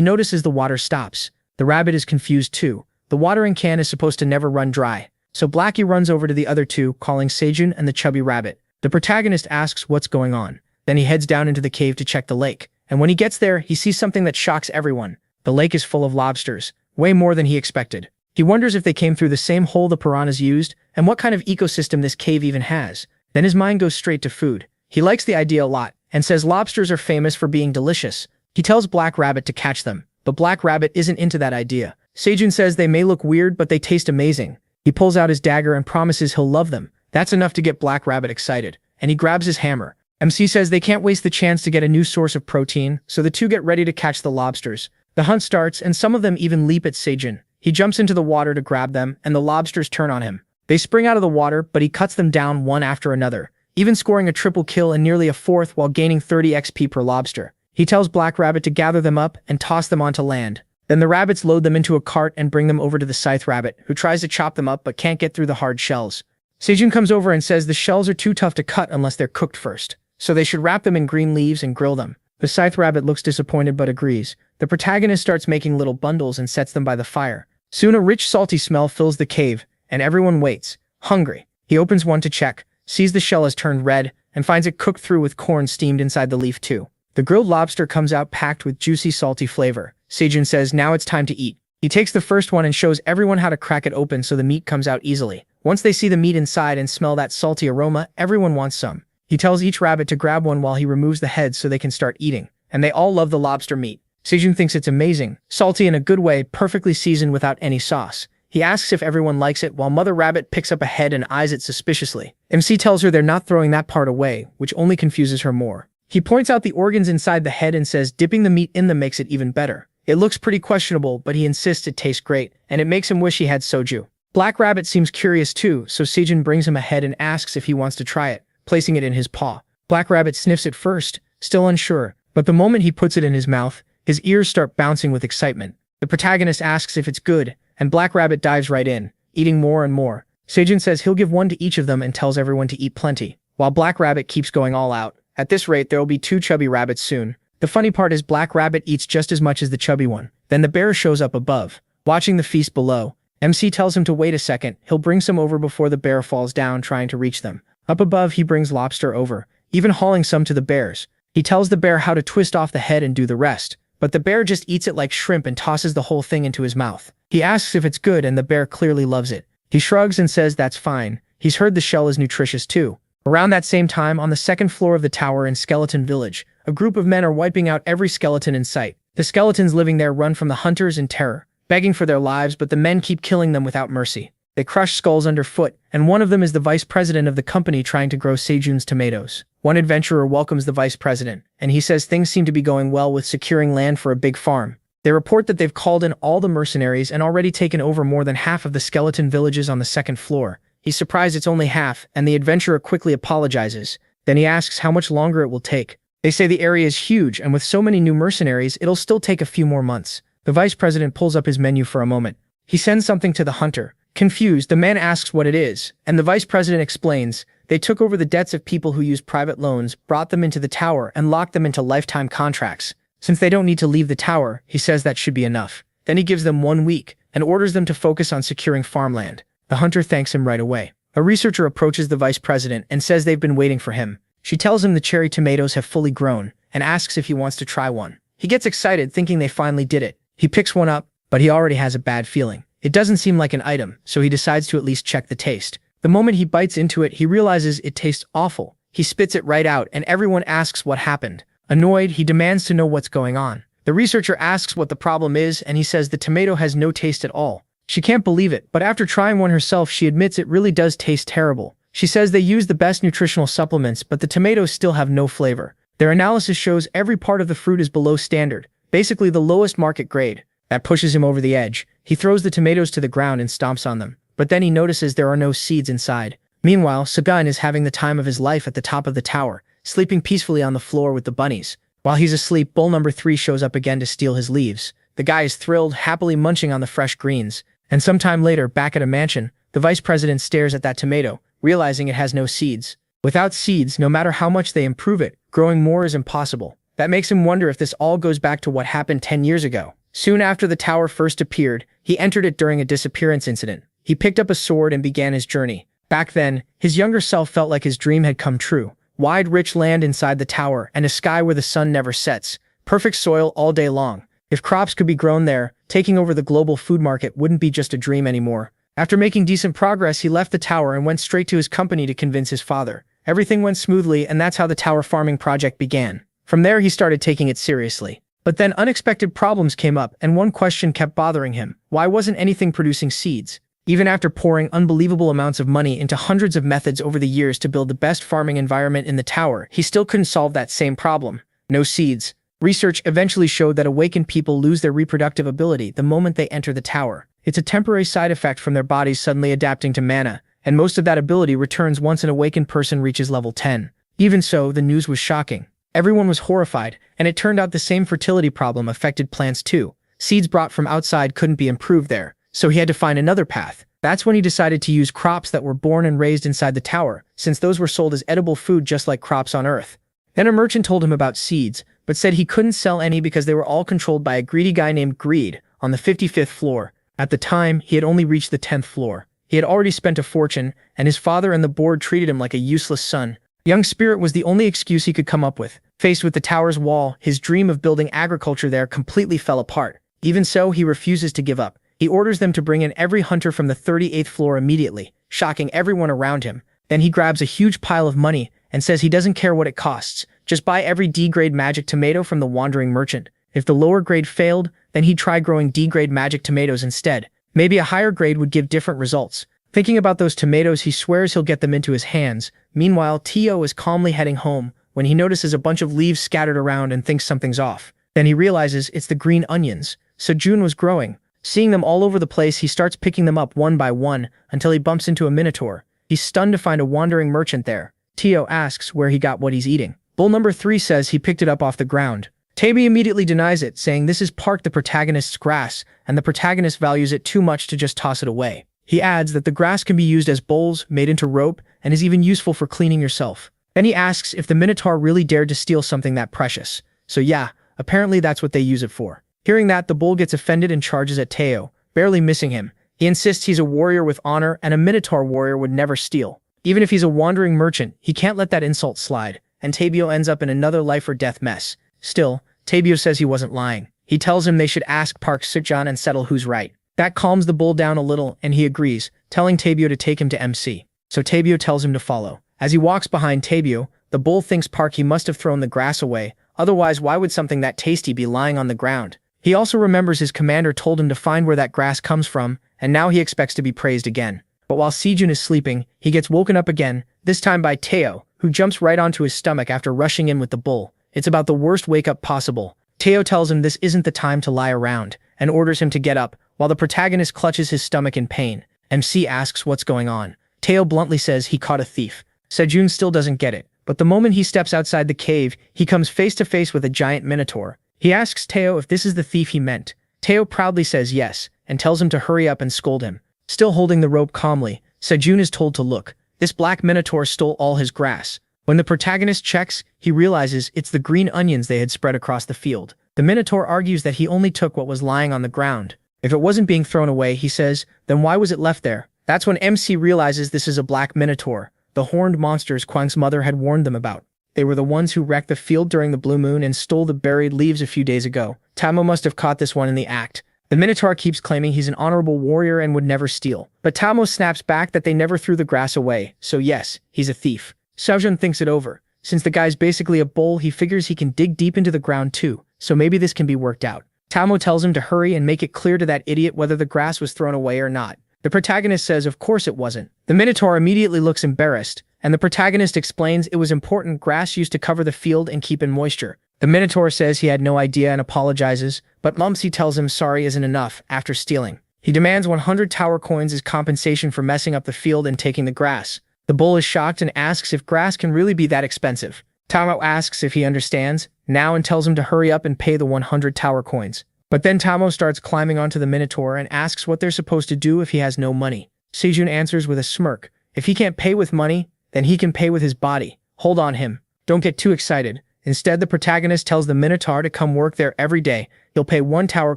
Speaker 1: notices the water stops. The rabbit is confused too. The watering can is supposed to never run dry. So Blackie runs over to the other two, calling Sejun and the chubby rabbit. The protagonist asks what's going on. Then he heads down into the cave to check the lake. And when he gets there, he sees something that shocks everyone. The lake is full of lobsters, way more than he expected. He wonders if they came through the same hole the piranhas used, and what kind of ecosystem this cave even has. Then his mind goes straight to food. He likes the idea a lot, and says lobsters are famous for being delicious. He tells Black Rabbit to catch them, but Black Rabbit isn't into that idea. Sejun says they may look weird, but they taste amazing. He pulls out his dagger and promises he'll love them. That's enough to get Black Rabbit excited, and he grabs his hammer. MC says they can't waste the chance to get a new source of protein, so the two get ready to catch the lobsters. The hunt starts, and some of them even leap at Sejun. He jumps into the water to grab them, and the lobsters turn on him. They spring out of the water, but he cuts them down one after another, even scoring a triple kill and nearly a fourth while gaining 30 XP per lobster. He tells Black Rabbit to gather them up and toss them onto land. Then the rabbits load them into a cart and bring them over to the Scythe Rabbit, who tries to chop them up but can't get through the hard shells. Sejun comes over and says the shells are too tough to cut unless they're cooked first, so they should wrap them in green leaves and grill them. The Scythe Rabbit looks disappointed but agrees. The protagonist starts making little bundles and sets them by the fire. Soon a rich salty smell fills the cave, and everyone waits, hungry. He opens one to check, sees the shell has turned red, and finds it cooked through with corn steamed inside the leaf too. The grilled lobster comes out packed with juicy salty flavor. Sejun says now it's time to eat. He takes the first one and shows everyone how to crack it open so the meat comes out easily. Once they see the meat inside and smell that salty aroma, everyone wants some. He tells each rabbit to grab one while he removes the heads so they can start eating, and they all love the lobster meat. Sejun thinks it's amazing, salty in a good way, perfectly seasoned without any sauce. He asks if everyone likes it while Mother Rabbit picks up a head and eyes it suspiciously. MC tells her they're not throwing that part away, which only confuses her more. He points out the organs inside the head and says dipping the meat in them makes it even better. It looks pretty questionable, but he insists it tastes great, and it makes him wish he had soju. Black Rabbit seems curious too, so Sejun brings him a head and asks if he wants to try it, placing it in his paw. Black Rabbit sniffs it first, still unsure, but the moment he puts it in his mouth, his ears start bouncing with excitement. The protagonist asks if it's good, and Black Rabbit dives right in, eating more and more. Sejun says he'll give one to each of them and tells everyone to eat plenty, while Black Rabbit keeps going all out. At this rate, there will be 2 chubby rabbits soon. The funny part is Black Rabbit eats just as much as the chubby one. Then the bear shows up above, watching the feast below. MC tells him to wait a second, he'll bring some over before the bear falls down trying to reach them. Up above, he brings lobster over, even hauling some to the bears. He tells the bear how to twist off the head and do the rest, but the bear just eats it like shrimp and tosses the whole thing into his mouth. He asks if it's good and the bear clearly loves it. He shrugs and says that's fine. He's heard the shell is nutritious too. Around that same time, on the second floor of the tower in Skeleton Village, a group of men are wiping out every skeleton in sight. The skeletons living there run from the hunters in terror, begging for their lives, but the men keep killing them without mercy. They crush skulls underfoot, and one of them is the vice president of the company trying to grow Sejun's tomatoes. One adventurer welcomes the vice president, and he says things seem to be going well with securing land for a big farm. They report that they've called in all the mercenaries and already taken over more than half of the skeleton villages on the second floor. He's surprised it's only half, and the adventurer quickly apologizes. Then he asks how much longer it will take. They say the area is huge, and with so many new mercenaries, it'll still take a few more months. The vice president pulls up his menu for a moment. He sends something to the hunter. Confused, the man asks what it is, and the vice president explains. They took over the debts of people who used private loans, brought them into the tower, and locked them into lifetime contracts. Since they don't need to leave the tower, he says that should be enough. Then he gives them 1 week, and orders them to focus on securing farmland. The hunter thanks him right away. A researcher approaches the vice president and says they've been waiting for him. She tells him the cherry tomatoes have fully grown, and asks if he wants to try one. He gets excited, thinking they finally did it. He picks one up, but he already has a bad feeling. It doesn't seem like an item, so he decides to at least check the taste. The moment he bites into it, he realizes it tastes awful. He spits it right out, and everyone asks what happened. Annoyed, he demands to know what's going on. The researcher asks what the problem is, and he says the tomato has no taste at all. She can't believe it, but after trying one herself, she admits it really does taste terrible. She says they use the best nutritional supplements, but the tomatoes still have no flavor. Their analysis shows every part of the fruit is below standard, basically the lowest market grade. That pushes him over the edge. He throws the tomatoes to the ground and stomps on them, but then he notices there are no seeds inside. Meanwhile, Sagan is having the time of his life at the top of the tower, sleeping peacefully on the floor with the bunnies. While he's asleep, bull number 3 shows up again to steal his leaves. The guy is thrilled, happily munching on the fresh greens. And sometime later, back at a mansion, the vice president stares at that tomato, realizing it has no seeds. Without seeds, no matter how much they improve it, growing more is impossible. That makes him wonder if this all goes back to what happened 10 years ago. Soon after the tower first appeared, he entered it during a disappearance incident. He picked up a sword and began his journey. Back then, his younger self felt like his dream had come true. Wide, rich land inside the tower, and a sky where the sun never sets. Perfect soil all day long. If crops could be grown there, taking over the global food market wouldn't be just a dream anymore. After making decent progress, he left the tower and went straight to his company to convince his father. Everything went smoothly, and that's how the tower farming project began. From there, he started taking it seriously. But then unexpected problems came up, and one question kept bothering him. Why wasn't anything producing seeds? Even after pouring unbelievable amounts of money into hundreds of methods over the years to build the best farming environment in the tower, he still couldn't solve that same problem. No seeds. Research eventually showed that awakened people lose their reproductive ability the moment they enter the tower. It's a temporary side effect from their bodies suddenly adapting to mana, and most of that ability returns once an awakened person reaches level 10. Even so, the news was shocking. Everyone was horrified, and it turned out the same fertility problem affected plants too. Seeds brought from outside couldn't be improved there, so he had to find another path. That's when he decided to use crops that were born and raised inside the tower, since those were sold as edible food just like crops on Earth. Then a merchant told him about seeds, but said he couldn't sell any because they were all controlled by a greedy guy named Greed on the 55th floor. At the time, he had only reached the 10th floor. He had already spent a fortune, and his father and the board treated him like a useless son. Young Spirit was the only excuse he could come up with. Faced with the tower's wall, his dream of building agriculture there completely fell apart. Even so, he refuses to give up. He orders them to bring in every hunter from the 38th floor immediately, shocking everyone around him. Then he grabs a huge pile of money and says he doesn't care what it costs. Just buy every D-grade magic tomato from the wandering merchant. If the lower grade failed, then he'd try growing D-grade magic tomatoes instead. Maybe a higher grade would give different results. Thinking about those tomatoes, he swears he'll get them into his hands. Meanwhile, Tio is calmly heading home, when he notices a bunch of leaves scattered around and thinks something's off. Then he realizes it's the green onions. Sejun was growing. Seeing them all over the place, he starts picking them up one by one until he bumps into a minotaur. He's stunned to find a wandering merchant there. Teo asks where he got what he's eating. Bull number 3 says he picked it up off the ground. Tabi immediately denies it, saying this is Park the protagonist's grass, and the protagonist values it too much to just toss it away. He adds that the grass can be used as bowls, made into rope, and is even useful for cleaning yourself. Then he asks if the minotaur really dared to steal something that precious. So yeah, apparently that's what they use it for. Hearing that, the bull gets offended and charges at Teo, barely missing him. He insists he's a warrior with honor and a minotaur warrior would never steal. Even if he's a wandering merchant, he can't let that insult slide, and Tabio ends up in another life or death mess. Still, Tabio says he wasn't lying. He tells him they should ask Park Sukjan and settle who's right. That calms the bull down a little, and he agrees, telling Tabio to take him to MC. So Tabio tells him to follow. As he walks behind Tabio, the bull thinks Park he must have thrown the grass away, otherwise why would something that tasty be lying on the ground? He also remembers his commander told him to find where that grass comes from, and now he expects to be praised again. But while Sejun is sleeping, he gets woken up again, this time by Teo, who jumps right onto his stomach after rushing in with the bull. It's about the worst wake-up possible. Teo tells him this isn't the time to lie around, and orders him to get up, while the protagonist clutches his stomach in pain. MC asks what's going on. Teo bluntly says he caught a thief. Sejun still doesn't get it, but the moment he steps outside the cave, he comes face to face with a giant minotaur. He asks Teo if this is the thief he meant. Teo proudly says yes, and tells him to hurry up and scold him. Still holding the rope calmly, Sejun is told to look. This black minotaur stole all his grass. When the protagonist checks, he realizes it's the green onions they had spread across the field. The minotaur argues that he only took what was lying on the ground. If it wasn't being thrown away, he says, then why was it left there? That's when MC realizes this is a black minotaur, the horned monsters Kwang's mother had warned them about. They were the ones who wrecked the field during the blue moon and stole the buried leaves a few days ago. Tamo must have caught this one in the act. The minotaur keeps claiming he's an honorable warrior and would never steal. But Tamo snaps back that they never threw the grass away, so yes, he's a thief. Seojun thinks it over. Since the guy's basically a bull, he figures he can dig deep into the ground too, so maybe this can be worked out. Tamo tells him to hurry and make it clear to that idiot whether the grass was thrown away or not. The protagonist says of course it wasn't. The minotaur immediately looks embarrassed, and the protagonist explains it was important grass used to cover the field and keep in moisture. The minotaur says he had no idea and apologizes, but Mumsy tells him sorry isn't enough after stealing. He demands 100 tower coins as compensation for messing up the field and taking the grass. The bull is shocked and asks if grass can really be that expensive. Tamo asks if he understands now and tells him to hurry up and pay the 100 tower coins. But then Tamo starts climbing onto the minotaur and asks what they're supposed to do if he has no money. Sejun answers with a smirk. If he can't pay with money, then he can pay with his body. Hold on him. Don't get too excited. Instead, the protagonist tells the minotaur to come work there every day. He'll pay 1 tower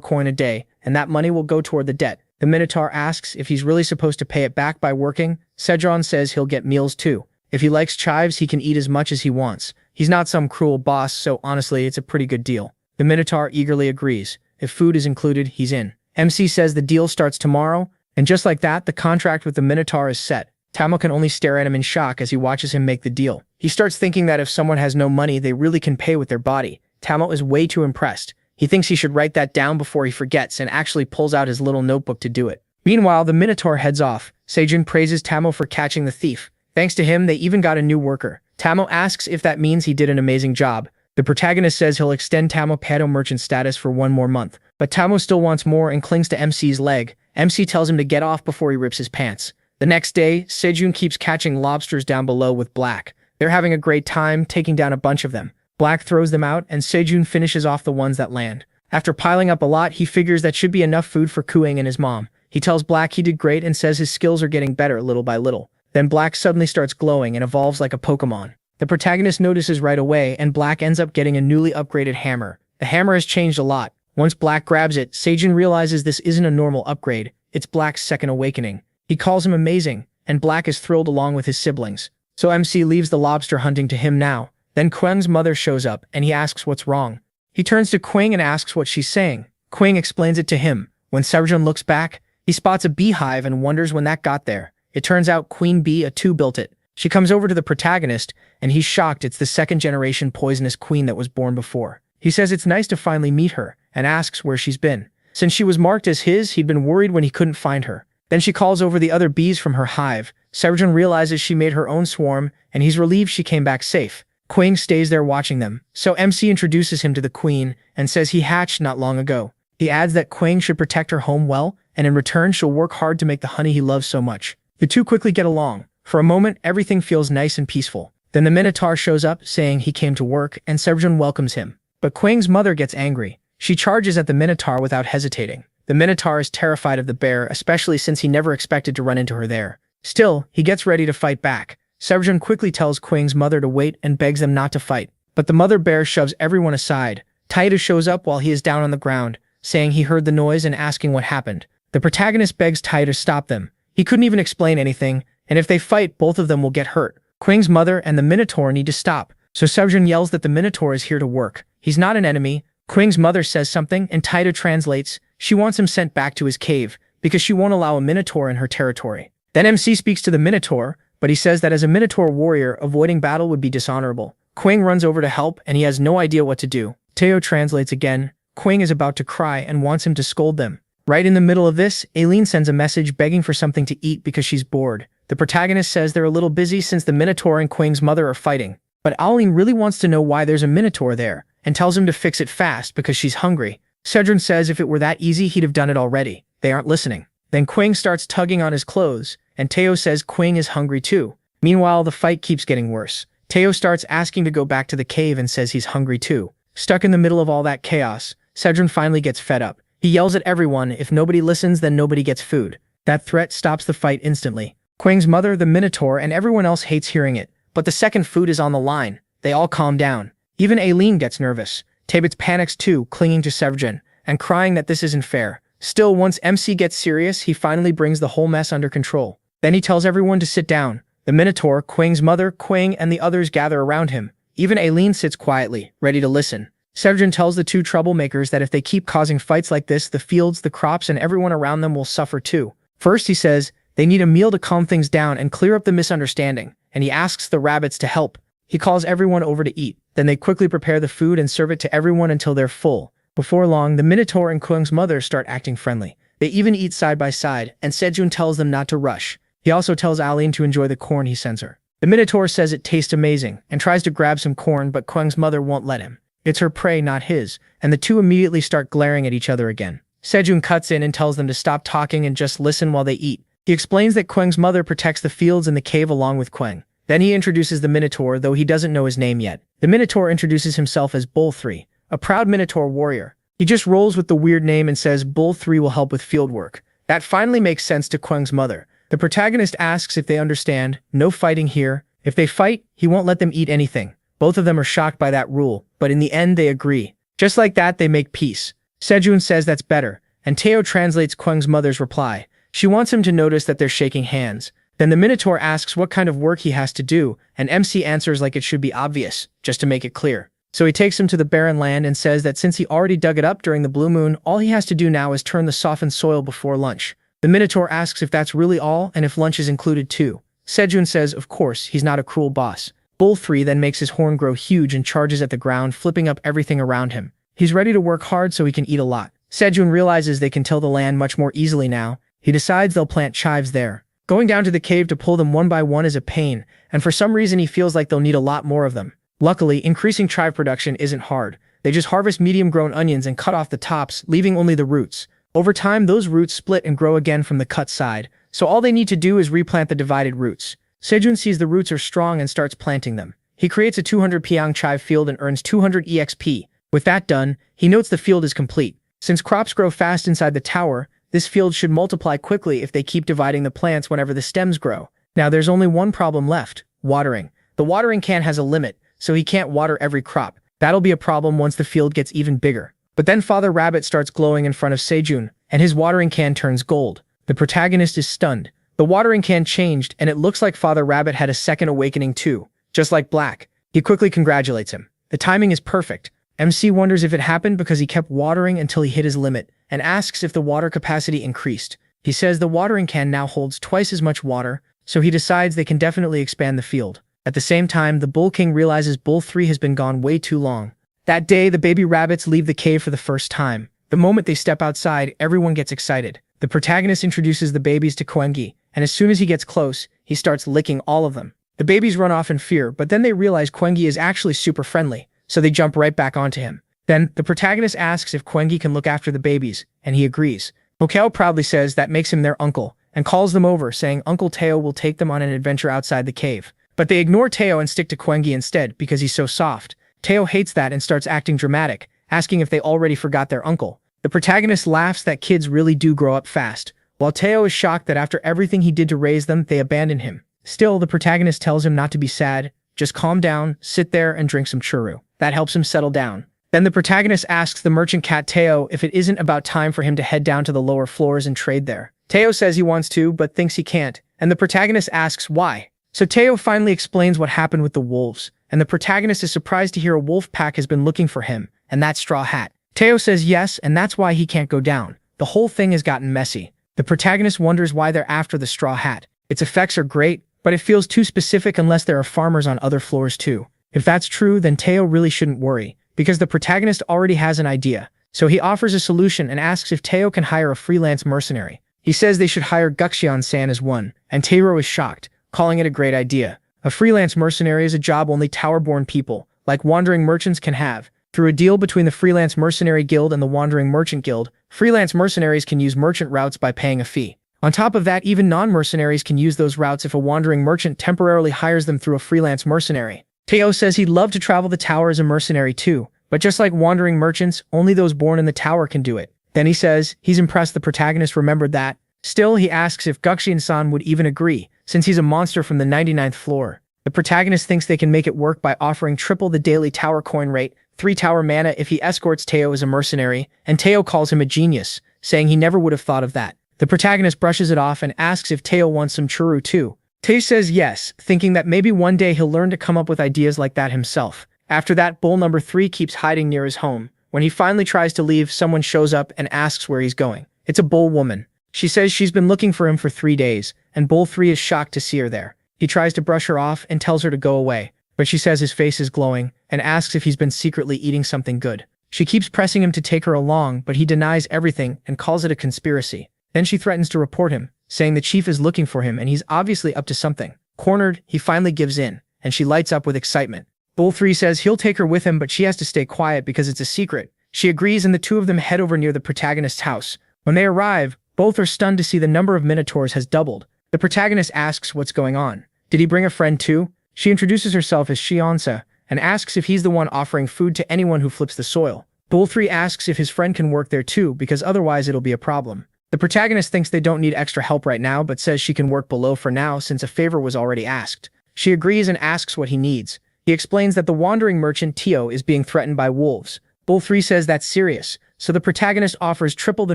Speaker 1: coin a day, and that money will go toward the debt. The minotaur asks if he's really supposed to pay it back by working. Sejun says he'll get meals too. If he likes chives, he can eat as much as he wants. He's not some cruel boss, so honestly, it's a pretty good deal. The minotaur eagerly agrees. If food is included, he's in. MC says the deal starts tomorrow, and just like that, the contract with the minotaur is set. Tamo can only stare at him in shock as he watches him make the deal. He starts thinking that if someone has no money, they really can pay with their body. Tamo is way too impressed. He thinks he should write that down before he forgets and actually pulls out his little notebook to do it. Meanwhile, the minotaur heads off. Sejun praises Tamo for catching the thief. Thanks to him, they even got a new worker. Tamo asks if that means he did an amazing job. The protagonist says he'll extend Tamo Pado merchant status for 1 more month. But Tamo still wants more and clings to MC's leg. MC tells him to get off before he rips his pants. The next day, Sejun keeps catching lobsters down below with Black. They're having a great time, taking down a bunch of them. Black throws them out, and Sejun finishes off the ones that land. After piling up a lot, he figures that should be enough food for Kuang and his mom. He tells Black he did great and says his skills are getting better little by little. Then Black suddenly starts glowing and evolves like a Pokemon. The protagonist notices right away, and Black ends up getting a newly upgraded hammer. The hammer has changed a lot. Once Black grabs it, Sejun realizes this isn't a normal upgrade. It's Black's second awakening. He calls him amazing, and Black is thrilled along with his siblings. So MC leaves the lobster hunting to him now. Then Kuang's mother shows up, and he asks what's wrong. He turns to Kuang and asks what she's saying. Kuang explains it to him. When Sejun looks back, he spots a beehive and wonders when that got there. It turns out Queen Bee A2 built it. She comes over to the protagonist, and he's shocked it's the second-generation poisonous queen that was born before. He says it's nice to finally meet her, and asks where she's been. Since she was marked as his, he'd been worried when he couldn't find her. Then she calls over the other bees from her hive. Sejun realizes she made her own swarm, and he's relieved she came back safe. Quang stays there watching them, so MC introduces him to the queen and says he hatched not long ago. He adds that Quang should protect her home well, and in return she'll work hard to make the honey he loves so much. The two quickly get along. For a moment, everything feels nice and peaceful. Then the Minotaur shows up, saying he came to work, and Sejun welcomes him. But Quang's mother gets angry. She charges at the Minotaur without hesitating. The Minotaur is terrified of the bear, especially since he never expected to run into her there. Still, he gets ready to fight back. Sejun quickly tells Quang's mother to wait and begs them not to fight. But the mother bear shoves everyone aside. Taito shows up while he is down on the ground, saying he heard the noise and asking what happened. The protagonist begs Taito to stop them. He couldn't even explain anything, and if they fight, both of them will get hurt. Quang's mother and the Minotaur need to stop, so Sejun yells that the Minotaur is here to work. He's not an enemy. Quang's mother says something, and Taito translates. She wants him sent back to his cave, because she won't allow a Minotaur in her territory. Then MC speaks to the Minotaur, but he says that as a Minotaur warrior, avoiding battle would be dishonorable. Quang runs over to help, and he has no idea what to do. Teo translates again. Quang is about to cry and wants him to scold them. Right in the middle of this, Aileen sends a message begging for something to eat because she's bored. The protagonist says they're a little busy since the Minotaur and Quang's mother are fighting. But Aileen really wants to know why there's a Minotaur there, and tells him to fix it fast because she's hungry. Sejun says if it were that easy, he'd have done it already. They aren't listening. Then Quang starts tugging on his clothes, and Teo says Quang is hungry too. Meanwhile, the fight keeps getting worse. Teo starts asking to go back to the cave and says he's hungry too. Stuck in the middle of all that chaos, Sejun finally gets fed up. He yells at everyone, if nobody listens, then nobody gets food. That threat stops the fight instantly. Quang's mother, the Minotaur, and everyone else hates hearing it, but the second food is on the line. They all calm down. Even Aileen gets nervous. Tabitz panics too, clinging to Sejun, and crying that this isn't fair. Still, once MC gets serious, he finally brings the whole mess under control. Then he tells everyone to sit down. The Minotaur, Quang's mother, Quang, and the others gather around him. Even Aileen sits quietly, ready to listen. Sejun tells the two troublemakers that if they keep causing fights like this, the fields, the crops, and everyone around them will suffer too. First, he says, they need a meal to calm things down and clear up the misunderstanding, and he asks the rabbits to help. He calls everyone over to eat. Then they quickly prepare the food and serve it to everyone until they're full. Before long, the Minotaur and Quang's mother start acting friendly. They even eat side by side, and Sejun tells them not to rush. He also tells Aileen to enjoy the corn he sends her. The Minotaur says it tastes amazing, and tries to grab some corn, but Quang's mother won't let him. It's her prey, not his, and the two immediately start glaring at each other again. Sejun cuts in and tells them to stop talking and just listen while they eat. He explains that Quang's mother protects the fields and the cave along with Quang. Then he introduces the Minotaur, though he doesn't know his name yet. The Minotaur introduces himself as Bull 3, a proud Minotaur warrior. He just rolls with the weird name and says Bull 3 will help with field work. That finally makes sense to Quang's mother. The protagonist asks if they understand. No fighting here. If they fight, he won't let them eat anything. Both of them are shocked by that rule, but in the end they agree. Just like that, they make peace. Sejun says that's better, and Teo translates Quang's mother's reply. She wants him to notice that they're shaking hands. Then the Minotaur asks what kind of work he has to do, and MC answers like it should be obvious, just to make it clear. So he takes him to the barren land and says that since he already dug it up during the blue moon, all he has to do now is turn the softened soil before lunch. The Minotaur asks if that's really all and if lunch is included too. Sejun says of course, he's not a cruel boss. Bull 3 then makes his horn grow huge and charges at the ground, flipping up everything around him. He's ready to work hard so he can eat a lot. Sejun realizes they can till the land much more easily now. He decides they'll plant chives there. Going down to the cave to pull them one by one is a pain, and for some reason he feels like they'll need a lot more of them. Luckily, increasing chive production isn't hard. They just harvest medium-grown onions and cut off the tops, leaving only the roots. Over time, those roots split and grow again from the cut side, so all they need to do is replant the divided roots. Sejun sees the roots are strong and starts planting them. He creates a 200 pyong chive field and earns 200 EXP. With that done, he notes the field is complete. Since crops grow fast inside the tower, this field should multiply quickly if they keep dividing the plants whenever the stems grow. Now there's only one problem left: watering. The watering can has a limit, so he can't water every crop. That'll be a problem once the field gets even bigger. But then Father Rabbit starts glowing in front of Sejun, and his watering can turns gold. The protagonist is stunned. The watering can changed, and it looks like Father Rabbit had a second awakening too, just like Black. He quickly congratulates him. The timing is perfect. MC wonders if it happened because he kept watering until he hit his limit, and asks if the water capacity increased. He says the watering can now holds twice as much water, so he decides they can definitely expand the field. At the same time, the Bull King realizes Bull 3 has been gone way too long. That day, the baby rabbits leave the cave for the first time. The moment they step outside, everyone gets excited. The protagonist introduces the babies to Koengi, and as soon as he gets close, he starts licking all of them. The babies run off in fear, but then they realize Quengi is actually super friendly, so they jump right back onto him. Then, the protagonist asks if Quengi can look after the babies, and he agrees. Mokao proudly says that makes him their uncle, and calls them over, saying Uncle Teo will take them on an adventure outside the cave. But they ignore Teo and stick to Quengi instead because he's so soft. Teo hates that and starts acting dramatic, asking if they already forgot their uncle. The protagonist laughs that kids really do grow up fast, while Teo is shocked that after everything he did to raise them, they abandon him. Still, the protagonist tells him not to be sad, just calm down, sit there, and drink some churro. That helps him settle down. Then the protagonist asks the merchant cat Teo if it isn't about time for him to head down to the lower floors and trade there. Teo says he wants to, but thinks he can't, and the protagonist asks why. So Teo finally explains what happened with the wolves, and the protagonist is surprised to hear a wolf pack has been looking for him, and that Straw Hat. Teo says yes, and that's why he can't go down. The whole thing has gotten messy. The protagonist wonders why they're after the Straw Hat. Its effects are great, but it feels too specific unless there are farmers on other floors too. If that's true, then Teo really shouldn't worry, because the protagonist already has an idea. So he offers a solution and asks if Teo can hire a freelance mercenary. He says they should hire Guxian-san as one, and Teo is shocked, calling it a great idea. A freelance mercenary is a job only tower-born people, like wandering merchants, can have. Through a deal between the Freelance Mercenary Guild and the Wandering Merchant Guild, freelance mercenaries can use merchant routes by paying a fee. On top of that, even non-mercenaries can use those routes if a wandering merchant temporarily hires them through a freelance mercenary. Teo says he'd love to travel the tower as a mercenary too, but just like wandering merchants, only those born in the tower can do it. Then he says he's impressed the protagonist remembered that. Still, he asks if Guxian-san would even agree, since he's a monster from the 99th floor. The protagonist thinks they can make it work by offering triple the daily tower coin rate, 3 tower mana if he escorts Teo as a mercenary, and Teo calls him a genius, saying he never would have thought of that. The protagonist brushes it off and asks if Teo wants some churro too. Teo says yes, thinking that maybe one day he'll learn to come up with ideas like that himself. After that, bull number 3 keeps hiding near his home. When he finally tries to leave, someone shows up and asks where he's going. It's a bull woman. She says she's been looking for him for 3 days, and bull 3 is shocked to see her there. He tries to brush her off and tells her to go away, but she says his face is glowing and asks if he's been secretly eating something good. She keeps pressing him to take her along, but he denies everything and calls it a conspiracy. Then she threatens to report him, saying the chief is looking for him and he's obviously up to something. Cornered, he finally gives in, and she lights up with excitement. Bull 3 says he'll take her with him, but she has to stay quiet because it's a secret. She agrees, and the two of them head over near the protagonist's house. When they arrive, both are stunned to see the number of minotaurs has doubled. The protagonist asks what's going on. Did he bring a friend too? She introduces herself as Shionsa and asks if he's the one offering food to anyone who flips the soil. Bull 3 asks if his friend can work there too, because otherwise it'll be a problem. The protagonist thinks they don't need extra help right now, but says she can work below for now since a favor was already asked. She agrees and asks what he needs. He explains that the wandering merchant Teo is being threatened by wolves. Bull 3 says that's serious, so the protagonist offers triple the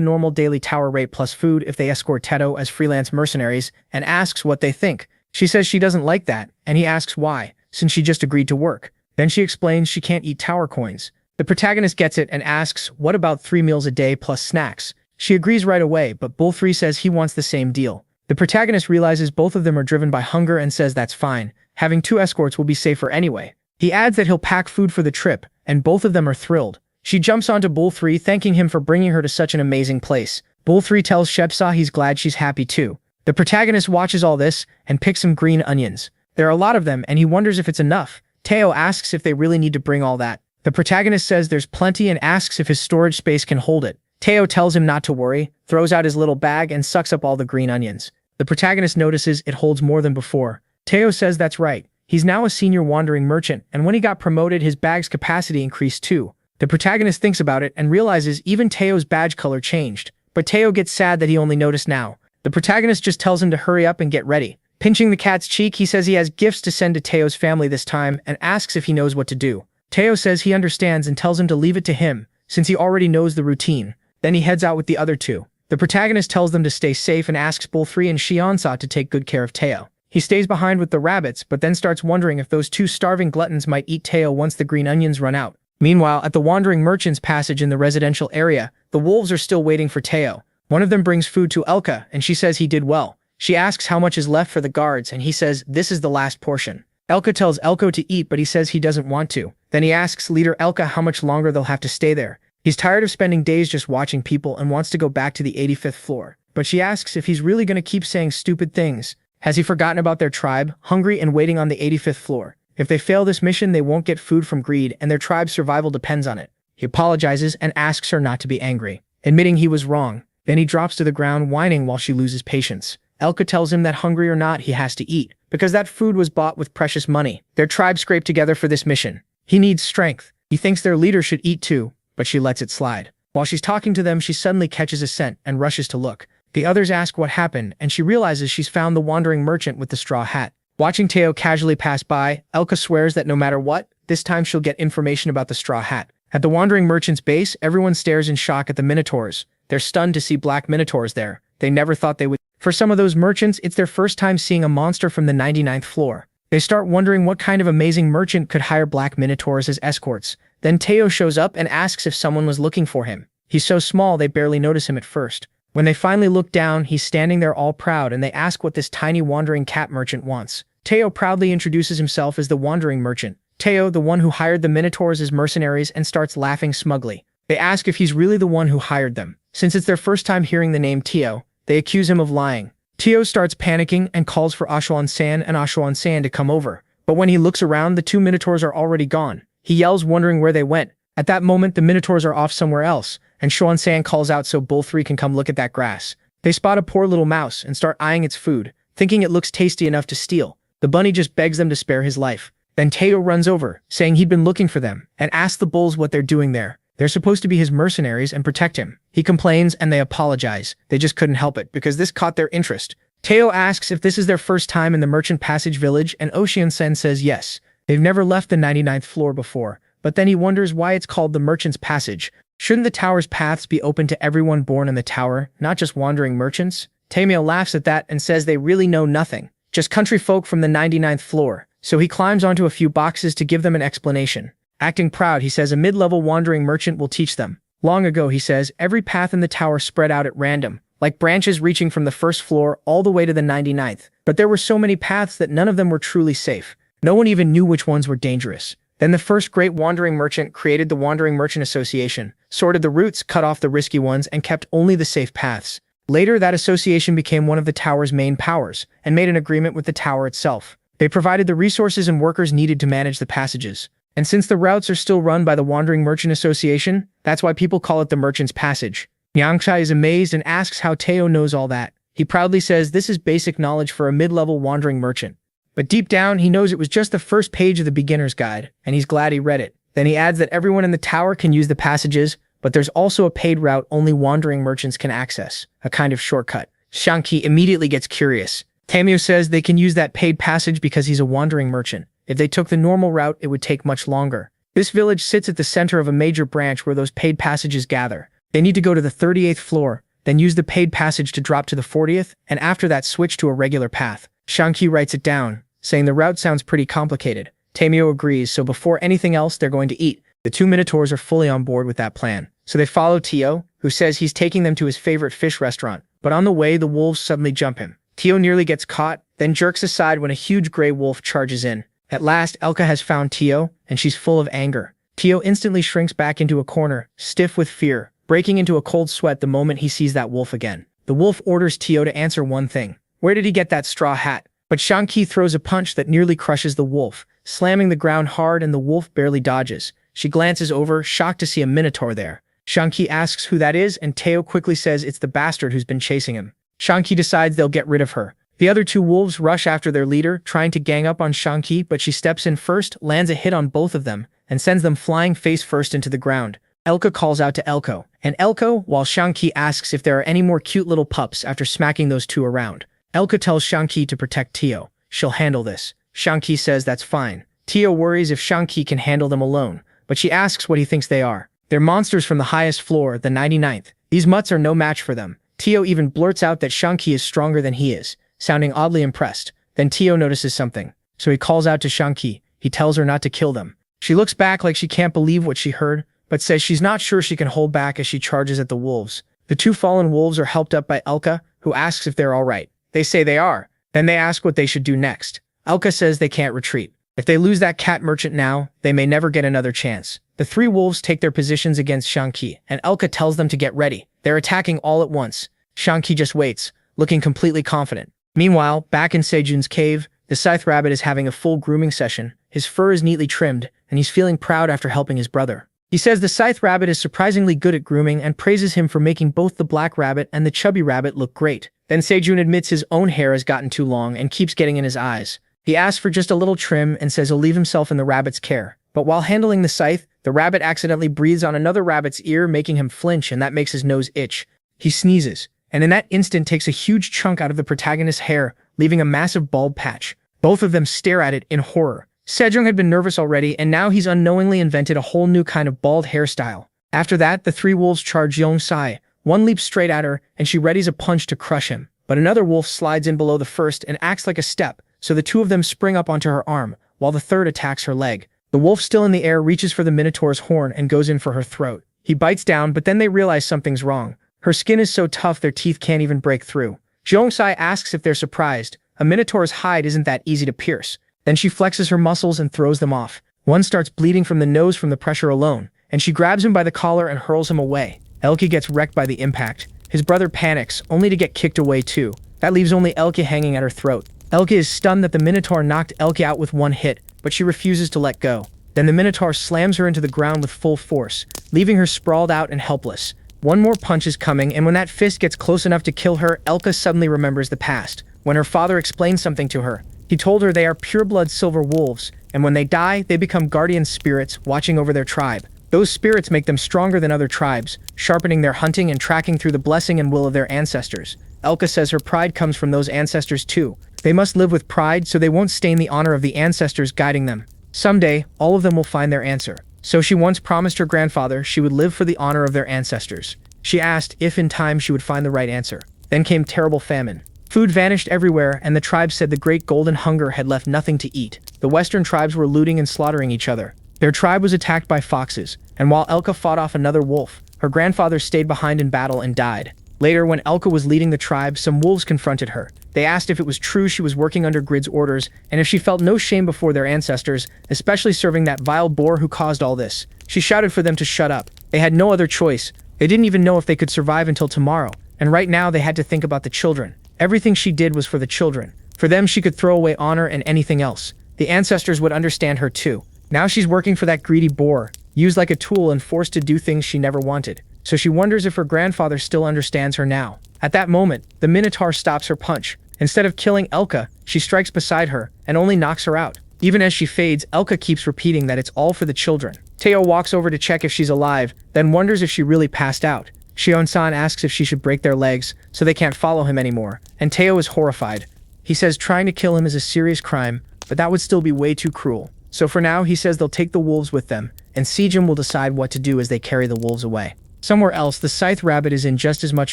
Speaker 1: normal daily tower rate plus food if they escort Teo as freelance mercenaries, and asks what they think. She says she doesn't like that, and he asks why, since she just agreed to work. Then she explains she can't eat tower coins. The protagonist gets it and asks what about 3 meals a day plus snacks. She agrees right away, but Bull 3 says he wants the same deal. The protagonist realizes both of them are driven by hunger and says that's fine. Having 2 escorts will be safer anyway. He adds that he'll pack food for the trip, and both of them are thrilled. She jumps onto Bull 3, thanking him for bringing her to such an amazing place. Bull 3 tells Shepsa he's glad she's happy too. The protagonist watches all this and picks some green onions. There are a lot of them, and he wonders if it's enough. Teo asks if they really need to bring all that. The protagonist says there's plenty and asks if his storage space can hold it. Teo tells him not to worry, throws out his little bag and sucks up all the green onions. The protagonist notices it holds more than before. Teo says that's right. He's now a senior wandering merchant, and when he got promoted, his bag's capacity increased too. The protagonist thinks about it and realizes even Teo's badge color changed, but Teo gets sad that he only noticed now. The protagonist just tells him to hurry up and get ready. Pinching the cat's cheek, he says he has gifts to send to Teo's family this time and asks if he knows what to do. Teo says he understands and tells him to leave it to him, since he already knows the routine. Then he heads out with the other two. The protagonist tells them to stay safe and asks Bull 3 and Shionsa to take good care of Teo. He stays behind with the rabbits, but then starts wondering if those 2 starving gluttons might eat Teo once the green onions run out. Meanwhile, at the Wandering Merchant's passage in the residential area, the wolves are still waiting for Teo. One of them brings food to Elka, and she says he did well. She asks how much is left for the guards, and he says this is the last portion. Elka tells Elko to eat, but he says he doesn't want to. Then he asks leader Elka how much longer they'll have to stay there. He's tired of spending days just watching people and wants to go back to the 85th floor. But she asks if he's really going to keep saying stupid things. Has he forgotten about their tribe, hungry and waiting on the 85th floor? If they fail this mission, they won't get food from greed, and their tribe's survival depends on it. He apologizes and asks her not to be angry, admitting he was wrong. Then he drops to the ground, whining while she loses patience. Elka tells him that hungry or not, he has to eat, because that food was bought with precious money. Their tribe scraped together for this mission. He needs strength. He thinks their leader should eat too, but she lets it slide. While she's talking to them, she suddenly catches a scent and rushes to look. The others ask what happened, and she realizes she's found the wandering merchant with the straw hat. Watching Teo casually pass by, Elka swears that no matter what, this time she'll get information about the straw hat. At the wandering merchant's base, everyone stares in shock at the minotaurs. They're stunned to see black minotaurs there. They never thought they would. For some of those merchants, it's their first time seeing a monster from the 99th floor. They start wondering what kind of amazing merchant could hire black minotaurs as escorts. Then Teo shows up and asks if someone was looking for him. He's so small they barely notice him at first. When they finally look down, he's standing there all proud, and they ask what this tiny wandering cat merchant wants. Teo proudly introduces himself as the wandering merchant. Teo, the one who hired the minotaurs as mercenaries, and starts laughing smugly. They ask if he's really the one who hired them. Since it's their first time hearing the name Teo, they accuse him of lying. Teo starts panicking and calls for Ashuan-san and Ashuan-san to come over. But when he looks around, the two minotaurs are already gone. He yells, wondering where they went. At that moment, the minotaurs are off somewhere else, and Shuan-san calls out so both three can come look at that grass. They spot a poor little mouse and start eyeing its food, thinking it looks tasty enough to steal. The bunny just begs them to spare his life. Then Teo runs over, saying he'd been looking for them, and asks the bulls what they're doing there. They're supposed to be his mercenaries and protect him. He complains and they apologize. They just couldn't help it because this caught their interest. Teo asks if this is their first time in the Merchant Passage village, and Ocean-sen says yes. They've never left the 99th floor before, but then he wonders why it's called the Merchant's Passage. Shouldn't the tower's paths be open to everyone born in the tower, not just wandering merchants? Tamio laughs at that and says they really know nothing. Just country folk from the 99th floor. So he climbs onto a few boxes to give them an explanation. Acting proud, he says a mid-level wandering merchant will teach them. Long ago, he says, every path in the tower spread out at random, like branches reaching from the first floor all the way to the 99th. But there were so many paths that none of them were truly safe. No one even knew which ones were dangerous. Then the first great wandering merchant created the Wandering Merchant Association, sorted the routes, cut off the risky ones, and kept only the safe paths. Later, that association became one of the tower's main powers, and made an agreement with the tower itself. They provided the resources and workers needed to manage the passages. And since the routes are still run by the Wandering Merchant Association, that's why people call it the Merchant's Passage. Yangsha is amazed and asks how Teo knows all that. He proudly says this is basic knowledge for a mid-level wandering merchant. But deep down, he knows it was just the first page of the beginner's guide, and he's glad he read it. Then he adds that everyone in the tower can use the passages, but there's also a paid route only wandering merchants can access, a kind of shortcut. Shanki immediately gets curious. Tamio says they can use that paid passage because he's a wandering merchant. If they took the normal route, it would take much longer. This village sits at the center of a major branch where those paid passages gather. They need to go to the 38th floor, then use the paid passage to drop to the 40th, and after that switch to a regular path. Shanki writes it down, saying the route sounds pretty complicated. Tamio agrees, so before anything else, they're going to eat. The two minotaurs are fully on board with that plan. So they follow Teo, who says he's taking them to his favorite fish restaurant. But on the way, the wolves suddenly jump him. Teo nearly gets caught, then jerks aside when a huge gray wolf charges in. At last, Elka has found Teo, and she's full of anger. Teo instantly shrinks back into a corner, stiff with fear, breaking into a cold sweat the moment he sees that wolf again. The wolf orders Teo to answer one thing. Where did he get that straw hat? But Shanki throws a punch that nearly crushes the wolf, slamming the ground hard, and the wolf barely dodges. She glances over, shocked to see a minotaur there. Shanki asks who that is, and Teo quickly says it's the bastard who's been chasing him. Shanki decides they'll get rid of her. The other two wolves rush after their leader, trying to gang up on Shanki, but she steps in first, lands a hit on both of them, and sends them flying face first into the ground. Elka calls out to Elko, and Elko, while Shanki asks if there are any more cute little pups after smacking those two around. Elka tells Shanki to protect Teo. She'll handle this. Shanki says that's fine. Teo worries if Shanki can handle them alone, but she asks what he thinks they are. They're monsters from the highest floor, the 99th. These mutts are no match for them. Teo even blurts out that Shanki is stronger than he is, sounding oddly impressed. Then Teo notices something, so he calls out to Shanki. He tells her not to kill them. She looks back like she can't believe what she heard, but says she's not sure she can hold back as she charges at the wolves. The two fallen wolves are helped up by Elka, who asks if they're all right. They say they are. Then they ask what they should do next. Elka says they can't retreat. If they lose that cat merchant now, they may never get another chance. The three wolves take their positions against Shanki, and Elka tells them to get ready. They're attacking all at once. Shanki just waits, looking completely confident. Meanwhile, back in Sejun's cave, the scythe rabbit is having a full grooming session. His fur is neatly trimmed, and he's feeling proud after helping his brother. He says the scythe rabbit is surprisingly good at grooming and praises him for making both the black rabbit and the chubby rabbit look great. Then Sejun admits his own hair has gotten too long and keeps getting in his eyes. He asks for just a little trim and says he'll leave himself in the rabbit's care. But while handling the scythe, the rabbit accidentally breathes on another rabbit's ear, making him flinch, and that makes his nose itch. He sneezes, and in that instant takes a huge chunk out of the protagonist's hair, leaving a massive bald patch. Both of them stare at it in horror. Sejong had been nervous already, and now he's unknowingly invented a whole new kind of bald hairstyle. After that, the three wolves charge Yongsai. One leaps straight at her, and she readies a punch to crush him. But another wolf slides in below the first and acts like a step, so the two of them spring up onto her arm, while the third attacks her leg. The wolf, still in the air, reaches for the Minotaur's horn and goes in for her throat. He bites down, but then they realize something's wrong. Her skin is so tough their teeth can't even break through. Yongsai asks if they're surprised. A Minotaur's hide isn't that easy to pierce. Then she flexes her muscles and throws them off. One starts bleeding from the nose from the pressure alone, and she grabs him by the collar and hurls him away. Elke gets wrecked by the impact. His brother panics, only to get kicked away too. That leaves only Elke hanging at her throat. Elke is stunned that the Minotaur knocked Elke out with one hit, but she refuses to let go. Then the Minotaur slams her into the ground with full force, leaving her sprawled out and helpless. One more punch is coming, and when that fist gets close enough to kill her, Elke suddenly remembers the past. When her father explained something to her, he told her they are pure-blood silver wolves, and when they die, they become guardian spirits watching over their tribe. Those spirits make them stronger than other tribes, sharpening their hunting and tracking through the blessing and will of their ancestors. Elke says her pride comes from those ancestors too. They must live with pride so they won't stain the honor of the ancestors guiding them. Someday, all of them will find their answer. So she once promised her grandfather she would live for the honor of their ancestors. She asked if in time she would find the right answer. Then came terrible famine. Food vanished everywhere, and the tribes said the Great Golden Hunger had left nothing to eat. The western tribes were looting and slaughtering each other. Their tribe was attacked by foxes, and while Elke fought off another wolf, her grandfather stayed behind in battle and died. Later, when Elke was leading the tribe, some wolves confronted her. They asked if it was true she was working under Grid's orders, and if she felt no shame before their ancestors, especially serving that vile boar who caused all this. She shouted for them to shut up. They had no other choice. They didn't even know if they could survive until tomorrow, and right now they had to think about the children. Everything she did was for the children. For them, she could throw away honor and anything else. The ancestors would understand her too. Now she's working for that greedy boar, used like a tool and forced to do things she never wanted. So she wonders if her grandfather still understands her now. At that moment, the Minotaur stops her punch. Instead of killing Elke, she strikes beside her and only knocks her out. Even as she fades, Elke keeps repeating that it's all for the children. Teo walks over to check if she's alive, then wonders if she really passed out. Shion-san asks if she should break their legs so they can't follow him anymore, and Teo is horrified. He says trying to kill him is a serious crime, but that would still be way too cruel. So for now, he says they'll take the wolves with them, and Sejun will decide what to do as they carry the wolves away. Somewhere else, the Scythe Rabbit is in just as much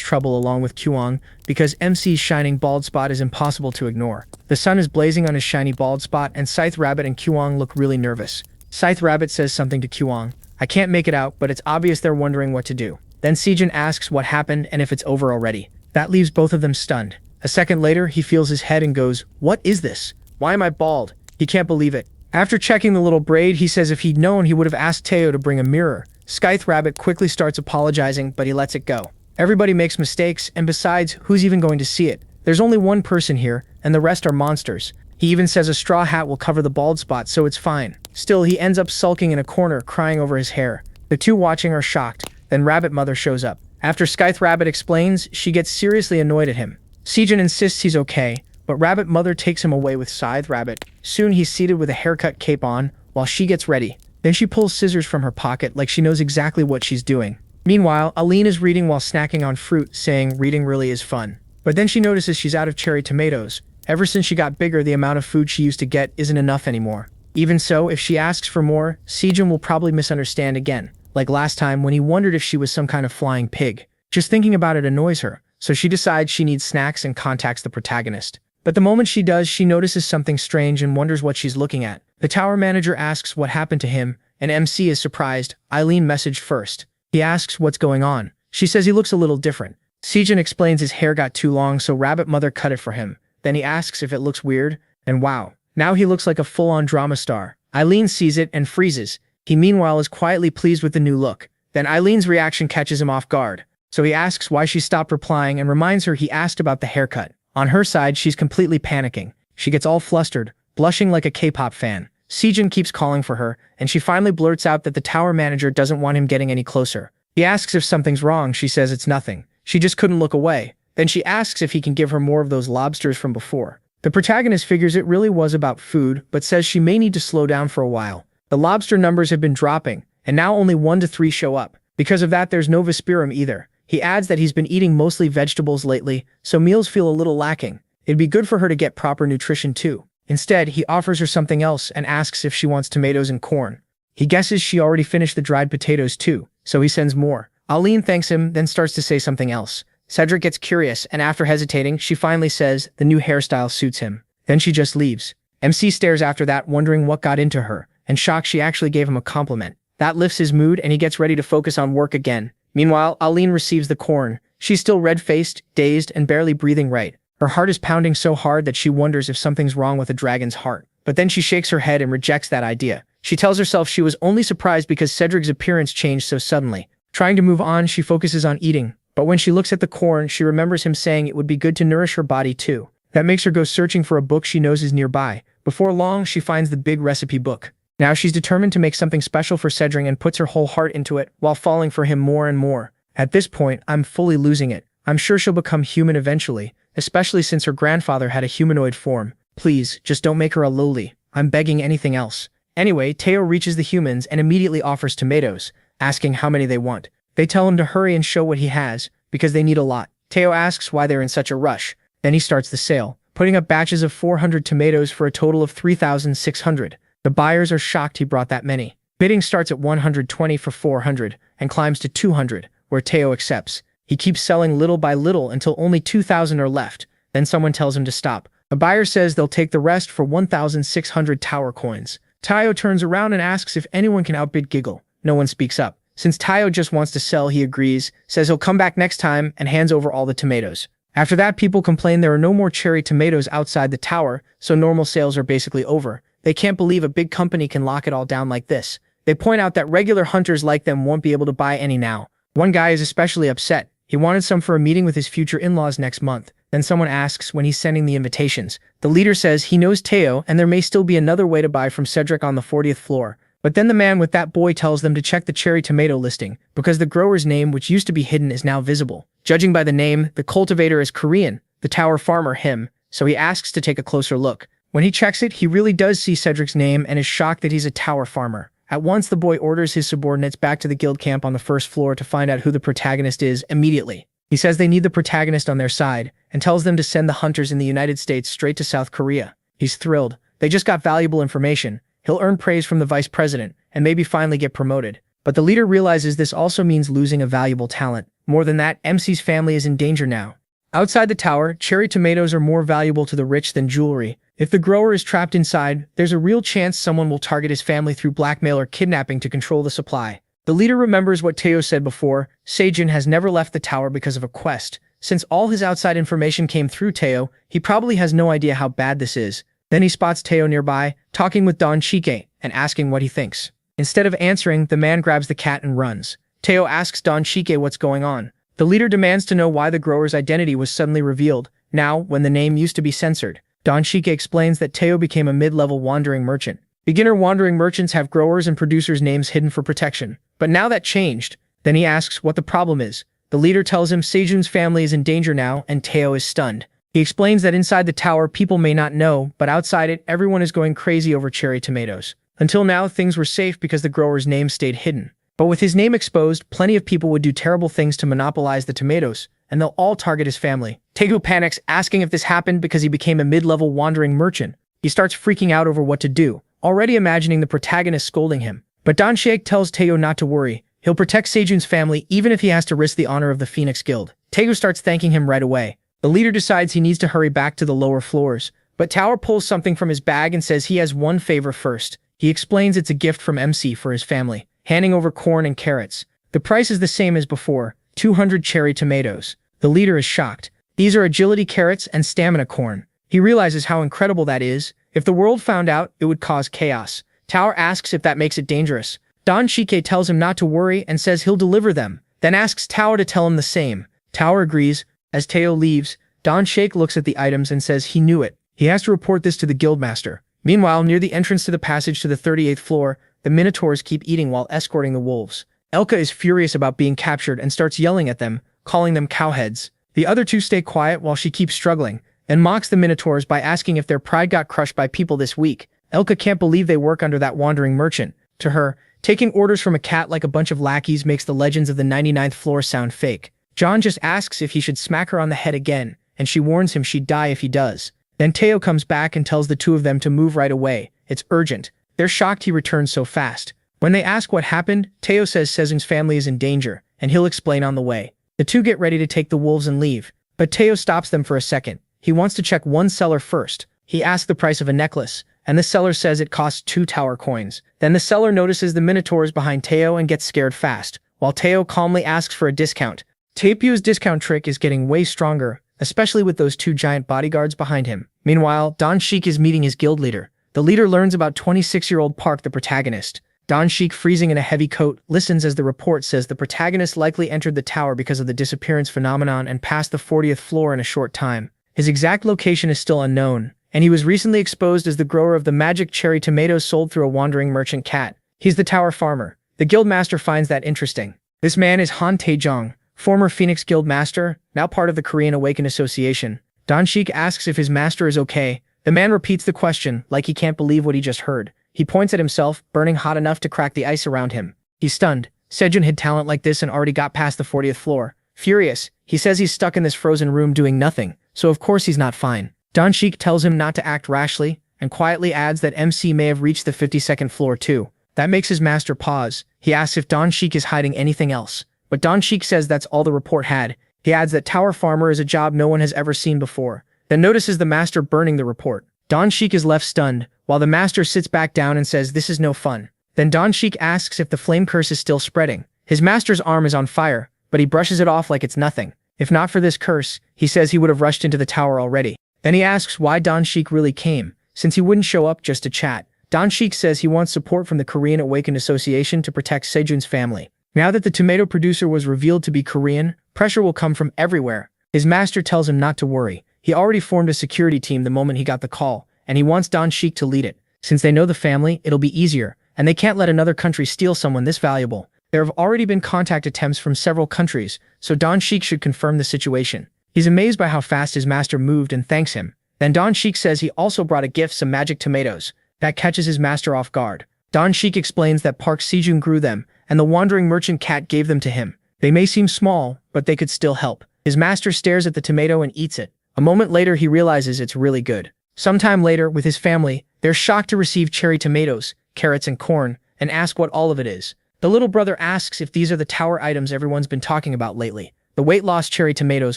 Speaker 1: trouble along with Kyuang, because MC's shining bald spot is impossible to ignore. The sun is blazing on his shiny bald spot, and Scythe Rabbit and Kyuang look really nervous. Scythe Rabbit says something to Kyuang. I can't make it out, but it's obvious they're wondering what to do. Then Sejun asks what happened and if it's over already. That leaves both of them stunned. A second later, he feels his head and goes, "What is this? Why am I bald?" He can't believe it. After checking the little braid, he says if he'd known, he would have asked Teo to bring a mirror. Scythe Rabbit quickly starts apologizing, but he lets it go. Everybody makes mistakes, and besides, who's even going to see it? There's only one person here, and the rest are monsters. He even says a straw hat will cover the bald spot, so it's fine. Still, he ends up sulking in a corner, crying over his hair. The two watching are shocked. Then Rabbit Mother shows up. After Scythe Rabbit explains, she gets seriously annoyed at him. Sejun insists he's okay, but Rabbit Mother takes him away with Scythe Rabbit. Soon he's seated with a haircut cape on, while she gets ready. Then she pulls scissors from her pocket like she knows exactly what she's doing. Meanwhile, Aline is reading while snacking on fruit, saying reading really is fun. But then she notices she's out of cherry tomatoes. Ever since she got bigger, the amount of food she used to get isn't enough anymore. Even so, if she asks for more, Sejun will probably misunderstand again, like last time when he wondered if she was some kind of flying pig. Just thinking about it annoys her, so she decides she needs snacks and contacts the protagonist. But the moment she does, she notices something strange and wonders what she's looking at. The tower manager asks what happened to him, and MC is surprised. Eileen messaged first. He asks what's going on. She says he looks a little different. Sejun explains his hair got too long, so Rabbit Mother cut it for him. Then he asks if it looks weird, and wow, now he looks like a full-on drama star. Eileen sees it and freezes. He meanwhile is quietly pleased with the new look. Then Eileen's reaction catches him off guard. So he asks why she stopped replying and reminds her he asked about the haircut. On her side, she's completely panicking. She gets all flustered, blushing like a K-pop fan. Sejun keeps calling for her, and she finally blurts out that the tower manager doesn't want him getting any closer. He asks if something's wrong. She says it's nothing. She just couldn't look away. Then she asks if he can give her more of those lobsters from before. The protagonist figures it really was about food, but says she may need to slow down for a while. The lobster numbers have been dropping, and now only 1 to 3 show up. Because of that, there's no Vesperum either. He adds that he's been eating mostly vegetables lately, so meals feel a little lacking. It'd be good for her to get proper nutrition too. Instead, he offers her something else and asks if she wants tomatoes and corn. He guesses she already finished the dried potatoes too, so he sends more. Aline thanks him, then starts to say something else. Cedric gets curious, and after hesitating, she finally says the new hairstyle suits him. Then she just leaves. MC stares after that, wondering what got into her, and shocked she actually gave him a compliment. That lifts his mood, and he gets ready to focus on work again. Meanwhile, Aline receives the corn. She's still red-faced, dazed, and barely breathing right. Her heart is pounding so hard that she wonders if something's wrong with a dragon's heart. But then she shakes her head and rejects that idea. She tells herself she was only surprised because Cedric's appearance changed so suddenly. Trying to move on, she focuses on eating. But when she looks at the corn, she remembers him saying it would be good to nourish her body too. That makes her go searching for a book she knows is nearby. Before long, she finds the big recipe book. Now she's determined to make something special for Cedric and puts her whole heart into it, while falling for him more and more. At this point, I'm fully losing it. I'm sure she'll become human eventually, especially since her grandfather had a humanoid form. Please, just don't make her a loli. I'm begging anything else. Anyway, Teo reaches the humans and immediately offers tomatoes, asking how many they want. They tell him to hurry and show what he has, because they need a lot. Teo asks why they're in such a rush. Then he starts the sale, putting up batches of 400 tomatoes for a total of 3,600. The buyers are shocked he brought that many. Bidding starts at 120 for 400, and climbs to 200, where Teo accepts. He keeps selling little by little until only 2,000 are left. Then someone tells him to stop. A buyer says they'll take the rest for 1,600 tower coins. Teo turns around and asks if anyone can outbid Giggle. No one speaks up. Since Teo just wants to sell, he agrees, says he'll come back next time, and hands over all the tomatoes. After that, people complain there are no more cherry tomatoes outside the tower, so normal sales are basically over. They can't believe a big company can lock it all down like this. They point out that regular hunters like them won't be able to buy any now. One guy is especially upset. He wanted some for a meeting with his future in-laws next month. Then someone asks when he's sending the invitations. The leader says he knows Teo, and there may still be another way to buy from Cedric on the 40th floor. But then the man with that boy tells them to check the cherry tomato listing, because the grower's name, which used to be hidden, is now visible. Judging by the name, the cultivator is Korean, the tower farmer him, so he asks to take a closer look. When he checks it, he really does see Cedric's name and is shocked that he's a tower farmer. At once, the boy orders his subordinates back to the guild camp on the first floor to find out who the protagonist is immediately. He says they need the protagonist on their side, and tells them to send the hunters in the United States straight to South Korea. He's thrilled. They just got valuable information. He'll earn praise from the vice president, and maybe finally get promoted. But the leader realizes this also means losing a valuable talent. More than that, MC's family is in danger now. Outside the tower, cherry tomatoes are more valuable to the rich than jewelry. If the grower is trapped inside, there's a real chance someone will target his family through blackmail or kidnapping to control the supply. The leader remembers what Teo said before. Sejun has never left the tower because of a quest. Since all his outside information came through Teo, he probably has no idea how bad this is. Then he spots Teo nearby, talking with Don Chike, and asking what he thinks. Instead of answering, the man grabs the cat and runs. Teo asks Don Chike what's going on. The leader demands to know why the grower's identity was suddenly revealed, now when the name used to be censored. Don Chike explains that Teo became a mid-level wandering merchant. Beginner wandering merchants have growers and producers' names hidden for protection. But now that changed. Then he asks what the problem is. The leader tells him Sejun's family is in danger now, and Teo is stunned. He explains that inside the tower people may not know, but outside it everyone is going crazy over cherry tomatoes. Until now things were safe because the grower's name stayed hidden. But with his name exposed, plenty of people would do terrible things to monopolize the tomatoes, and they'll all target his family. Tegu panics, asking if this happened because he became a mid-level wandering merchant. He starts freaking out over what to do, already imagining the protagonist scolding him. But Don Sheik tells Teo not to worry. He'll protect Sejun's family even if he has to risk the honor of the Phoenix Guild. Tegu starts thanking him right away. The leader decides he needs to hurry back to the lower floors, but Tower pulls something from his bag and says he has one favor first. He explains it's a gift from MC for his family, handing over corn and carrots. The price is the same as before, 200 cherry tomatoes. The leader is shocked. These are agility carrots and stamina corn. He realizes how incredible that is. If the world found out, it would cause chaos. Tower asks if that makes it dangerous. Don Shike tells him not to worry and says he'll deliver them, then asks Tower to tell him the same. Tower agrees. As Teo leaves, Don Shake looks at the items and says he knew it. He has to report this to the guildmaster. Meanwhile, near the entrance to the passage to the 38th floor, the minotaurs keep eating while escorting the wolves. Elka is furious about being captured and starts yelling at them, calling them cowheads. The other two stay quiet while she keeps struggling, and mocks the minotaurs by asking if their pride got crushed by people this week. Elka can't believe they work under that wandering merchant. To her, taking orders from a cat like a bunch of lackeys makes the legends of the 99th floor sound fake. John just asks if he should smack her on the head again, and she warns him she'd die if he does. Then Teo comes back and tells the two of them to move right away. It's urgent. They're shocked he returns so fast. When they ask what happened, Teo says Sejun's family is in danger, and he'll explain on the way. The two get ready to take the wolves and leave, but Teo stops them for a second. He wants to check one seller first. He asks the price of a necklace, and the seller says it costs 2 tower coins. Then the seller notices the minotaurs behind Teo and gets scared fast, while Teo calmly asks for a discount. Taepyo's discount trick is getting way stronger, especially with those 2 giant bodyguards behind him. Meanwhile, Don Sheik is meeting his guild leader. The leader learns about 26-year-old Park, the protagonist. Don Sheik, freezing in a heavy coat, listens as the report says the protagonist likely entered the tower because of the disappearance phenomenon and passed the 40th floor in a short time. His exact location is still unknown, and he was recently exposed as the grower of the magic cherry tomatoes sold through a wandering merchant cat. He's the tower farmer. The guildmaster finds that interesting. This man is Han Taejong, former Phoenix Guild master, now part of the Korean Awakened Association. Don Sheik asks if his master is okay. The man repeats the question, like he can't believe what he just heard. He points at himself, burning hot enough to crack the ice around him. He's stunned. Sejun hid talent like this and already got past the 40th floor. Furious, he says he's stuck in this frozen room doing nothing, so of course he's not fine. Don Sheik tells him not to act rashly, and quietly adds that MC may have reached the 52nd floor too. That makes his master pause. He asks if Don Sheik is hiding anything else, but Don Sheik says that's all the report had. He adds that tower farmer is a job no one has ever seen before, then notices the master burning the report. Don Sheik is left stunned, while the master sits back down and says this is no fun. Then Don Sheik asks if the flame curse is still spreading. His master's arm is on fire, but he brushes it off like it's nothing. If not for this curse, he says he would have rushed into the tower already. Then he asks why Don Sheik really came, since he wouldn't show up just to chat. Don Sheik says he wants support from the Korean Awakened Association to protect Sejun's family. Now that the tomato producer was revealed to be Korean, pressure will come from everywhere. His master tells him not to worry. He already formed a security team the moment he got the call, and he wants Don Sheik to lead it. Since they know the family, it'll be easier, and they can't let another country steal someone this valuable. There have already been contact attempts from several countries, so Don Sheik should confirm the situation. He's amazed by how fast his master moved and thanks him. Then Don Sheik says he also brought a gift, some magic tomatoes. That catches his master off guard. Don Sheik explains that Park Sejun grew them, and the wandering merchant cat gave them to him. They may seem small, but they could still help. His master stares at the tomato and eats it. A moment later, he realizes it's really good. Sometime later, with his family, they're shocked to receive cherry tomatoes, carrots and corn, and ask what all of it is. The little brother asks if these are the tower items everyone's been talking about lately. The weight loss cherry tomatoes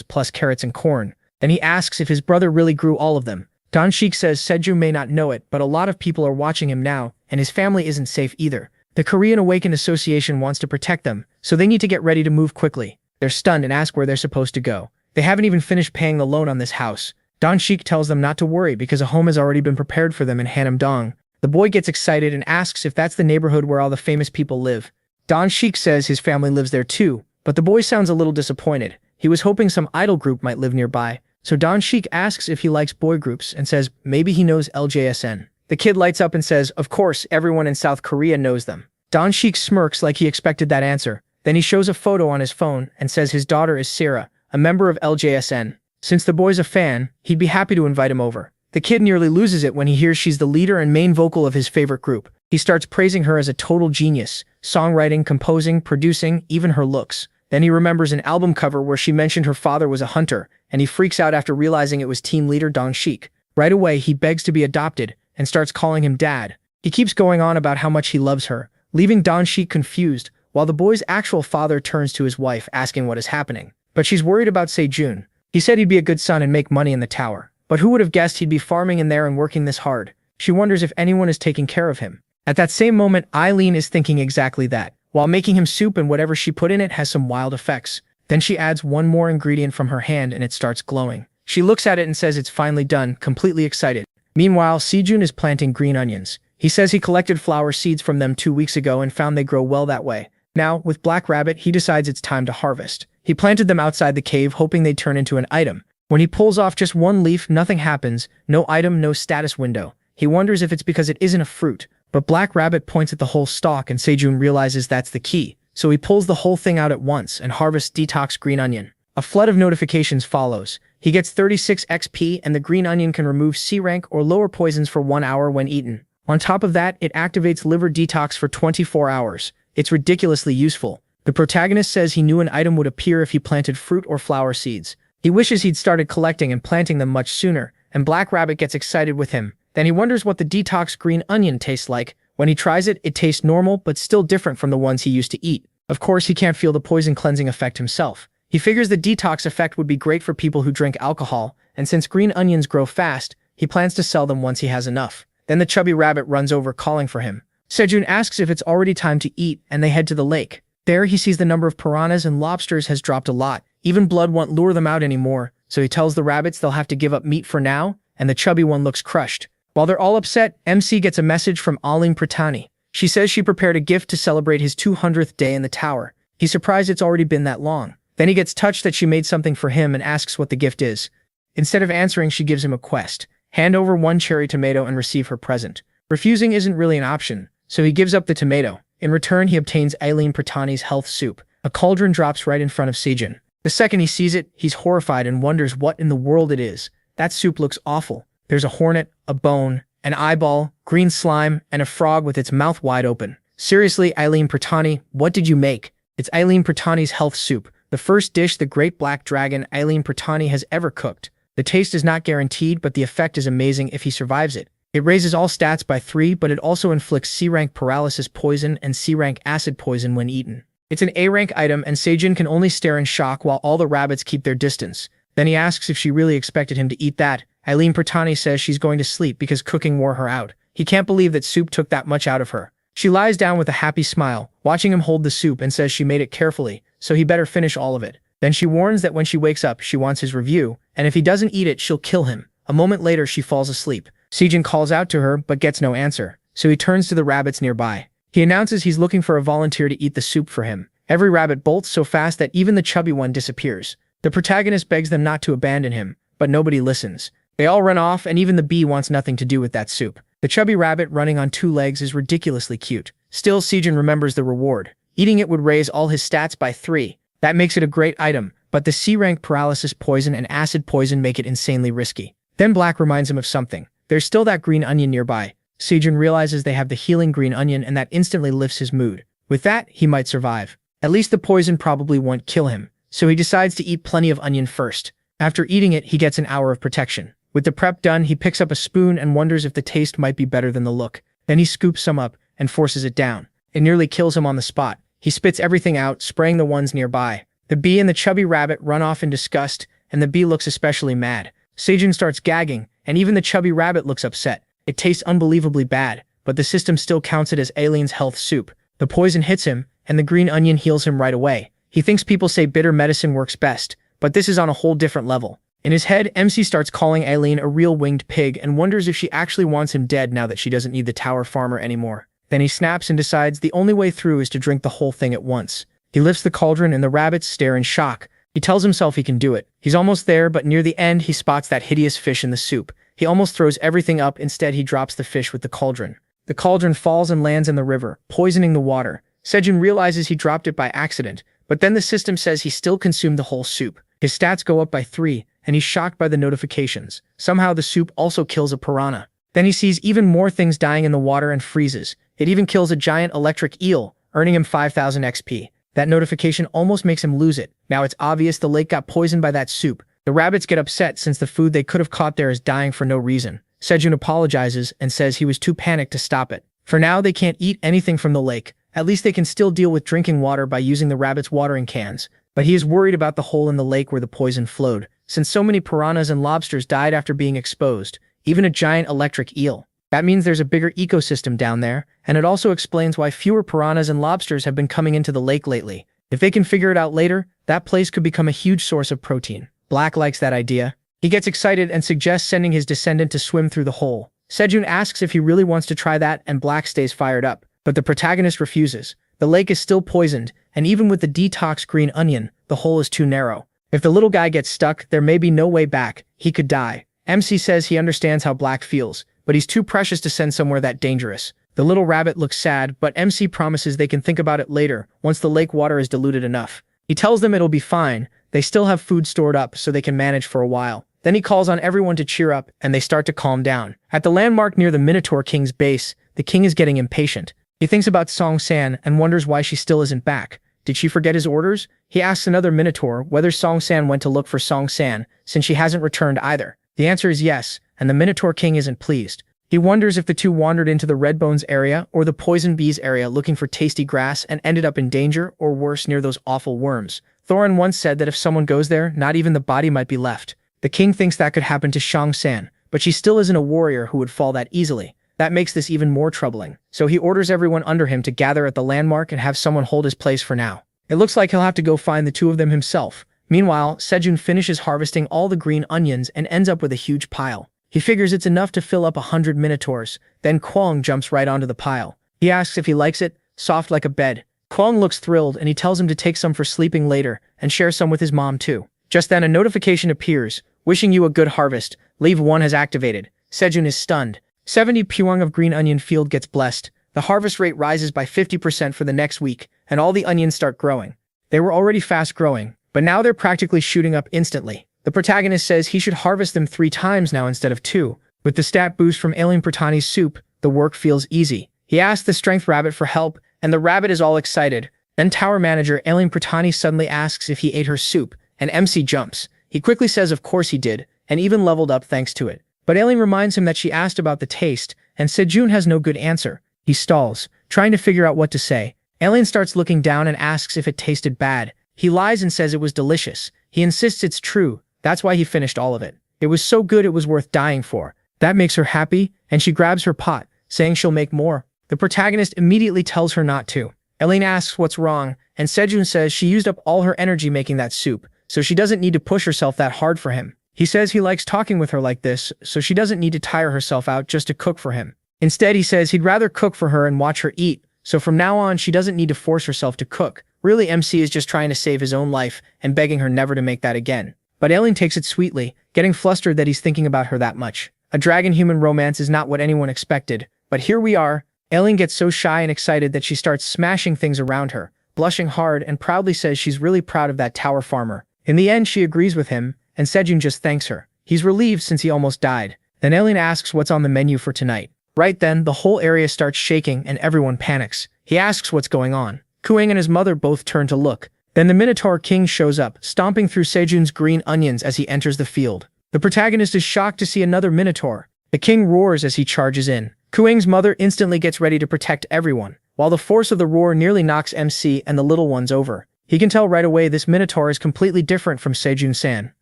Speaker 1: plus carrots and corn. Then he asks if his brother really grew all of them. Don Sheik says Sejun may not know it, but a lot of people are watching him now, and his family isn't safe either. The Korean Awakened Association wants to protect them, so they need to get ready to move quickly. They're stunned and ask where they're supposed to go. They haven't even finished paying the loan on this house. Don Sheik tells them not to worry because a home has already been prepared for them in Hanam-dong. The boy gets excited and asks if that's the neighborhood where all the famous people live. Don Sheik says his family lives there too, but the boy sounds a little disappointed. He was hoping some idol group might live nearby, so Don Sheik asks if he likes boy groups and says maybe he knows LJSN. The kid lights up and says, of course, everyone in South Korea knows them. Don Sheik smirks like he expected that answer. Then he shows a photo on his phone and says his daughter is Sarah, a member of LJSN. Since the boy's a fan, he'd be happy to invite him over. The kid nearly loses it when he hears she's the leader and main vocal of his favorite group. He starts praising her as a total genius, songwriting, composing, producing, even her looks. Then he remembers an album cover where she mentioned her father was a hunter, and he freaks out after realizing it was team leader Don Sheik. Right away, he begs to be adopted and starts calling him dad. He keeps going on about how much he loves her, leaving Don Sheik confused, while the boy's actual father turns to his wife asking what is happening. But she's worried about Sejun. He said he'd be a good son and make money in the tower. But who would have guessed he'd be farming in there and working this hard? She wonders if anyone is taking care of him. At that same moment, Eileen is thinking exactly that, while making him soup, and whatever she put in it has some wild effects. Then she adds one more ingredient from her hand and it starts glowing. She looks at it and says it's finally done, completely excited. Meanwhile, Sejun is planting green onions. He says he collected flower seeds from them 2 weeks ago and found they grow well that way. Now, with Black Rabbit, he decides it's time to harvest. He planted them outside the cave hoping they'd turn into an item. When he pulls off just one leaf, nothing happens, no item, no status window. He wonders if it's because it isn't a fruit, but Black Rabbit points at the whole stalk and Sejun realizes that's the key. So he pulls the whole thing out at once and harvests detox green onion. A flood of notifications follows. He gets 36 XP and the green onion can remove C rank or lower poisons for 1 hour when eaten. On top of that, it activates liver detox for 24 hours. It's ridiculously useful. The protagonist says he knew an item would appear if he planted fruit or flower seeds. He wishes he'd started collecting and planting them much sooner, and Black Rabbit gets excited with him. Then he wonders what the detox green onion tastes like. When he tries it, it tastes normal but still different from the ones he used to eat. Of course, he can't feel the poison cleansing effect himself. He figures the detox effect would be great for people who drink alcohol, and since green onions grow fast, he plans to sell them once he has enough. Then the chubby rabbit runs over calling for him. Sejun asks if it's already time to eat, and they head to the lake. There he sees the number of piranhas and lobsters has dropped a lot. Even blood won't lure them out anymore, so he tells the rabbits they'll have to give up meat for now, and the chubby one looks crushed. While they're all upset, MC gets a message from Aline Pratani. She says she prepared a gift to celebrate his 200th day in the tower. He's surprised it's already been that long. Then he gets touched that she made something for him and asks what the gift is. Instead of answering, she gives him a quest. Hand over 1 cherry tomato and receive her present. Refusing isn't really an option, so he gives up the tomato. In return, he obtains Eileen Pratani's health soup. A cauldron drops right in front of Sejun. The second he sees it, he's horrified and wonders what in the world it is. That soup looks awful. There's a hornet, a bone, an eyeball, green slime, and a frog with its mouth wide open. Seriously, Eileen Pratani, what did you make? It's Eileen Pratani's health soup, the first dish the great black dragon Eileen Pratani has ever cooked. The taste is not guaranteed, but the effect is amazing if he survives it. It raises all stats by 3, but it also inflicts C-rank paralysis poison and C-rank acid poison when eaten. It's an A-rank item, and Sejun can only stare in shock while all the rabbits keep their distance. Then he asks if she really expected him to eat that. Eileen Pratani says she's going to sleep because cooking wore her out. He can't believe that soup took that much out of her. She lies down with a happy smile, watching him hold the soup, and says she made it carefully, so he better finish all of it. Then she warns that when she wakes up, she wants his review, and if he doesn't eat it, she'll kill him. A moment later, she falls asleep. Sejun calls out to her, but gets no answer, so he turns to the rabbits nearby. He announces he's looking for a volunteer to eat the soup for him. Every rabbit bolts so fast that even the chubby one disappears. The protagonist begs them not to abandon him, but nobody listens. They all run off, and even the bee wants nothing to do with that soup. The chubby rabbit running on 2 legs is ridiculously cute. Still, Sejun remembers the reward. Eating it would raise all his stats by 3. That makes it a great item, but the C-rank paralysis poison and acid poison make it insanely risky. Then Black reminds him of something. There's still that green onion nearby. Sejun realizes they have the healing green onion, and that instantly lifts his mood. With that, he might survive. At least the poison probably won't kill him, so he decides to eat plenty of onion first. After eating it, he gets an hour of protection. With the prep done, he picks up a spoon and wonders if the taste might be better than the look. Then he scoops some up and forces it down. It nearly kills him on the spot. He spits everything out, spraying the ones nearby. The bee and the chubby rabbit run off in disgust, and the bee looks especially mad. Sejun starts gagging, and even the chubby rabbit looks upset. It tastes unbelievably bad, but the system still counts it as Aileen's health soup. The poison hits him, and the green onion heals him right away. He thinks people say bitter medicine works best, but this is on a whole different level. In his head, MC starts calling Aileen a real winged pig and wonders if she actually wants him dead now that she doesn't need the tower farmer anymore. Then he snaps and decides the only way through is to drink the whole thing at once. He lifts the cauldron and the rabbits stare in shock. He tells himself he can do it. He's almost there, but near the end he spots that hideous fish in the soup. He almost throws everything up, instead he drops the fish with the cauldron. The cauldron falls and lands in the river, poisoning the water. Sejun realizes he dropped it by accident, but then the system says he still consumed the whole soup. His stats go up by 3, and he's shocked by the notifications. Somehow the soup also kills a piranha. Then he sees even more things dying in the water and freezes. It even kills a giant electric eel, earning him 5,000 XP. That notification almost makes him lose it. Now it's obvious the lake got poisoned by that soup. The rabbits get upset since the food they could have caught there is dying for no reason. Sejun apologizes and says he was too panicked to stop it. For now, they can't eat anything from the lake. At least they can still deal with drinking water by using the rabbits' watering cans. But he is worried about the hole in the lake where the poison flowed, since so many piranhas and lobsters died after being exposed, even a giant electric eel. That means there's a bigger ecosystem down there, and it also explains why fewer piranhas and lobsters have been coming into the lake lately. If they can figure it out later, that place could become a huge source of protein. Black likes that idea. He gets excited and suggests sending his descendant to swim through the hole. Sejun asks if he really wants to try that, and Black stays fired up. But the protagonist refuses. The lake is still poisoned, and even with the detox green onion, the hole is too narrow. If the little guy gets stuck, there may be no way back. He could die. MC says he understands how Black feels, but he's too precious to send somewhere that dangerous. The little rabbit looks sad, but MC promises they can think about it later, once the lake water is diluted enough. He tells them it'll be fine. They still have food stored up so they can manage for a while. Then he calls on everyone to cheer up, and they start to calm down. At the landmark near the Minotaur King's base, the king is getting impatient. He thinks about Song San and wonders why she still isn't back. Did she forget his orders? He asks another Minotaur whether Song San went to look for Song San, since she hasn't returned either. The answer is yes, and the Minotaur King isn't pleased. He wonders if the two wandered into the Red Bones area or the Poison Bees area looking for tasty grass and ended up in danger, or worse, near those awful worms. Thorin once said that if someone goes there, not even the body might be left. The king thinks that could happen to Song San, but she still isn't a warrior who would fall that easily. That makes this even more troubling. So he orders everyone under him to gather at the landmark and have someone hold his place for now. It looks like he'll have to go find the two of them himself. Meanwhile, Sejun finishes harvesting all the green onions and ends up with a huge pile. He figures it's enough to fill up 100 minotaurs. Then Kwong jumps right onto the pile. He asks if he likes it, soft like a bed. Kwong looks thrilled and he tells him to take some for sleeping later and share some with his mom too. Just then a notification appears, wishing you a good harvest. Leave 1 has activated. Sejun is stunned. 70 puang of green onion field gets blessed. The harvest rate rises by 50% for the next week, and all the onions start growing. They were already fast growing, but now they're practically shooting up instantly. The protagonist says he should harvest them 3 times now instead of 2. With the stat boost from Aileen Pratani's soup, the work feels easy. He asks the strength rabbit for help, and the rabbit is all excited. Then tower manager Aileen Pratani suddenly asks if he ate her soup, and MC jumps. He quickly says of course he did, and even leveled up thanks to it. But Aileen reminds him that she asked about the taste, and Sejun has no good answer. He stalls, trying to figure out what to say. Aileen starts looking down and asks if it tasted bad. He lies and says it was delicious. He insists it's true. That's why he finished all of it. It was so good it was worth dying for. That makes her happy, and she grabs her pot, saying she'll make more. The protagonist immediately tells her not to. Aileen asks what's wrong, and Sejun says she used up all her energy making that soup, so she doesn't need to push herself that hard for him. He says he likes talking with her like this, so she doesn't need to tire herself out just to cook for him. Instead, he says he'd rather cook for her and watch her eat, so from now on she doesn't need to force herself to cook. Really, MC is just trying to save his own life and begging her never to make that again. But Aileen takes it sweetly, getting flustered that he's thinking about her that much. A dragon-human romance is not what anyone expected, but here we are. Aileen gets so shy and excited that she starts smashing things around her, blushing hard and proudly says she's really proud of that tower farmer. In the end, she agrees with him, and Sejun just thanks her. He's relieved since he almost died. Then Aileen asks what's on the menu for tonight. Right then, the whole area starts shaking and everyone panics. He asks what's going on. Kuang and his mother both turn to look. Then the Minotaur King shows up, stomping through Sejun's green onions as he enters the field. The protagonist is shocked to see another Minotaur. The king roars as he charges in. Kuang's mother instantly gets ready to protect everyone, while the force of the roar nearly knocks MC and the little ones over. He can tell right away this Minotaur is completely different from Sejun-san.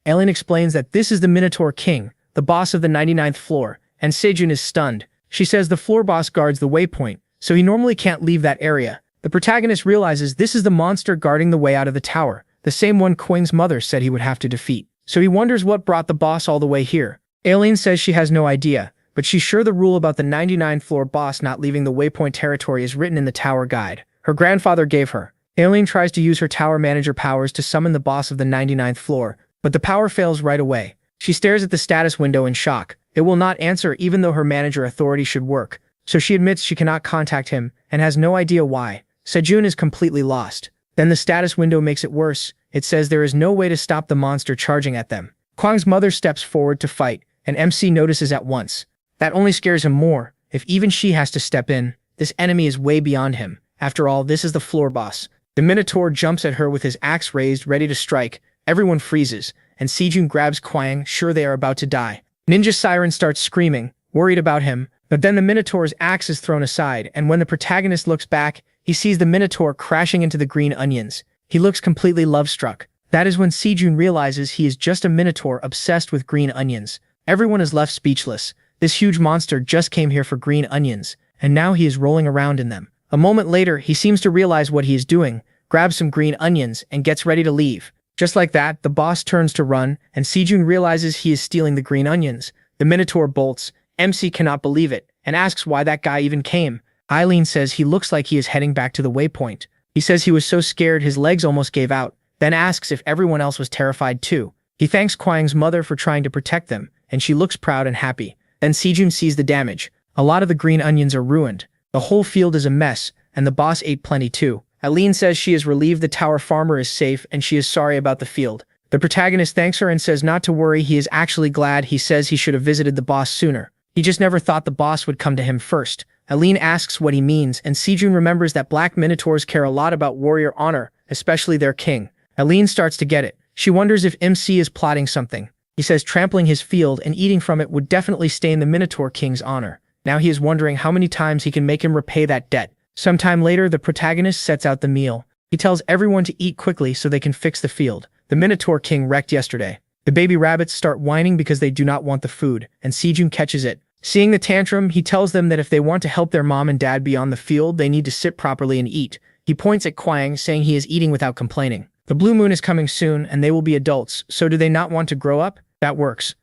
Speaker 1: Aileen explains that this is the Minotaur King, the boss of the 99th floor, and Sejun is stunned. She says the floor boss guards the waypoint, so he normally can't leave that area. The protagonist realizes this is the monster guarding the way out of the tower, the same one Kuang's mother said he would have to defeat. So he wonders what brought the boss all the way here. Aileen says she has no idea, but she's sure the rule about the 99th floor boss not leaving the waypoint territory is written in the tower guide her grandfather gave her. Aileen tries to use her tower manager powers to summon the boss of the 99th floor, but the power fails right away. She stares at the status window in shock. It will not answer even though her manager authority should work, so she admits she cannot contact him and has no idea why. Sejun is completely lost. Then the status window makes it worse. It says there is no way to stop the monster charging at them. Kwang's mother steps forward to fight, and MC notices at once. That only scares him more. If even she has to step in, this enemy is way beyond him. After all, this is the floor boss. The Minotaur jumps at her with his axe raised, ready to strike. Everyone freezes, and Sejun grabs Kwang, sure they are about to die. Ninja Siren starts screaming, worried about him, but then the Minotaur's axe is thrown aside, and when the protagonist looks back, he sees the Minotaur crashing into the green onions. He looks completely love-struck. That is when Sejun realizes he is just a Minotaur obsessed with green onions. Everyone is left speechless. This huge monster just came here for green onions, and now he is rolling around in them. A moment later, he seems to realize what he is doing, grabs some green onions, and gets ready to leave. Just like that, the boss turns to run, and Sejun realizes he is stealing the green onions. The Minotaur bolts. MC cannot believe it, and asks why that guy even came. Aileen says he looks like he is heading back to the waypoint. He says he was so scared his legs almost gave out. then asks if everyone else was terrified too. He thanks Kwang's mother for trying to protect them, and she looks proud and happy. Then Sejun sees the damage. A lot of the green onions are ruined. The whole field is a mess, and the boss ate plenty too. Aline says she is relieved the tower farmer is safe and she is sorry about the field. The protagonist thanks her and says not to worry, he is actually glad. He says he should have visited the boss sooner. He just never thought the boss would come to him first. Aline asks what he means, and Sejun remembers that black minotaurs care a lot about warrior honor, especially their king. Aline starts to get it. She wonders if MC is plotting something. He says trampling his field and eating from it would definitely stain the Minotaur King's honor. Now he is wondering how many times he can make him repay that debt. Sometime later, the protagonist sets out the meal. He tells everyone to eat quickly so they can fix the field. The Minotaur King wrecked yesterday. The baby rabbits start whining because they do not want the food, and Sejun catches it. Seeing the tantrum, he tells them that if they want to help their mom and dad be on the field, they need to sit properly and eat. He points at Kwang, saying he is eating without complaining. The blue moon is coming soon, and they will be adults, so do they not want to grow up? That works.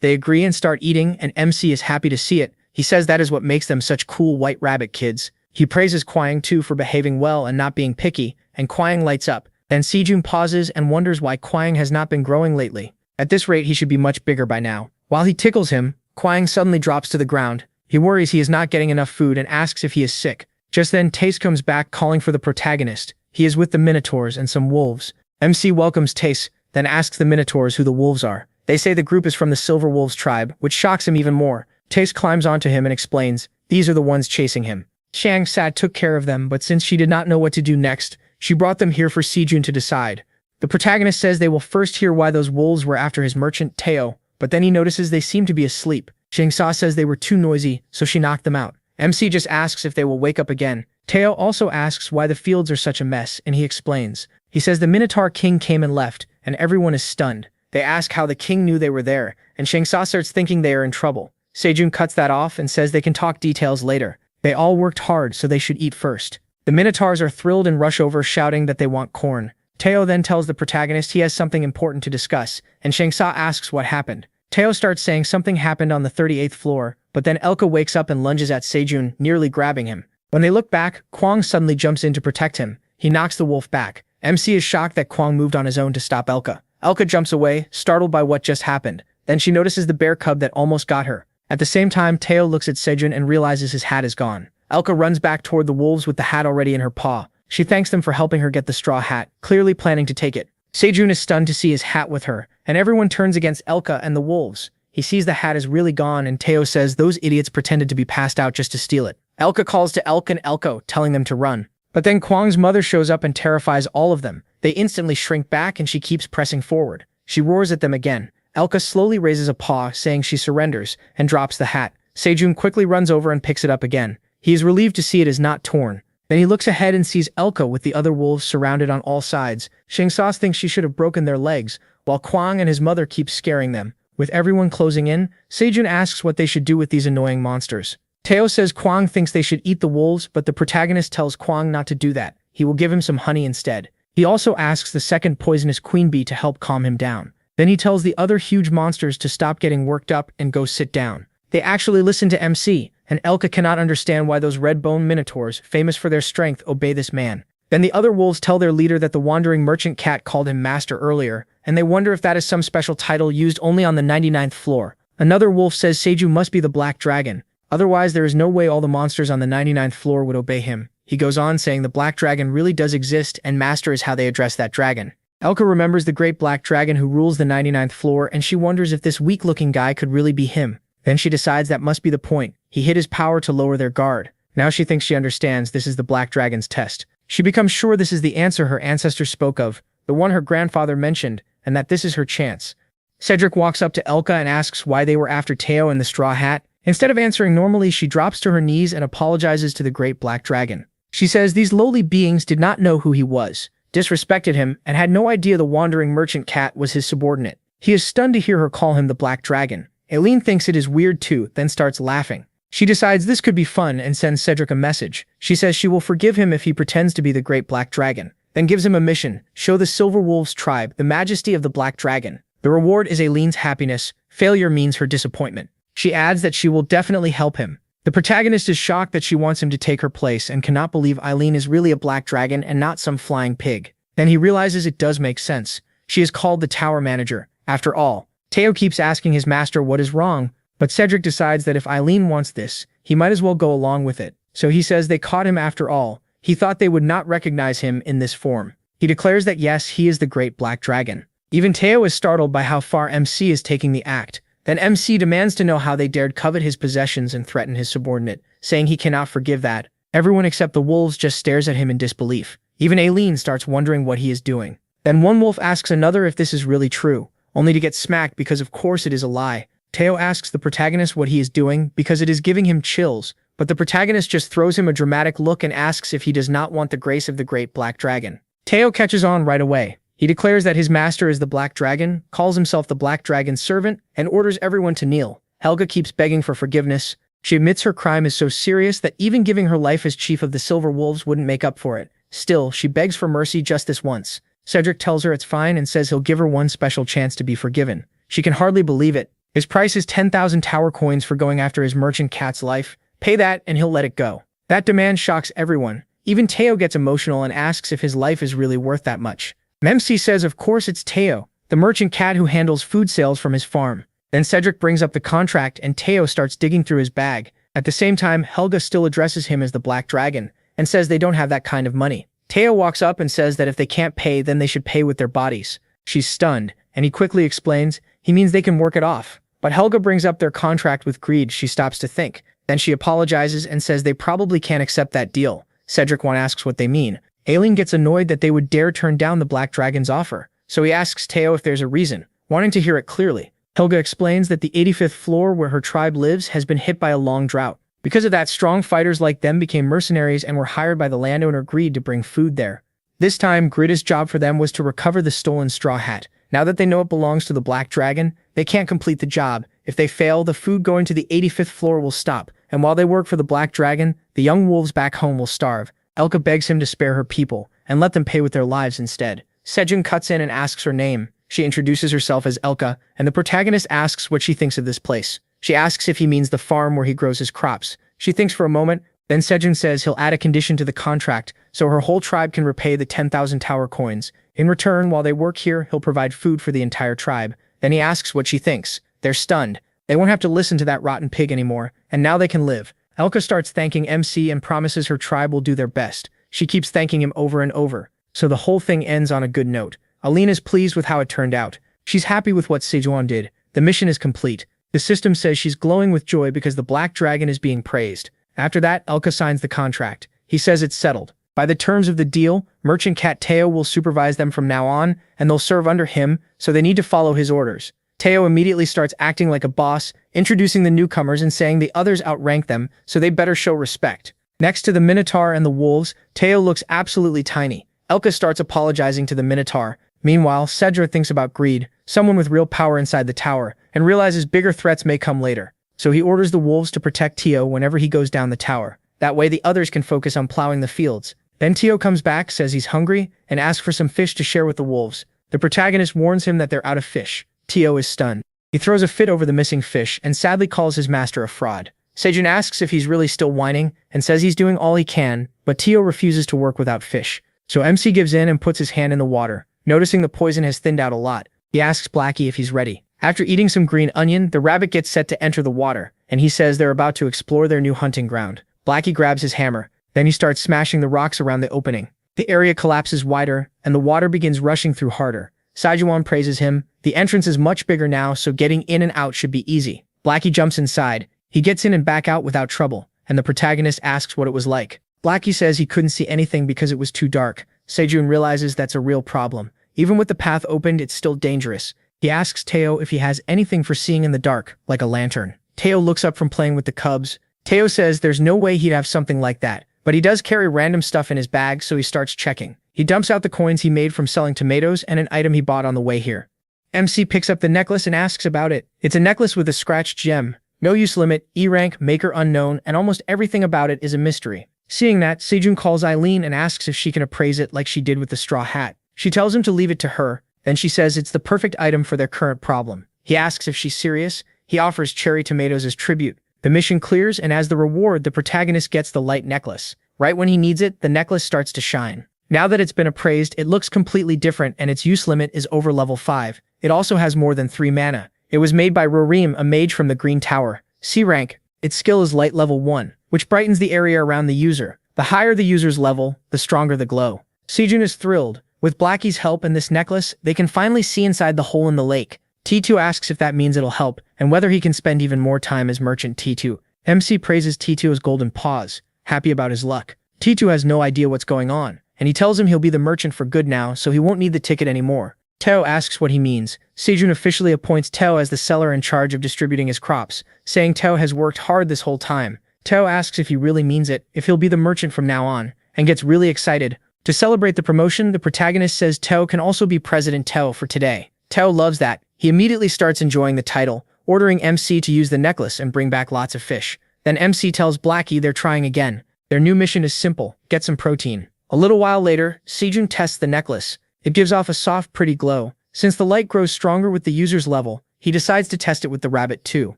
Speaker 1: They agree and start eating, and MC is happy to see it. He says that is what makes them such cool white rabbit kids. He praises Kwang too for behaving well and not being picky, and Kwang lights up. Then Sejun pauses and wonders why Kwang has not been growing lately. At this rate, he should be much bigger by now. While he tickles him, Kwang suddenly drops to the ground. He worries he is not getting enough food and asks if he is sick. Just then, Tace comes back calling for the protagonist. He is with the Minotaurs and some wolves. MC welcomes Tace, then asks the Minotaurs who the wolves are. They say the group is from the Silver Wolves tribe, which shocks him even more. Tace climbs onto him and explains, these are the ones chasing him. Shang Sat took care of them, but since she did not know what to do next, she brought them here for Sejun to decide. The protagonist says they will first hear why those wolves were after his merchant, Teo, but then he notices they seem to be asleep. Shang Sa says they were too noisy, so she knocked them out. MC just asks if they will wake up again. Teo also asks why the fields are such a mess, and he explains. He says the Minotaur King came and left, and everyone is stunned. They ask how the king knew they were there, and Shang Sa starts thinking they are in trouble. Sejun cuts that off and says they can talk details later. They all worked hard, so they should eat first. The Minotaurs are thrilled and rush over, shouting that they want corn. Teo then tells the protagonist he has something important to discuss, and Shang Sa asks what happened. Teo starts saying something happened on the 38th floor, but then Elka wakes up and lunges at Sejun, nearly grabbing him. When they look back, Kwang suddenly jumps in to protect him. He knocks the wolf back. MC is shocked that Kwang moved on his own to stop Elka. Elka jumps away, startled by what just happened. Then she notices the bear cub that almost got her. At the same time, Teo looks at Sejun and realizes his hat is gone. Elka runs back toward the wolves with the hat already in her paw. She thanks them for helping her get the straw hat, clearly planning to take it. Sejun is stunned to see his hat with her, and everyone turns against Elka and the wolves. He sees the hat is really gone, and Teo says those idiots pretended to be passed out just to steal it. Elka calls to Elk and Elko, telling them to run. But then Kwang's mother shows up and terrifies all of them. They instantly shrink back and she keeps pressing forward. She roars at them again. Elka slowly raises a paw, saying she surrenders, and drops the hat. Sejun quickly runs over and picks it up again. He is relieved to see it is not torn. Then he looks ahead and sees Elka with the other wolves surrounded on all sides. Shang Sa thinks she should have broken their legs, while Kwang and his mother keep scaring them. With everyone closing in, Sejun asks what they should do with these annoying monsters. Teo says Kwang thinks they should eat the wolves, but the protagonist tells Kwang not to do that. He will give him some honey instead. He also asks the second poisonous queen bee to help calm him down. Then he tells the other huge monsters to stop getting worked up and go sit down. They actually listen to MC, and Elka cannot understand why those red-bone minotaurs, famous for their strength, obey this man. Then the other wolves tell their leader that the wandering merchant cat called him master earlier, and they wonder if that is some special title used only on the 99th floor. Another wolf says Seiju must be the black dragon. Otherwise, there is no way all the monsters on the 99th floor would obey him. He goes on saying the black dragon really does exist, and master is how they address that dragon. Elka remembers the great black dragon who rules the 99th floor, and she wonders if this weak-looking guy could really be him. Then she decides that must be the point. He hid his power to lower their guard. Now she thinks she understands this is the black dragon's test. She becomes sure this is the answer her ancestors spoke of, the one her grandfather mentioned, and that this is her chance. Cedric walks up to Elka and asks why they were after Teo and the straw hat. Instead of answering normally, she drops to her knees and apologizes to the great black dragon. She says these lowly beings did not know who he was, disrespected him, and had no idea the wandering merchant cat was his subordinate. He is stunned to hear her call him the black dragon. Aileen thinks it is weird too, then starts laughing. She decides this could be fun and sends Cedric a message. She says she will forgive him if he pretends to be the great black dragon, then gives him a mission: show the Silver Wolves tribe the majesty of the black dragon. The reward is Aileen's happiness. Failure means her disappointment. She adds that she will definitely help him. The protagonist is shocked that she wants him to take her place and cannot believe Aileen is really a black dragon and not some flying pig. Then he realizes it does make sense. She is called the tower manager. After all, Teo keeps asking his master what is wrong, but Cedric decides that if Eileen wants this, he might as well go along with it. So he says they caught him after all. He thought they would not recognize him in this form. He declares that yes, he is the great black dragon. Even Teo is startled by how far MC is taking the act. Then MC demands to know how they dared covet his possessions and threaten his subordinate, saying he cannot forgive that. Everyone except the wolves just stares at him in disbelief. Even Aileen starts wondering what he is doing. Then one wolf asks another if this is really true, only to get smacked because of course it is a lie. Teo asks the protagonist what he is doing because it is giving him chills, but the protagonist just throws him a dramatic look and asks if he does not want the grace of the great black dragon. Teo catches on right away. He declares that his master is the black dragon, calls himself the black dragon's servant, and orders everyone to kneel. Helga keeps begging for forgiveness. She admits her crime is so serious that even giving her life as chief of the Silver Wolves wouldn't make up for it. Still, she begs for mercy just this once. Cedric tells her it's fine and says he'll give her one special chance to be forgiven. She can hardly believe it. His price is 10,000 tower coins for going after his merchant cat's life. Pay that and he'll let it go. That demand shocks everyone. Even Teo gets emotional and asks if his life is really worth that much. MC says of course it's Teo, the merchant cat who handles food sales from his farm. Then Cedric brings up the contract and Teo starts digging through his bag. At the same time, Helga still addresses him as the Black Dragon and says they don't have that kind of money. Teo walks up and says that if they can't pay, then they should pay with their bodies. She's stunned, and he quickly explains he means they can work it off. But Helga brings up their contract with greed. She stops to think. Then she apologizes and says they probably can't accept that deal. Cedric asks what they mean. Aileen gets annoyed that they would dare turn down the Black Dragon's offer, so he asks Teo if there's a reason, wanting to hear it clearly. Helga explains that the 85th floor where her tribe lives has been hit by a long drought. Because of that, strong fighters like them became mercenaries and were hired by the landowner Greed to bring food there. This time, Grid's job for them was to recover the stolen straw hat. Now that they know it belongs to the Black Dragon, they can't complete the job. If they fail, the food going to the 85th floor will stop, and while they work for the Black Dragon, the young wolves back home will starve. Elka begs him to spare her people and let them pay with their lives instead. Sejun cuts in and asks her name. She introduces herself as Elka, and the protagonist asks what she thinks of this place. She asks if he means the farm where he grows his crops. She thinks for a moment, then Sejun says he'll add a condition to the contract so her whole tribe can repay the 10,000 tower coins. In return, while they work here, he'll provide food for the entire tribe. Then he asks what she thinks. They're stunned. They won't have to listen to that rotten pig anymore, and now they can live. Elka starts thanking MC and promises her tribe will do their best. She keeps thanking him over and over, so the whole thing ends on a good note. Aline is pleased with how it turned out. She's happy with what Sejun did. The mission is complete. The system says she's glowing with joy because the Black Dragon is being praised. After that, Elka signs the contract. He says it's settled. By the terms of the deal, Merchant Cat Teo will supervise them from now on, and they'll serve under him, so they need to follow his orders. Teo immediately starts acting like a boss, introducing the newcomers and saying the others outrank them, so they better show respect. Next to the Minotaur and the wolves, Teo looks absolutely tiny. Elka starts apologizing to the Minotaur. Meanwhile, Cedra thinks about Greed, someone with real power inside the tower, and realizes bigger threats may come later. So he orders the wolves to protect Teo whenever he goes down the tower. That way the others can focus on plowing the fields. Then Teo comes back, says he's hungry, and asks for some fish to share with the wolves. The protagonist warns him that they're out of fish. Teo is stunned. He throws a fit over the missing fish and sadly calls his master a fraud. Sejun asks if he's really still whining and says he's doing all he can, but Teo refuses to work without fish. So MC gives in and puts his hand in the water. Noticing the poison has thinned out a lot, he asks Blackie if he's ready. After eating some green onion, the rabbit gets set to enter the water, and he says they're about to explore their new hunting ground. Blackie grabs his hammer. Then he starts smashing the rocks around the opening. The area collapses wider, and the water begins rushing through harder. Saijuan praises him. The entrance is much bigger now, so getting in and out should be easy. Blackie jumps inside. He gets in and back out without trouble, and the protagonist asks what it was like. Blackie says he couldn't see anything because it was too dark. Sejun realizes that's a real problem. Even with the path opened, it's still dangerous. He asks Teo if he has anything for seeing in the dark, like a lantern. Teo looks up from playing with the cubs. Teo says there's no way he'd have something like that, but he does carry random stuff in his bag, so he starts checking. He dumps out the coins he made from selling tomatoes and an item he bought on the way here. MC picks up the necklace and asks about it. It's a necklace with a scratched gem. No use limit, E rank, maker unknown, and almost everything about it is a mystery. Seeing that, Sejun calls Eileen and asks if she can appraise it like she did with the straw hat. She tells him to leave it to her, then she says it's the perfect item for their current problem. He asks if she's serious. He offers cherry tomatoes as tribute. The mission clears, and as the reward, the protagonist gets the light necklace. Right when he needs it, the necklace starts to shine. Now that it's been appraised, it looks completely different and its use limit is over level 5. It also has more than 3 mana. It was made by Rorim, a mage from the Green Tower. C rank. Its skill is light level 1, which brightens the area around the user. The higher the user's level, the stronger the glow. Sejun is thrilled. With Blackie's help and this necklace, they can finally see inside the hole in the lake. T2 asks if that means it'll help, and whether he can spend even more time as merchant T2. MC praises T2's golden paws, happy about his luck. T2 has no idea what's going on, and he tells him he'll be the merchant for good now, so he won't need the ticket anymore. Teo asks what he means. Sejun officially appoints Teo as the seller in charge of distributing his crops, saying Teo has worked hard this whole time. Teo asks if he really means it, if he'll be the merchant from now on, and gets really excited. To celebrate the promotion, the protagonist says Teo can also be President Teo for today. Teo loves that. He immediately starts enjoying the title, ordering MC to use the necklace and bring back lots of fish. Then MC tells Blackie they're trying again. Their new mission is simple: get some protein. A little while later, Sejun tests the necklace. It gives off a soft, pretty glow. Since the light grows stronger with the user's level, he decides to test it with the rabbit too.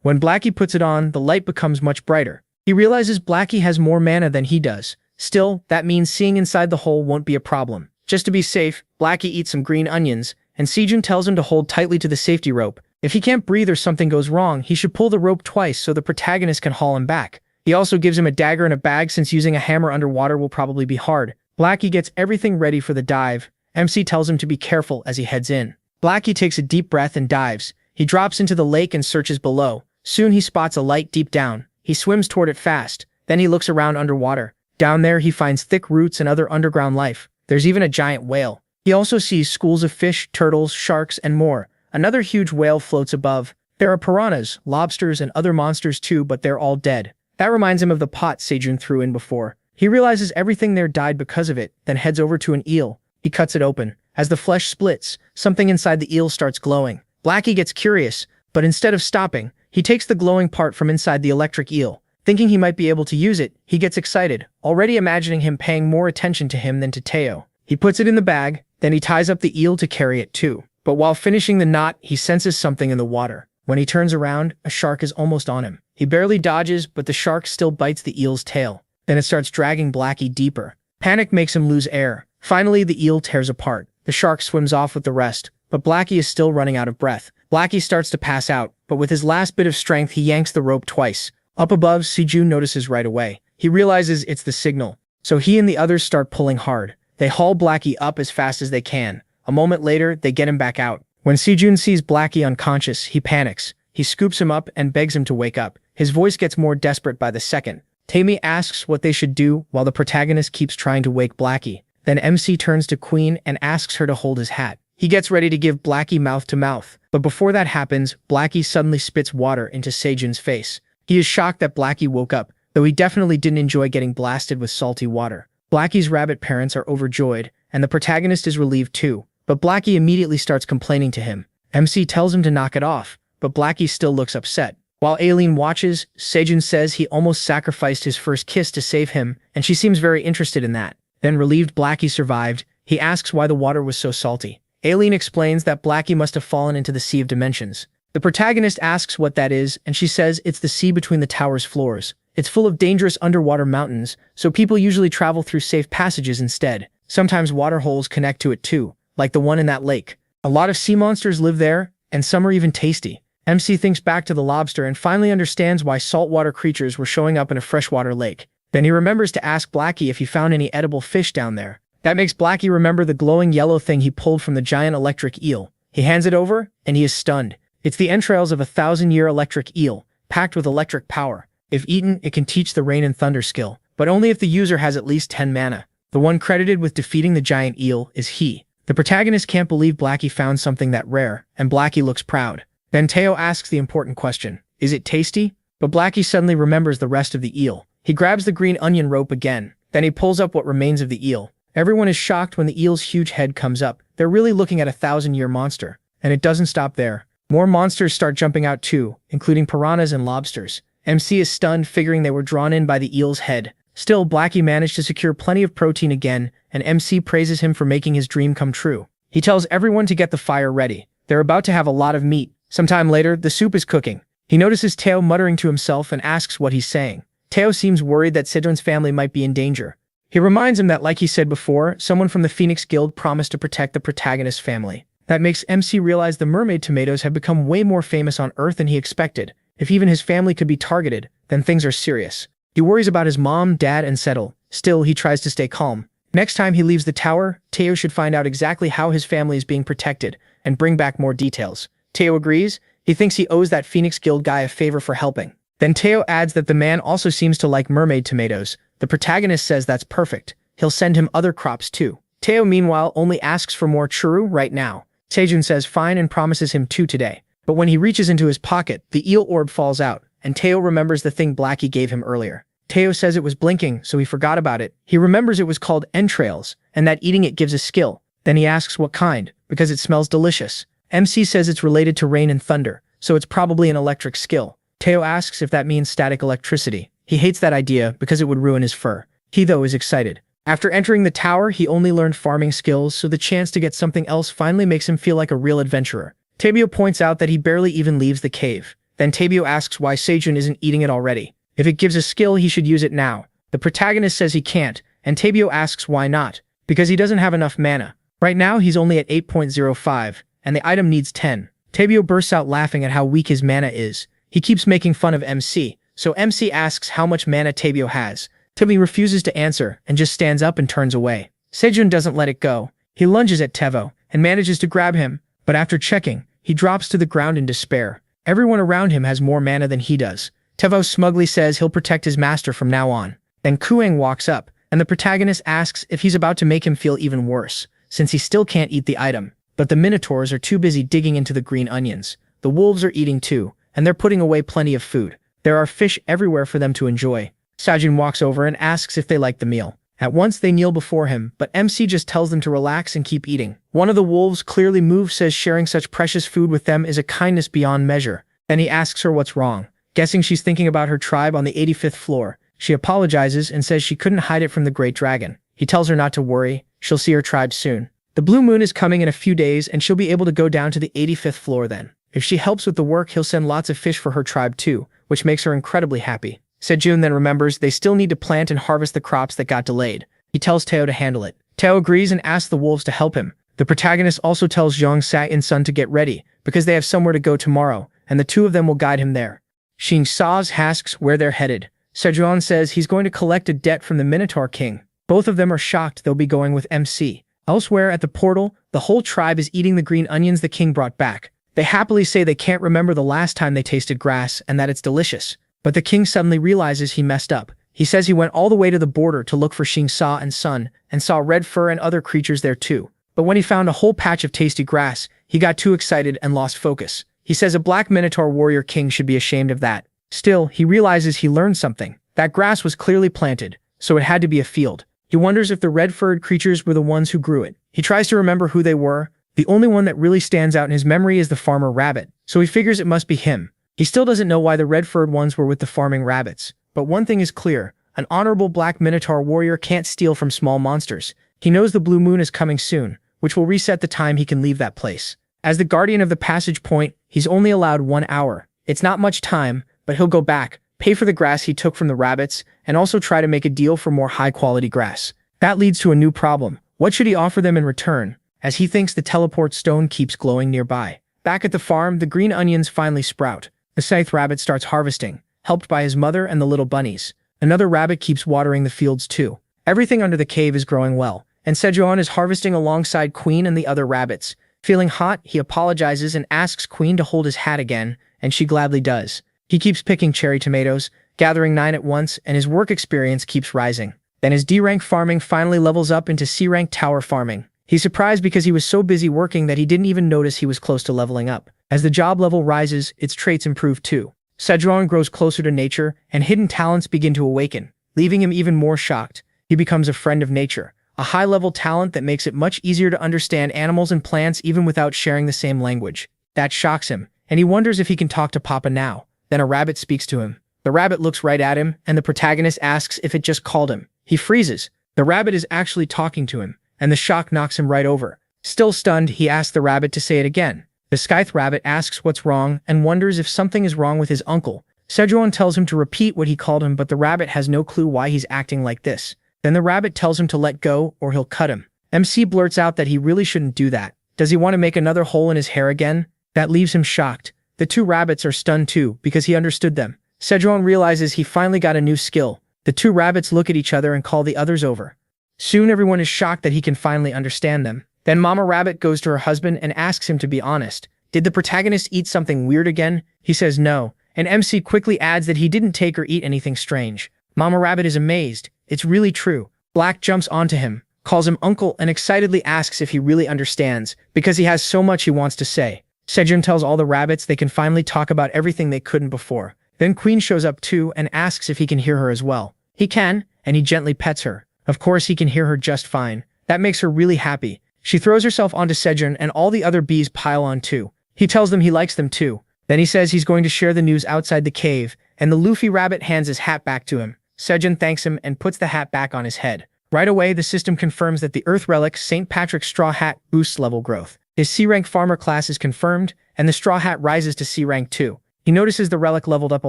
Speaker 1: When Blackie puts it on, the light becomes much brighter. He realizes Blackie has more mana than he does. Still, that means seeing inside the hole won't be a problem. Just to be safe, Blackie eats some green onions, and Sejun tells him to hold tightly to the safety rope. If he can't breathe or something goes wrong, he should pull the rope twice so the protagonist can haul him back. He also gives him a dagger and a bag since using a hammer underwater will probably be hard. Blackie gets everything ready for the dive. MC tells him to be careful as he heads in. Blackie takes a deep breath and dives. He drops into the lake and searches below. Soon he spots a light deep down. He swims toward it fast. Then he looks around underwater. Down there, he finds thick roots and other underground life. There's even a giant whale. He also sees schools of fish, turtles, sharks, and more. Another huge whale floats above. There are piranhas, lobsters, and other monsters too, but they're all dead. That reminds him of the pot Sejun threw in before. He realizes everything there died because of it, then heads over to an eel. He cuts it open. As the flesh splits, something inside the eel starts glowing. Blackie gets curious, but instead of stopping, he takes the glowing part from inside the electric eel. Thinking he might be able to use it, he gets excited, already imagining him paying more attention to him than to Teo. He puts it in the bag, then he ties up the eel to carry it too. But while finishing the knot, he senses something in the water. When he turns around, a shark is almost on him. He barely dodges, but the shark still bites the eel's tail. Then it starts dragging Blackie deeper. Panic makes him lose air. Finally, the eel tears apart. The shark swims off with the rest, but Blackie is still running out of breath. Blackie starts to pass out, but with his last bit of strength, he yanks the rope twice. Up above, Sejun notices right away. He realizes it's the signal, so he and the others start pulling hard. They haul Blackie up as fast as they can. A moment later, they get him back out. When Sejun sees Blackie unconscious, he panics. He scoops him up and begs him to wake up. His voice gets more desperate by the second. Tammy asks what they should do while the protagonist keeps trying to wake Blackie. Then MC turns to Queen and asks her to hold his hat. He gets ready to give Blackie mouth to mouth, but before that happens, Blackie suddenly spits water into Sejun's face. He is shocked that Blackie woke up, though he definitely didn't enjoy getting blasted with salty water. Blackie's rabbit parents are overjoyed, and the protagonist is relieved too, but Blackie immediately starts complaining to him. MC tells him to knock it off, but Blackie still looks upset. While Aileen watches, Sejun says he almost sacrificed his first kiss to save him, and she seems very interested in that. Then relieved Blackie survived, he asks why the water was so salty. Aileen explains that Blackie must have fallen into the Sea of Dimensions. The protagonist asks what that is, and she says it's the sea between the tower's floors. It's full of dangerous underwater mountains, so people usually travel through safe passages instead. Sometimes water holes connect to it too, like the one in that lake. A lot of sea monsters live there, and some are even tasty. MC thinks back to the lobster and finally understands why saltwater creatures were showing up in a freshwater lake. Then he remembers to ask Blackie if he found any edible fish down there. That makes Blackie remember the glowing yellow thing he pulled from the giant electric eel. He hands it over, and he is stunned. It's the entrails of a 1,000-year electric eel, packed with electric power. If eaten, it can teach the rain and thunder skill, but only if the user has at least 10 mana. The one credited with defeating the giant eel is he. The protagonist can't believe Blackie found something that rare, and Blackie looks proud. Then Teo asks the important question, is it tasty? But Blackie suddenly remembers the rest of the eel. He grabs the green onion rope again, then he pulls up what remains of the eel. Everyone is shocked when the eel's huge head comes up. They're really looking at a 1,000-year monster. And it doesn't stop there. More monsters start jumping out too, including piranhas and lobsters. MC is stunned, figuring they were drawn in by the eel's head. Still, Blackie managed to secure plenty of protein again, and MC praises him for making his dream come true. He tells everyone to get the fire ready. They're about to have a lot of meat. Sometime later, the soup is cooking. He notices Teo muttering to himself and asks what he's saying. Teo seems worried that Sidron's family might be in danger. He reminds him that, like he said before, someone from the Phoenix Guild promised to protect the protagonist's family. That makes MC realize the mermaid tomatoes have become way more famous on Earth than he expected. If even his family could be targeted, then things are serious. He worries about his mom, dad, and Settle. Still, he tries to stay calm. Next time he leaves the tower, Teo should find out exactly how his family is being protected and bring back more details. Teo agrees. He thinks he owes that Phoenix Guild guy a favor for helping. Then Teo adds that the man also seems to like mermaid tomatoes. The protagonist says that's perfect. He'll send him other crops too. Teo, meanwhile, only asks for more churu right now. Sejun says fine and promises him 2 today. But when he reaches into his pocket, the eel orb falls out, and Teo remembers the thing Blackie gave him earlier. Teo says it was blinking, so he forgot about it. He remembers it was called entrails, and that eating it gives a skill. Then he asks what kind, because it smells delicious. MC says it's related to rain and thunder, so it's probably an electric skill. Teo asks if that means static electricity. He hates that idea because it would ruin his fur. He, though, is excited. After entering the tower, he only learned farming skills, so the chance to get something else finally makes him feel like a real adventurer. Tabio points out that he barely even leaves the cave. Then Tabio asks why Sejun isn't eating it already. If it gives a skill, he should use it now. The protagonist says he can't, and Tabio asks why not. Because he doesn't have enough mana. Right now, he's only at 8.05, and the item needs 10. Tabio bursts out laughing at how weak his mana is. He keeps making fun of MC, so MC asks how much mana Tabio has. Tabio refuses to answer and just stands up and turns away. Sejun doesn't let it go. He lunges at Tevo and manages to grab him, but after checking, he drops to the ground in despair. Everyone around him has more mana than he does. Tevo smugly says he'll protect his master from now on. Then Kuang walks up, and the protagonist asks if he's about to make him feel even worse, since he still can't eat the item. But the minotaurs are too busy digging into the green onions. The wolves are eating too, and they're putting away plenty of food. There are fish everywhere for them to enjoy. Sajin walks over and asks if they like the meal. At once they kneel before him, but MC just tells them to relax and keep eating. One of the wolves, clearly moved, says sharing such precious food with them is a kindness beyond measure. Then he asks her what's wrong. Guessing she's thinking about her tribe on the 85th floor, she apologizes and says she couldn't hide it from the Great Dragon. He tells her not to worry, she'll see her tribe soon. The blue moon is coming in a few days and she'll be able to go down to the 85th floor then. If she helps with the work, he'll send lots of fish for her tribe too, which makes her incredibly happy. Sejun then remembers they still need to plant and harvest the crops that got delayed. He tells Teo to handle it. Teo agrees and asks the wolves to help him. The protagonist also tells Zhang Sa and Sun to get ready, because they have somewhere to go tomorrow, and the two of them will guide him there. Xing Sa's asks where they're headed. Sejuan says he's going to collect a debt from the Minotaur King. Both of them are shocked they'll be going with MC. Elsewhere at the portal, the whole tribe is eating the green onions the king brought back. They happily say they can't remember the last time they tasted grass and that it's delicious. But the king suddenly realizes he messed up. He says he went all the way to the border to look for Xing Sa and Sun, and saw red fur and other creatures there too. But when he found a whole patch of tasty grass, he got too excited and lost focus. He says a black Minotaur warrior king should be ashamed of that. Still, he realizes he learned something. That grass was clearly planted, so it had to be a field. He wonders if the red-furred creatures were the ones who grew it. He tries to remember who they were. The only one that really stands out in his memory is the farmer rabbit, so he figures it must be him. He still doesn't know why the red-furred ones were with the farming rabbits. But one thing is clear, an honorable black Minotaur warrior can't steal from small monsters. He knows the blue moon is coming soon, which will reset the time he can leave that place. As the guardian of the passage point, he's only allowed 1 hour. It's not much time, but he'll go back, pay for the grass he took from the rabbits, and also try to make a deal for more high-quality grass. That leads to a new problem. What should he offer them in return? As he thinks the teleport stone keeps glowing nearby. Back at the farm, the green onions finally sprout. The scythe rabbit starts harvesting, helped by his mother and the little bunnies. Another rabbit keeps watering the fields too. Everything under the cave is growing well, and Sejuan is harvesting alongside Queen and the other rabbits. Feeling hot, he apologizes and asks Queen to hold his hat again, and she gladly does. He keeps picking cherry tomatoes, gathering 9 at once, and his work experience keeps rising. Then his D-rank farming finally levels up into C-rank tower farming. He's surprised because he was so busy working that he didn't even notice he was close to leveling up. As the job level rises, its traits improve too. Sejuan grows closer to nature, and hidden talents begin to awaken, leaving him even more shocked. He becomes a friend of nature, a high-level talent that makes it much easier to understand animals and plants even without sharing the same language. That shocks him, and he wonders if he can talk to Papa now. Then a rabbit speaks to him. The rabbit looks right at him, and the protagonist asks if it just called him. He freezes. The rabbit is actually talking to him, and the shock knocks him right over. Still stunned, he asks the rabbit to say it again. The scythe rabbit asks what's wrong and wonders if something is wrong with his uncle. Sejuan tells him to repeat what he called him, but the rabbit has no clue why he's acting like this. Then the rabbit tells him to let go or he'll cut him. MC blurts out that he really shouldn't do that. Does he want to make another hole in his hair again? That leaves him shocked. The two rabbits are stunned too because he understood them. Sejong realizes he finally got a new skill. The two rabbits look at each other and call the others over. Soon everyone is shocked that he can finally understand them. Then Mama Rabbit goes to her husband and asks him to be honest. Did the protagonist eat something weird again? He says no, and MC quickly adds that he didn't take or eat anything strange. Mama Rabbit is amazed. It's really true. Black jumps onto him, calls him uncle, and excitedly asks if he really understands, because he has so much he wants to say. Sejong tells all the rabbits they can finally talk about everything they couldn't before. Then Queen shows up too and asks if he can hear her as well. He can, and he gently pets her. Of course he can hear her just fine. That makes her really happy. She throws herself onto Sejong and all the other bees pile on too. He tells them he likes them too. Then he says he's going to share the news outside the cave, and the Luffy rabbit hands his hat back to him. Sejong thanks him and puts the hat back on his head. Right away, the system confirms that the Earth Relic St. Patrick's Straw Hat boosts level growth. His C-rank farmer class is confirmed, and the Straw Hat rises to C-rank 2. He notices the relic leveled up a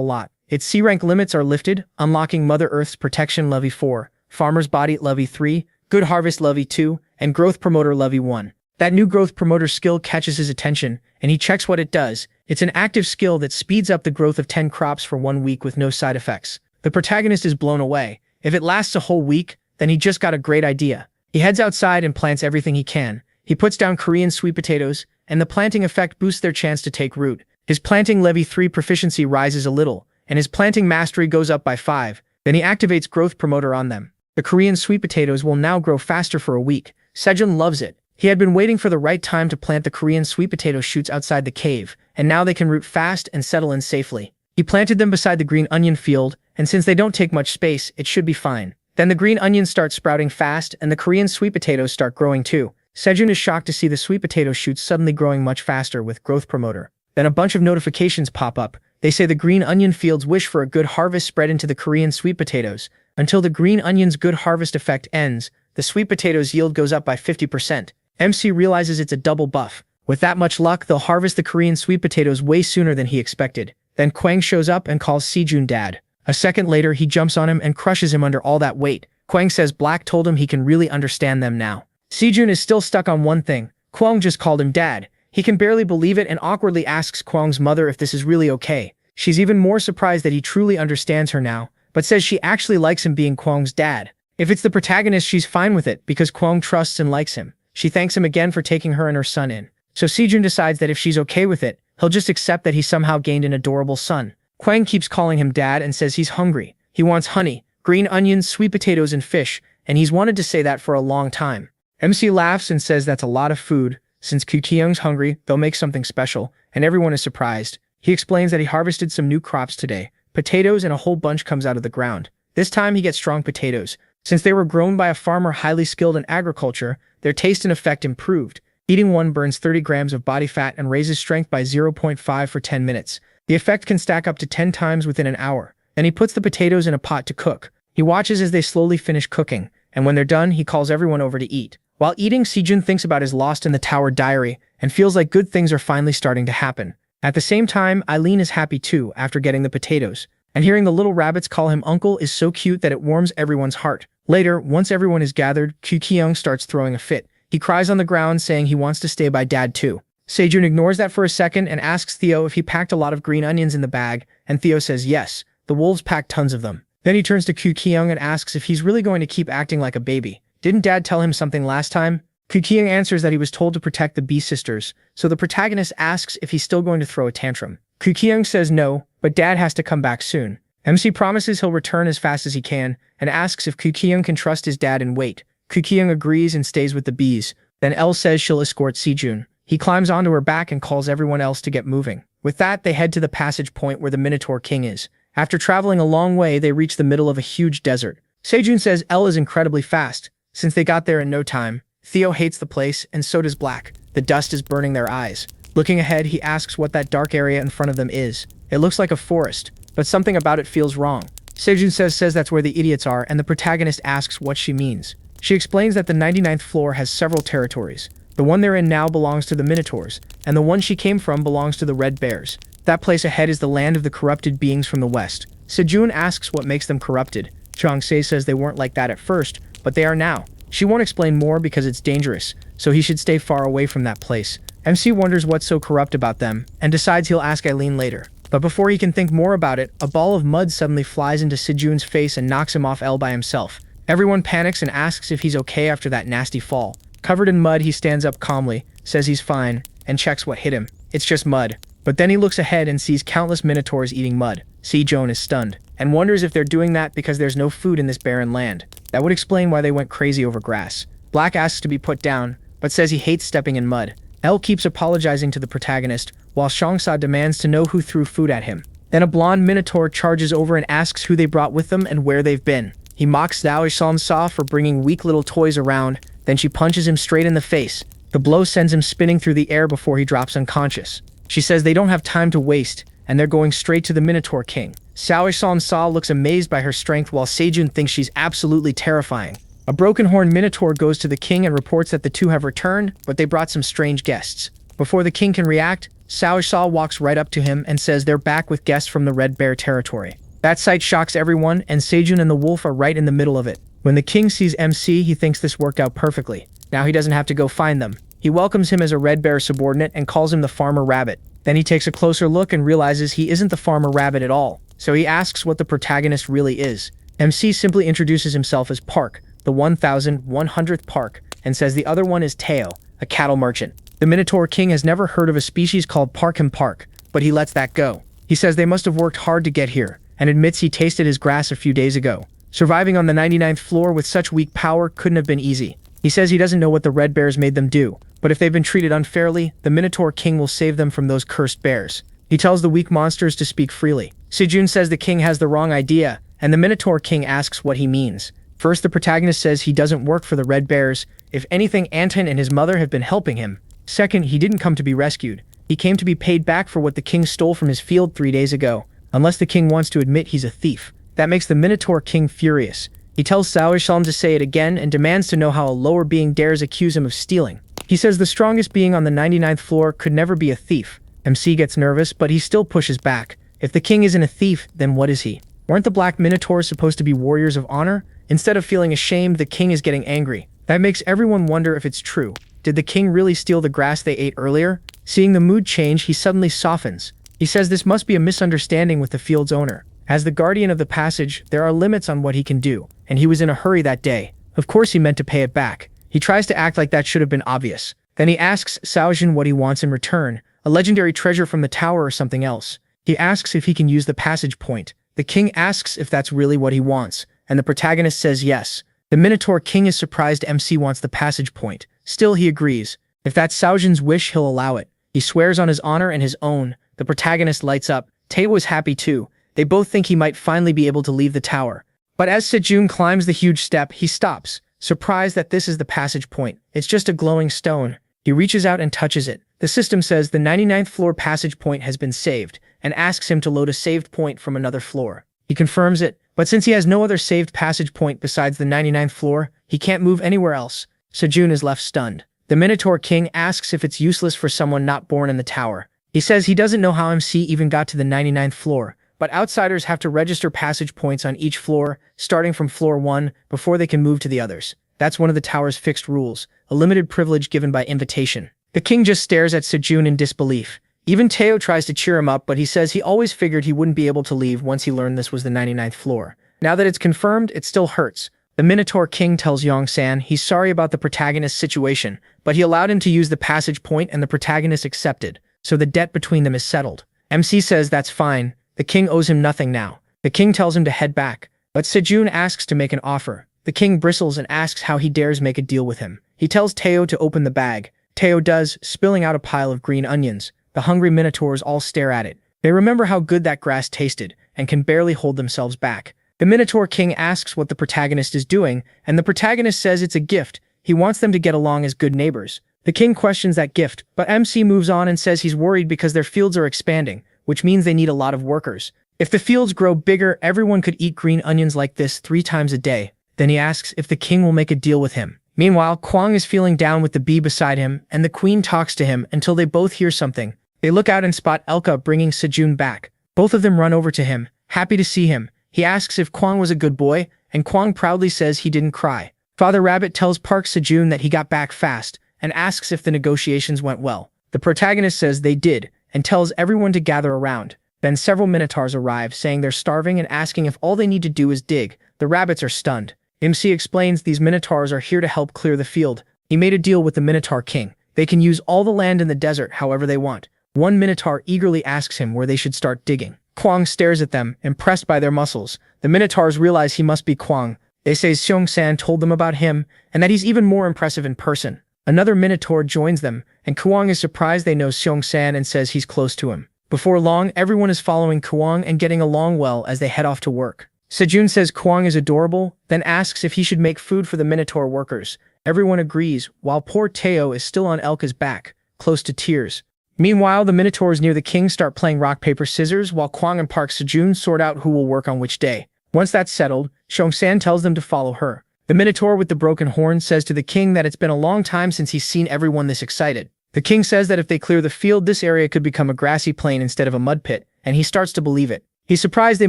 Speaker 1: lot. Its C-rank limits are lifted, unlocking Mother Earth's Protection Levy 4, Farmer's Body Levy 3, Good Harvest Levy 2, and Growth Promoter Levy 1. That new Growth Promoter skill catches his attention, and he checks what it does. It's an active skill that speeds up the growth of 10 crops for 1 week with no side effects. The protagonist is blown away. If it lasts a whole week, then he just got a great idea. He heads outside and plants everything he can. He puts down Korean sweet potatoes, and the planting effect boosts their chance to take root. His planting Levy 3 proficiency rises a little, and his planting mastery goes up by 5. Then he activates Growth Promoter on them. The Korean sweet potatoes will now grow faster for a week. Sejong loves it. He had been waiting for the right time to plant the Korean sweet potato shoots outside the cave, and now they can root fast and settle in safely. He planted them beside the green onion field, and since they don't take much space, it should be fine. Then the green onions start sprouting fast, and the Korean sweet potatoes start growing too. Sejong is shocked to see the sweet potato shoots suddenly growing much faster with Growth Promoter. Then a bunch of notifications pop up. They say the green onion fields wish for a good harvest spread into the Korean sweet potatoes. Until the green onion's good harvest effect ends, the sweet potatoes yield goes up by 50%. MC realizes it's a double buff. With that much luck, they'll harvest the Korean sweet potatoes way sooner than he expected. Then Kwang shows up and calls Sejong dad. A second later, he jumps on him and crushes him under all that weight. Kwang says Black told him he can really understand them now. Sejong is still stuck on one thing. Kwang just called him dad. He can barely believe it and awkwardly asks Kwang's mother if this is really okay. She's even more surprised that he truly understands her now, but says she actually likes him being Kwang's dad. If it's the protagonist, she's fine with it because Kwang trusts and likes him. She thanks him again for taking her and her son in. So Sejong decides that if she's okay with it, he'll just accept that he somehow gained an adorable son. Kwang keeps calling him dad and says he's hungry. He wants honey, green onions, sweet potatoes, and fish, and he's wanted to say that for a long time. MC laughs and says that's a lot of food. Since Kyung's hungry, they'll make something special, and everyone is surprised. He explains that he harvested some new crops today. Potatoes and a whole bunch comes out of the ground. This time he gets strong potatoes. Since they were grown by a farmer highly skilled in agriculture, their taste and effect improved. Eating one burns 30 grams of body fat and raises strength by 0.5 for 10 minutes. The effect can stack up to 10 times within an hour. Then he puts the potatoes in a pot to cook. He watches as they slowly finish cooking, and when they're done, he calls everyone over to eat. While eating, Sejong thinks about his Lost in the Tower diary and feels like good things are finally starting to happen. At the same time, Eileen is happy too after getting the potatoes. And hearing the little rabbits call him uncle is so cute that it warms everyone's heart. Later, once everyone is gathered, Kyung starts throwing a fit. He cries on the ground saying he wants to stay by dad too. Sejong ignores that for a second and asks Theo if he packed a lot of green onions in the bag, and Theo says yes, the wolves packed tons of them. Then he turns to Kyung and asks if he's really going to keep acting like a baby. Didn't dad tell him something last time? Kyung answers that he was told to protect the bee sisters, so the protagonist asks if he's still going to throw a tantrum. Kyung says no, but dad has to come back soon. MC promises he'll return as fast as he can, and asks if Kyung can trust his dad and wait. Kyung agrees and stays with the bees. Then Elle says she'll escort Sejong. He climbs onto her back and calls everyone else to get moving. With that, they head to the passage point where the Minotaur King is. After traveling a long way, they reach the middle of a huge desert. Sejong says Elle is incredibly fast, since they got there in no time. Theo hates the place, and so does Black. The dust is burning their eyes. Looking ahead, he asks what that dark area in front of them is. It looks like a forest, but something about it feels wrong. Sejong says that's where the idiots are, and the protagonist asks what she means. She explains that the 99th floor has several territories. The one they're in now belongs to the Minotaurs, and the one she came from belongs to the Red Bears. That place ahead is the land of the corrupted beings from the west. Sejong asks what makes them corrupted. Changse says they weren't like that at first, but they are now. She won't explain more because it's dangerous, so he should stay far away from that place. MC wonders what's so corrupt about them, and decides he'll ask Eileen later. But before he can think more about it, a ball of mud suddenly flies into Sejun's face and knocks him off L by himself. Everyone panics and asks if he's okay after that nasty fall. Covered in mud, he stands up calmly, says he's fine, and checks what hit him. It's just mud. But then he looks ahead and sees countless minotaurs eating mud. Sejun is stunned, and wonders if they're doing that because there's no food in this barren land. That would explain why they went crazy over grass. Black asks to be put down, but says he hates stepping in mud. L keeps apologizing to the protagonist, while Shangsa demands to know who threw food at him. Then a blonde minotaur charges over and asks who they brought with them and where they've been. He mocks Zhao Shansa for bringing weak little toys around, then she punches him straight in the face. The blow sends him spinning through the air before he drops unconscious. She says they don't have time to waste, and they're going straight to the Minotaur King. Xiao Shansa looks amazed by her strength while Sejun thinks she's absolutely terrifying. A broken-horned Minotaur goes to the king and reports that the two have returned, but they brought some strange guests. Before the king can react, Xiao Sha walks right up to him and says they're back with guests from the Red Bear territory. That sight shocks everyone, and Sejun and the wolf are right in the middle of it. When the king sees MC, he thinks this worked out perfectly. Now he doesn't have to go find them. He welcomes him as a Red Bear subordinate and calls him the Farmer Rabbit. Then he takes a closer look and realizes he isn't the Farmer Rabbit at all. So he asks what the protagonist really is. MC simply introduces himself as Park, the 1100th Park, and says the other one is Teo, a cattle merchant. The Minotaur King has never heard of a species called Parkham Park, but he lets that go. He says they must have worked hard to get here, and admits he tasted his grass a few days ago. Surviving on the 99th floor with such weak power couldn't have been easy. He says he doesn't know what the Red Bears made them do, but if they've been treated unfairly, the Minotaur King will save them from those cursed bears. He tells the weak monsters to speak freely. Sejun says the king has the wrong idea, and the Minotaur King asks what he means. First, the protagonist says he doesn't work for the Red Bears. If anything, Anton and his mother have been helping him. Second, he didn't come to be rescued. He came to be paid back for what the king stole from his field 3 days ago, unless the king wants to admit he's a thief. That makes the Minotaur King furious. He tells Sao Shalom to say it again and demands to know how a lower being dares accuse him of stealing. He says the strongest being on the 99th floor could never be a thief. MC gets nervous, but he still pushes back. If the king isn't a thief, then what is he? Weren't the Black Minotaurs supposed to be warriors of honor? Instead of feeling ashamed, the king is getting angry. That makes everyone wonder if it's true. Did the king really steal the grass they ate earlier? Seeing the mood change, he suddenly softens. He says this must be a misunderstanding with the field's owner. As the guardian of the passage, there are limits on what he can do, and he was in a hurry that day. Of course he meant to pay it back. He tries to act like that should have been obvious. Then he asks Saojin what he wants in return, a legendary treasure from the tower or something else. He asks if he can use the passage point. The king asks if that's really what he wants, and the protagonist says yes. The Minotaur King is surprised MC wants the passage point. Still, he agrees. If that's Saojin's wish, he'll allow it. He swears on his honor and his own. The protagonist lights up. Teo is happy too. They both think he might finally be able to leave the tower. But as Sejun climbs the huge step, he stops, surprised that this is the passage point. It's just a glowing stone. He reaches out and touches it. The system says the 99th floor passage point has been saved, and asks him to load a saved point from another floor. He confirms it, but since he has no other saved passage point besides the 99th floor, he can't move anywhere else. Sejun is left stunned. The Minotaur King asks if it's useless for someone not born in the tower. He says he doesn't know how MC even got to the 99th floor, but outsiders have to register passage points on each floor, starting from floor 1, before they can move to the others. That's one of the tower's fixed rules, a limited privilege given by invitation. The king just stares at Sejun in disbelief. Even Teo tries to cheer him up, but he says he always figured he wouldn't be able to leave once he learned this was the 99th floor. Now that it's confirmed, it still hurts. The Minotaur King tells Yong-san he's sorry about the protagonist's situation, but he allowed him to use the passage point and the protagonist accepted, so the debt between them is settled. MC says that's fine. The king owes him nothing now. The king tells him to head back, but Sejun asks to make an offer. The king bristles and asks how he dares make a deal with him. He tells Teo to open the bag. Teo does, spilling out a pile of green onions. The hungry Minotaurs all stare at it. They remember how good that grass tasted, and can barely hold themselves back. The Minotaur King asks what the protagonist is doing, and the protagonist says it's a gift. He wants them to get along as good neighbors. The king questions that gift, but MC moves on and says he's worried because their fields are expanding, which means they need a lot of workers. If the fields grow bigger, everyone could eat green onions like this 3 times a day. Then he asks if the king will make a deal with him. Meanwhile, Kwang is feeling down with the bee beside him, and the queen talks to him until they both hear something. They look out and spot Elka bringing Sejun back. Both of them run over to him, happy to see him. He asks if Kwang was a good boy, and Kwang proudly says he didn't cry. Father Rabbit tells Park Sejun that he got back fast and asks if the negotiations went well. The protagonist says they did and tells everyone to gather around. Then several minotaurs arrive, saying they're starving and asking if all they need to do is dig. The rabbits are stunned. MC explains these minotaurs are here to help clear the field. He made a deal with the Minotaur King. They can use all the land in the desert however they want. One minotaur eagerly asks him where they should start digging. Kwang stares at them, impressed by their muscles. The minotaurs realize he must be Kwang. They say Seong-san told them about him, and that he's even more impressive in person. Another minotaur joins them, and Kwang is surprised they know Seong-san and says he's close to him. Before long, everyone is following Kwang and getting along well as they head off to work. Sejun says Kwang is adorable, then asks if he should make food for the minotaur workers. Everyone agrees, while poor Teo is still on Elka's back, close to tears. Meanwhile, the minotaurs near the king start playing rock, paper, scissors, while Kwang and Park Sejun sort out who will work on which day. Once that's settled, Seong-san tells them to follow her. The minotaur with the broken horn says to the king that it's been a long time since he's seen everyone this excited. The king says that if they clear the field, this area could become a grassy plain instead of a mud pit, and he starts to believe it. He's surprised they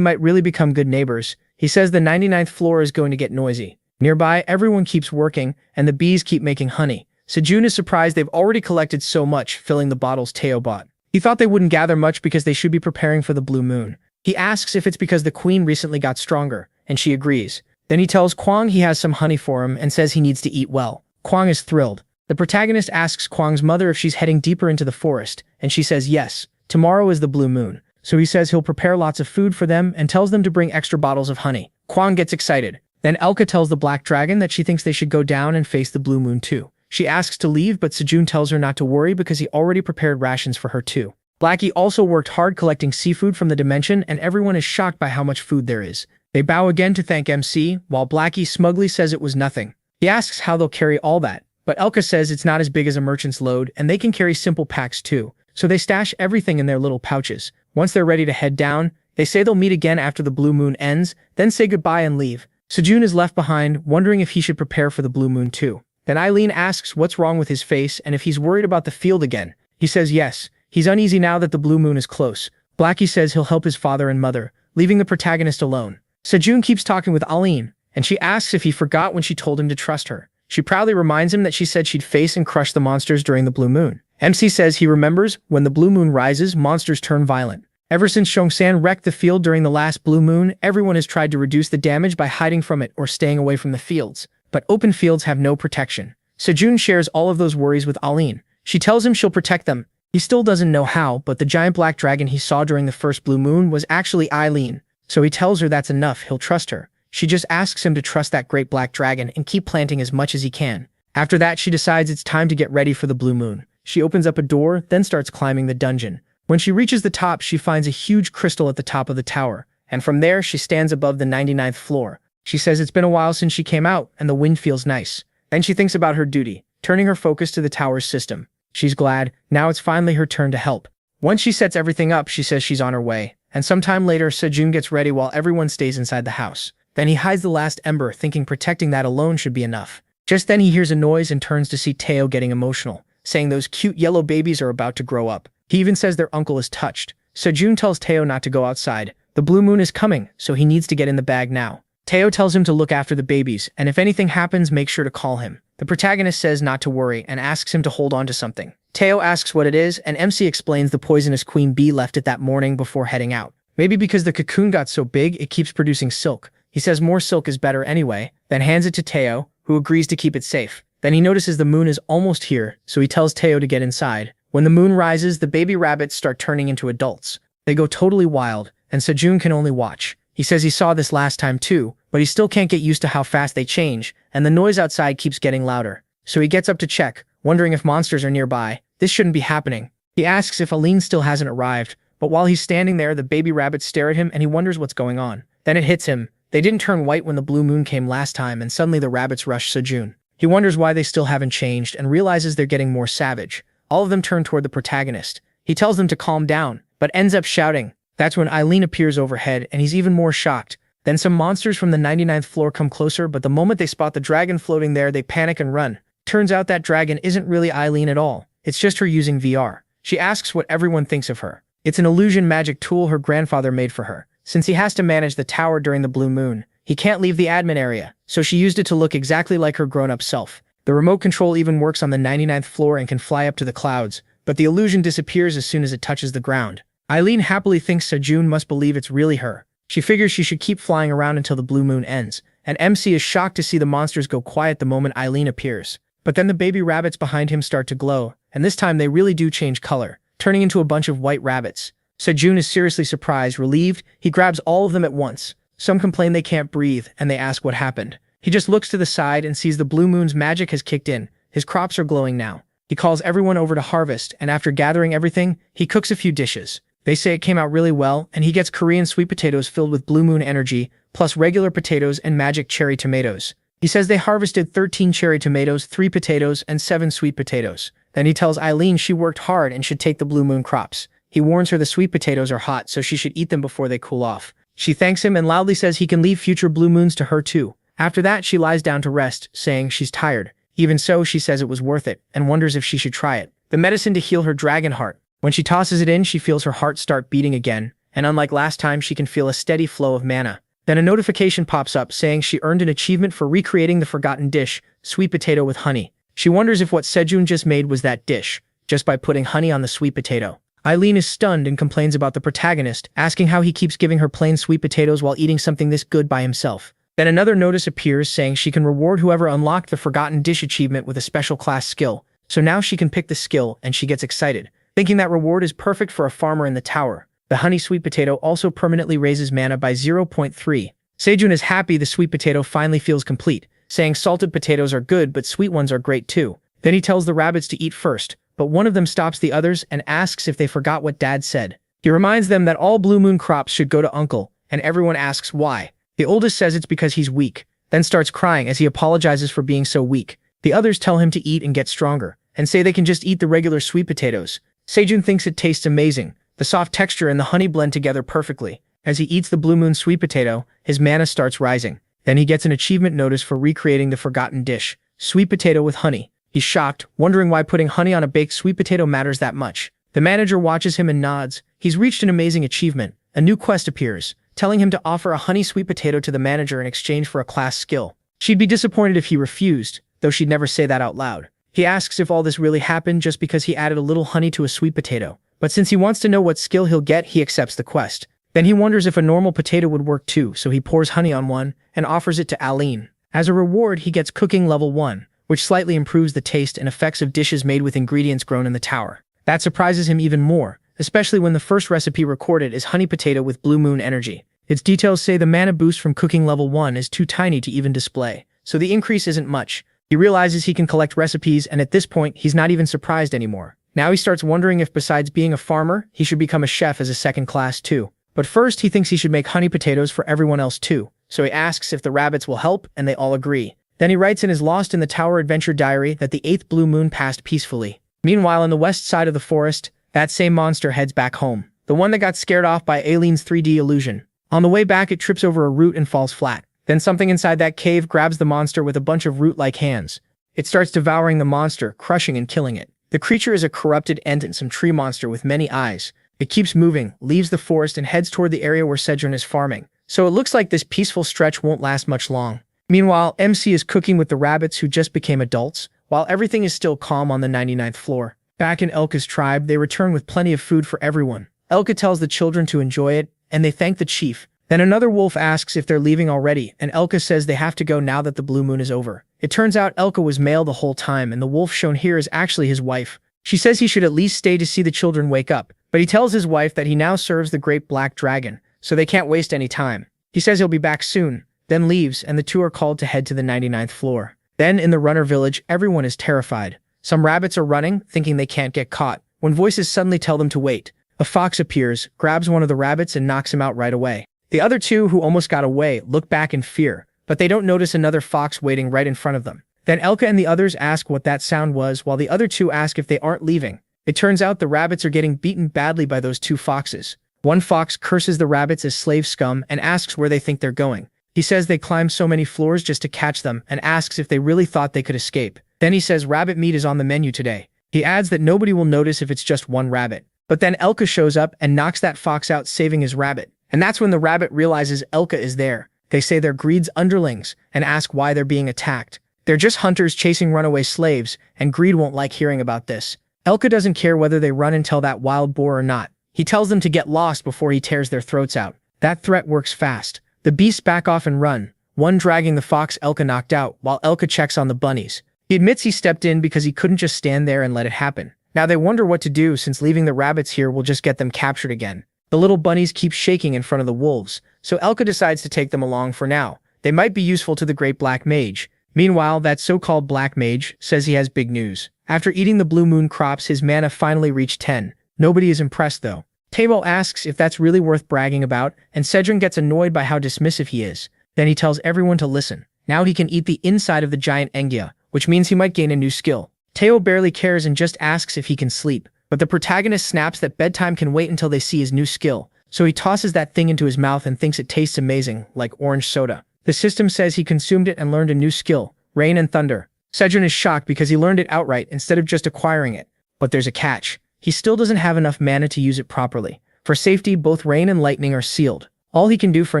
Speaker 1: might really become good neighbors. He says the 99th floor is going to get noisy. Nearby, everyone keeps working, and the bees keep making honey. Sejun is surprised they've already collected so much, filling the bottles Teo bought. He thought they wouldn't gather much because they should be preparing for the blue moon. He asks if it's because the queen recently got stronger, and she agrees. Then he tells Kwang he has some honey for him and says he needs to eat well. Kwang is thrilled. The protagonist asks Kwang's mother if she's heading deeper into the forest, and she says yes. Tomorrow is the blue moon, so he says he'll prepare lots of food for them and tells them to bring extra bottles of honey. Kwang gets excited. Then Elka tells the black dragon that she thinks they should go down and face the blue moon too. She asks to leave, but Sejun tells her not to worry because he already prepared rations for her too. Blackie also worked hard collecting seafood from the dimension, and everyone is shocked by how much food there is. They bow again to thank MC, while Blackie smugly says it was nothing. He asks how they'll carry all that, but Elka says it's not as big as a merchant's load and they can carry simple packs too, so they stash everything in their little pouches. Once they're ready to head down, they say they'll meet again after the blue moon ends, then say goodbye and leave. Sejun is left behind, wondering if he should prepare for the blue moon too. Then Eileen asks what's wrong with his face and if he's worried about the field again. He says yes, he's uneasy now that the blue moon is close. Blackie says he'll help his father and mother, leaving the protagonist alone. Sejun keeps talking with Eileen, and she asks if he forgot when she told him to trust her. She proudly reminds him that she said she'd face and crush the monsters during the blue moon. MC says he remembers, when the blue moon rises, monsters turn violent. Ever since Seong-san wrecked the field during the last blue moon, everyone has tried to reduce the damage by hiding from it or staying away from the fields. But open fields have no protection. Sejun shares all of those worries with Eileen. She tells him she'll protect them. He still doesn't know how, but the giant black dragon he saw during the first blue moon was actually Eileen. So he tells her that's enough, he'll trust her. She just asks him to trust that great black dragon and keep planting as much as he can. After that, she decides it's time to get ready for the blue moon. She opens up a door, then starts climbing the dungeon. When she reaches the top, she finds a huge crystal at the top of the tower, and from there, she stands above the 99th floor. She says it's been a while since she came out, and the wind feels nice. Then she thinks about her duty, turning her focus to the tower's system. She's glad, now it's finally her turn to help. Once she sets everything up, she says she's on her way, and sometime later, Sejun gets ready while everyone stays inside the house. Then he hides the last ember, thinking protecting that alone should be enough. Just then he hears a noise and turns to see Teo getting emotional, saying those cute yellow babies are about to grow up. He even says their uncle is touched. Sejun tells Teo not to go outside. The blue moon is coming, so he needs to get in the bag now. Teo tells him to look after the babies, and if anything happens, make sure to call him. The protagonist says not to worry and asks him to hold on to something. Teo asks what it is, and MC explains the poisonous queen bee left it that morning before heading out. Maybe because the cocoon got so big, it keeps producing silk. He says more silk is better anyway, then hands it to Teo, who agrees to keep it safe. Then he notices the moon is almost here, so he tells Teo to get inside. When the moon rises, the baby rabbits start turning into adults. They go totally wild, and Sejun can only watch. He says he saw this last time too, but he still can't get used to how fast they change, and the noise outside keeps getting louder. So he gets up to check, wondering if monsters are nearby. This shouldn't be happening. He asks if Aline still hasn't arrived, but while he's standing there, the baby rabbits stare at him and he wonders what's going on. Then it hits him. They didn't turn white when the blue moon came last time, and suddenly the rabbits rush Sejun. He wonders why they still haven't changed and realizes they're getting more savage. All of them turn toward the protagonist. He tells them to calm down, but ends up shouting. That's when Eileen appears overhead, and he's even more shocked. Then some monsters from the 99th floor come closer, but the moment they spot the dragon floating there, they panic and run. Turns out that dragon isn't really Eileen at all. It's just her using VR. She asks what everyone thinks of her. It's an illusion magic tool her grandfather made for her. Since he has to manage the tower during the blue moon, he can't leave the admin area, so she used it to look exactly like her grown-up self. The remote control even works on the 99th floor and can fly up to the clouds, but the illusion disappears as soon as it touches the ground. Eileen happily thinks Sejun must believe it's really her. She figures she should keep flying around until the blue moon ends, and MC is shocked to see the monsters go quiet the moment Eileen appears. But then the baby rabbits behind him start to glow, and this time they really do change color, turning into a bunch of white rabbits. Sejun is seriously surprised, relieved. He grabs all of them at once. Some complain they can't breathe, and they ask what happened. He just looks to the side and sees the blue moon's magic has kicked in. His crops are glowing now. He calls everyone over to harvest, and after gathering everything, he cooks a few dishes. They say it came out really well, and he gets Korean sweet potatoes filled with blue moon energy, plus regular potatoes and magic cherry tomatoes. He says they harvested 13 cherry tomatoes, 3 potatoes, and 7 sweet potatoes. Then he tells Eileen she worked hard and should take the blue moon crops. He warns her the sweet potatoes are hot, so she should eat them before they cool off. She thanks him and loudly says he can leave future blue moons to her too. After that, she lies down to rest, saying she's tired. Even so, she says it was worth it, and wonders if she should try it. The medicine to heal her dragon heart. When she tosses it in, she feels her heart start beating again, and unlike last time, she can feel a steady flow of mana. Then a notification pops up saying she earned an achievement for recreating the forgotten dish, sweet potato with honey. She wonders if what Sejun just made was that dish, just by putting honey on the sweet potato. Eileen is stunned and complains about the protagonist, asking how he keeps giving her plain sweet potatoes while eating something this good by himself. Then another notice appears saying she can reward whoever unlocked the forgotten dish achievement with a special class skill. So now she can pick the skill, and she gets excited, thinking that reward is perfect for a farmer in the tower. The honey sweet potato also permanently raises mana by 0.3. Sejun is happy the sweet potato finally feels complete, saying salted potatoes are good but sweet ones are great too. Then he tells the rabbits to eat first, but one of them stops the others and asks if they forgot what Dad said. He reminds them that all blue moon crops should go to Uncle, and everyone asks why. The oldest says it's because he's weak, then starts crying as he apologizes for being so weak. The others tell him to eat and get stronger, and say they can just eat the regular sweet potatoes. Sejun thinks it tastes amazing. The soft texture and the honey blend together perfectly. As he eats the blue moon sweet potato, his mana starts rising. Then he gets an achievement notice for recreating the forgotten dish, sweet potato with honey. He's shocked, wondering why putting honey on a baked sweet potato matters that much. The manager watches him and nods. He's reached an amazing achievement. A new quest appears, telling him to offer a honey sweet potato to the manager in exchange for a class skill. She'd be disappointed if he refused, though she'd never say that out loud. He asks if all this really happened just because he added a little honey to a sweet potato. But since he wants to know what skill he'll get, he accepts the quest. Then he wonders if a normal potato would work too, so he pours honey on one and offers it to Eileen. As a reward, he gets cooking level 1, which slightly improves the taste and effects of dishes made with ingredients grown in the tower. That surprises him even more, especially when the first recipe recorded is honey potato with blue moon energy. Its details say the mana boost from cooking level 1 is too tiny to even display, so the increase isn't much. He realizes he can collect recipes, and at this point, he's not even surprised anymore. Now he starts wondering if besides being a farmer, he should become a chef as a second class too. But first, he thinks he should make honey potatoes for everyone else too, so he asks if the rabbits will help, and they all agree. Then he writes in his Lost in the Tower adventure diary that the 8th blue moon passed peacefully. Meanwhile, on the west side of the forest, that same monster heads back home, the one that got scared off by Aileen's 3D illusion. On the way back, it trips over a root and falls flat. Then something inside that cave grabs the monster with a bunch of root-like hands. It starts devouring the monster, crushing and killing it. The creature is a corrupted ant and some tree monster with many eyes. It keeps moving, leaves the forest, and heads toward the area where Sejun is farming. So it looks like this peaceful stretch won't last much long. Meanwhile, MC is cooking with the rabbits who just became adults, while everything is still calm on the 99th floor. Back in Elka's tribe, they return with plenty of food for everyone. Elka tells the children to enjoy it, and they thank the chief. Then another wolf asks if they're leaving already, and Elka says they have to go now that the blue moon is over. It turns out Elka was male the whole time, and the wolf shown here is actually his wife. She says he should at least stay to see the children wake up, but he tells his wife that he now serves the great black dragon, so they can't waste any time. He says he'll be back soon, then leaves, and the two are called to head to the 99th floor. Then in the runner village, everyone is terrified. Some rabbits are running, thinking they can't get caught, when voices suddenly tell them to wait. A fox appears, grabs one of the rabbits and knocks him out right away. The other two, who almost got away, look back in fear, but they don't notice another fox waiting right in front of them. Then Elka and the others ask what that sound was, while the other two ask if they aren't leaving. It turns out the rabbits are getting beaten badly by those two foxes. One fox curses the rabbits as slave scum and asks where they think they're going. He says they climbed so many floors just to catch them and asks if they really thought they could escape. Then he says rabbit meat is on the menu today. He adds that nobody will notice if it's just one rabbit. But then Elka shows up and knocks that fox out, saving his rabbit. And that's when the rabbit realizes Elka is there. They say they're Greed's underlings and ask why they're being attacked. They're just hunters chasing runaway slaves, and Greed won't like hearing about this. Elka doesn't care whether they run and tell that wild boar or not. He tells them to get lost before he tears their throats out. That threat works fast. The beasts back off and run, one dragging the fox Elka knocked out, while Elka checks on the bunnies. He admits he stepped in because he couldn't just stand there and let it happen. Now they wonder what to do, since leaving the rabbits here will just get them captured again. The little bunnies keep shaking in front of the wolves, so Elka decides to take them along for now. They might be useful to the Great Black Mage. Meanwhile, that so-called Black Mage says he has big news. After eating the blue moon crops, his mana finally reached 10. Nobody is impressed though. Tabo asks if that's really worth bragging about, and Cedron gets annoyed by how dismissive he is. Then he tells everyone to listen. Now he can eat the inside of the giant Engia, which means he might gain a new skill. Teo barely cares and just asks if he can sleep, but the protagonist snaps that bedtime can wait until they see his new skill, so he tosses that thing into his mouth and thinks it tastes amazing, like orange soda. The system says he consumed it and learned a new skill, Rain and Thunder. Cedron is shocked because he learned it outright instead of just acquiring it. But there's a catch. He still doesn't have enough mana to use it properly. For safety, both Rain and Lightning are sealed. All he can do for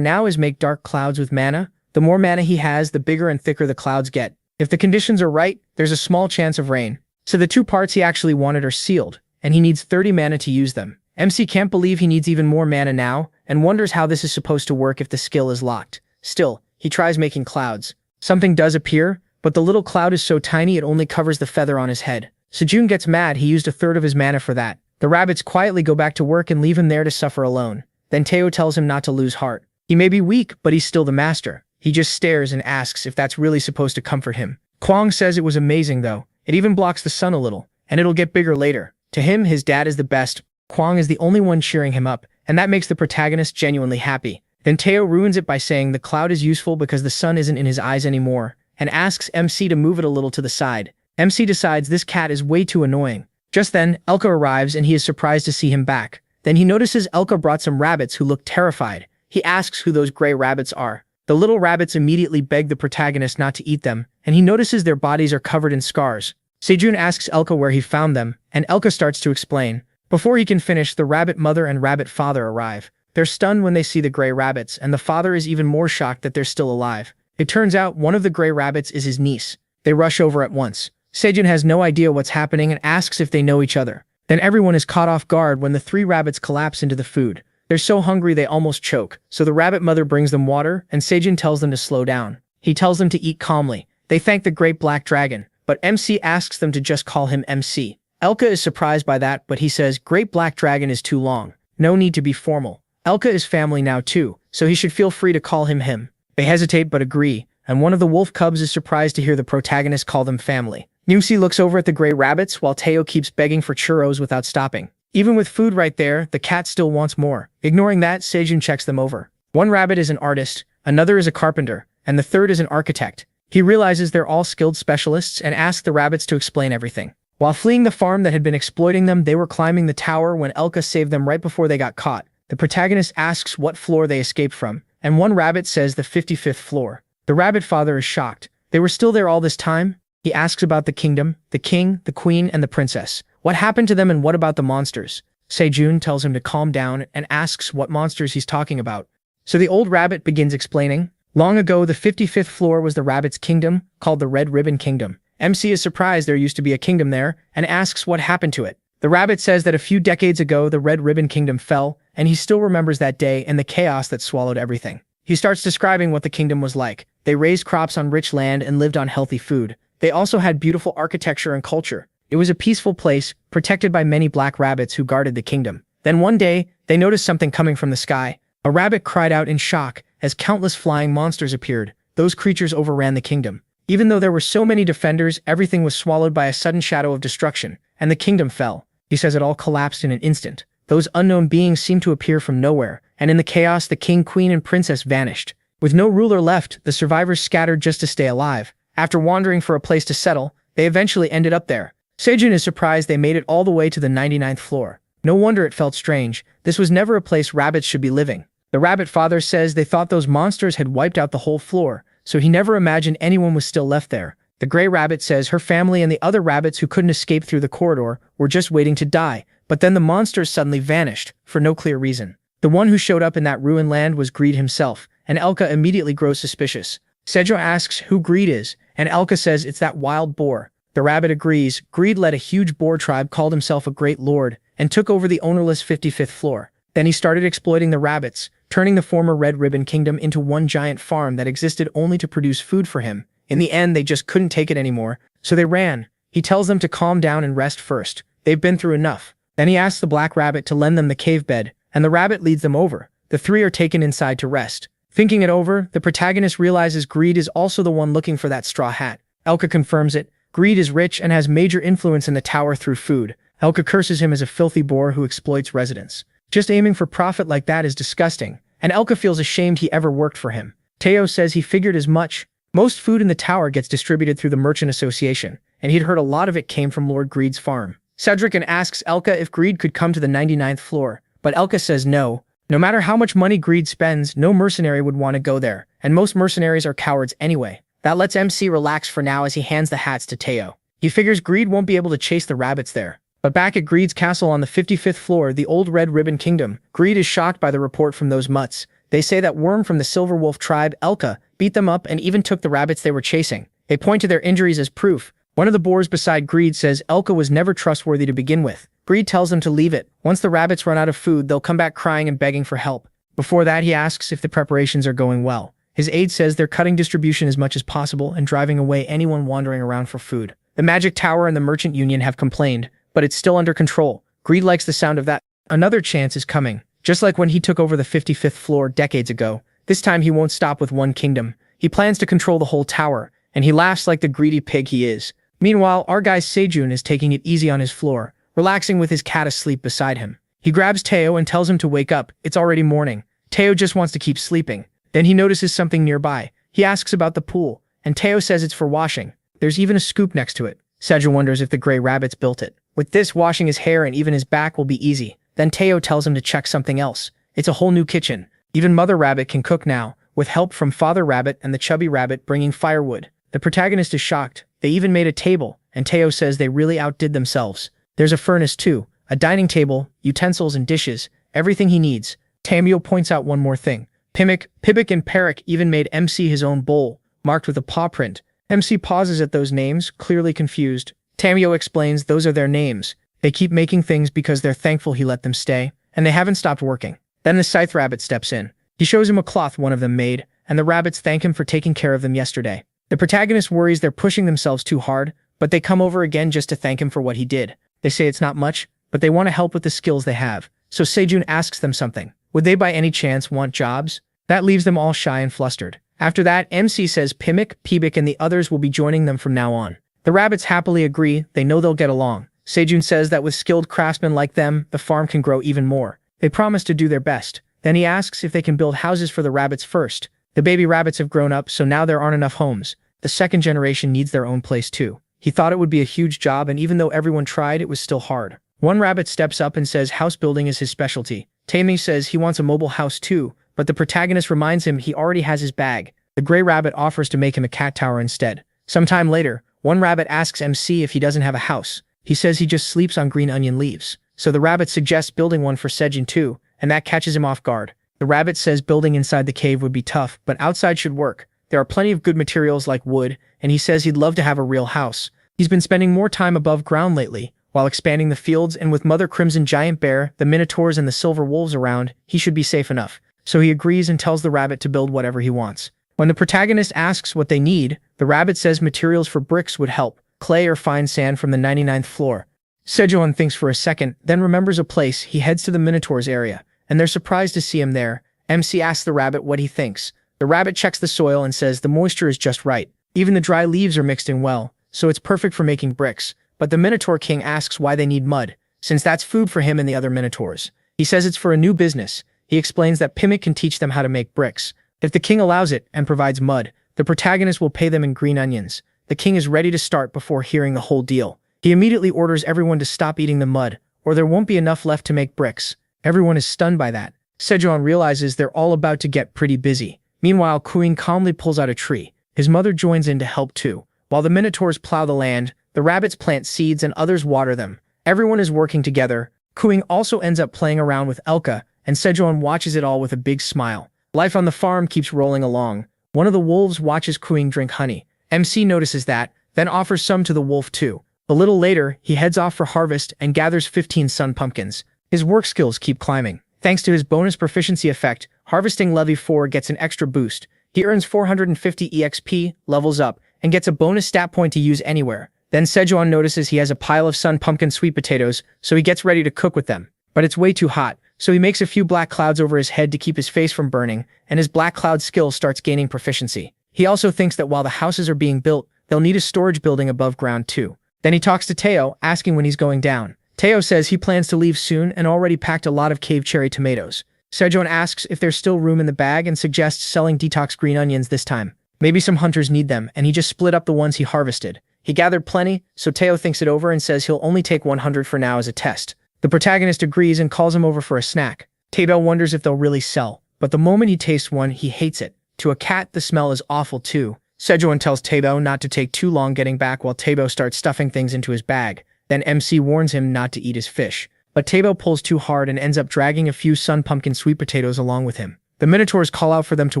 Speaker 1: now is make dark clouds with mana. The more mana he has, the bigger and thicker the clouds get. If the conditions are right, there's a small chance of rain. So the two parts he actually wanted are sealed, and he needs 30 mana to use them. MC can't believe he needs even more mana now, and wonders how this is supposed to work if the skill is locked. Still, he tries making clouds. Something does appear, but the little cloud is so tiny it only covers the feather on his head. Sejun gets mad he used a third of his mana for that. The rabbits quietly go back to work and leave him there to suffer alone. Then Teo tells him not to lose heart. He may be weak, but he's still the master. He just stares and asks if that's really supposed to comfort him. Kwang says it was amazing though. It even blocks the sun a little, and it'll get bigger later. To him, his dad is the best. Kwang is the only one cheering him up, and that makes the protagonist genuinely happy. Then Teo ruins it by saying the cloud is useful because the sun isn't in his eyes anymore, and asks MC to move it a little to the side. MC decides this cat is way too annoying. Just then, Elka arrives and he is surprised to see him back. Then he notices Elka brought some rabbits who look terrified. He asks who those gray rabbits are. The little rabbits immediately beg the protagonist not to eat them, and he notices their bodies are covered in scars. Sejun asks Elka where he found them, and Elka starts to explain. Before he can finish, the rabbit mother and rabbit father arrive. They're stunned when they see the gray rabbits, and the father is even more shocked that they're still alive. It turns out one of the gray rabbits is his niece. They rush over at once. Sejun has no idea what's happening and asks if they know each other. Then everyone is caught off guard when the three rabbits collapse into the food. They're so hungry they almost choke, so the rabbit mother brings them water, and Sejun tells them to slow down. He tells them to eat calmly. They thank the great black dragon, but MC asks them to just call him MC. Elka is surprised by that, but he says Great Black Dragon is too long. No need to be formal. Elka is family now too, so he should feel free to call him him. They hesitate but agree, and one of the wolf cubs is surprised to hear the protagonist call them family. Numsi looks over at the gray rabbits while Teo keeps begging for churros without stopping. Even with food right there, the cat still wants more. Ignoring that, Sejun checks them over. One rabbit is an artist, another is a carpenter, and the third is an architect. He realizes they're all skilled specialists and asks the rabbits to explain everything. While fleeing the farm that had been exploiting them, they were climbing the tower when Elka saved them right before they got caught. The protagonist asks what floor they escaped from, and one rabbit says the 55th floor. The rabbit father is shocked. They were still there all this time? He asks about the kingdom, the king, the queen, and the princess. What happened to them and what about the monsters? Sejun tells him to calm down and asks what monsters he's talking about. So the old rabbit begins explaining. Long ago, the 55th floor was the rabbit's kingdom, called the Red Ribbon Kingdom. MC is surprised there used to be a kingdom there, and asks what happened to it. The rabbit says that a few decades ago the Red Ribbon Kingdom fell, and he still remembers that day and the chaos that swallowed everything. He starts describing what the kingdom was like. They raised crops on rich land and lived on healthy food. They also had beautiful architecture and culture. It was a peaceful place, protected by many black rabbits who guarded the kingdom. Then one day, they noticed something coming from the sky. A rabbit cried out in shock as countless flying monsters appeared. Those creatures overran the kingdom. Even though there were so many defenders, everything was swallowed by a sudden shadow of destruction, and the kingdom fell. He says it all collapsed in an instant. Those unknown beings seemed to appear from nowhere, and in the chaos the king, queen, and princess vanished. With no ruler left, the survivors scattered just to stay alive. After wandering for a place to settle, they eventually ended up there. Sejun is surprised they made it all the way to the 99th floor. No wonder it felt strange. This was never a place rabbits should be living. The rabbit father says they thought those monsters had wiped out the whole floor, so he never imagined anyone was still left there. The gray rabbit says her family and the other rabbits who couldn't escape through the corridor were just waiting to die, but then the monsters suddenly vanished, for no clear reason. The one who showed up in that ruined land was Greed himself, and Elka immediately grows suspicious. Sejong asks who Greed is, and Elka says it's that wild boar. The rabbit agrees. Greed led a huge boar tribe, called himself a great lord, and took over the ownerless 55th floor. Then he started exploiting the rabbits, turning the former Red Ribbon Kingdom into one giant farm that existed only to produce food for him. In the end, they just couldn't take it anymore, so they ran. He tells them to calm down and rest first. They've been through enough. Then he asks the black rabbit to lend them the cave bed, and the rabbit leads them over. The three are taken inside to rest. Thinking it over, the protagonist realizes Greed is also the one looking for that straw hat. Elka confirms it. Greed is rich and has major influence in the tower through food. Elka curses him as a filthy boar who exploits residents. Just aiming for profit like that is disgusting, and Elka feels ashamed he ever worked for him. Teo says he figured as much. Most food in the tower gets distributed through the Merchant Association, and he'd heard a lot of it came from Lord Greed's farm. Cedric asks Elka if Greed could come to the 99th floor, but Elka says no. No matter how much money Greed spends, no mercenary would want to go there, and most mercenaries are cowards anyway. That lets MC relax for now as he hands the hats to Teo. He figures Greed won't be able to chase the rabbits there. But back at Greed's castle on the 55th floor, the old Red Ribbon Kingdom, Greed is shocked by the report from those mutts. They say that Worm from the Silver Wolf tribe, Elka, beat them up and even took the rabbits they were chasing. They point to their injuries as proof. One of the boars beside Greed says Elka was never trustworthy to begin with. Greed tells them to leave it. Once the rabbits run out of food, they'll come back crying and begging for help. Before that, he asks if the preparations are going well. His aide says they're cutting distribution as much as possible and driving away anyone wandering around for food. The Magic Tower and the Merchant Union have complained, but it's still under control. Greed likes the sound of that. Another chance is coming. Just like when he took over the 55th floor decades ago, this time he won't stop with one kingdom. He plans to control the whole tower, and he laughs like the greedy pig he is. Meanwhile, our guy Sejun is taking it easy on his floor, relaxing with his cat asleep beside him. He grabs Teo and tells him to wake up. It's already morning. Teo just wants to keep sleeping. Then he notices something nearby. He asks about the pool, and Teo says it's for washing. There's even a scoop next to it. Sejun wonders if the gray rabbits built it. With this, washing his hair and even his back will be easy. Then Teo tells him to check something else. It's a whole new kitchen. Even Mother Rabbit can cook now, with help from Father Rabbit and the chubby rabbit bringing firewood. The protagonist is shocked. They even made a table, and Teo says they really outdid themselves. There's a furnace too, a dining table, utensils and dishes, everything he needs. Tamio points out one more thing. Pibik and Perik even made MC his own bowl, marked with a paw print. MC pauses at those names, clearly confused. Tamio explains those are their names. They keep making things because they're thankful he let them stay, and they haven't stopped working. Then the Scythe Rabbit steps in. He shows him a cloth one of them made, and the rabbits thank him for taking care of them yesterday. The protagonist worries they're pushing themselves too hard, but they come over again just to thank him for what he did. They say it's not much, but they want to help with the skills they have. So Sejun asks them something. Would they by any chance want jobs? That leaves them all shy and flustered. After that, MC says Pibik and the others will be joining them from now on. The rabbits happily agree. They know they'll get along. Sejun says that with skilled craftsmen like them, the farm can grow even more. They promise to do their best. Then he asks if they can build houses for the rabbits first. The baby rabbits have grown up, so now there aren't enough homes. The second generation needs their own place too. He thought it would be a huge job, and even though everyone tried, it was still hard. One rabbit steps up and says house building is his specialty. Tammy says he wants a mobile house too, but the protagonist reminds him he already has his bag. The gray rabbit offers to make him a cat tower instead. Sometime later, one rabbit asks MC if he doesn't have a house. He says he just sleeps on green onion leaves. So the rabbit suggests building one for Sejun too, and that catches him off guard. The rabbit says building inside the cave would be tough, but outside should work. There are plenty of good materials like wood, and he says he'd love to have a real house. He's been spending more time above ground lately, while expanding the fields, and with Mother Crimson Giant Bear, the Minotaurs and the Silver Wolves around, he should be safe enough. So he agrees and tells the rabbit to build whatever he wants. When the protagonist asks what they need, the rabbit says materials for bricks would help, clay or fine sand from the 99th floor. Sejun thinks for a second, then remembers a place. He heads to the Minotaurs area, and they're surprised to see him there. MC asks the rabbit what he thinks. The rabbit checks the soil and says the moisture is just right. Even the dry leaves are mixed in well, so it's perfect for making bricks. But the Minotaur King asks why they need mud, since that's food for him and the other Minotaurs. He says it's for a new business. He explains that Pimik can teach them how to make bricks. If the king allows it and provides mud, the protagonist will pay them in green onions. The king is ready to start before hearing the whole deal. He immediately orders everyone to stop eating the mud, or there won't be enough left to make bricks. Everyone is stunned by that. Sejun realizes they're all about to get pretty busy. Meanwhile, Queen calmly pulls out a tree. His mother joins in to help too. While the Minotaurs plow the land, the rabbits plant seeds and others water them. Everyone is working together. Kuing also ends up playing around with Elka, and Sejun watches it all with a big smile. Life on the farm keeps rolling along. One of the wolves watches Queen drink honey. MC notices that, then offers some to the wolf too. A little later, he heads off for harvest and gathers 15 sun pumpkins. His work skills keep climbing. Thanks to his bonus proficiency effect, harvesting level 4 gets an extra boost. He earns 450 EXP, levels up, and gets a bonus stat point to use anywhere. Then Sejuan notices he has a pile of sun pumpkin sweet potatoes, so he gets ready to cook with them. But it's way too hot, so he makes a few black clouds over his head to keep his face from burning, and his black cloud skill starts gaining proficiency. He also thinks that while the houses are being built, they'll need a storage building above ground too. Then he talks to Teo, asking when he's going down. Teo says he plans to leave soon and already packed a lot of cave cherry tomatoes. Sejuan asks if there's still room in the bag and suggests selling detox green onions this time. Maybe some hunters need them, and he just split up the ones he harvested. He gathered plenty, so Teo thinks it over and says he'll only take 100 for now as a test. The protagonist agrees and calls him over for a snack. Teo wonders if they'll really sell, but the moment he tastes one, he hates it. To a cat, the smell is awful too. Sejuan tells Teo not to take too long getting back while Teo starts stuffing things into his bag. Then MC warns him not to eat his fish. But Teo pulls too hard and ends up dragging a few sun pumpkin sweet potatoes along with him. The minotaurs call out for them to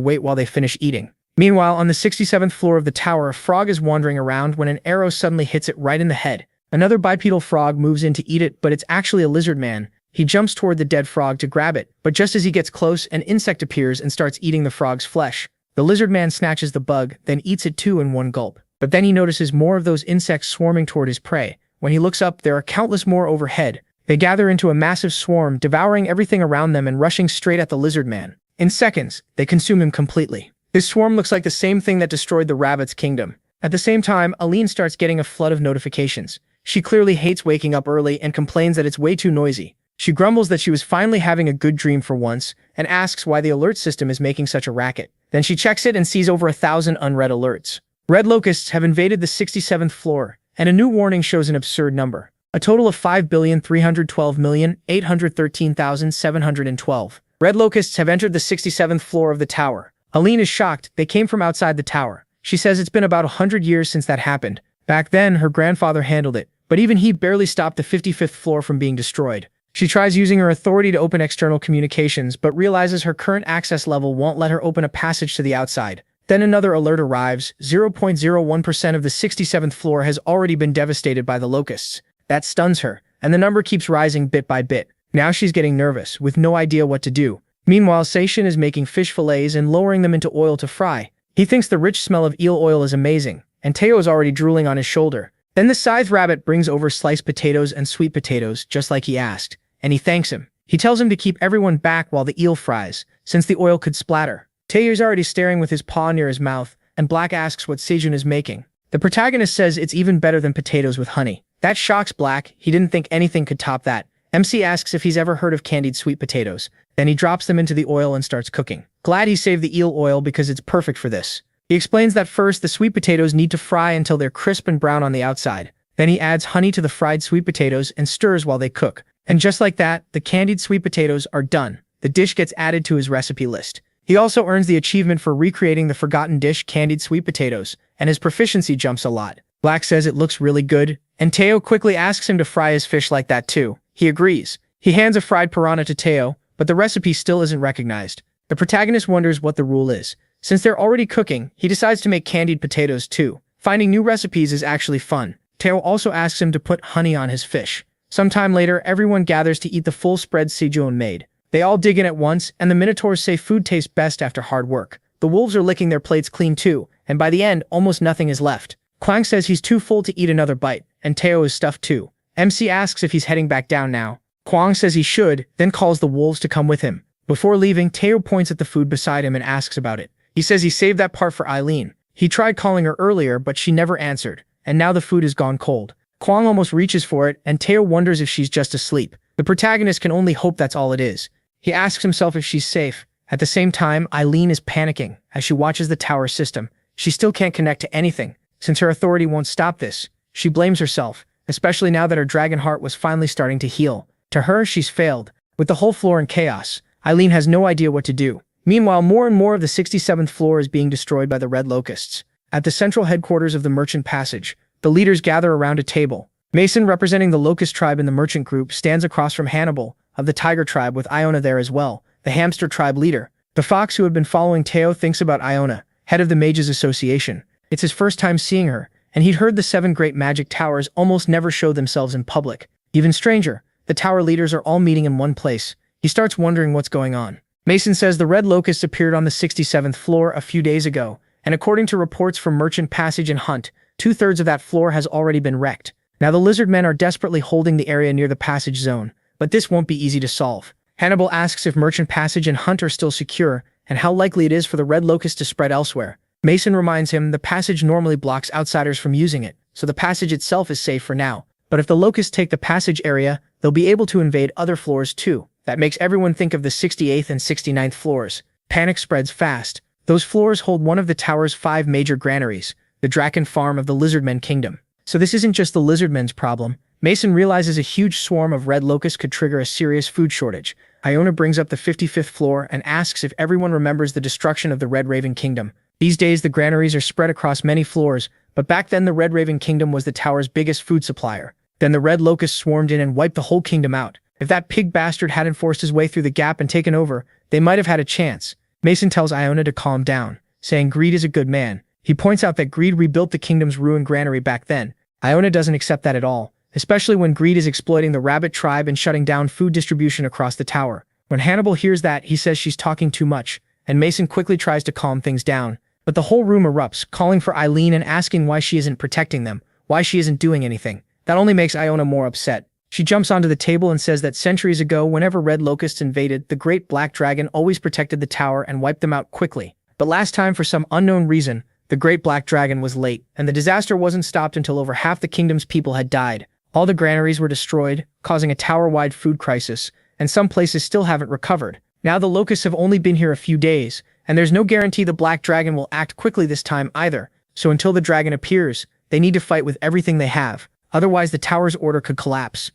Speaker 1: wait while they finish eating. Meanwhile, on the 67th floor of the tower, a frog is wandering around when an arrow suddenly hits it right in the head. Another bipedal frog moves in to eat it, but it's actually a lizard man. He jumps toward the dead frog to grab it, but just as he gets close, an insect appears and starts eating the frog's flesh. The lizard man snatches the bug, then eats it too in one gulp. But then he notices more of those insects swarming toward his prey. When he looks up, there are countless more overhead. They gather into a massive swarm, devouring everything around them and rushing straight at the lizard man. In seconds, they consume him completely. This swarm looks like the same thing that destroyed the rabbit's kingdom. At the same time, Aline starts getting a flood of notifications. She clearly hates waking up early and complains that it's way too noisy. She grumbles that she was finally having a good dream for once, and asks why the alert system is making such a racket. Then she checks it and sees over 1,000 unread alerts. Red locusts have invaded the 67th floor, and a new warning shows an absurd number. A total of 5,312,813,712. Red locusts have entered the 67th floor of the tower. Aline is shocked. They came from outside the tower. She says it's been about 100 years since that happened. Back then, her grandfather handled it, but even he barely stopped the 55th floor from being destroyed. She tries using her authority to open external communications, but realizes her current access level won't let her open a passage to the outside. Then another alert arrives. 0.01% of the 67th floor has already been devastated by the locusts. That stuns her, and the number keeps rising bit by bit. Now she's getting nervous, with no idea what to do. Meanwhile, Seishin is making fish fillets and lowering them into oil to fry. He thinks the rich smell of eel oil is amazing, and Teo is already drooling on his shoulder. Then the scythe rabbit brings over sliced potatoes and sweet potatoes, just like he asked, and he thanks him. He tells him to keep everyone back while the eel fries, since the oil could splatter. Teo's already staring with his paw near his mouth, and Black asks what Seijun is making. The protagonist says it's even better than potatoes with honey. That shocks Black. He didn't think anything could top that. MC asks if he's ever heard of candied sweet potatoes. Then he drops them into the oil and starts cooking. Glad he saved the eel oil because it's perfect for this. He explains that first, the sweet potatoes need to fry until they're crisp and brown on the outside. Then he adds honey to the fried sweet potatoes and stirs while they cook. And just like that, the candied sweet potatoes are done. The dish gets added to his recipe list. He also earns the achievement for recreating the forgotten dish candied sweet potatoes, and his proficiency jumps a lot. Black says it looks really good, and Teo quickly asks him to fry his fish like that too. He agrees. He hands a fried piranha to Teo, but the recipe still isn't recognized. The protagonist wonders what the rule is. Since they're already cooking, he decides to make candied potatoes too. Finding new recipes is actually fun. Teo also asks him to put honey on his fish. Sometime later, everyone gathers to eat the full spread Sejuan made. They all dig in at once, and the minotaurs say food tastes best after hard work. The wolves are licking their plates clean too, and by the end, almost nothing is left. Kwang says he's too full to eat another bite, and Teo is stuffed too. MC asks if he's heading back down now. Kwang says he should, then calls the wolves to come with him. Before leaving, Teo points at the food beside him and asks about it. He says he saved that part for Eileen. He tried calling her earlier, but she never answered, and now the food is gone cold. Kwang almost reaches for it, and Teo wonders if she's just asleep. The protagonist can only hope that's all it is. He asks himself if she's safe. At the same time, Eileen is panicking as she watches the tower system. She still can't connect to anything. Since her authority won't stop this, she blames herself, especially now that her dragon heart was finally starting to heal. To her, she's failed. With the whole floor in chaos, Eileen has no idea what to do. Meanwhile, more and more of the 67th floor is being destroyed by the red locusts. At the central headquarters of the merchant passage, the leaders gather around a table. Mason, representing the locust tribe in the merchant group, stands across from Hannibal, of the tiger tribe, with Iona there as well, the hamster tribe leader. The fox who had been following Teo thinks about Iona, head of the Mages Association. It's his first time seeing her, and he'd heard the 7 great magic towers almost never show themselves in public. Even stranger, the tower leaders are all meeting in one place. He starts wondering what's going on. Mason says the red locusts appeared on the 67th floor a few days ago, and according to reports from Merchant Passage and Hunt, 2/3 of that floor has already been wrecked. Now the lizard men are desperately holding the area near the passage zone, but this won't be easy to solve. Hannibal asks if Merchant Passage and Hunt are still secure, and how likely it is for the red locust to spread elsewhere. Mason reminds him the passage normally blocks outsiders from using it, so the passage itself is safe for now. But if the locusts take the passage area, they'll be able to invade other floors too. That makes everyone think of the 68th and 69th floors. Panic spreads fast. Those floors hold one of the tower's 5 major granaries, the Draken farm of the Lizardmen Kingdom. So this isn't just the Lizardmen's problem. Mason realizes a huge swarm of red locusts could trigger a serious food shortage. Iona brings up the 55th floor and asks if everyone remembers the destruction of the Red Raven Kingdom. These days the granaries are spread across many floors, but back then the Red Raven Kingdom was the tower's biggest food supplier. Then the red locusts swarmed in and wiped the whole kingdom out. If that pig bastard hadn't forced his way through the gap and taken over, they might have had a chance. Mason tells Iona to calm down, saying Greed is a good man. He points out that Greed rebuilt the kingdom's ruined granary back then. Iona doesn't accept that at all, especially when Greed is exploiting the rabbit tribe and shutting down food distribution across the tower. When Hannibal hears that, he says she's talking too much, and Mason quickly tries to calm things down. But the whole room erupts, calling for Eileen and asking why she isn't protecting them, why she isn't doing anything. That only makes Iona more upset. She jumps onto the table and says that centuries ago, whenever red locusts invaded, the great black dragon always protected the tower and wiped them out quickly. But last time, for some unknown reason, the great black dragon was late, and the disaster wasn't stopped until over half the kingdom's people had died. All the granaries were destroyed, causing a tower-wide food crisis, and some places still haven't recovered. Now the locusts have only been here a few days, and there's no guarantee the black dragon will act quickly this time either. So until the dragon appears, they need to fight with everything they have. Otherwise the tower's order could collapse.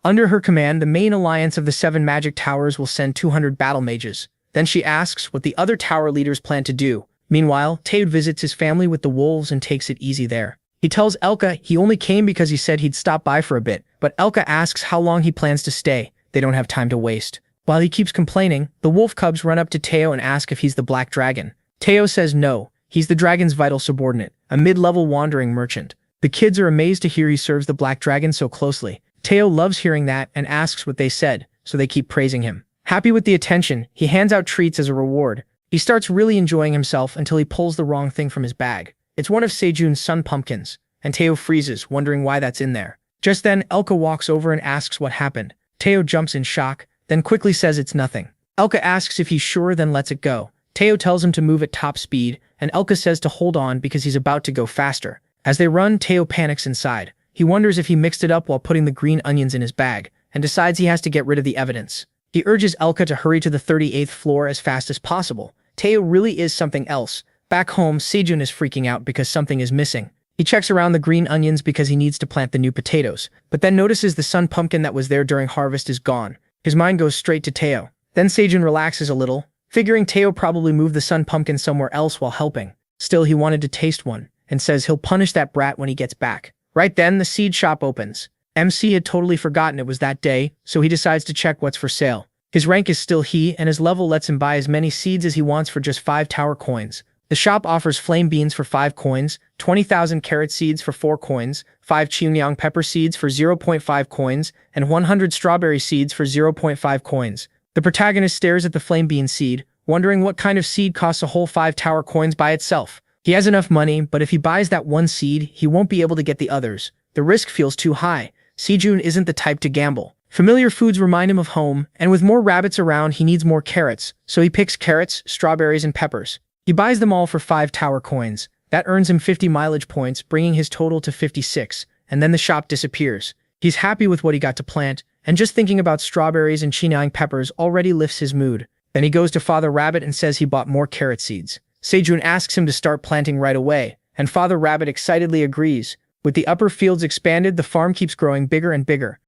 Speaker 1: Under her command, the main alliance of the 7 magic towers will send 200 battle mages. Then she asks what the other tower leaders plan to do. Meanwhile, Teude visits his family with the wolves and takes it easy there. He tells Elka he only came because he said he'd stop by for a bit, but Elka asks how long he plans to stay. They don't have time to waste. While he keeps complaining, the wolf cubs run up to Teo and ask if he's the black dragon. Teo says no, he's the dragon's vital subordinate, a mid-level wandering merchant. The kids are amazed to hear he serves the black dragon so closely. Teo loves hearing that and asks what they said, so they keep praising him. Happy with the attention, he hands out treats as a reward. He starts really enjoying himself until he pulls the wrong thing from his bag. It's one of Sejun's sun pumpkins, and Teo freezes, wondering why that's in there. Just then, Elka walks over and asks what happened. Teo jumps in shock, then quickly says it's nothing. Elka asks if he's sure, then lets it go. Teo tells him to move at top speed, and Elka says to hold on because he's about to go faster. As they run, Teo panics inside. He wonders if he mixed it up while putting the green onions in his bag, and decides he has to get rid of the evidence. He urges Elka to hurry to the 38th floor as fast as possible. Teo really is something else. Back home, Sejun is freaking out because something is missing. He checks around the green onions because he needs to plant the new potatoes, but then notices the sun pumpkin that was there during harvest is gone. His mind goes straight to Teo. Then Sejun relaxes a little, figuring Teo probably moved the sun pumpkin somewhere else while helping. Still, he wanted to taste one, and says he'll punish that brat when he gets back. Right then, the seed shop opens. MC had totally forgotten it was that day, so he decides to check what's for sale. His rank is still he, and his level lets him buy as many seeds as he wants for just 5 tower coins. The shop offers flame beans for 5 coins, 20,000 carrot seeds for 4 coins, 5 Cheongyang pepper seeds for 0.5 coins, and 100 strawberry seeds for 0.5 coins. The protagonist stares at the flame bean seed, wondering what kind of seed costs a whole 5 tower coins by itself. He has enough money, but if he buys that one seed, he won't be able to get the others. The risk feels too high. Sejun isn't the type to gamble. Familiar foods remind him of home, and with more rabbits around, he needs more carrots, so he picks carrots, strawberries, and peppers. He buys them all for 5 tower coins. That earns him 50 mileage points, bringing his total to 56, and then the shop disappears. He's happy with what he got to plant, and just thinking about strawberries and Cheongyang peppers already lifts his mood. Then he goes to Father Rabbit and says he bought more carrot seeds. Sejun asks him to start planting right away, and Father Rabbit excitedly agrees. With the upper fields expanded, the farm keeps growing bigger and bigger.